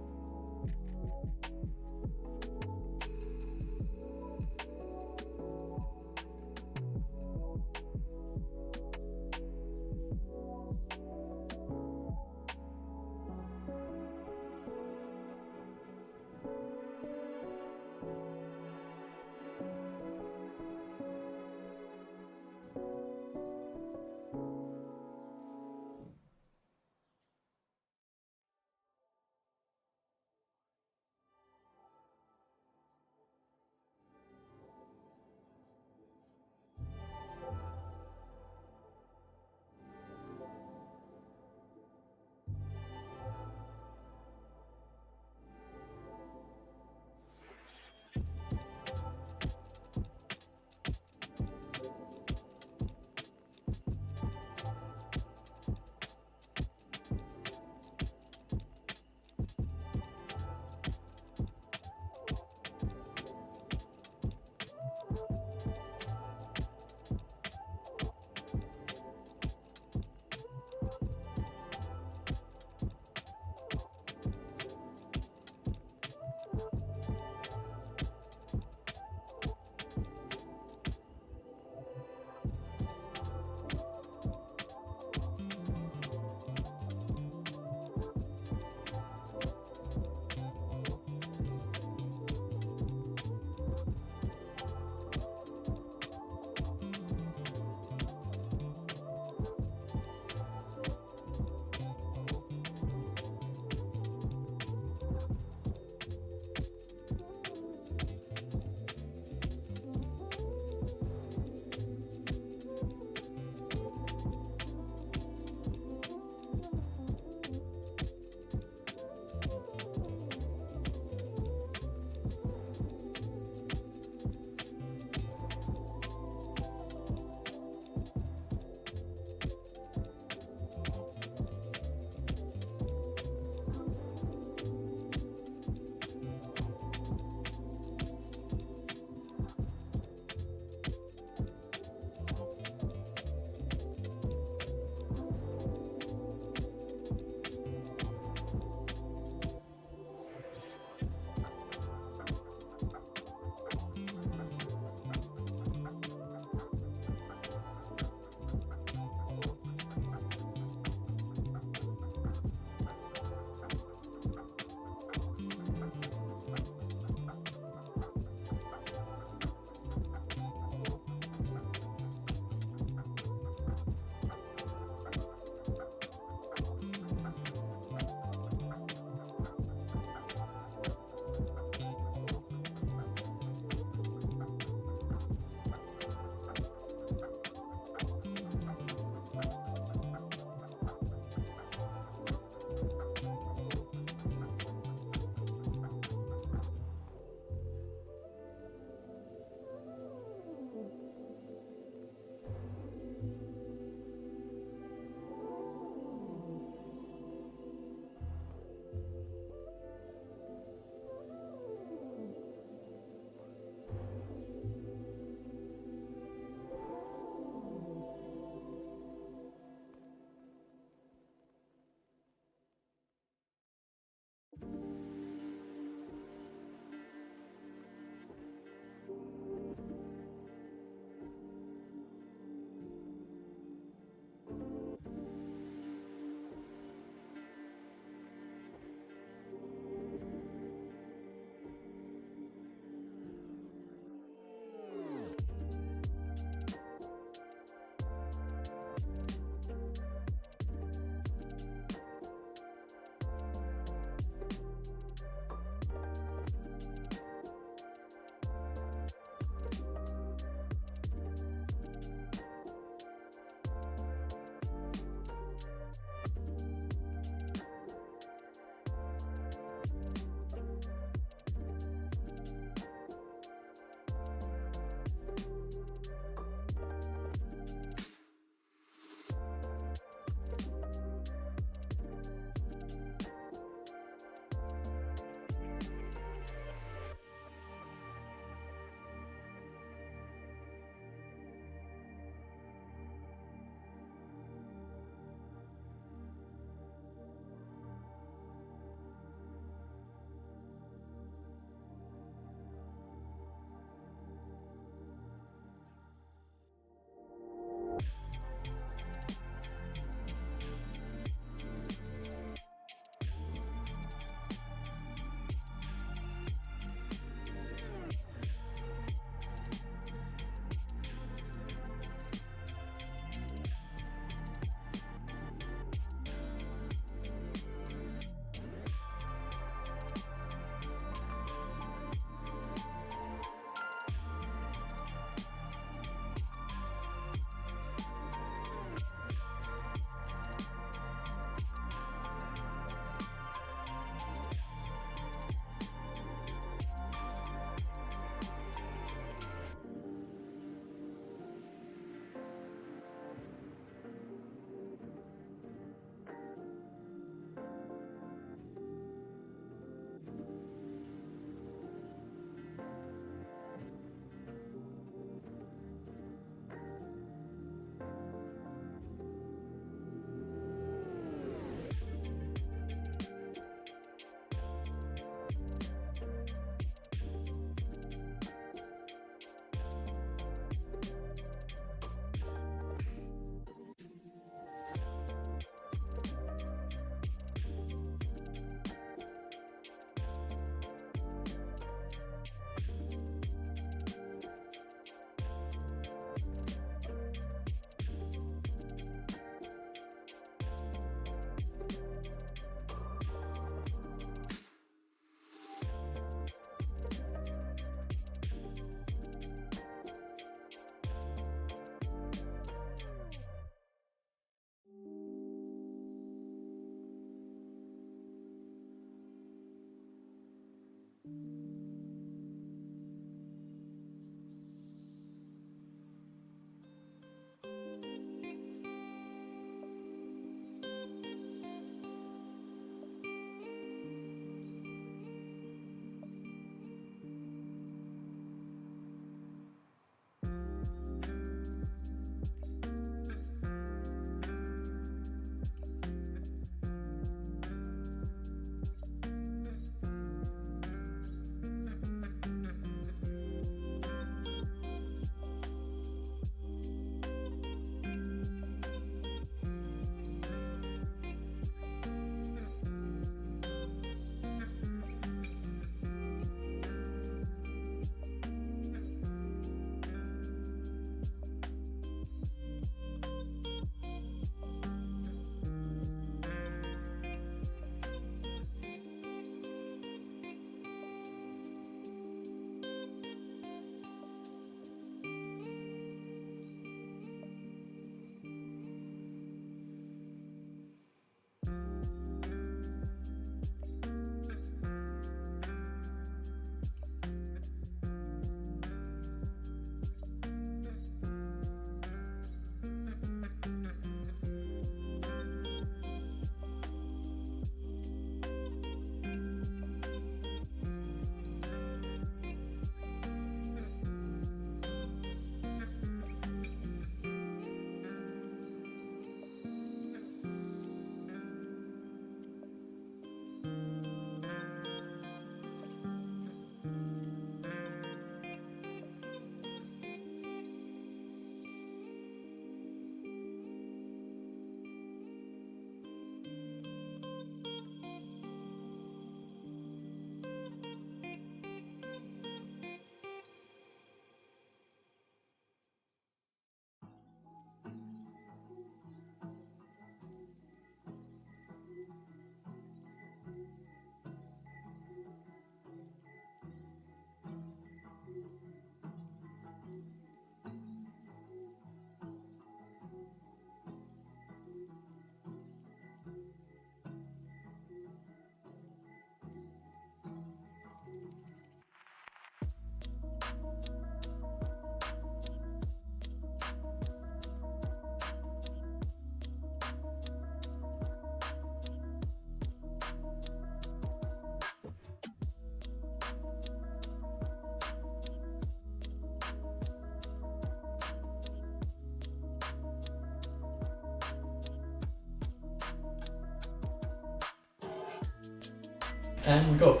And we go.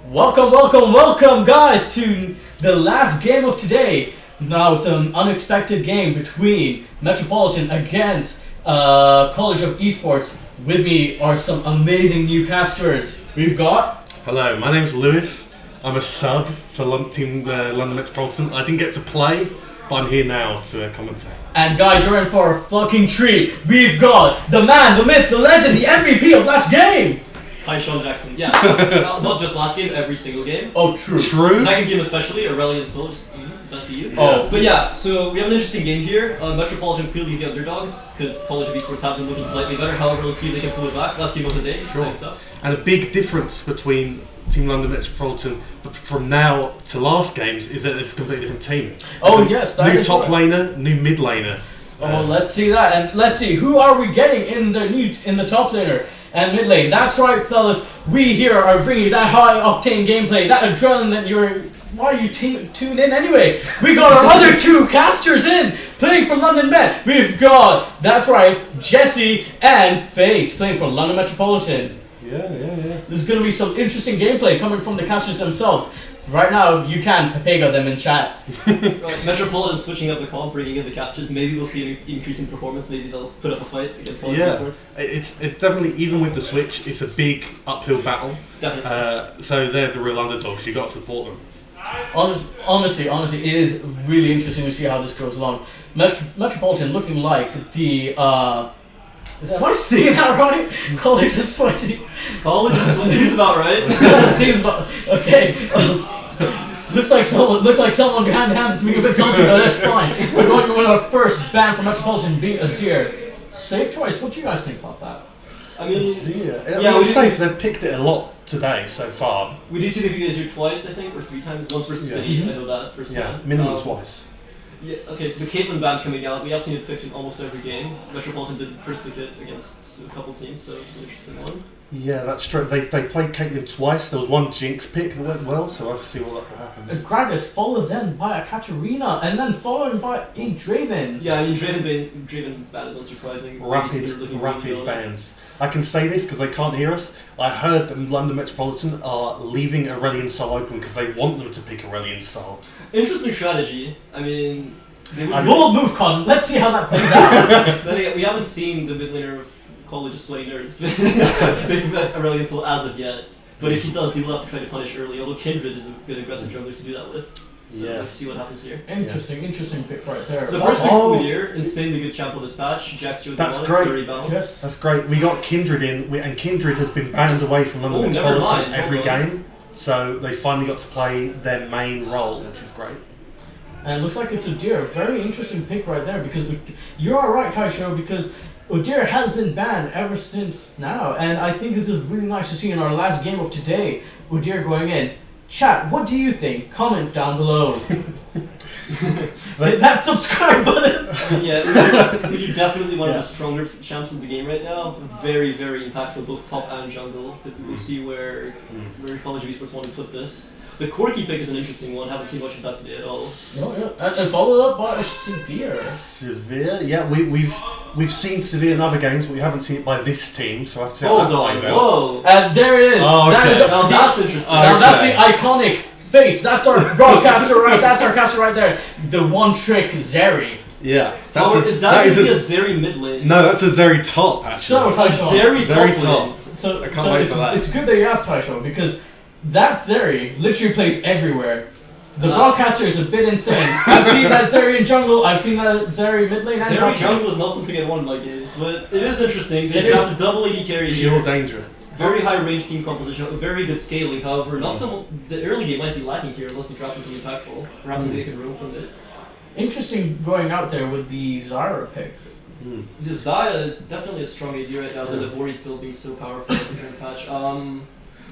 Welcome, guys, to the last game of today. Now it's an unexpected game between Metropolitan against College of Esports. With me are some amazing new casters. We've got... Hello, my name's Lewis. I'm a sub for Team London Metropolitan. I didn't get to play, but I'm here now to commentate. And guys, you're in for a fucking treat. We've got the man, the myth, the legend, the MVP of last game. Hi, Sean Jackson. Yeah, not just last game, every single game. Oh, true. Second game especially, Aurelian Soul. Best of you. Oh. But yeah, so we have an interesting game here. Metropolitan clearly the underdogs, because College of Esports have been looking slightly better. However, let's see if they can pull it back. Last game of the day, exciting stuff. And a big difference between Team London Metropolitan from now to last games is that it's a completely different team. Oh, yes, that new is top right. laner, new mid laner. Oh, let's see that, and let's see who are we getting in the top laner and mid lane. That's right, fellas. We here are bringing you that high octane gameplay, that adrenaline that you're. Why are you tuned in anyway? We got our other two casters in playing for London Met. We've got, that's right, Jesse and Fates playing for London Metropolitan. Yeah. There's going to be some interesting gameplay coming from the casters themselves. Right now, you can Pepega them in chat. Metropolitan switching up the comp, bringing in the casters. Maybe we'll see an increase in performance. Maybe they'll put up a fight against College of Esports. It's definitely, even with the switch, it's a big uphill battle. Definitely. So they're the real underdogs. You've got to support them. Honestly, it is really interesting to see how this goes along. Metropolitan looking like the am I saying that right? College is sweaty. College seems about right. Seems about okay. Looks like someone behind the hand is being a bit salty, but that's fine. We're going with our first ban for Metropolitan being Azir. Safe choice. What do you guys think about that? I mean, it's safe. They've picked it a lot today so far. We did see the Azir twice, I think, or 3 times. Once versus City, I know that first time. Minimum twice. Yeah, okay, so the Caitlyn ban coming out, we have seen it picked in almost every game. Metropolitan did first pick it against a couple teams, so it's an interesting one. Yeah, that's true. They played Caitlyn twice. There was one Jinx pick that went well, so I'll have to see what happens. Gragas followed then by a Katarina, and then followed by a Draven. Yeah, I mean, Draven ban is unsurprising. Rapid bans. I can say this because they can't hear us. I heard that London Metropolitan are leaving Aurelian Soul open because they want them to pick Aurelian Soul. Interesting strategy. I mean, bold move, Con. Let's see how that plays out. Then again, we haven't seen the mid laner of College of Sweaty Nerds pick Aurelian Soul as of yet. But if he does, he will have to try to punish early. Although Kindred is a good aggressive jungler to do that with. So let's see what happens here. Interesting pick right there. So the first pick of the year, insanely good champ on this patch. Jack's really That's great. Very balanced. Yes. That's great. We got Kindred in, and Kindred has been banned away from London Metropolitan every game. So they finally got to play their main role, which is great. And it looks like it's Udyr. Very interesting pick right there, because you're alright, Taisho, because Udyr has been banned ever since now. And I think this is really nice to see in our last game of today, Udyr going in. Chat, what do you think? Comment down below. Hit that subscribe button. Yeah, Udyr definitely one of the stronger champs in the game right now. Very, very impactful, both top and jungle. We'll see where College of Esports want to put this. The Corki pick is an interesting one. Haven't seen much of that today at all. Oh, yeah. And followed up by Severe. Severe, yeah. We've seen Severe in other games, but we haven't seen it by this team. So I have to tell Hold on, whoa. And there it is. Oh, okay. That's interesting. Now that's the iconic Fates. That's our broadcaster right. That's our caster right there. The one trick Zeri. Yeah. Is that a Zeri mid lane? No, that's a Zeri top actually. So Taisho. Zeri top. So I can't wait for that. It's good that you asked, Taisho, because that Zeri literally plays everywhere. The broadcaster is a bit insane. I've seen that Zeri in jungle, I've seen that Zeri mid lane. Zeri jungle is not something I want in my games, but it is interesting. They have the double AD carry here. Pure danger. Very high range team composition, very good scaling, however, the early game might be lacking here unless they draft something impactful. Perhaps they can roam from it. Interesting going out there with the Zyra pick. Zaya is definitely a strong AD right now, the Livori's build being so powerful in the current patch.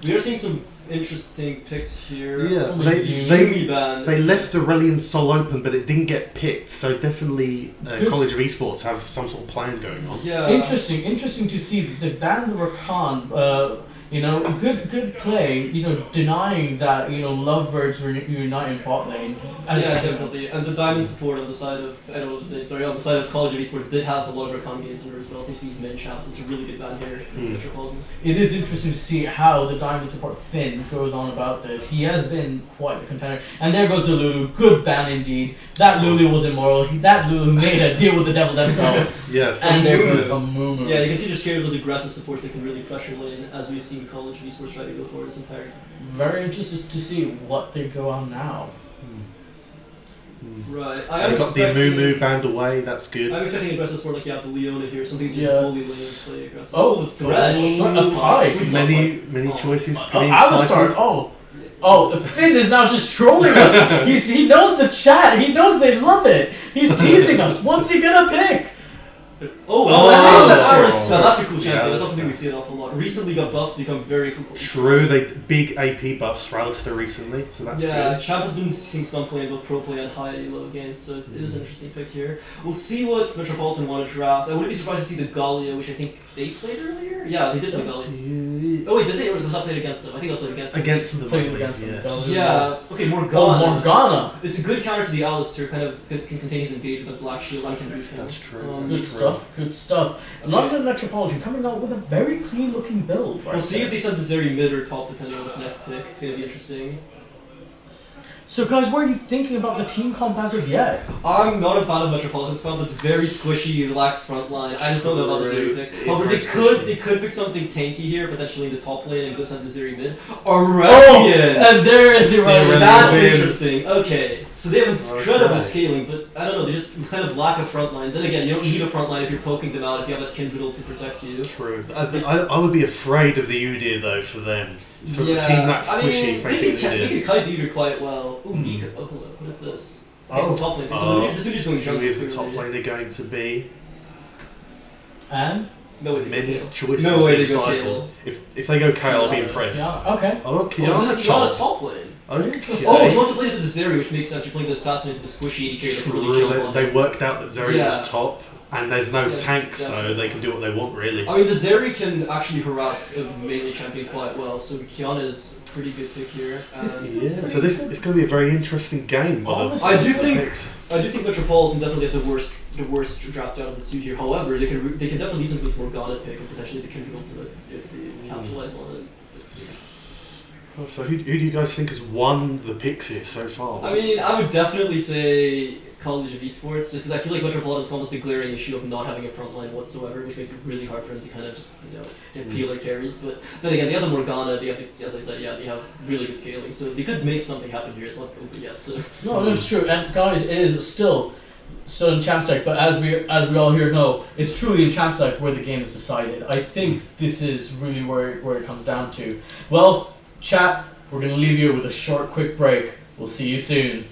We are seeing some interesting picks here. Yeah, they left Aurelian Soul open, but it didn't get picked. So definitely, College of Esports have some sort of plan going on. Yeah, interesting to see the ban Rakan. You know, good play. You know, denying that Lovebirds were uniting bot lane. Yeah, definitely. And the Diamond support on the side of I don't know his name. Sorry, on the side of College of Esports did have a lot of Recon games under his belt. These main champs. It's a really good ban here for Metropolitan. It is interesting to see how the Diamond support Finn goes on about this. He has been quite the contender. And there goes the Lulu. Good ban indeed. That Lulu was immoral. That Lulu made a deal with the devil themselves. Yes. And there goes a Mumu. Yeah, you can see they're scared of those aggressive supports that can really pressure lane, as we've seen College of Esports try to go for this entire game. Very interested to see what they go on now. Right. I got the Mumu banned away, that's good. I'm expecting aggressive support like you have the Leona here, something just Yeah. bully lane, play aggressive. Oh, the Thresh. a pipe. Many choices being Alistar. cycled. Oh, Finn is now just trolling us. He knows the chat. He knows they love it. He's teasing us. What's he gonna pick? That's a cool champion. Yeah, That's something we see an awful lot. Recently got buffed to become very cool. True, they big AP buffs for Alistar recently, so that's good. Champ has been seeing some play in both pro play and high elo games, so it is an interesting pick here. We'll see what Metropolitan want to draft. I wouldn't be surprised to see the Gallia, which I think they played earlier. Yeah, they did play Gallia. Oh wait, did they? Or was that played against them? I think I was played against them. Against them, Played against them, yes. Yeah. Okay, Morgana. Oh, Morgana. It's a good counter to the Alistar. Kind of can contain his engagement with Black Shield and can root him. That's true. Good stuff. Good stuff. London Metropolitan coming out with a very clean looking build. Right We'll see there. if they send the Zeri mid or top depending on this next pick. It's gonna be interesting. So guys, what are you thinking about the team comp as of yet? I'm not a fan of Metropolitan's comp. It's very squishy, relaxed front line. I just don't know about the Zeri pick. It's However, very they could pick something tanky here, potentially in the top lane, and go send the Zeri mid. Oh, Aurelian! and there is Aurelian. That's Aurelian. interesting. Okay. So they have incredible Okay. scaling, but I don't know, they just kind of lack a front line. Then again, you don't need a front line if you're poking them out, if you have that Kindred ult to protect you. True. I would be afraid of the Udyr though for them. For a team that squishy I mean, facing they Udyr. could kite the Udyr quite well. Ooh, Nika. Oh, hello. What is this? Oh. It's the top lane. This Udyr's going Who jungle. is the top clearly. laner going to be? And? No way they Many go Kale. choices No way being they go cycled. Kale. If they go Kale, I'll be Yeah. impressed. Yeah, okay. Oh, Oh, Kiana he's top. on a top lane. Okay. Oh, he wants to play the Zeri, which makes sense. You're playing the assassin into the squishy 80 carry that can really chill True, on they him. worked out that Zeri Yeah. was top, and there's no Yeah, tank, so definitely. they can do what they want, really. I mean, the Zeri can actually harass a melee champion quite well, so Kiana is a pretty good pick here. Yeah. So this it's going to be a very interesting game. by the- Honestly, I do think Metropolitan definitely have the worst draft out of the two here. However, they can definitely use them with Morgana pick and potentially the Kindred ultimate if they capitalize on it. So who do you guys think has won the picks here so far? I mean, I would definitely say College of Esports, just because I feel like Metropolitan's almost the glaring issue of not having a front line whatsoever, which makes it really hard for them to kind of just, peel their carries. But then again, they have the Morgana, they have, as I said, they have really good scaling, so they could make something happen here. It's not over yet, so. No, that's true. And guys, it is still in champ sec, but as we all here know, it's truly in champ sec where the game is decided. I think this is really where it comes down to. Well, chat, we're gonna leave you with a short, quick break. We'll see you soon.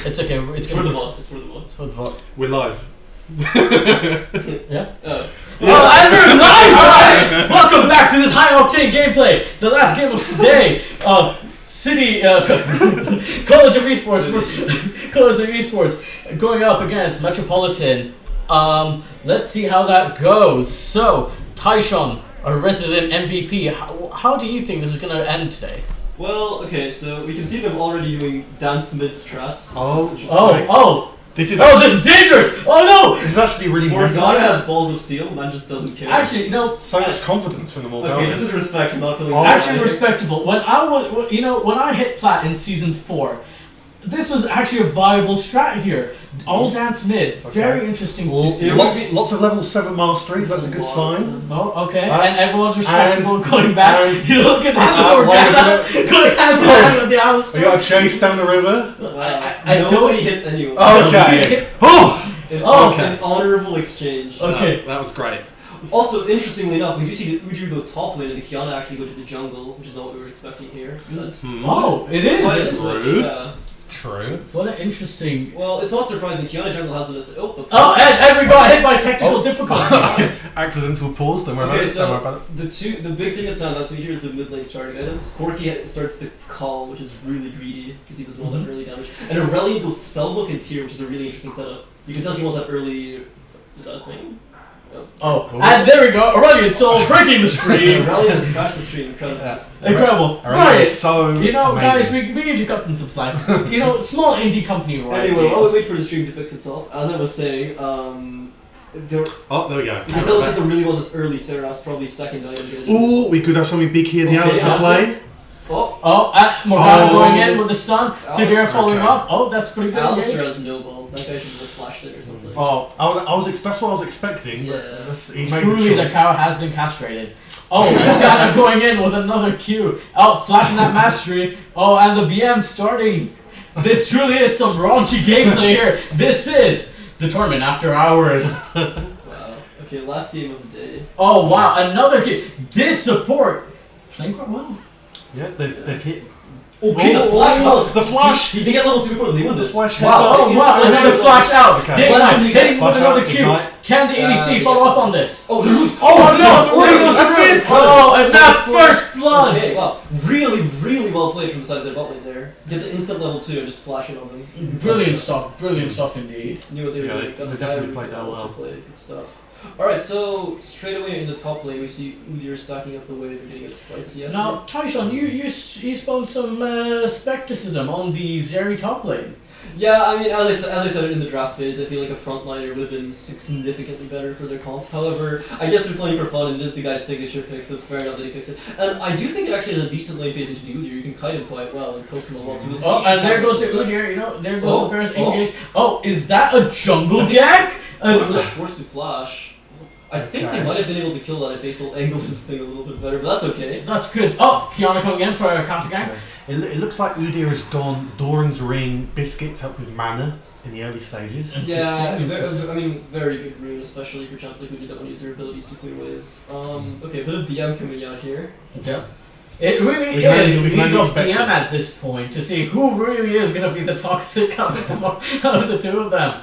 It's okay. It's for the VOD. It's for the VOD. It's for the VOD. We're live. Yeah. Oh, and we're live! Welcome back to this high octane gameplay. The last game of today of City College of Esports. College of Esports going up against Metropolitan. Let's see how that goes. So, Taishon, our resident MVP, how do you think this is going to end today? Well, okay, so we can see them already doing dance mid strats. This is this is dangerous! Oh no! This is actually really Morgana has balls of steel, man just doesn't care. Actually, no. so much confidence from the Morgana. Okay, this is respect, I'm not killing Actually respectable. When I hit plat in season 4, this was actually a viable strat here. All dance mid, very interesting to see. Lots of level 7 masteries, that's a good sign. Oh, okay. And everyone's respectable going back. You look at that Morgana going hand to hand with the Alistair. We got a chase down the river. Nobody hits anyone. Okay. An honorable exchange. Okay. That was great. Also, interestingly enough, we do see the Udyr go top lane and the Kiana actually go to the jungle, which is not what we were expecting here. Oh, it is. True. Yeah. True. What an interesting. Well, it's not surprising. Kiana jungle has been at the and we got hit by technical difficulty. Accidental pause. Don't worry Okay, about it. so the big thing that's not out to me here is the mid lane starting items. Corki starts the call, which is really greedy because he doesn't want that early damage, and Aurelion goes spellbook and tier, which is a really interesting setup. You can tell he wants that early. Is that a thing? And there we go. Aurelion Soul breaking the stream. Aurelion has crashed the stream. Incredible. Right. So guys, we need to cut them some slack. Small indie company, right? Anyway, while we wait for the stream to fix itself, as I was saying, there we go. You can tell this really was this early Seraph's, probably second item. Ooh, we could have something big here. The Alistair play. Morgana going in with the stun. Severe following up. Oh, that's pretty good. Alistair has no balls. That guy should have flashed it or something. That's what I was expecting. Yeah. Truly, the cow has been castrated. Morgana going in with another Q. Flashing that mastery. And the BM starting. This truly is some raunchy gameplay here. This is the tournament after hours. Wow. Okay, last game of the day. Oh wow, another Q. This support playing quite well. Yeah, they've hit. Okay, the flash. The flash. He did get level 2 before they win this. Flash. Wow, another flash out. Okay. Hitting with another Q. Can the ADC follow up on this? No! That's it. And that's first blood. Okay, wow. Really, really well played from the side of their bot lane there. Get the instant level 2 and just flash it on them. Brilliant stuff indeed. Knew what they were doing. They definitely played that well. Good stuff. Alright, so straight away in the top lane we see Udyr stacking up the wave and getting a slight CS. Now, Taishon, you spawned some skepticism on the Zeri top lane. Yeah, I mean, as I said in the draft phase, I feel like a frontliner would have been significantly better for their comp. However, I guess they're playing for fun and it is the guy's signature pick, so it's fair enough that he picks it. And I do think it actually has a decent lane phase into the Udyr. You can kite him quite well and poke him a lot. So and there goes the Udyr, there goes the Bears engage. Is that a jungle jack? was forced to flash. I think they might have been able to kill that if they still angled this thing a little bit better, but that's okay. That's good. Kiana coming in for a counter gang. It looks like Udyr has gone Doran's Ring Biscuit to help with mana in the early stages. Yeah, very good rune, especially for champs like Udyr that want to use their abilities to clear waves. Okay, a bit of DM coming out here. Yeah. It really is. We need a BM at this point to see who really is going to be the toxic out of the two of them.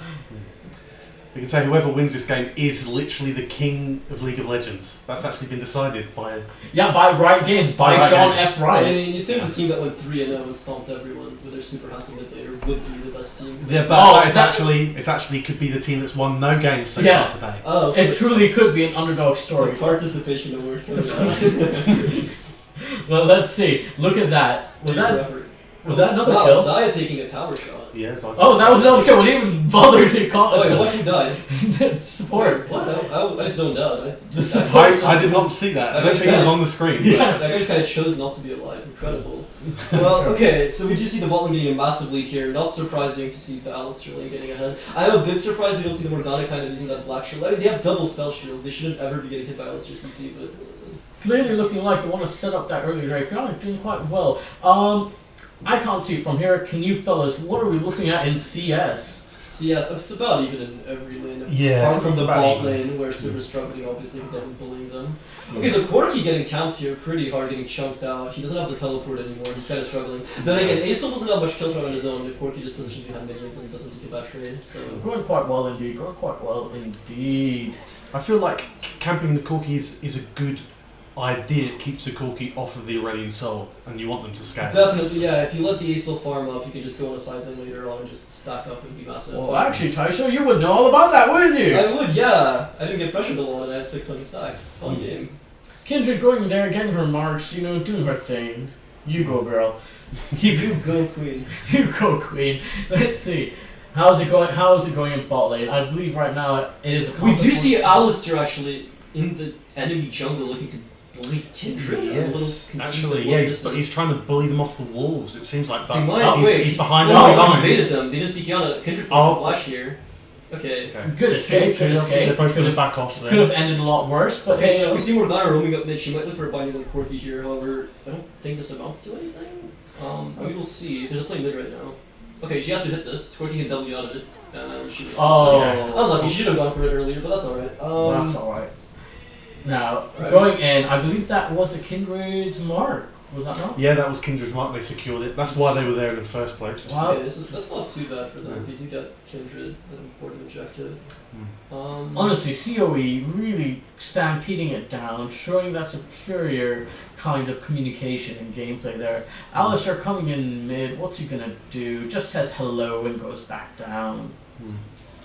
We can say whoever wins this game is literally the king of League of Legends. That's actually been decided by... Yeah, by Riot Games, by John F. Riot. I mean, you'd think the team that went 3-0 and stomped everyone with their super handsome mid laner would be the best team. Yeah, but it's actually could be the team that's won no games so far today. It truly could be an underdog story. Participation award coming out. Well, let's see. Look at that. Was that another kill? Zaya taking a tower shot. Yeah, that was another kill. We didn't even bother to call it. What? Who died? Support. What? I zoned out. The support. I did not see that. I don't think it was on the screen. Yeah. That guy just kind of chose not to be alive. Incredible. Well, okay, so we do see the bot lane getting a massive lead here. Not surprising to see the Alistair lane getting ahead. I'm a bit surprised we don't see the Morgana kind of using that black shield. I mean, they have double spell shield. They shouldn't ever be getting hit by Alistair CC, but... Clearly looking like they want to set up that early Drake. Doing quite well. I can't see it from here. Can you fellas? What are we looking at in CS? So yes, it's about even in every lane. Yeah, apart from it's the about bot even. lane where Silver's struggling, obviously, because they've been bullying them. Okay, so Corki getting camped here pretty hard, getting chunked out. He doesn't have the teleport anymore. He's kind of struggling. Then again, Aesol doesn't have much kill threat on his own if Corki just positions behind minions and doesn't take a bad trade. So Going quite well indeed. Going quite well indeed. I feel like camping the Corki is a good idea. It keeps the Corki off of the Aurelian Soul, and you want them to scatter. definitely, yeah. If you let the Aesol farm up, you can just go on a side lane later on and just stack up and be massive. Well, actually, Taisho, you would know all about that, wouldn't you? I would, yeah. I didn't get pressured a lot and I had 600 stacks. Fun game. Kindred going in there, getting her marks, you know, doing her thing. You go, girl. Keep You go, queen. You go, queen. Let's see. How's it going? How is it going in bot lane? I believe right now it is a We do contest see for- Alistair actually in the enemy jungle looking to bully Kindred. I'm a little Yes, confused actually, at yeah, what he's, this he's is. trying to bully them off the wolves. It seems like They that. might. He's, Wait. he's behind No, the they baited lines. them. They didn't see Kiana. Kindred Oh. forced the flash here. Okay. Okay. Good escape, good They're escape. both going Could to have, back off could have there. ended a lot worse, but Okay, hey, so we see Morgana roaming up mid. She might look for a binding on Corki here. However, I don't think this amounts to anything. We will see. There's a play mid right now. Okay, she has to hit this. Corki can W out of it. And she was unlucky. She should have gone for it earlier, but that's alright. that's alright. Now, Right. going in, I believe that was the Kindred's mark. Was that not? Yeah, that was Kindred's mark. They secured it. That's why they were there in the first place. Wow. Okay, that's not too bad for them. They do get Kindred, an important objective. Honestly, COE really stampeding it down, showing that superior kind of communication and gameplay there. Alistair coming in mid, what's he gonna do? Just says hello and goes back down.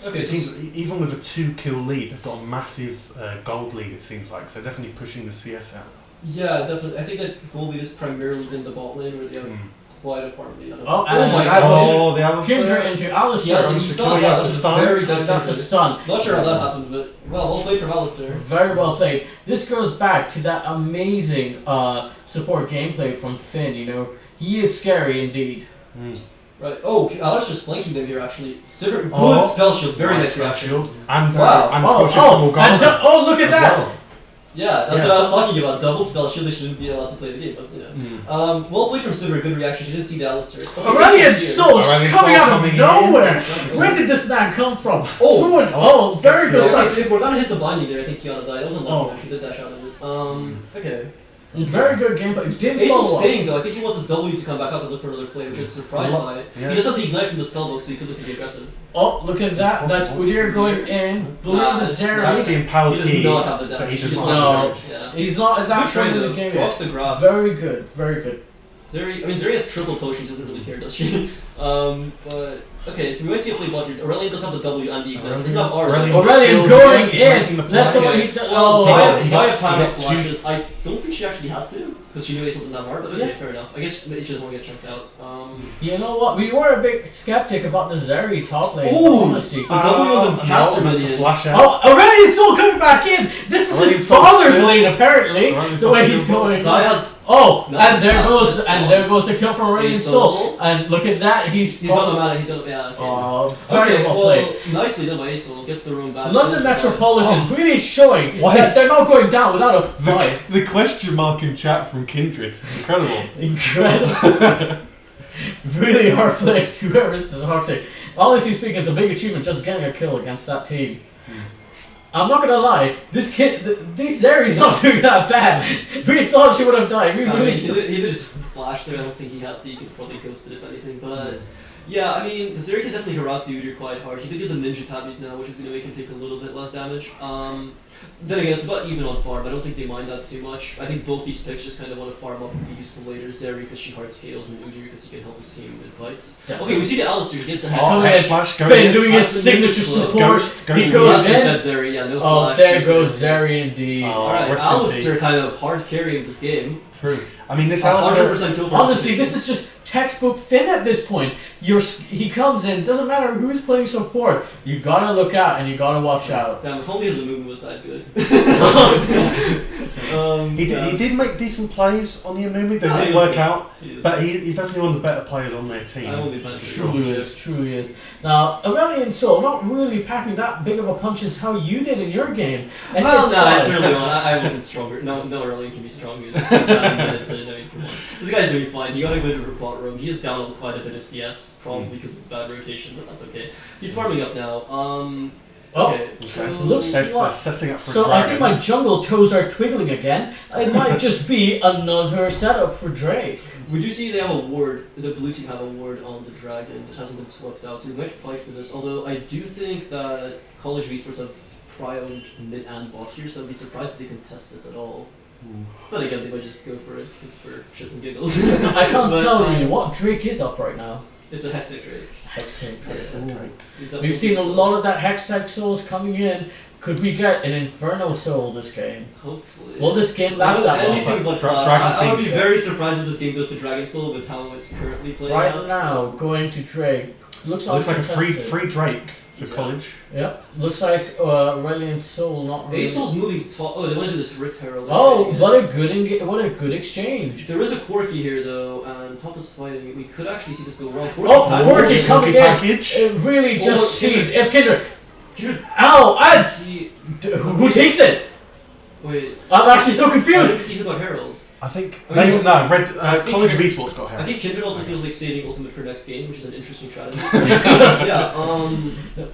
Okay, It so seems even with a 2-kill lead, they've got a massive gold lead. It seems like so definitely pushing the CS out. yeah, definitely. I think that goal lead is primarily in the bot lane where they have quite a farm lead. Oh, my and god! Oh, the other Kindred into Alistair. Yes, on he's secure, stunned. he has Yes, the that's stun. very good. And that's a Kindred. stun. Not sure how that happened, but well played from Alistair. Very well played. This goes back to that amazing support gameplay from Finn, you know. He is scary indeed. Right. Oh, Alistair's flanking them here actually. Good Oh, spell shield. Very nice spell reaction. shield. And Wow. and a spell shield from Morgana and look at as that! well. Yeah, that's Yeah. what I was talking about. Double spell shield. They shouldn't be allowed to play the game, but yeah. Well played from Silver. Good reaction. She didn't see the Alistair. Aurelian Soul Aurelian coming Soul out coming of in. nowhere! Where did this man come from? Oh. Through it. Oh, very good Okay, start. so if we're gonna hit the binding there, I think Kiana died. It wasn't Oh. lucky. She did dash out of it. Okay. Very good gameplay. Didn't Ace's follow up. staying though. I think he wants his W to come back up and look for another play, which I'm surprised by. Yeah. He does have the ignite from the spellbook, so he could look to be aggressive. Oh, look at that. It's That's possible. Udyr going in. Blue Nah, the that's That's the Zeri. empowered He does E, not have the but damage. he does just not No. have damage. Yeah. He's not at that Good try point in though. the game Cross yet. the grass. Very good. Very good. Zeri has triple potions, doesn't really care, does she? But okay, so we might see a play bot here. Aurelian does have the W and the ignite. He doesn't have R. Aurelian- Aurelian still going he's making in. the That's play. what he Okay. does. Well, Oh, Zaya he got panic two. flashes. I don't think she actually had to, because she knew Ace didn't have R, but okay, fair enough. I guess she doesn't want to get checked out. You know what? We were a bit skeptic about the Zeri top lane. Ooh. Honestly. The W on the caster that's a minion. flash out. Oh, Aurelian Soul coming back in! This is Aurelian his Soul father's still- lane, apparently. Aurelian The Soul way he's still- going. Zaya's Oh, No, and there that's goes, it. and there goes the kill from Aurelian Ace Soul. Soul. And look at that, he's got no mana. He's got yeah. Okay. Oh, very Okay, well well, played. nicely done by Aesol. Gets the room back. London Metropolitan really showing What? that they're not going down without a fight. The question mark in chat from Kindred. Incredible. Incredible. Really hard play. Whoever's the toxic. Honestly speaking, it's a big achievement just getting a kill against that team. I'm not gonna lie, this kid, these Zeri's not doing that bad. We thought she would have died. We I really. mean, he just flashed there. I don't think he had to. He could probably ghosted if anything. But yeah, I mean, the Zeri can definitely harass the Udyr quite hard. He did get the ninja tabbies now, which is going to make him take a little bit less damage. Then again, it's about even on farm. I don't think they mind that too much. I think both these picks just kind of want to farm up and be useful later. Zeri because she hard scales, and Udyr because he can help his team in fights. Definitely. Okay, we see the Alistair. He gets the Oh, Coming X in, flash going Finn in. doing his That's the signature ninja club. support. Ghost He goes goes That's in. a dead Zeri. Yeah, no Oh, flash. there He's goes dead. Zeri indeed. Oh, Alright, rest in Alistair peace. kind of hard carrying this game. True. I mean, this 100% Alistair. kill Honestly, this is just textbook Finn at this point. He comes in, doesn't matter who's playing support, you gotta look out and you gotta watch out. Damn, if only his movement was that good. He did make decent plays on the Amumi. They No, he didn't was work good. out, He is but he's definitely one of the better players on their team. I only planned to Truly is. Now, Aurelian Soul not really packing that big of a punch as how you did in your game. And Well, hit no, it's five. early on. I wasn't stronger. No, Aurelian can be stronger than minutes in. I mean, come on. This guy's doing fine. He got a good roam. He is down quite a bit of CS, probably because of bad rotation, but that's okay. He's farming up now. Okay. So Looks They're like. setting up for a So I think dragon. my jungle toes are twiggling again. It might just be another setup for Drake. we do see they have a ward. The blue team have a ward on the dragon, which hasn't been swept out, so we might fight for this. Although I do think that College of Esports have prioed mid and bot here, so I'd be surprised if they contest this at all. But again, they might just go for it for shits and giggles. I can't But, tell you what Drake is up right now. It's a Hextech Drake. Hextech Drake. He's up We've with seen a some- lot of that Hextech souls coming in. Could we get an Inferno soul this game? Hopefully. Will this game last that long? Anything but Dragon's I would be being- very surprised if this game goes to Dragon Soul with how it's currently playing Right out. now, going to Drake. Looks Looks like a uncontested. free Drake for Yeah. college. Yep. Looks like Reliant Soul not really. Asol's moving top. Oh, they went to this Rift Herald. Oh, Yeah. what a good exchange. There is a Quirky here though, and Top is fighting. We could actually see this go wrong. Oh, Quirky coming in. package. It really Oh, just sees if Kindred. Kindred. Ow! He. Who takes it? Wait. I'm actually so I confused. didn't see who got Herald. I think I mean, they no Red I think College of Kindred- Esports got I Herald. think Kindred also feels like saving Ultimate for next game, which is an interesting strategy. Yeah.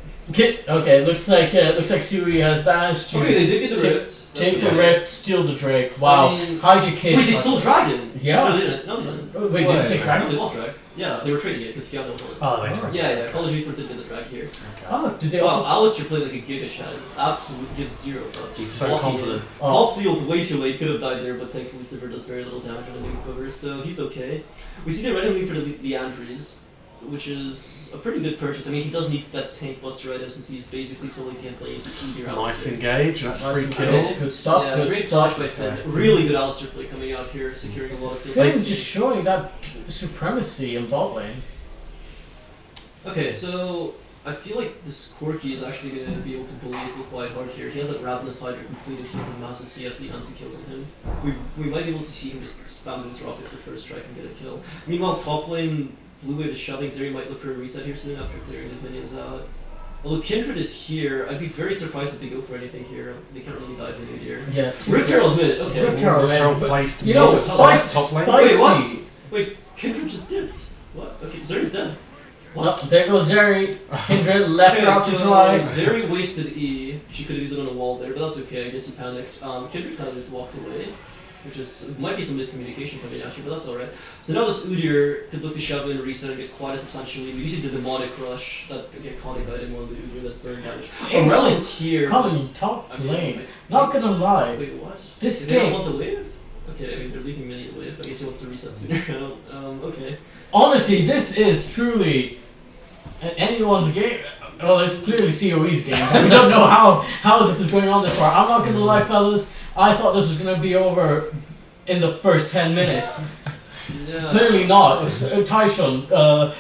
Okay, looks like Sui has managed to Okay, they did get the take- Rift. take the That's Rift, steal the Drake. Wow, I mean- hide your kids. Wait, they stole Dragon. Yeah. No, they didn't. No, they didn't. Oh, wait, did they take No, Dragon? they lost Drag. Yeah, they were trading it because Kiana won. Oh, they Oh. tried. Yeah, College of Esports did get the Drag here. Oh, did they Wow, also? Alistair played like a Giga Chat. Absolutely gives zero thoughts. He's so Walking confident. in. Oh. Popped the ult way too late, could have died there, but thankfully Sivir does very little damage on the new covers, so he's okay. We see the red lead for the Andres, which is a pretty good purchase. I mean, he does need that tank buster item since he's basically solely can play into Easier Nice Alistair. engage. That's Nice free and kill. good. Good stuff. Yeah, Good great stuff. flash by Finn. Really good Alistair play coming out here, securing a lot of kills. Finn just showing that supremacy in bot lane. Okay, so I feel like this Quirky is actually going to be able to bully Aesol quite hard here. He has that Ravenous Hydra completed, he has a massive CS lead anti-kills on him. We might be able to see him just spam those rockets with first strike and get a kill. Meanwhile, top lane, Blue Wave is shoving, Zeri might look for a reset here soon after clearing his minions out. Although Kindred is here, I'd be very surprised if they go for anything here. They can't really dive in here. Yeah. Rift Herald mid, okay. Rift Herald. Herald but- placed You know, mid spicy. top lane. Spicy. Wait, what? Wait, Kindred just dipped. What? Okay, Zeri's dead. What? No, there goes Zeri. Kindred left her out to dry. Zeri wasted E. She could have used it on a wall there, but that's okay. I guess he panicked. Kindred kind of just walked away, which is might be some miscommunication coming out here, but that's alright. So now this Udyr could look to shove in, reset, and get quite a substantial lead. We usually the demonic rush, that iconic item on the Udyr that burned damage. It's Aurelian's here. Coming top I mean, lane. wait, Not gonna lie. Wait, what? This They don't game, want the wave? Okay, I mean they're leaving mini the wave. I guess he wants to reset sooner. I don't. Okay. honestly, this is truly anyone's game. Well, it's clearly COE's game. But we don't know how this is going on this far. I'm not gonna lie, fellas. I thought this was gonna be over in the first 10 minutes. Yeah. Clearly not. Tyshon,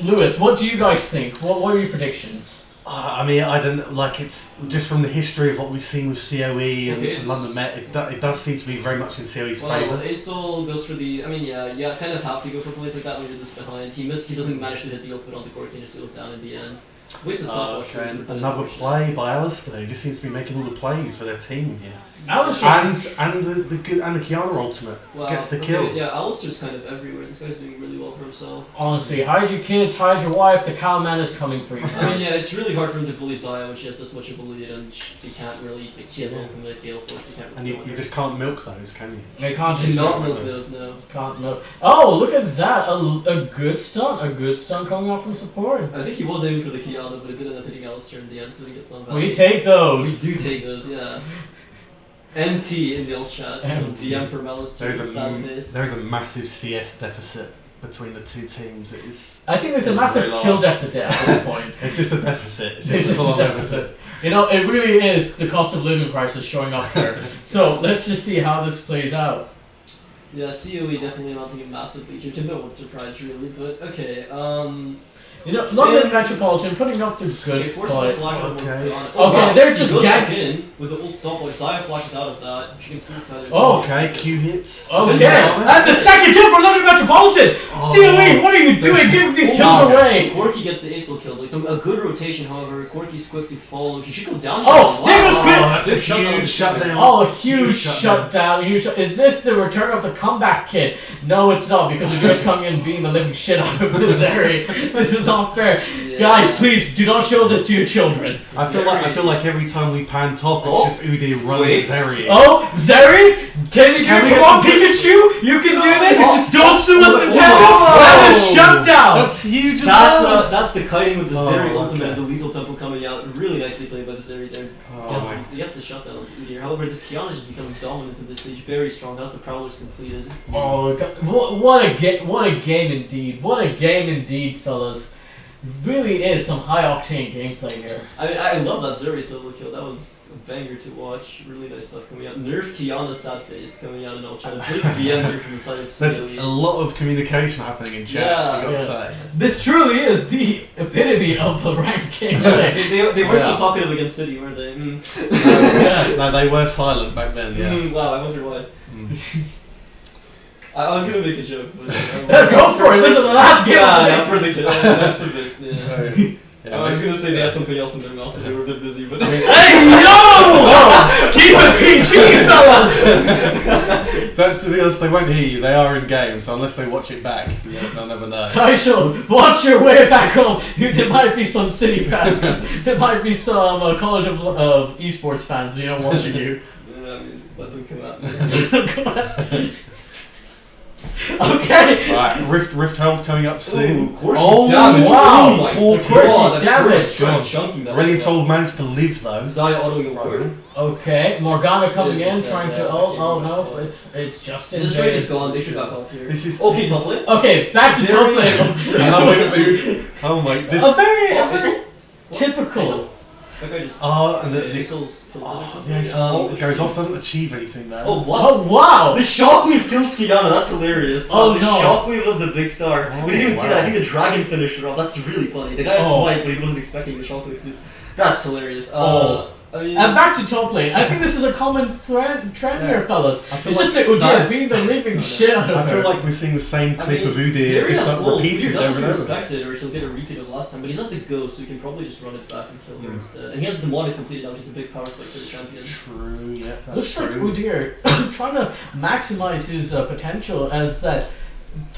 Lewis, what do you guys think? What are your predictions? I mean, I don't like it's just from the history of what we've seen with COE and, Okay, and London Met. It does seem to be very much in COE's Well, favour. Aesol goes for the. I mean, yeah, kind of have to go for plays like that when you're this behind. He doesn't manage to hit the ultimate on the court and just goes down in the end. Waste of stopwatch. which is a bit Another unfortunate. play by Alistair. He just seems to be making all the plays for their team here. Alistair, And the good and the Kiana ultimate Wow, gets the okay, kill. Yeah, Alistair's kind of everywhere. This guy's doing really well for himself. honestly, hide your kids, hide your wife. The cowman is coming for you. I mean, yeah, it's really hard for him to bully Zaya when she has this much of a lead and she can't really. Like, she has ultimate Gale Force. He can't really And go you on her. just can't milk those, can you? They can't Do just not milk those, no. Can't know. Oh, look at that! A good stunt. A good stunt coming out from support. I think he was aiming for the Kiana, but it did end up hitting Alistair in the end, so he gets some value. We take We those. do take those, yeah. NT in the old chat. Some NT. DM from Alistair. Sad face. There's a massive CS deficit between the two teams. It's I think there's a It's massive very kill large. deficit at this point. just a deficit. It's It's just a just full a on deficit. You know, it really is the cost of living crisis showing up here. So let's just see how this plays out. Yeah, COE definitely mounting a massive lead here. To no one's surprised, really, but okay. You know, London Metropolitan putting up the good forces fight. the flash on Okay. on it. Okay, they're just He goes back gagging. in with the old stopwatch. Zaya flashes out of that. She can cool feathers. Oh, Okay, Q hits. Okay, Yeah. and the second kill for London Metropolitan! Oh. COE, what are you doing? Give these kills Okay. away! Quirky gets the Aesol kill. Like a good rotation, however. Quirky's quick to follow. He should go down. Oh, there goes Oh, Quinn! that's That's a huge shutdown. Oh, huge shutdown. Is this the return of the comeback kid? No, it's not, because you're just coming in beating the living shit out of Zeri. This is not fair. Yeah. Guys, please do not show this to your children. I feel like every time we pan top, it's just Udyr running Zeri. Oh, Zeri? Can you do it? Come on, Pikachu! You can do this! Don't sue us, Nintendo! That was shut down! That's huge as well. That's the kiting with the Zeri Oh, ultimate okay. and the lethal tempo coming out. Really nicely played by the Zeri there. Oh, He gets the shutdown with Udyr. However, this Kiana has become dominant in this stage. Very strong. That's the Prowler's completed. Oh, God. What a game indeed. What a game indeed, fellas. Really is some high octane gameplay here. I mean, I love that Zeri solo kill. That was a banger to watch. Really nice stuff coming out. Nerf Kiana's sad face coming out and all trying to big VM here from the side of There's CLE. a lot of communication happening in chat, I gotta say. This truly is the epitome of a ranked gameplay. They weren't so talkative against City, were they? No, they were silent back then, yeah. Wow, I wonder why. I was gonna make a joke, but Go for it. This is the last game. yeah, for the kid. That's a bit. Yeah. Yeah, I was gonna say they had something else in their mouth, so they were a bit busy. But Hey, yo! Keep it PG, fellas! to be honest, they won't hear you. They are in game, so unless they watch it back, they'll never know. Taisho, watch your way back home. There might be some City fans. There might be some College of Esports fans, watching you. yeah, I mean, let them come out. Okay. Right, Rift Held coming up soon. Ooh, quirky oh damage. wow. Oh my Quirky god, damage. Chunking that. Radiant Soul managed to live though. Zaya autoing the word. Okay, Morgana coming It is in, just trying that, to. yeah, Oh okay, no, right. it's just in The straight is vain. gone, they should back off here. This is Okay, top lane. Okay, back to top lane. Oh my! This. A very Hazel? typical. That guy just. Oh, and the Hazel's killed oh, or the ace something. goes off, doesn't achieve anything though. Oh, what? Oh wow! The shockwave kills Kiana, that's hilarious. Oh, the no. shockwave of the big star. Oh, We didn't even see that. I wow. think the dragon finished her off. That's really funny. The guy had Oh. smite, but he wasn't expecting the shockwave to. That's hilarious. Oh. I mean, And back to top lane. I think this is a common trend here, fellas. I feel It's just like- that Udyr being the living shit out of I feel her. like we're seeing the same clip of Udyr Zeri just has ult. repeated Udyr over doesn't and over. respect it, or he'll get a repeat of last time. But he's at the go, so he can probably just run it back and kill her instead. And he has the demonic completed now, which is a big power spike for the champion. True, yeah, that's Looks like true. Udyr trying to maximize his potential as that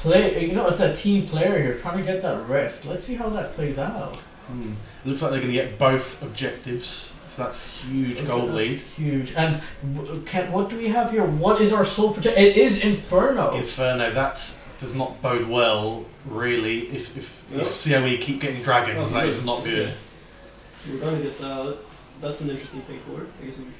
as that team player here, trying to get that rift. Let's see how that plays out. It looks like they're going to get both objectives, so that's huge gold That's lead. huge. And what do we have here? What is our soul for? It is Inferno. Inferno, that does not bode well, really. If COE keep getting dragons, that is not good. We're gonna get that's an interesting thing for it. I guess it was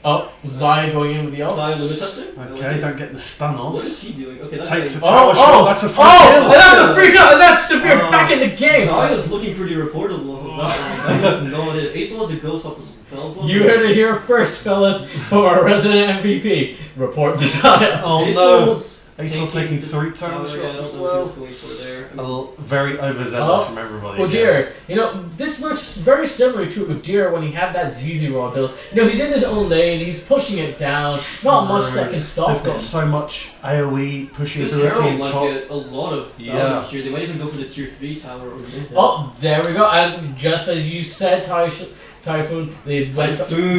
Oh, Zaya going in with the ult. Zaya limit testing. Okay, don't get the stun What off. is he doing? Okay, that Takes a guy- tower shot, that's a free kill. And that's a free kill, and that's severe. Back in the game. Zaya's looking pretty reportable off of that one. That is no idea. Acel has a ghost off the spell book. You heard it here first, fellas. For our resident MVP, report to Zaya. Oh no! Acel's Acel taking 3 tower shots as well. Very overzealous from everybody. Udyr, this looks very similar to Udyr when he had that ZZ raw build. He's in his own lane, he's pushing it down. Not much that can stop They've him. got so much AoE pushing This ability Herald and might top. get a lot of value Yeah. here. They might even go for the tier 3 tower or mid. Oh, there we go. And just as you said, Typhoon, they went Typhoon.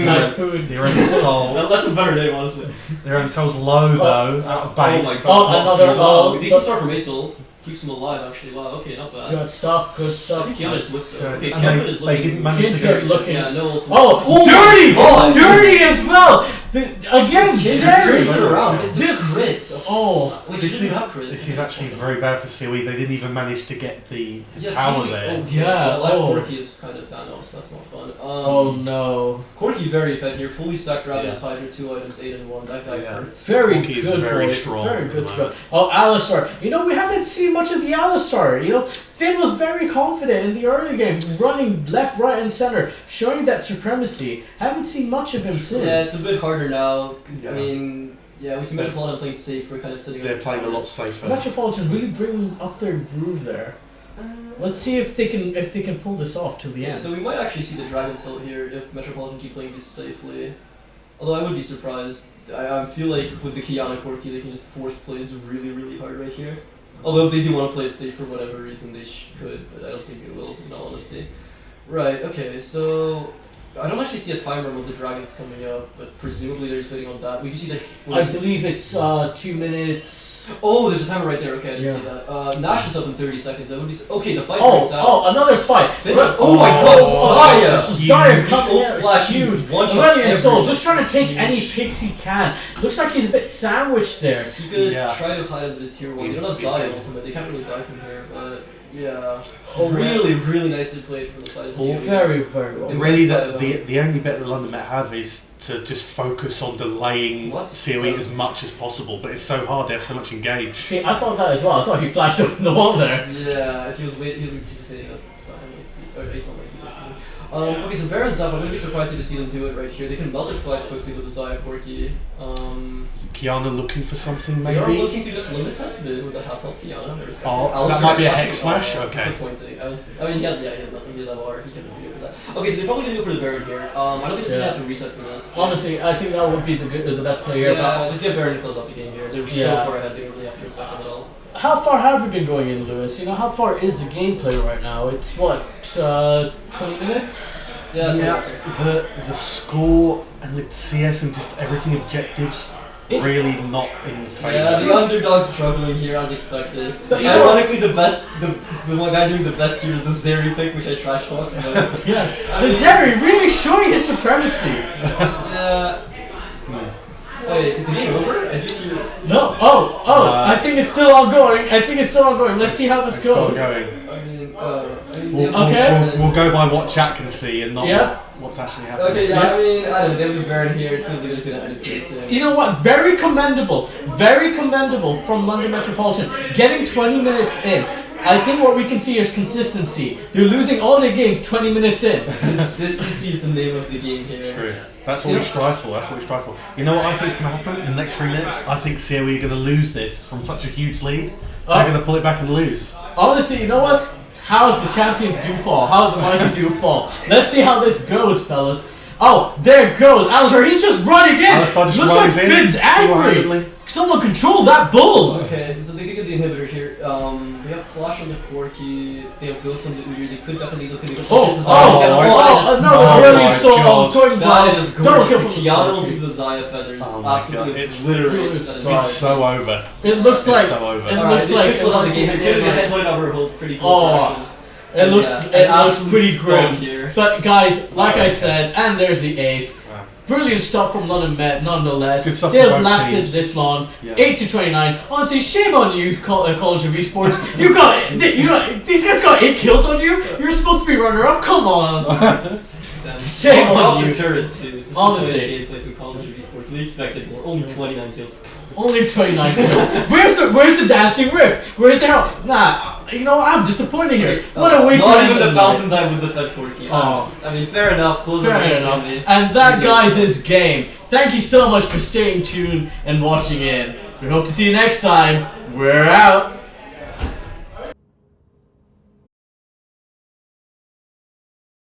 Their own soul. That's a better name, honestly. Their own soul's low though, out of base. Oh, another Oh, decent start from Acel. Keeps him alive, actually. Wow, okay, not bad. Good stuff, good I stuff. think Kiana's with them. Okay, And Kevin is they looking. didn't manage to Kindred get looking. Yeah, no ultimate. Oh, dirty! God. Dirty as well! Again, Turns Zeri! it around. It's This- the crit. Oh, Which This shouldn't is have crit. this is actually very bad for COE. They didn't even manage to get the Yeah, tower see, there. Oh, Yeah, Live oh. Corki is kind of Thanos. That's not fun. oh no. Corki very fed here. Fully stacked Ravenous Yeah. Hydra, 2 items, 8 and 1. That guy Yeah. hurts. Very Corki good is very boy. strong Very at good the to go. moment. Oh, Alistar. We haven't seen much of the Alistar. Finn was very confident in the early game, running left, right, and center, showing that supremacy. Haven't seen much of him since. Yeah, it's a bit harder now. Yeah. I mean, yeah, we see Metropolitan playing safe. We're kind of sitting. They're on the playing a lot towers. safer. Metropolitan really bringing up their groove there. Let's see if they can pull this off till the end. So we might actually see the Dragon Soul here if Metropolitan keep playing this safely. Although I would be surprised. I feel like with the Kiana Corki they can just force plays really, really hard right here. Although if they do want to play it safe for whatever reason they could, but I don't think they will, in all honesty. Right, okay, so I don't actually see a timer with the dragons coming up, but presumably they're just waiting on that. We can see the. I believe it's 2 minutes. Oh, there's a timer right there. Okay, I didn't Yeah. see that. Nash is up in 30 seconds. That would be okay. The fight Oh, breaks out. oh, another fight. Oh my God, Zaya! Zaya coming Old in, flash, huge. one shot Aurelian Soul every- just trying to take any picks he can. Looks like he's a bit sandwiched there. He could Yeah. try to hide into the tier 1. He's- They don't have he's Zaya good. ultimate. They can't really die from here, but yeah. Oh, really, really nicely played from the side of Stewie. Very, very well. And Really, Zaya, the only bet that London Met have is to just focus on delaying What? Siri as much as possible, but it's so hard, they have so much engaged. See, I thought that as well. I thought he flashed over the wall there. Yeah, if he was anticipating that Zaya might be, or Ace might be this one. Okay, so Baron's up. I'm gonna be surprised to see them do it right here. They can melt it quite quickly with the Zaya Corki. Is Kiana looking for something, They are maybe? looking to just limit test mid with a half health Kiana. Oh, that might be a hex slash? Okay. Disappointing. I mean, he had nothing. He had level R. He couldn't really go for that. Okay, so they're probably gonna go for the Baron here. I don't think they Yeah. have to reset for this. Honestly, I think that would be the best play here. Yeah, just get Baron to close out the game here. They're so Yeah. far ahead. They don't really have to respect them at all. How far have we been going in, Lewis? You know, how far is the gameplay right now? It's what, 20 minutes? Yeah, the score and the CS and just everything objectives really not in the favour. Yeah, the underdog's struggling here as expected. But you know- Ironically, the one guy doing the best here is the Zeri pick, which I trash talk. Yeah. The Zeri really showing his supremacy. Yeah. Wait, is the game over? I just hear. No. I think it's still ongoing. Let's see how this It's still goes. going. Okay. We'll go by what chat can see and not Yeah. what's actually happening. Okay, yeah, I mean, I don't know, they have the Baron here, it feels like it's gonna end it pretty soon. You know what? Very commendable from London Metropolitan. Getting 20 minutes in. I think what we can see is consistency. They're losing all their games 20 minutes in. Consistency is the name of the game here. True. That's what we strive for. You know what I think is going to happen in the next 3 minutes? I think COE are going to lose this from such a huge lead. They're going to pull it back and lose. Honestly, you know what? How the champions do fall. How the mighty do fall. Let's see how this goes, fellas. Oh, there goes Alistair. He's just running in. Alistair just Looks like runs in, Finn's angry. single-handedly. Someone control that bull. Okay, so they could get the inhibitor here. They have Flash on the Corki, they have Ghost on the Udyr, they could definitely look at the Aurelian Soul God. going That blind. is Double gorgeous. kill The from Kiana will do the Zaya feathers. Oh my Absolutely God. It's obliterates that. It's so over. It looks It's like. so over. It Alright, looks they like. should close out the game. They're getting a headbutt over hold pretty cool. Oh. It looks. Yeah, It an looks absolute pretty stomp grim. here. But guys, like I said, and there's the ace. Wow. Brilliant stuff from London Met, nonetheless. Good stuff They've from both lasted teams. this long, Yeah. 8-29. Honestly, shame on you, College of Esports. You got these guys got 8 kills on you. You're supposed to be runner-up. Come on. Shame on you. Turret too. Honestly. Gameplay from College of Esports. We expected more. Only 29 kills. Only 29 kills. Where's the dancing riff? Where's the hell? Nah. You know what? I'm disappointed here. What a way to Not end even the night. fountain dive with the Fed Corki. Oh. I mean, fair enough. Close the Fair game, enough. maybe. And that, Easy. guys, is game. Thank you so much for staying tuned and watching in. We hope to see you next time. We're out.